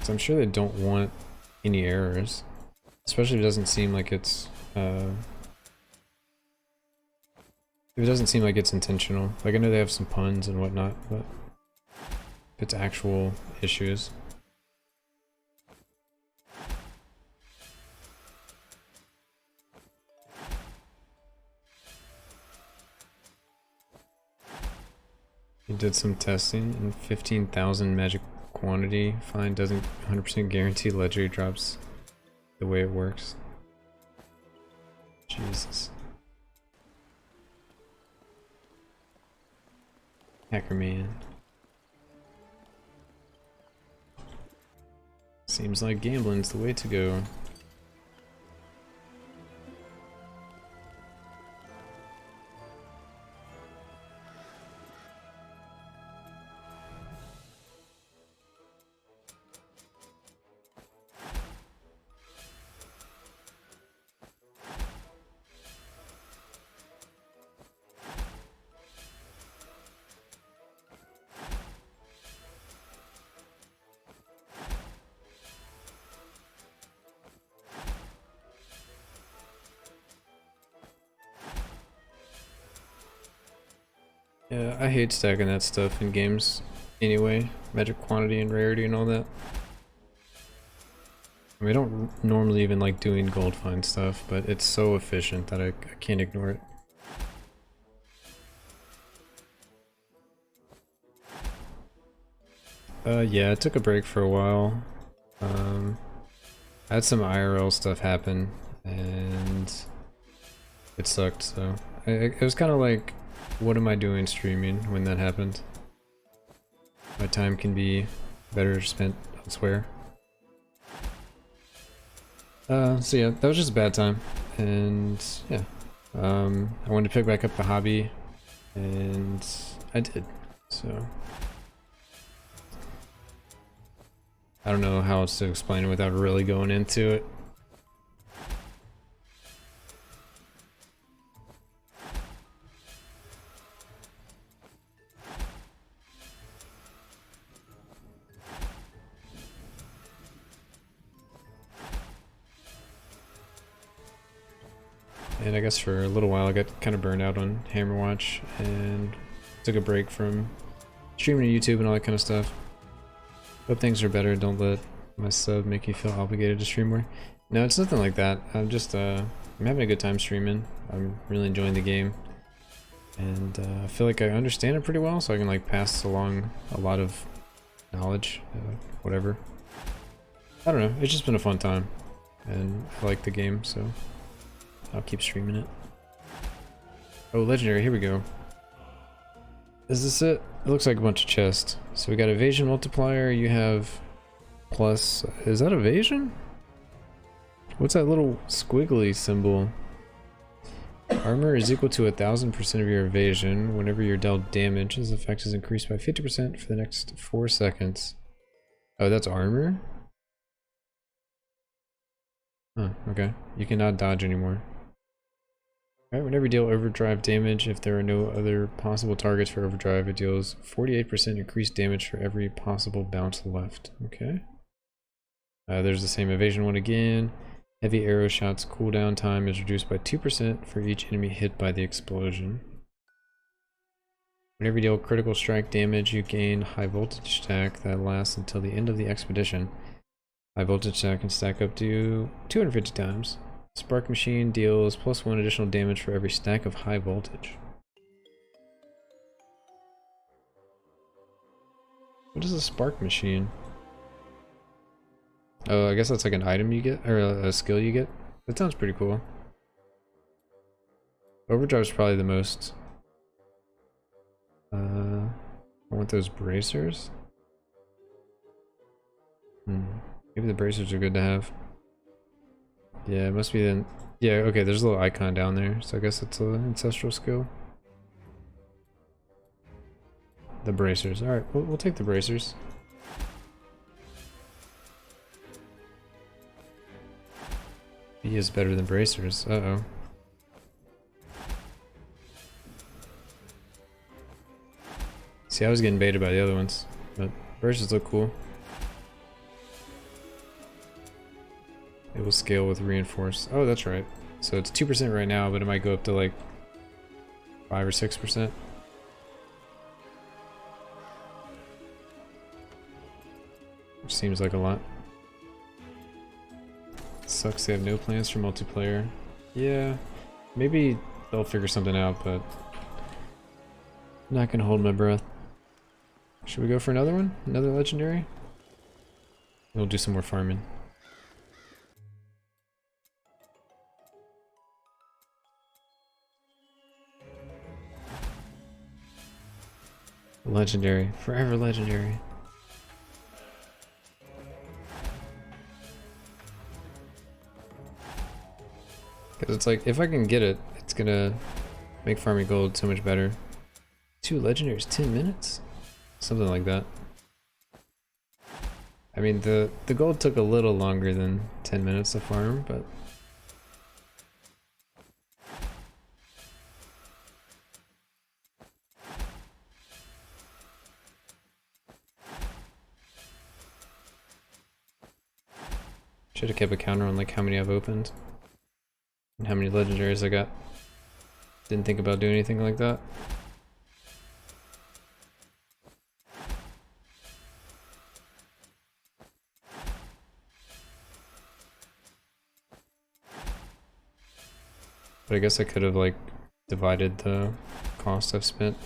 So I'm sure they don't want any errors, especially if it doesn't seem like it's intentional. Like I know they have some puns and whatnot, but if it's actual issues. He did some testing and 15,000 magic quantity find doesn't 100% guarantee legendary drops the way it works. Jesus. Hacker man. Seems like gambling's the way to go. Yeah, I hate stacking that stuff in games anyway. Magic quantity and rarity and all that. I mean, I don't normally even like doing gold find stuff, but it's so efficient that I can't ignore it. Yeah, I took a break for a while. I had some IRL stuff happen, and it sucked, so It was kind of like, what am I doing streaming when that happened? My time can be better spent elsewhere. So yeah, that was just a bad time, and yeah, I wanted to pick back up the hobby, and I did. So I don't know how else to explain it without really going into it. And I guess for a little while I got kind of burned out on Hammerwatch and took a break from streaming to YouTube and all that kind of stuff. Hope things are better. Don't let my sub make you feel obligated to stream more. No, it's nothing like that. I'm just I'm having a good time streaming. I'm really enjoying the game, and I feel like I understand it pretty well, so I can like pass along a lot of knowledge, whatever. I don't know. It's just been a fun time, and I like the game, so I'll keep streaming it. Oh, legendary, here we go. Is this it? It looks like a bunch of chests. So we got evasion multiplier, you have plus, is that evasion? What's that little squiggly symbol? Armor is equal to 1000% of your evasion. Whenever you're dealt damage, this effect is increased by 50% for the next 4 seconds. Oh, that's armor? Huh, okay. You cannot dodge anymore. Alright, whenever you deal overdrive damage, if there are no other possible targets for overdrive, it deals 48% increased damage for every possible bounce left. Okay. There's the same evasion one again. Heavy arrow shots cooldown time is reduced by 2% for each enemy hit by the explosion. Whenever you deal critical strike damage, you gain high voltage stack that lasts until the end of the expedition. High voltage stack can stack up to 250 times. Spark machine deals +1 additional damage for every stack of high voltage. What is a spark machine? Oh, I guess that's like an item you get, or a skill you get. That sounds pretty cool. Overdrive's probably the most. I want those bracers. Maybe the bracers are good to have. Yeah, it must be then. Yeah, okay, there's a little icon down there, so I guess it's an ancestral skill. The bracers. Alright, we'll take the bracers. B is better than bracers. Uh-oh. See, I was getting baited by the other ones, but bracers look cool. It will scale with reinforce. Oh, that's right. So it's 2% right now, but it might go up to like 5 or 6%. Which seems like a lot. Sucks they have no plans for multiplayer. Yeah, maybe they'll figure something out, but I'm not gonna hold my breath. Should we go for another one? Another legendary? We'll do some more farming. Legendary. Forever legendary. Because it's like, if I can get it, it's gonna make farming gold so much better. 2 legendaries, 10 minutes? Something like that. I mean, the gold took a little longer than 10 minutes to farm, but... should have kept a counter on like how many I've opened and how many legendaries I got. Didn't think about doing anything like that. But I guess I could have like divided the cost I've spent.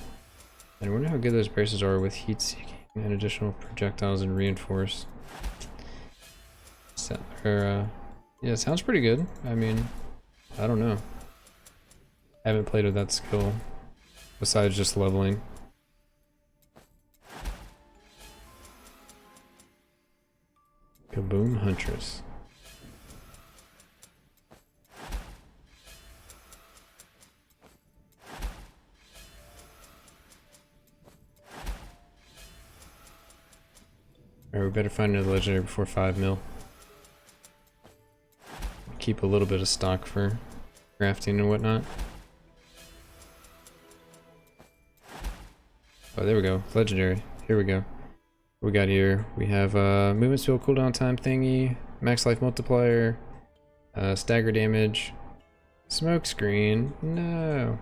And I wonder how good those braces are with heat seeking and additional projectiles and reinforce. Yeah, it sounds pretty good. I mean, I don't know. I haven't played with that skill besides just leveling. Kaboom Huntress. Alright, we better find another legendary before 5 mil. Keep a little bit of stock for crafting and whatnot. Oh, there we go. Legendary. Here we go. What we got here? We have movement speed cooldown time thingy, max life multiplier, stagger damage, smoke screen. No.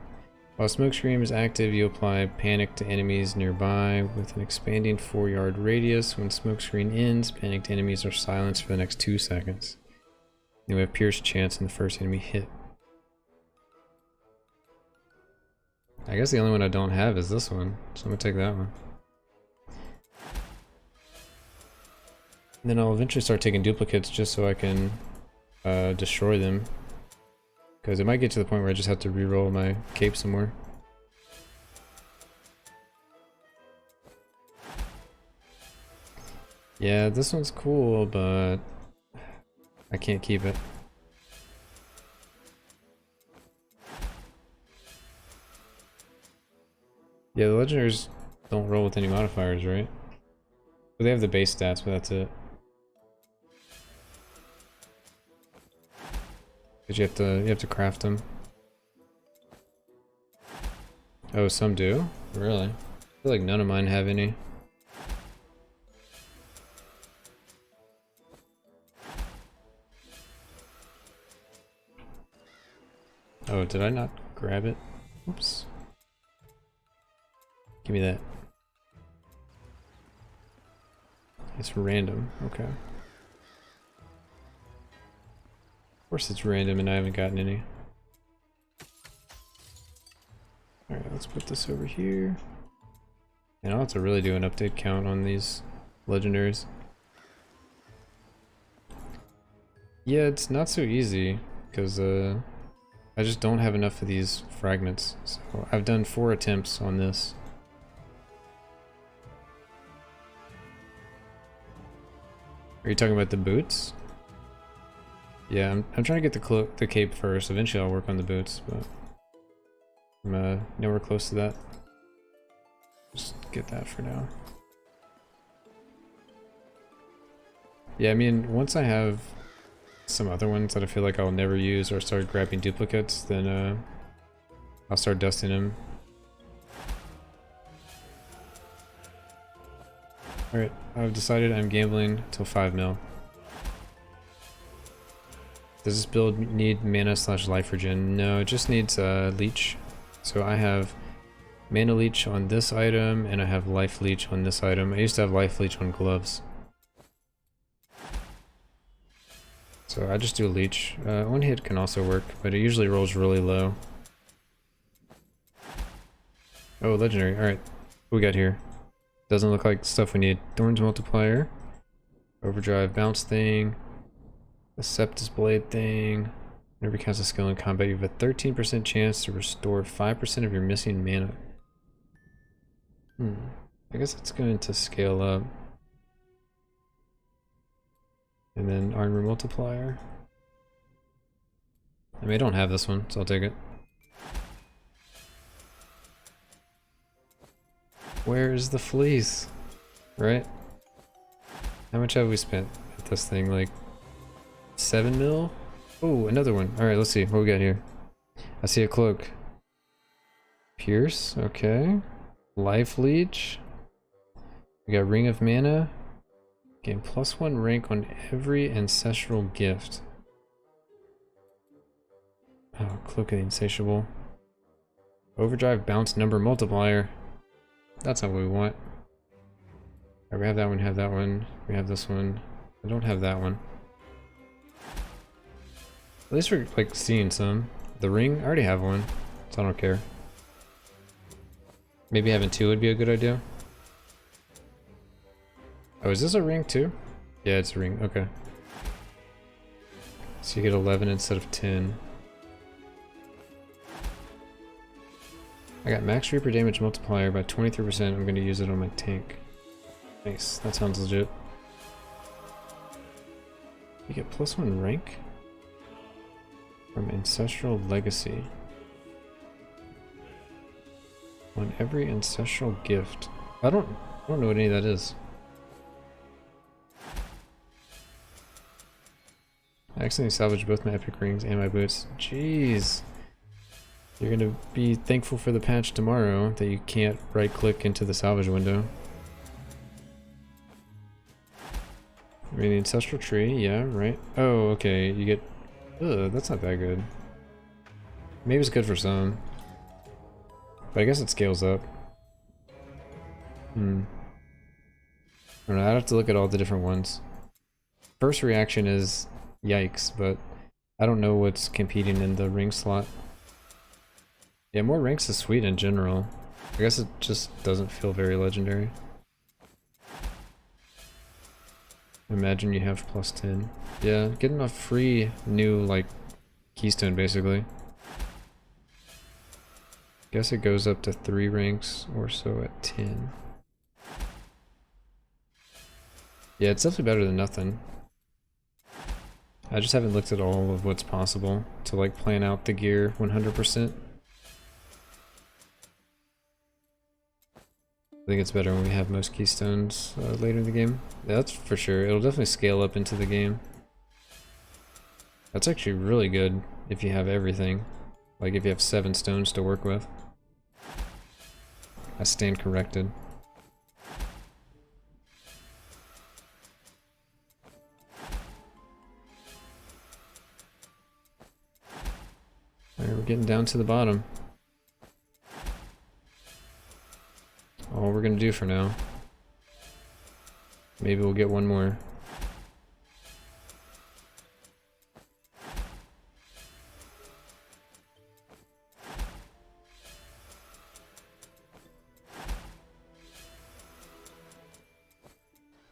While smoke screen is active, you apply panic to enemies nearby with an expanding 4-yard radius. When smoke screen ends, panicked enemies are silenced for the next 2 seconds. And we have pierce chance in the first enemy hit. I guess the only one I don't have is this one, so I'm gonna take that one. And then I'll eventually start taking duplicates just so I can destroy them. Because it might get to the point where I just have to reroll my cape some more. Yeah, this one's cool, but I can't keep it. Yeah, the legendaries don't roll with any modifiers, right? But they have the base stats, but that's it. Because you have to craft them. Oh, some do? Really? I feel like none of mine have any. Oh, did I not grab it? Oops. Give me that. It's random. Okay. Of course it's random and I haven't gotten any. Alright, let's put this over here. And I'll have to really do an update count on these legendaries. Yeah, it's not so easy, because I just don't have enough of these fragments. So I've done 4 attempts on this. Are you talking about the boots? Yeah, I'm trying to get the cape first. Eventually I'll work on the boots, but I'm nowhere close to that. Just get that for now. Yeah, I mean, once I have some other ones that I feel like I'll never use or start grabbing duplicates, then I'll start dusting them. Alright, I've decided I'm gambling till 5 mil. Does this build need mana / life regen? No, it just needs leech. So I have mana leech on this item and I have life leech on this item. I used to have life leech on gloves. So I just do leech. One hit can also work, but it usually rolls really low. Oh, legendary. Alright, what we got here? Doesn't look like stuff we need. Thorns multiplier. Overdrive bounce thing. The Septus blade thing. Whenever you cast a skill in combat, you have a 13% chance to restore 5% of your missing mana. I guess it's going to scale up. And then armor multiplier. I mean, I don't have this one, so I'll take it. Where is the fleece? Right? How much have we spent at this thing? Like 7 mil? Oh, another one. Alright, let's see what we got here. I see a cloak. Pierce, okay. Life leech. We got ring of mana. Gain +1 rank on every ancestral gift. Oh, cloak of the insatiable. Overdrive bounce number multiplier. That's not what we want. Alright, we have that one, have that one. We have this one. I don't have that one. At least we're like seeing some. The ring, I already have one, so I don't care. Maybe having 2 would be a good idea. Oh, is this a ring too? Yeah, it's a ring, okay. So you get 11 instead of 10. I got max Reaper damage multiplier by 23%. I'm going to use it on my tank. Nice. That sounds legit. You get +1 rank from Ancestral Legacy on every ancestral gift. I don't know what any of that is. I accidentally salvaged both my epic rings and my boots. Jeez. You're gonna be thankful for the patch tomorrow that you can't right click into the salvage window. I mean, the ancestral tree, yeah, right. Oh, okay, you get... Ugh, that's not that good. Maybe it's good for some. But I guess it scales up. I don't know, I'd have to look at all the different ones. First reaction is yikes, but I don't know what's competing in the ring slot. Yeah, more ranks is sweet in general. I guess it just doesn't feel very legendary. Imagine you have +10. Yeah, getting a free new, like, keystone basically. Guess it goes up to 3 ranks or so at 10. Yeah, it's definitely better than nothing. I just haven't looked at all of what's possible to like plan out the gear 100%. I think it's better when we have most keystones later in the game. Yeah, that's for sure. It'll definitely scale up into the game. That's actually really good if you have everything. Like if you have 7 stones to work with. I stand corrected. Alright, we're getting down to the bottom. All we're gonna do for now. Maybe we'll get one more.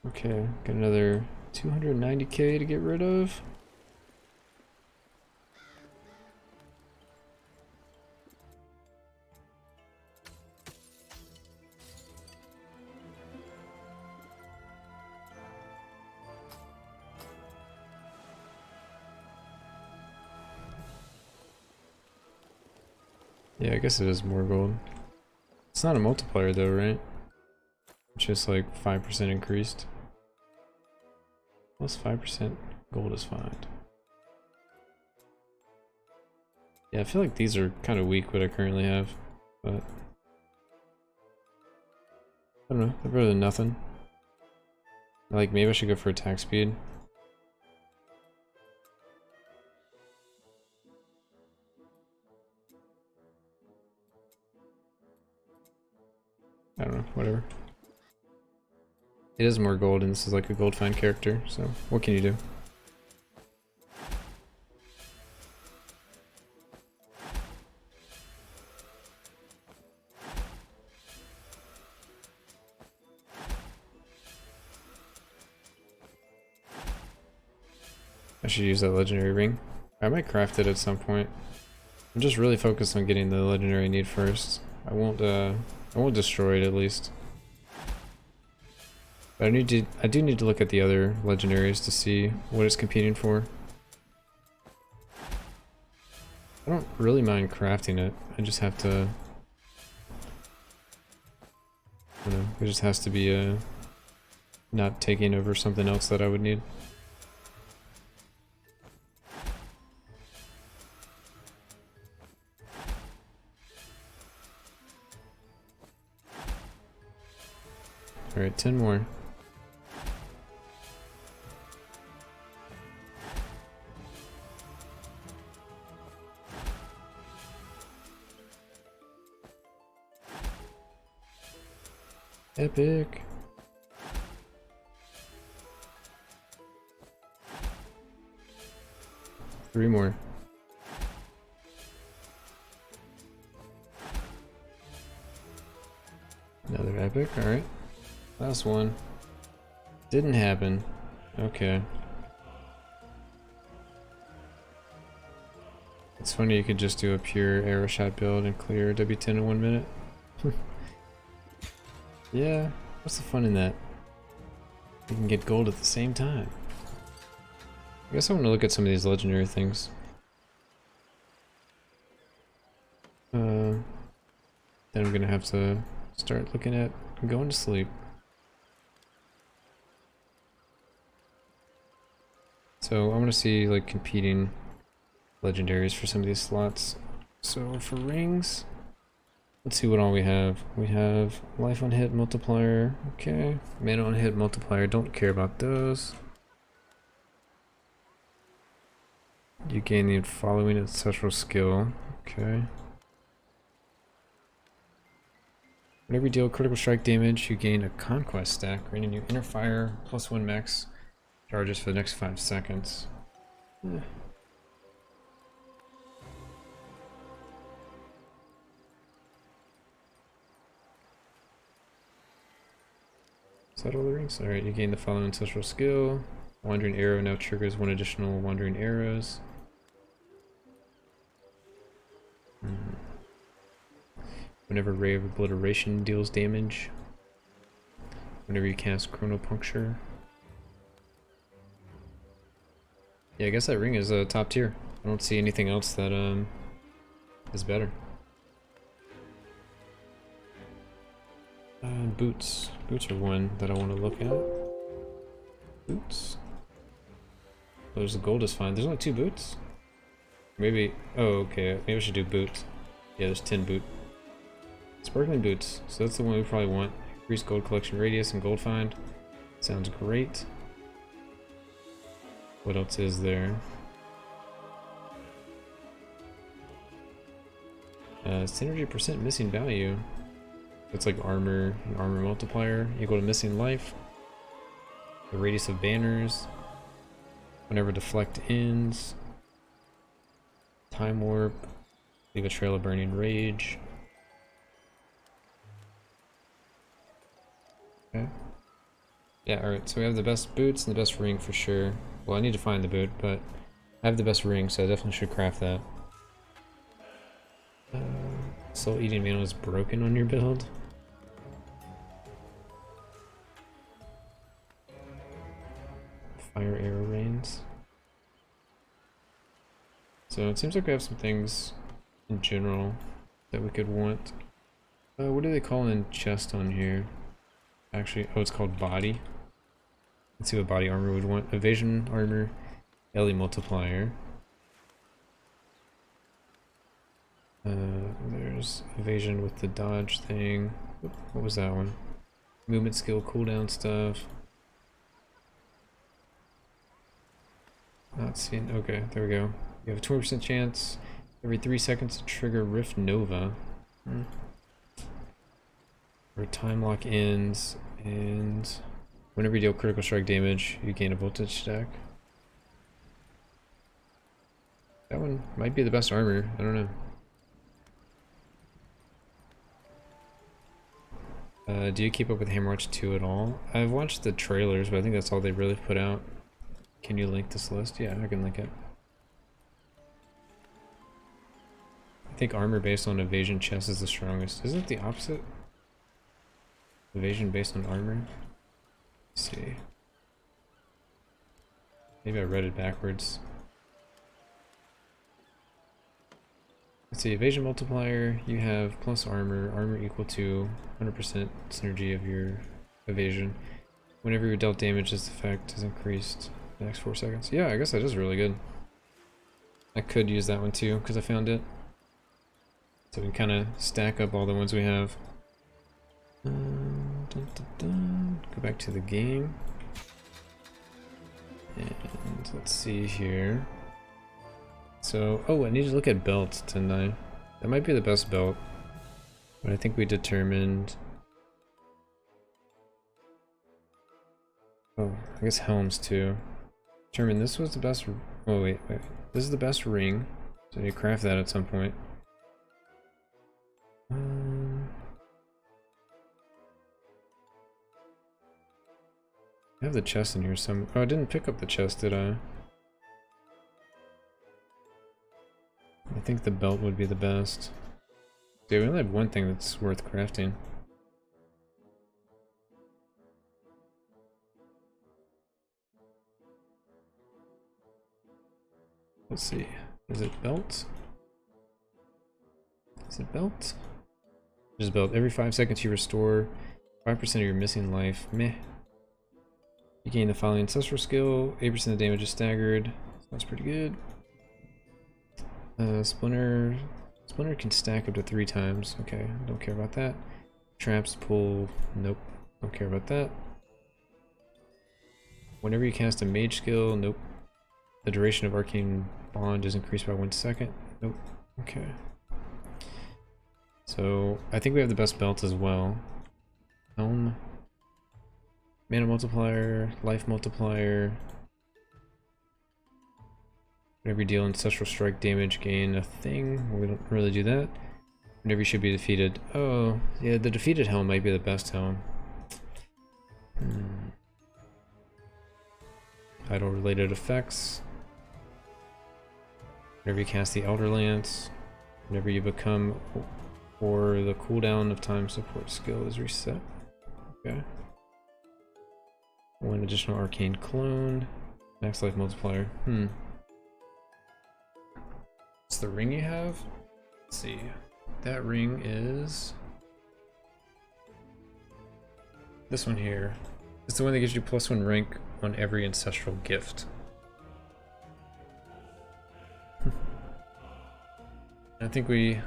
Okay, got another 290k to get rid of. Yeah, I guess it is more gold. It's not a multiplier though, right? It's just like 5% increased. Plus 5% gold is fine. Yeah, I feel like these are kind of weak what I currently have, but I don't know, they're better than nothing. Like maybe I should go for attack speed. I don't know, whatever. It is more gold and this is like a gold find character, so what can you do? I should use that legendary ring. I might craft it at some point. I'm just really focused on getting the legendary I need first. I won't destroy it at least. But I do need to look at the other legendaries to see what it's competing for. I don't really mind crafting it. I just have to, I don't know, it just has to be not taking over something else that I would need. Alright, 10 more. Epic. Three more. Another epic, alright. Last one. Didn't happen. Okay. It's funny you could just do a pure arrow shot build and clear W10 in 1 minute. Yeah, what's the fun in that? You can get gold at the same time. I guess I want to look at some of these legendary things. Then I'm gonna have to start looking at going to sleep. So I want to see like competing legendaries for some of these slots. So for rings, let's see what all we have. We have life on hit multiplier, okay. Mana on hit multiplier, don't care about those. You gain the following ancestral skill, okay. Whenever you deal critical strike damage, you gain a conquest stack, granting you inner fire +1 max charges for the next 5 seconds. Eh. Is that all the rings? Alright, you gain the following ancestral skill. Wandering arrow now triggers 1 additional wandering arrows. Whenever Ray of Obliteration deals damage. Whenever you cast Chronopuncture. Yeah, I guess that ring is top tier. I don't see anything else that is better. Boots. Boots are one that I want to look at. Boots. Oh, there's the Goldus find. There's only 2 boots? Maybe. Oh, okay. Maybe I should do boots. Yeah, there's 10 boot. Sparkling boots. So that's the one we probably want. Increase gold collection radius and gold find. Sounds great. What else is there? Synergy percent missing value. It's like armor and armor multiplier equal to missing life. The radius of banners. Whenever deflect ends. Time warp. Leave a trail of burning rage. Okay. Yeah, alright, so we have the best boots and the best ring for sure. Well, I need to find the boot, but I have the best ring, so I definitely should craft that. Soul Eating Mana is broken on your build. Fire Arrow Rains. So it seems like we have some things in general that we could want. What do they call in chest on here? Actually, oh, it's called body. Let's see what body armor would want. Evasion armor, LE multiplier. There's evasion with the dodge thing. What was that one? Movement skill cooldown stuff. Not seeing. Okay, there we go. You have a 20% chance every 3 seconds to trigger Rift Nova. Where time lock ends, and whenever you deal critical strike damage, you gain a voltage stack. That one might be the best armor, I don't know. Do you keep up with Hammerwatch 2 at all? I've watched the trailers, but I think that's all they really put out. Can you link this list? Yeah, I can link it. I think armor based on evasion chest is the strongest. Isn't it the opposite? Evasion based on armor? Let's see. Maybe I read it backwards. Let's see, evasion multiplier, you have plus armor, armor equal to 100% synergy of your evasion. Whenever you're dealt damage, this effect is increased the next 4 seconds. Yeah, I guess that is really good. I could use that one too, because I found it. So we can kind of stack up all the ones we have. Go back to the game. And let's see here. So, oh, I need to look at belts, didn't I? That might be the best belt. But I think we determined... Oh, I guess helms too. Determined this was the best... Oh, wait. This is the best ring. So you craft that at some point. I have the chest in here some. Oh, I didn't pick up the chest, did I? I think the belt would be the best. Dude, we only have one thing that's worth crafting. Let's see. Is it belt? Is it belt? Just belt. Every 5 seconds you restore 5% of your missing life. Meh. You gain the following ancestral skill. 8% of damage is staggered. Sounds pretty good. Splinter. Splinter can stack up to 3 times. Okay, don't care about that. Traps pull. Nope. Don't care about that. Whenever you cast a mage skill. Nope. The duration of arcane bond is increased by 1 second. Nope. Okay. So I think we have the best belt as well. Helm. Mana multiplier. Life multiplier. Whenever you deal ancestral strike damage, gain a thing. We don't really do that. Whenever you should be defeated. Oh, yeah, the defeated helm might be the best helm. Idle related effects. Whenever you cast the Elder Lance. Whenever you become, or the cooldown of time support skill is reset. Okay. 1 additional arcane clone. Max life multiplier. What's the ring you have? Let's see. That ring is this one here. It's the one that gives you +1 rank on every ancestral gift. I think we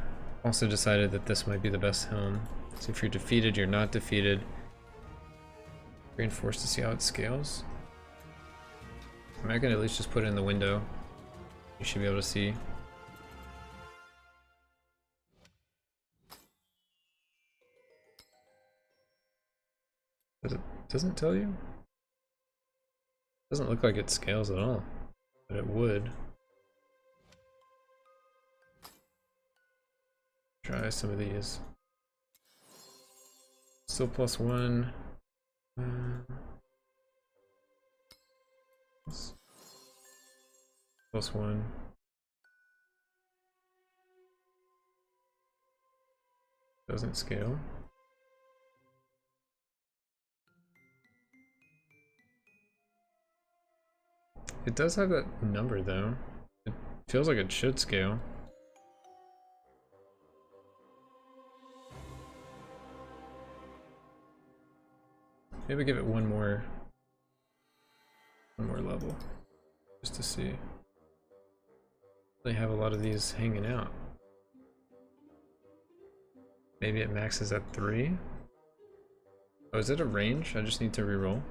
also decided that this might be the best helm. So if you're defeated, you're not defeated. Reinforced to see how it scales. I mean, I can at least just put it in the window. You should be able to see. Doesn't tell you? Doesn't look like it scales at all, but it would. Try some of these. Still +1. +1. Doesn't scale. It does have that number though. It feels like it should scale. Maybe give it one more level, just to see. They have a lot of these hanging out. Maybe it maxes at 3. Oh, is it a range? I just need to reroll.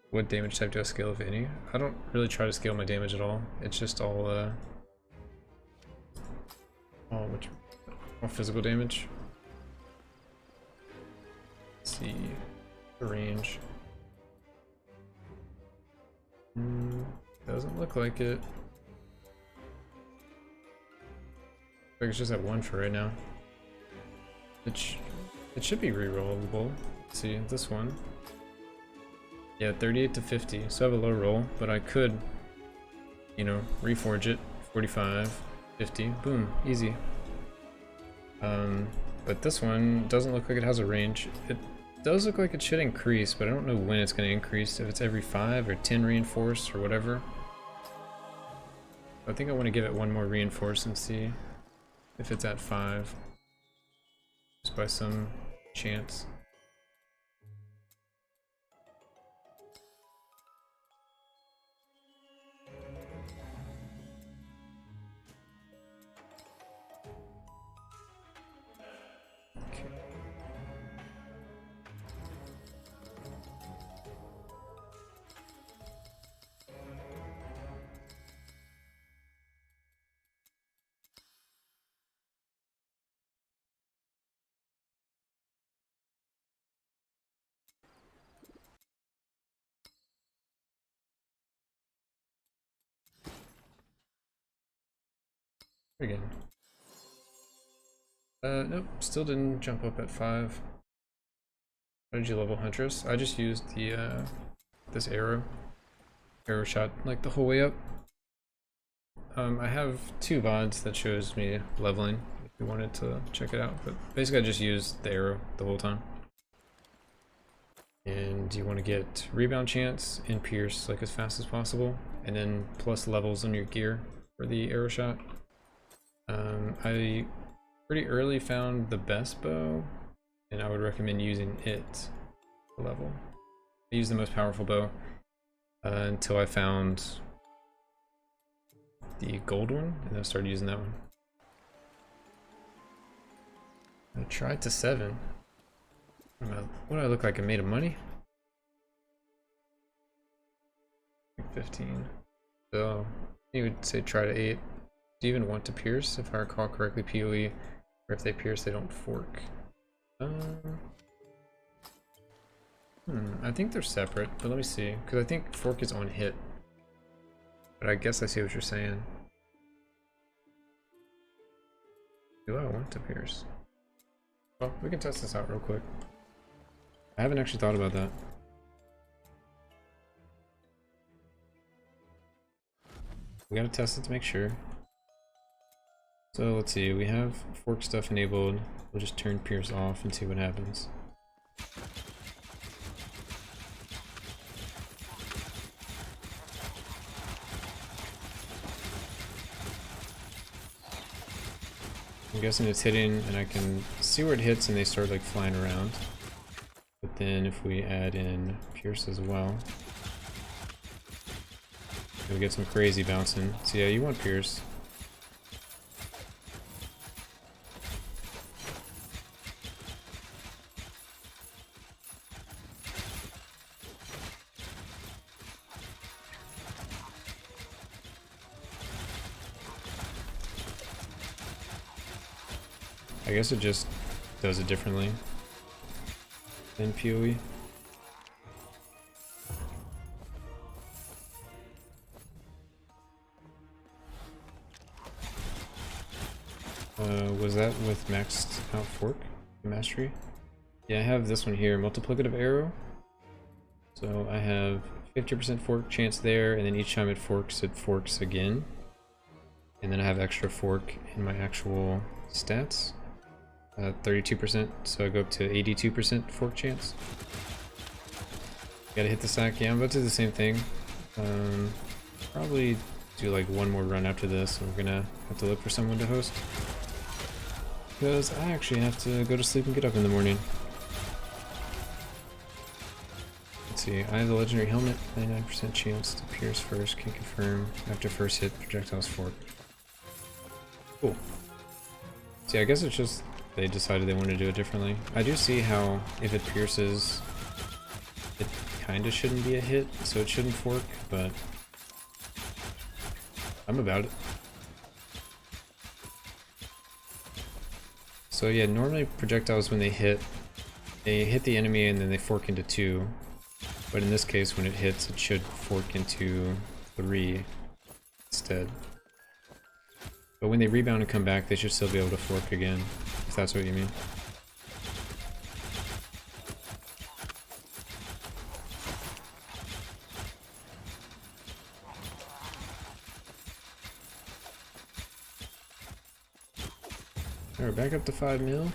What damage type do I scale, if any? I don't really try to scale my damage at all. It's just all physical damage. Let's see the range. Doesn't look like it. I think it's just at 1 for right now. It should be rerollable. Let's see this one. Yeah, 38 to 50. So I have a low roll, but I could, you know, reforge it. 45, 50, boom, easy. But this one doesn't look like it has a range. It does look like it should increase, but I don't know when it's going to increase. If it's every 5 or 10 reinforced or whatever. I think I want to give it one more reinforce and see if it's at 5. Just by some chance. Again. Nope, still didn't jump up at 5. How did you level Huntress? I just used the this arrow shot like the whole way up. I have 2 VODs that shows me leveling if you wanted to check it out, but basically I just used the arrow the whole time. And you want to get rebound chance and pierce like as fast as possible, and then plus levels on your gear for the arrow shot. I pretty early found the best bow, and I would recommend using it to level. I used the most powerful bow until I found the gold one, and then I started using that one. I tried to 7. What do I look like? I made of money? 15. So you would say try to 8. Do you even want to pierce? If I recall correctly, PoE, or if they pierce, they don't fork. I think they're separate, but let me see. Because I think fork is on hit. But I guess I see what you're saying. Do I want to pierce? Well, we can test this out real quick. I haven't actually thought about that. We gotta test it to make sure. So let's see, we have fork stuff enabled. We'll just turn pierce off and see what happens. I'm guessing it's hitting, and I can see where it hits and they start like flying around. But then if we add in pierce as well, we get some crazy bouncing. So yeah, you want pierce. I guess it just does it differently than PoE. Was that with maxed out fork mastery? Yeah, I have this one here, multiplicative arrow. So I have 50% fork chance there, and then each time it forks again. And then I have extra fork in my actual stats. 32%, so I go up to 82% fork chance. Gotta hit the sack. Yeah, I'm about to do the same thing. Probably do like one more run after this, and we're gonna have to look for someone to host. Because I actually have to go to sleep and get up in the morning. Let's see, I have the legendary helmet, 99% chance to pierce first, can confirm after first hit, projectiles fork. Cool. See, I guess it's just they decided they want to do it differently. I do see how if it pierces, it kind of shouldn't be a hit, so it shouldn't fork, but I'm about it. So yeah, normally projectiles when they hit the enemy and then they fork into 2. But in this case, when it hits, it should fork into 3 instead. But when they rebound and come back, they should still be able to fork again, if that's what you mean. Alright, back up to 5 mil.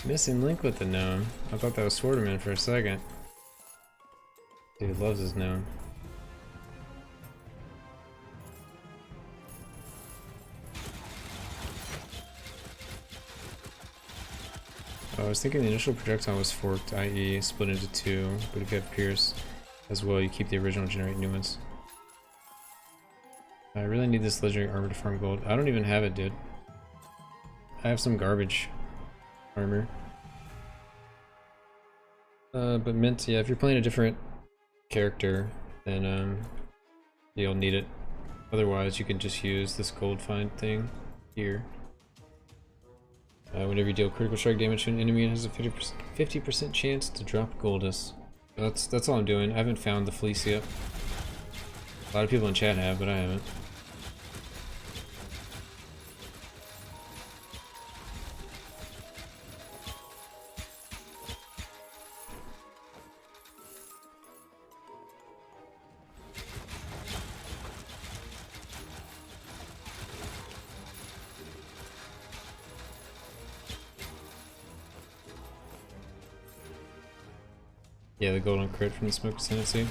Missing link with the gnome. I thought that was Sworderman for a second. Dude loves his gnome. I was thinking the initial projectile was forked, i.e. split into 2, but if you have pierce as well, you keep the original and generate new ones. I really need this legendary armor to farm gold. I don't even have it, dude. I have some garbage armor. But mint, yeah, if you're playing a different character, then you'll need it. Otherwise, you can just use this gold find thing here. Whenever you deal critical strike damage to an enemy, it has a 50% chance to drop Goldus. That's all I'm doing. I haven't found the fleece yet. A lot of people in chat have, but I haven't. Yeah, the golden crit from the smoke ascendancy.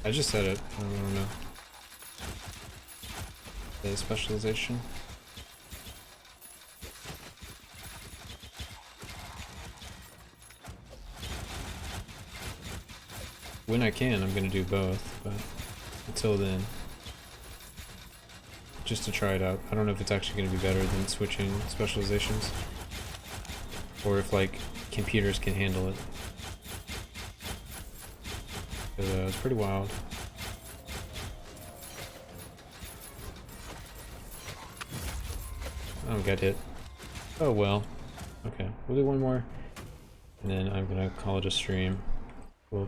I just said it. I don't know. The specialization. When I can, I'm gonna do both, but until then, just to try it out. I don't know if it's actually gonna be better than switching specializations, or if like computers can handle it. It's pretty wild. Oh, got hit. Oh well. Okay, we'll do one more, and then I'm gonna call it a stream. We'll,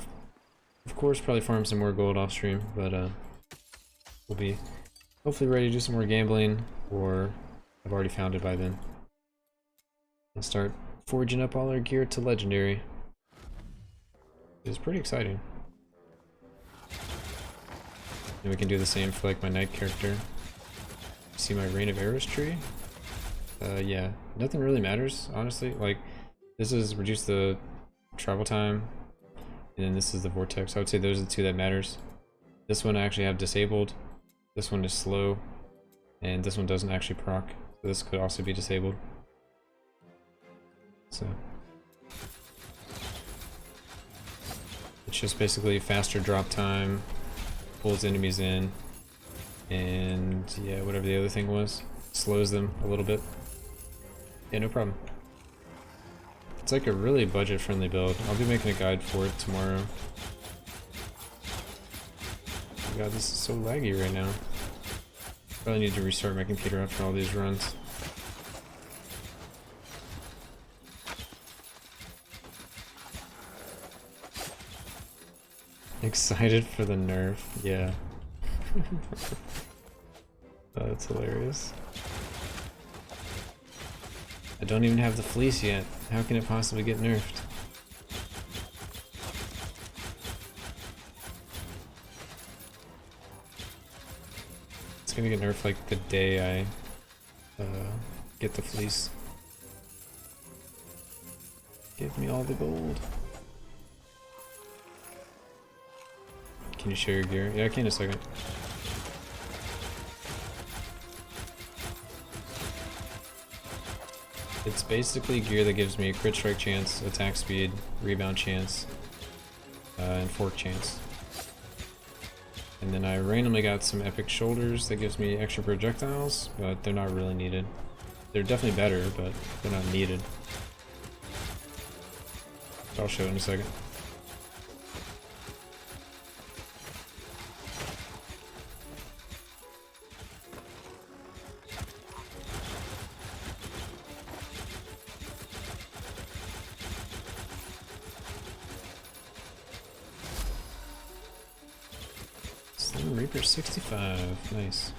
of course, probably farm some more gold off stream, but we'll be hopefully ready to do some more gambling, or I've already found it by then. I'll start forging up all our gear to legendary. It's pretty exciting. And we can do the same for like my knight character. See my rain of arrows tree? Yeah, nothing really matters, honestly. Like, this is reduce the travel time, and then this is the vortex. I would say those are the two that matters. This one I actually have disabled. This one is slow, and this one doesn't actually proc. So this could also be disabled. So it's just basically faster drop time, pulls enemies in, and yeah, whatever the other thing was, slows them a little bit. Yeah, no problem. It's like a really budget-friendly build. I'll be making a guide for it tomorrow. Oh god, this is so laggy right now. Probably need to restart my computer after all these runs. Excited for the nerf, yeah. Oh, that's hilarious. I don't even have the fleece yet. How can it possibly get nerfed? It's gonna get nerfed like the day I get the fleece. Give me all the gold. Can you share your gear? Yeah, I can in a second. It's basically gear that gives me a crit strike chance, attack speed, rebound chance, and fork chance. And then I randomly got some epic shoulders that gives me extra projectiles, but they're not really needed. They're definitely better, but they're not needed. I'll show it in a second. Reaper 65, nice.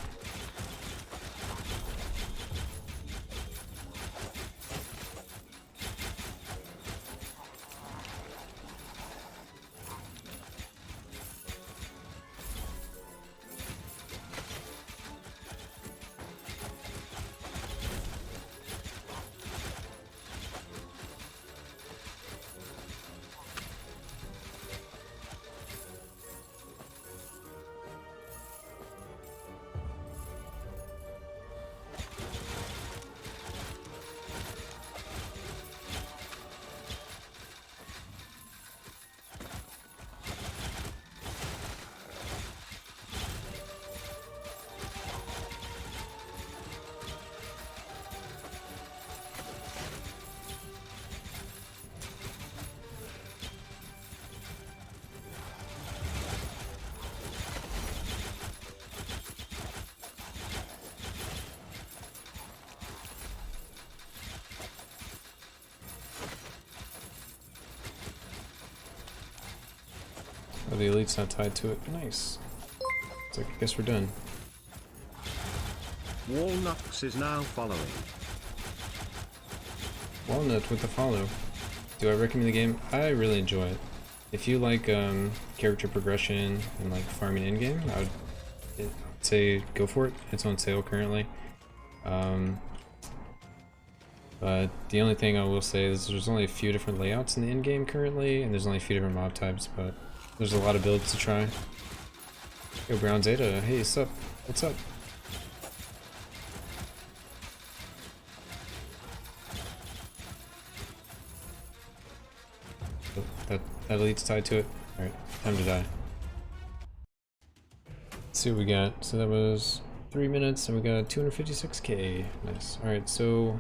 Oh, the elite's not tied to it. Nice. It's like, I guess we're done. Walnuts is now following. Walnut with the follow. Do I recommend the game? I really enjoy it. If you like character progression and like farming in-game, I would say go for it. It's on sale currently. The only thing I will say is there's only a few different layouts in the in-game currently, and there's only a few different mob types, but there's a lot of builds to try. Yo, Brown Zeta, hey, what's up? What's up? Oh, that elite's tied to it. Alright, time to die. Let's see what we got. So that was 3 minutes, and we got 256k. Nice. Alright, so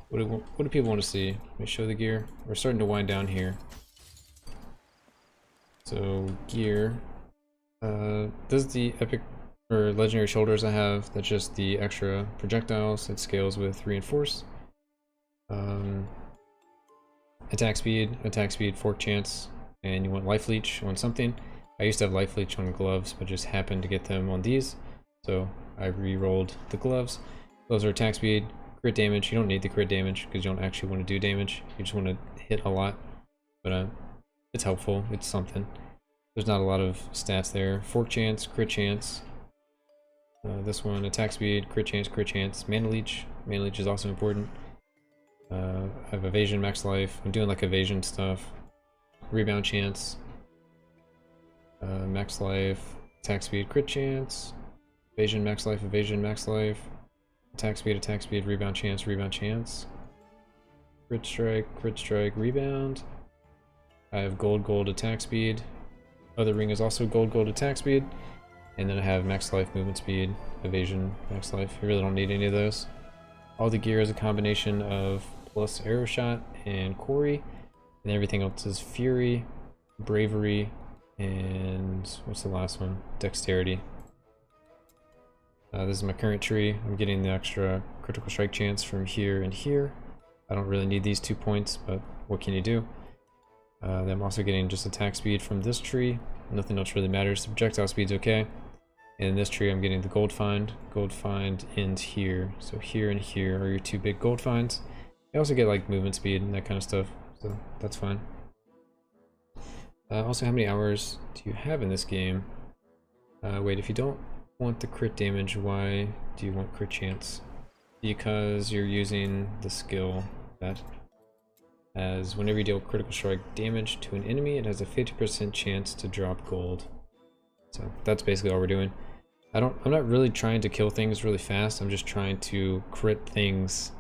what do people want to see? Let me show the gear. We're starting to wind down here. So gear. This is the epic or legendary shoulders I have. That's just the extra projectiles. It scales with reinforce. Attack speed, fork chance, and you want life leech on something. I used to have life leech on gloves, but just happened to get them on these, so I re-rolled the gloves. Gloves are attack speed, crit damage. You don't need the crit damage because you don't actually want to do damage. You just want to hit a lot, but it's helpful. It's something. There's not a lot of stats there. Fork chance, crit chance. This one, attack speed, crit chance, mana leech. Mana leech is also important. I have evasion, max life. I'm doing like evasion stuff. Rebound chance. Max life, attack speed, crit chance. Evasion, max life, attack speed, rebound chance. Crit strike, rebound. I have gold, attack speed. Other ring is also gold, attack speed. And then I have max life, movement speed, evasion, max life. You really don't need any of those. All the gear is a combination of plus arrow shot and quarry. And everything else is fury, bravery, and what's the last one? Dexterity. This is my current tree. I'm getting the extra critical strike chance from here and here. I don't really need these 2 points, but what can you do? Then I'm also getting just attack speed from this tree. Nothing else really matters. The projectile speed's okay. And in this tree I'm getting the gold find. Gold find ends here. So here and here are your 2 big gold finds. I also get like movement speed and that kind of stuff, so that's fine. Also, how many hours do you have in this game? Wait, if you don't want the crit damage, why do you want crit chance? Because you're using the skill that as whenever you deal critical strike damage to an enemy, it has a 50% chance to drop gold. So that's basically all we're doing. I'm not really trying to kill things really fast. I'm just trying to crit things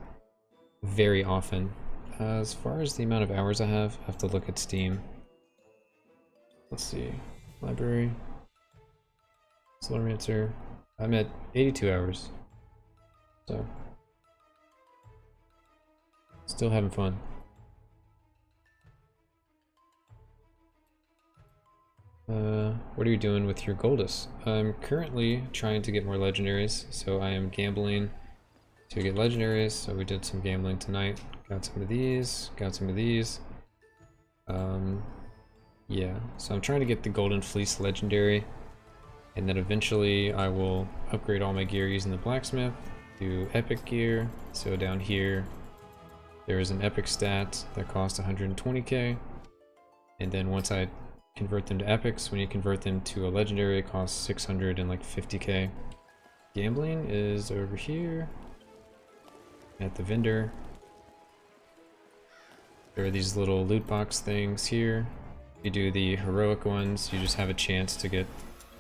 very often. As far as the amount of hours I have to look at Steam. Let's see. Library. Slurmancer. I'm at 82 hours. So. Still having fun. What are you doing with your Goldus? I'm currently trying to get more legendaries, so I am gambling to get legendaries. So we did some gambling tonight. Got some of these, got some of these. Yeah, so I'm trying to get the Golden Fleece legendary, and then eventually I will upgrade all my gear using the blacksmith to epic gear. So down here there is an epic stat that costs 120k, and then once I convert them to epics, when you convert them to a legendary, it costs 650k. Gambling is over here at the vendor. There are these little loot box things here. If you do the heroic ones, you just have a chance to get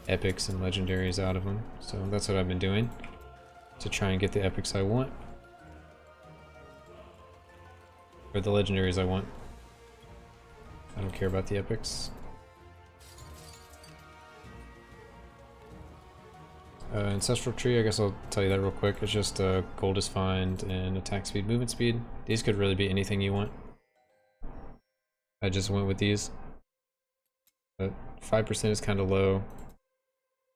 epics and legendaries out of them. So that's what I've been doing to try and get the epics I want. Or the legendaries I want. I don't care about the epics. Ancestral tree, I guess I'll tell you that real quick. It's just Goldus find and attack speed, movement speed. These could really be anything you want. I just went with these. But 5% is kind of low.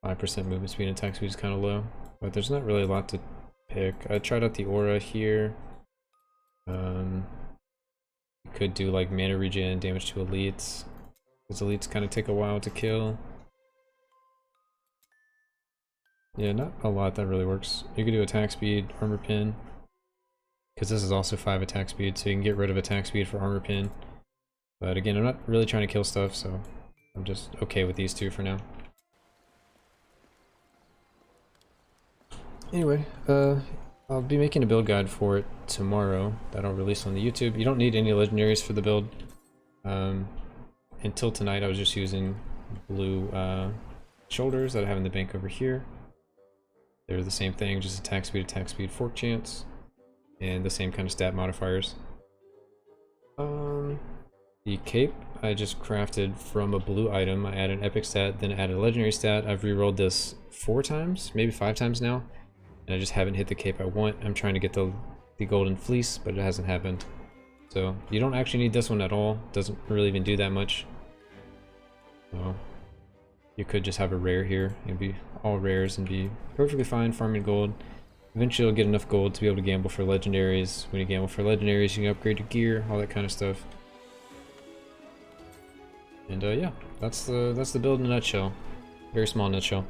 5% movement speed and attack speed is kind of low. But there's not really a lot to pick. I tried out the aura here. You could do like mana regen, damage to elites. Because elites kind of take a while to kill. Yeah, not a lot that really works. You could do attack speed, armor pin. Because this is also 5 attack speed, so you can get rid of attack speed for armor pin. But again, I'm not really trying to kill stuff, so I'm just okay with these 2 for now. Anyway, I'll be making a build guide for it tomorrow that I'll release on the YouTube. You don't need any legendaries for the build. Until tonight I was just using blue shoulders that I have in the bank over here. They're the same thing, just attack speed, fork chance, and the same kind of stat modifiers. The cape I just crafted from a blue item. I added an epic stat, then added a legendary stat. I've rerolled this 4 times, maybe 5 times now, and I just haven't hit the cape I want. I'm trying to get the golden fleece, but it hasn't happened. So you don't actually need this one at all. Doesn't really even do that much. So you could just have a rare here and be all rares and be perfectly fine farming gold. Eventually you'll get enough gold to be able to gamble for legendaries. When you gamble for legendaries, you can upgrade your gear, all that kind of stuff. And yeah, that's the build in a nutshell. Very small nutshell.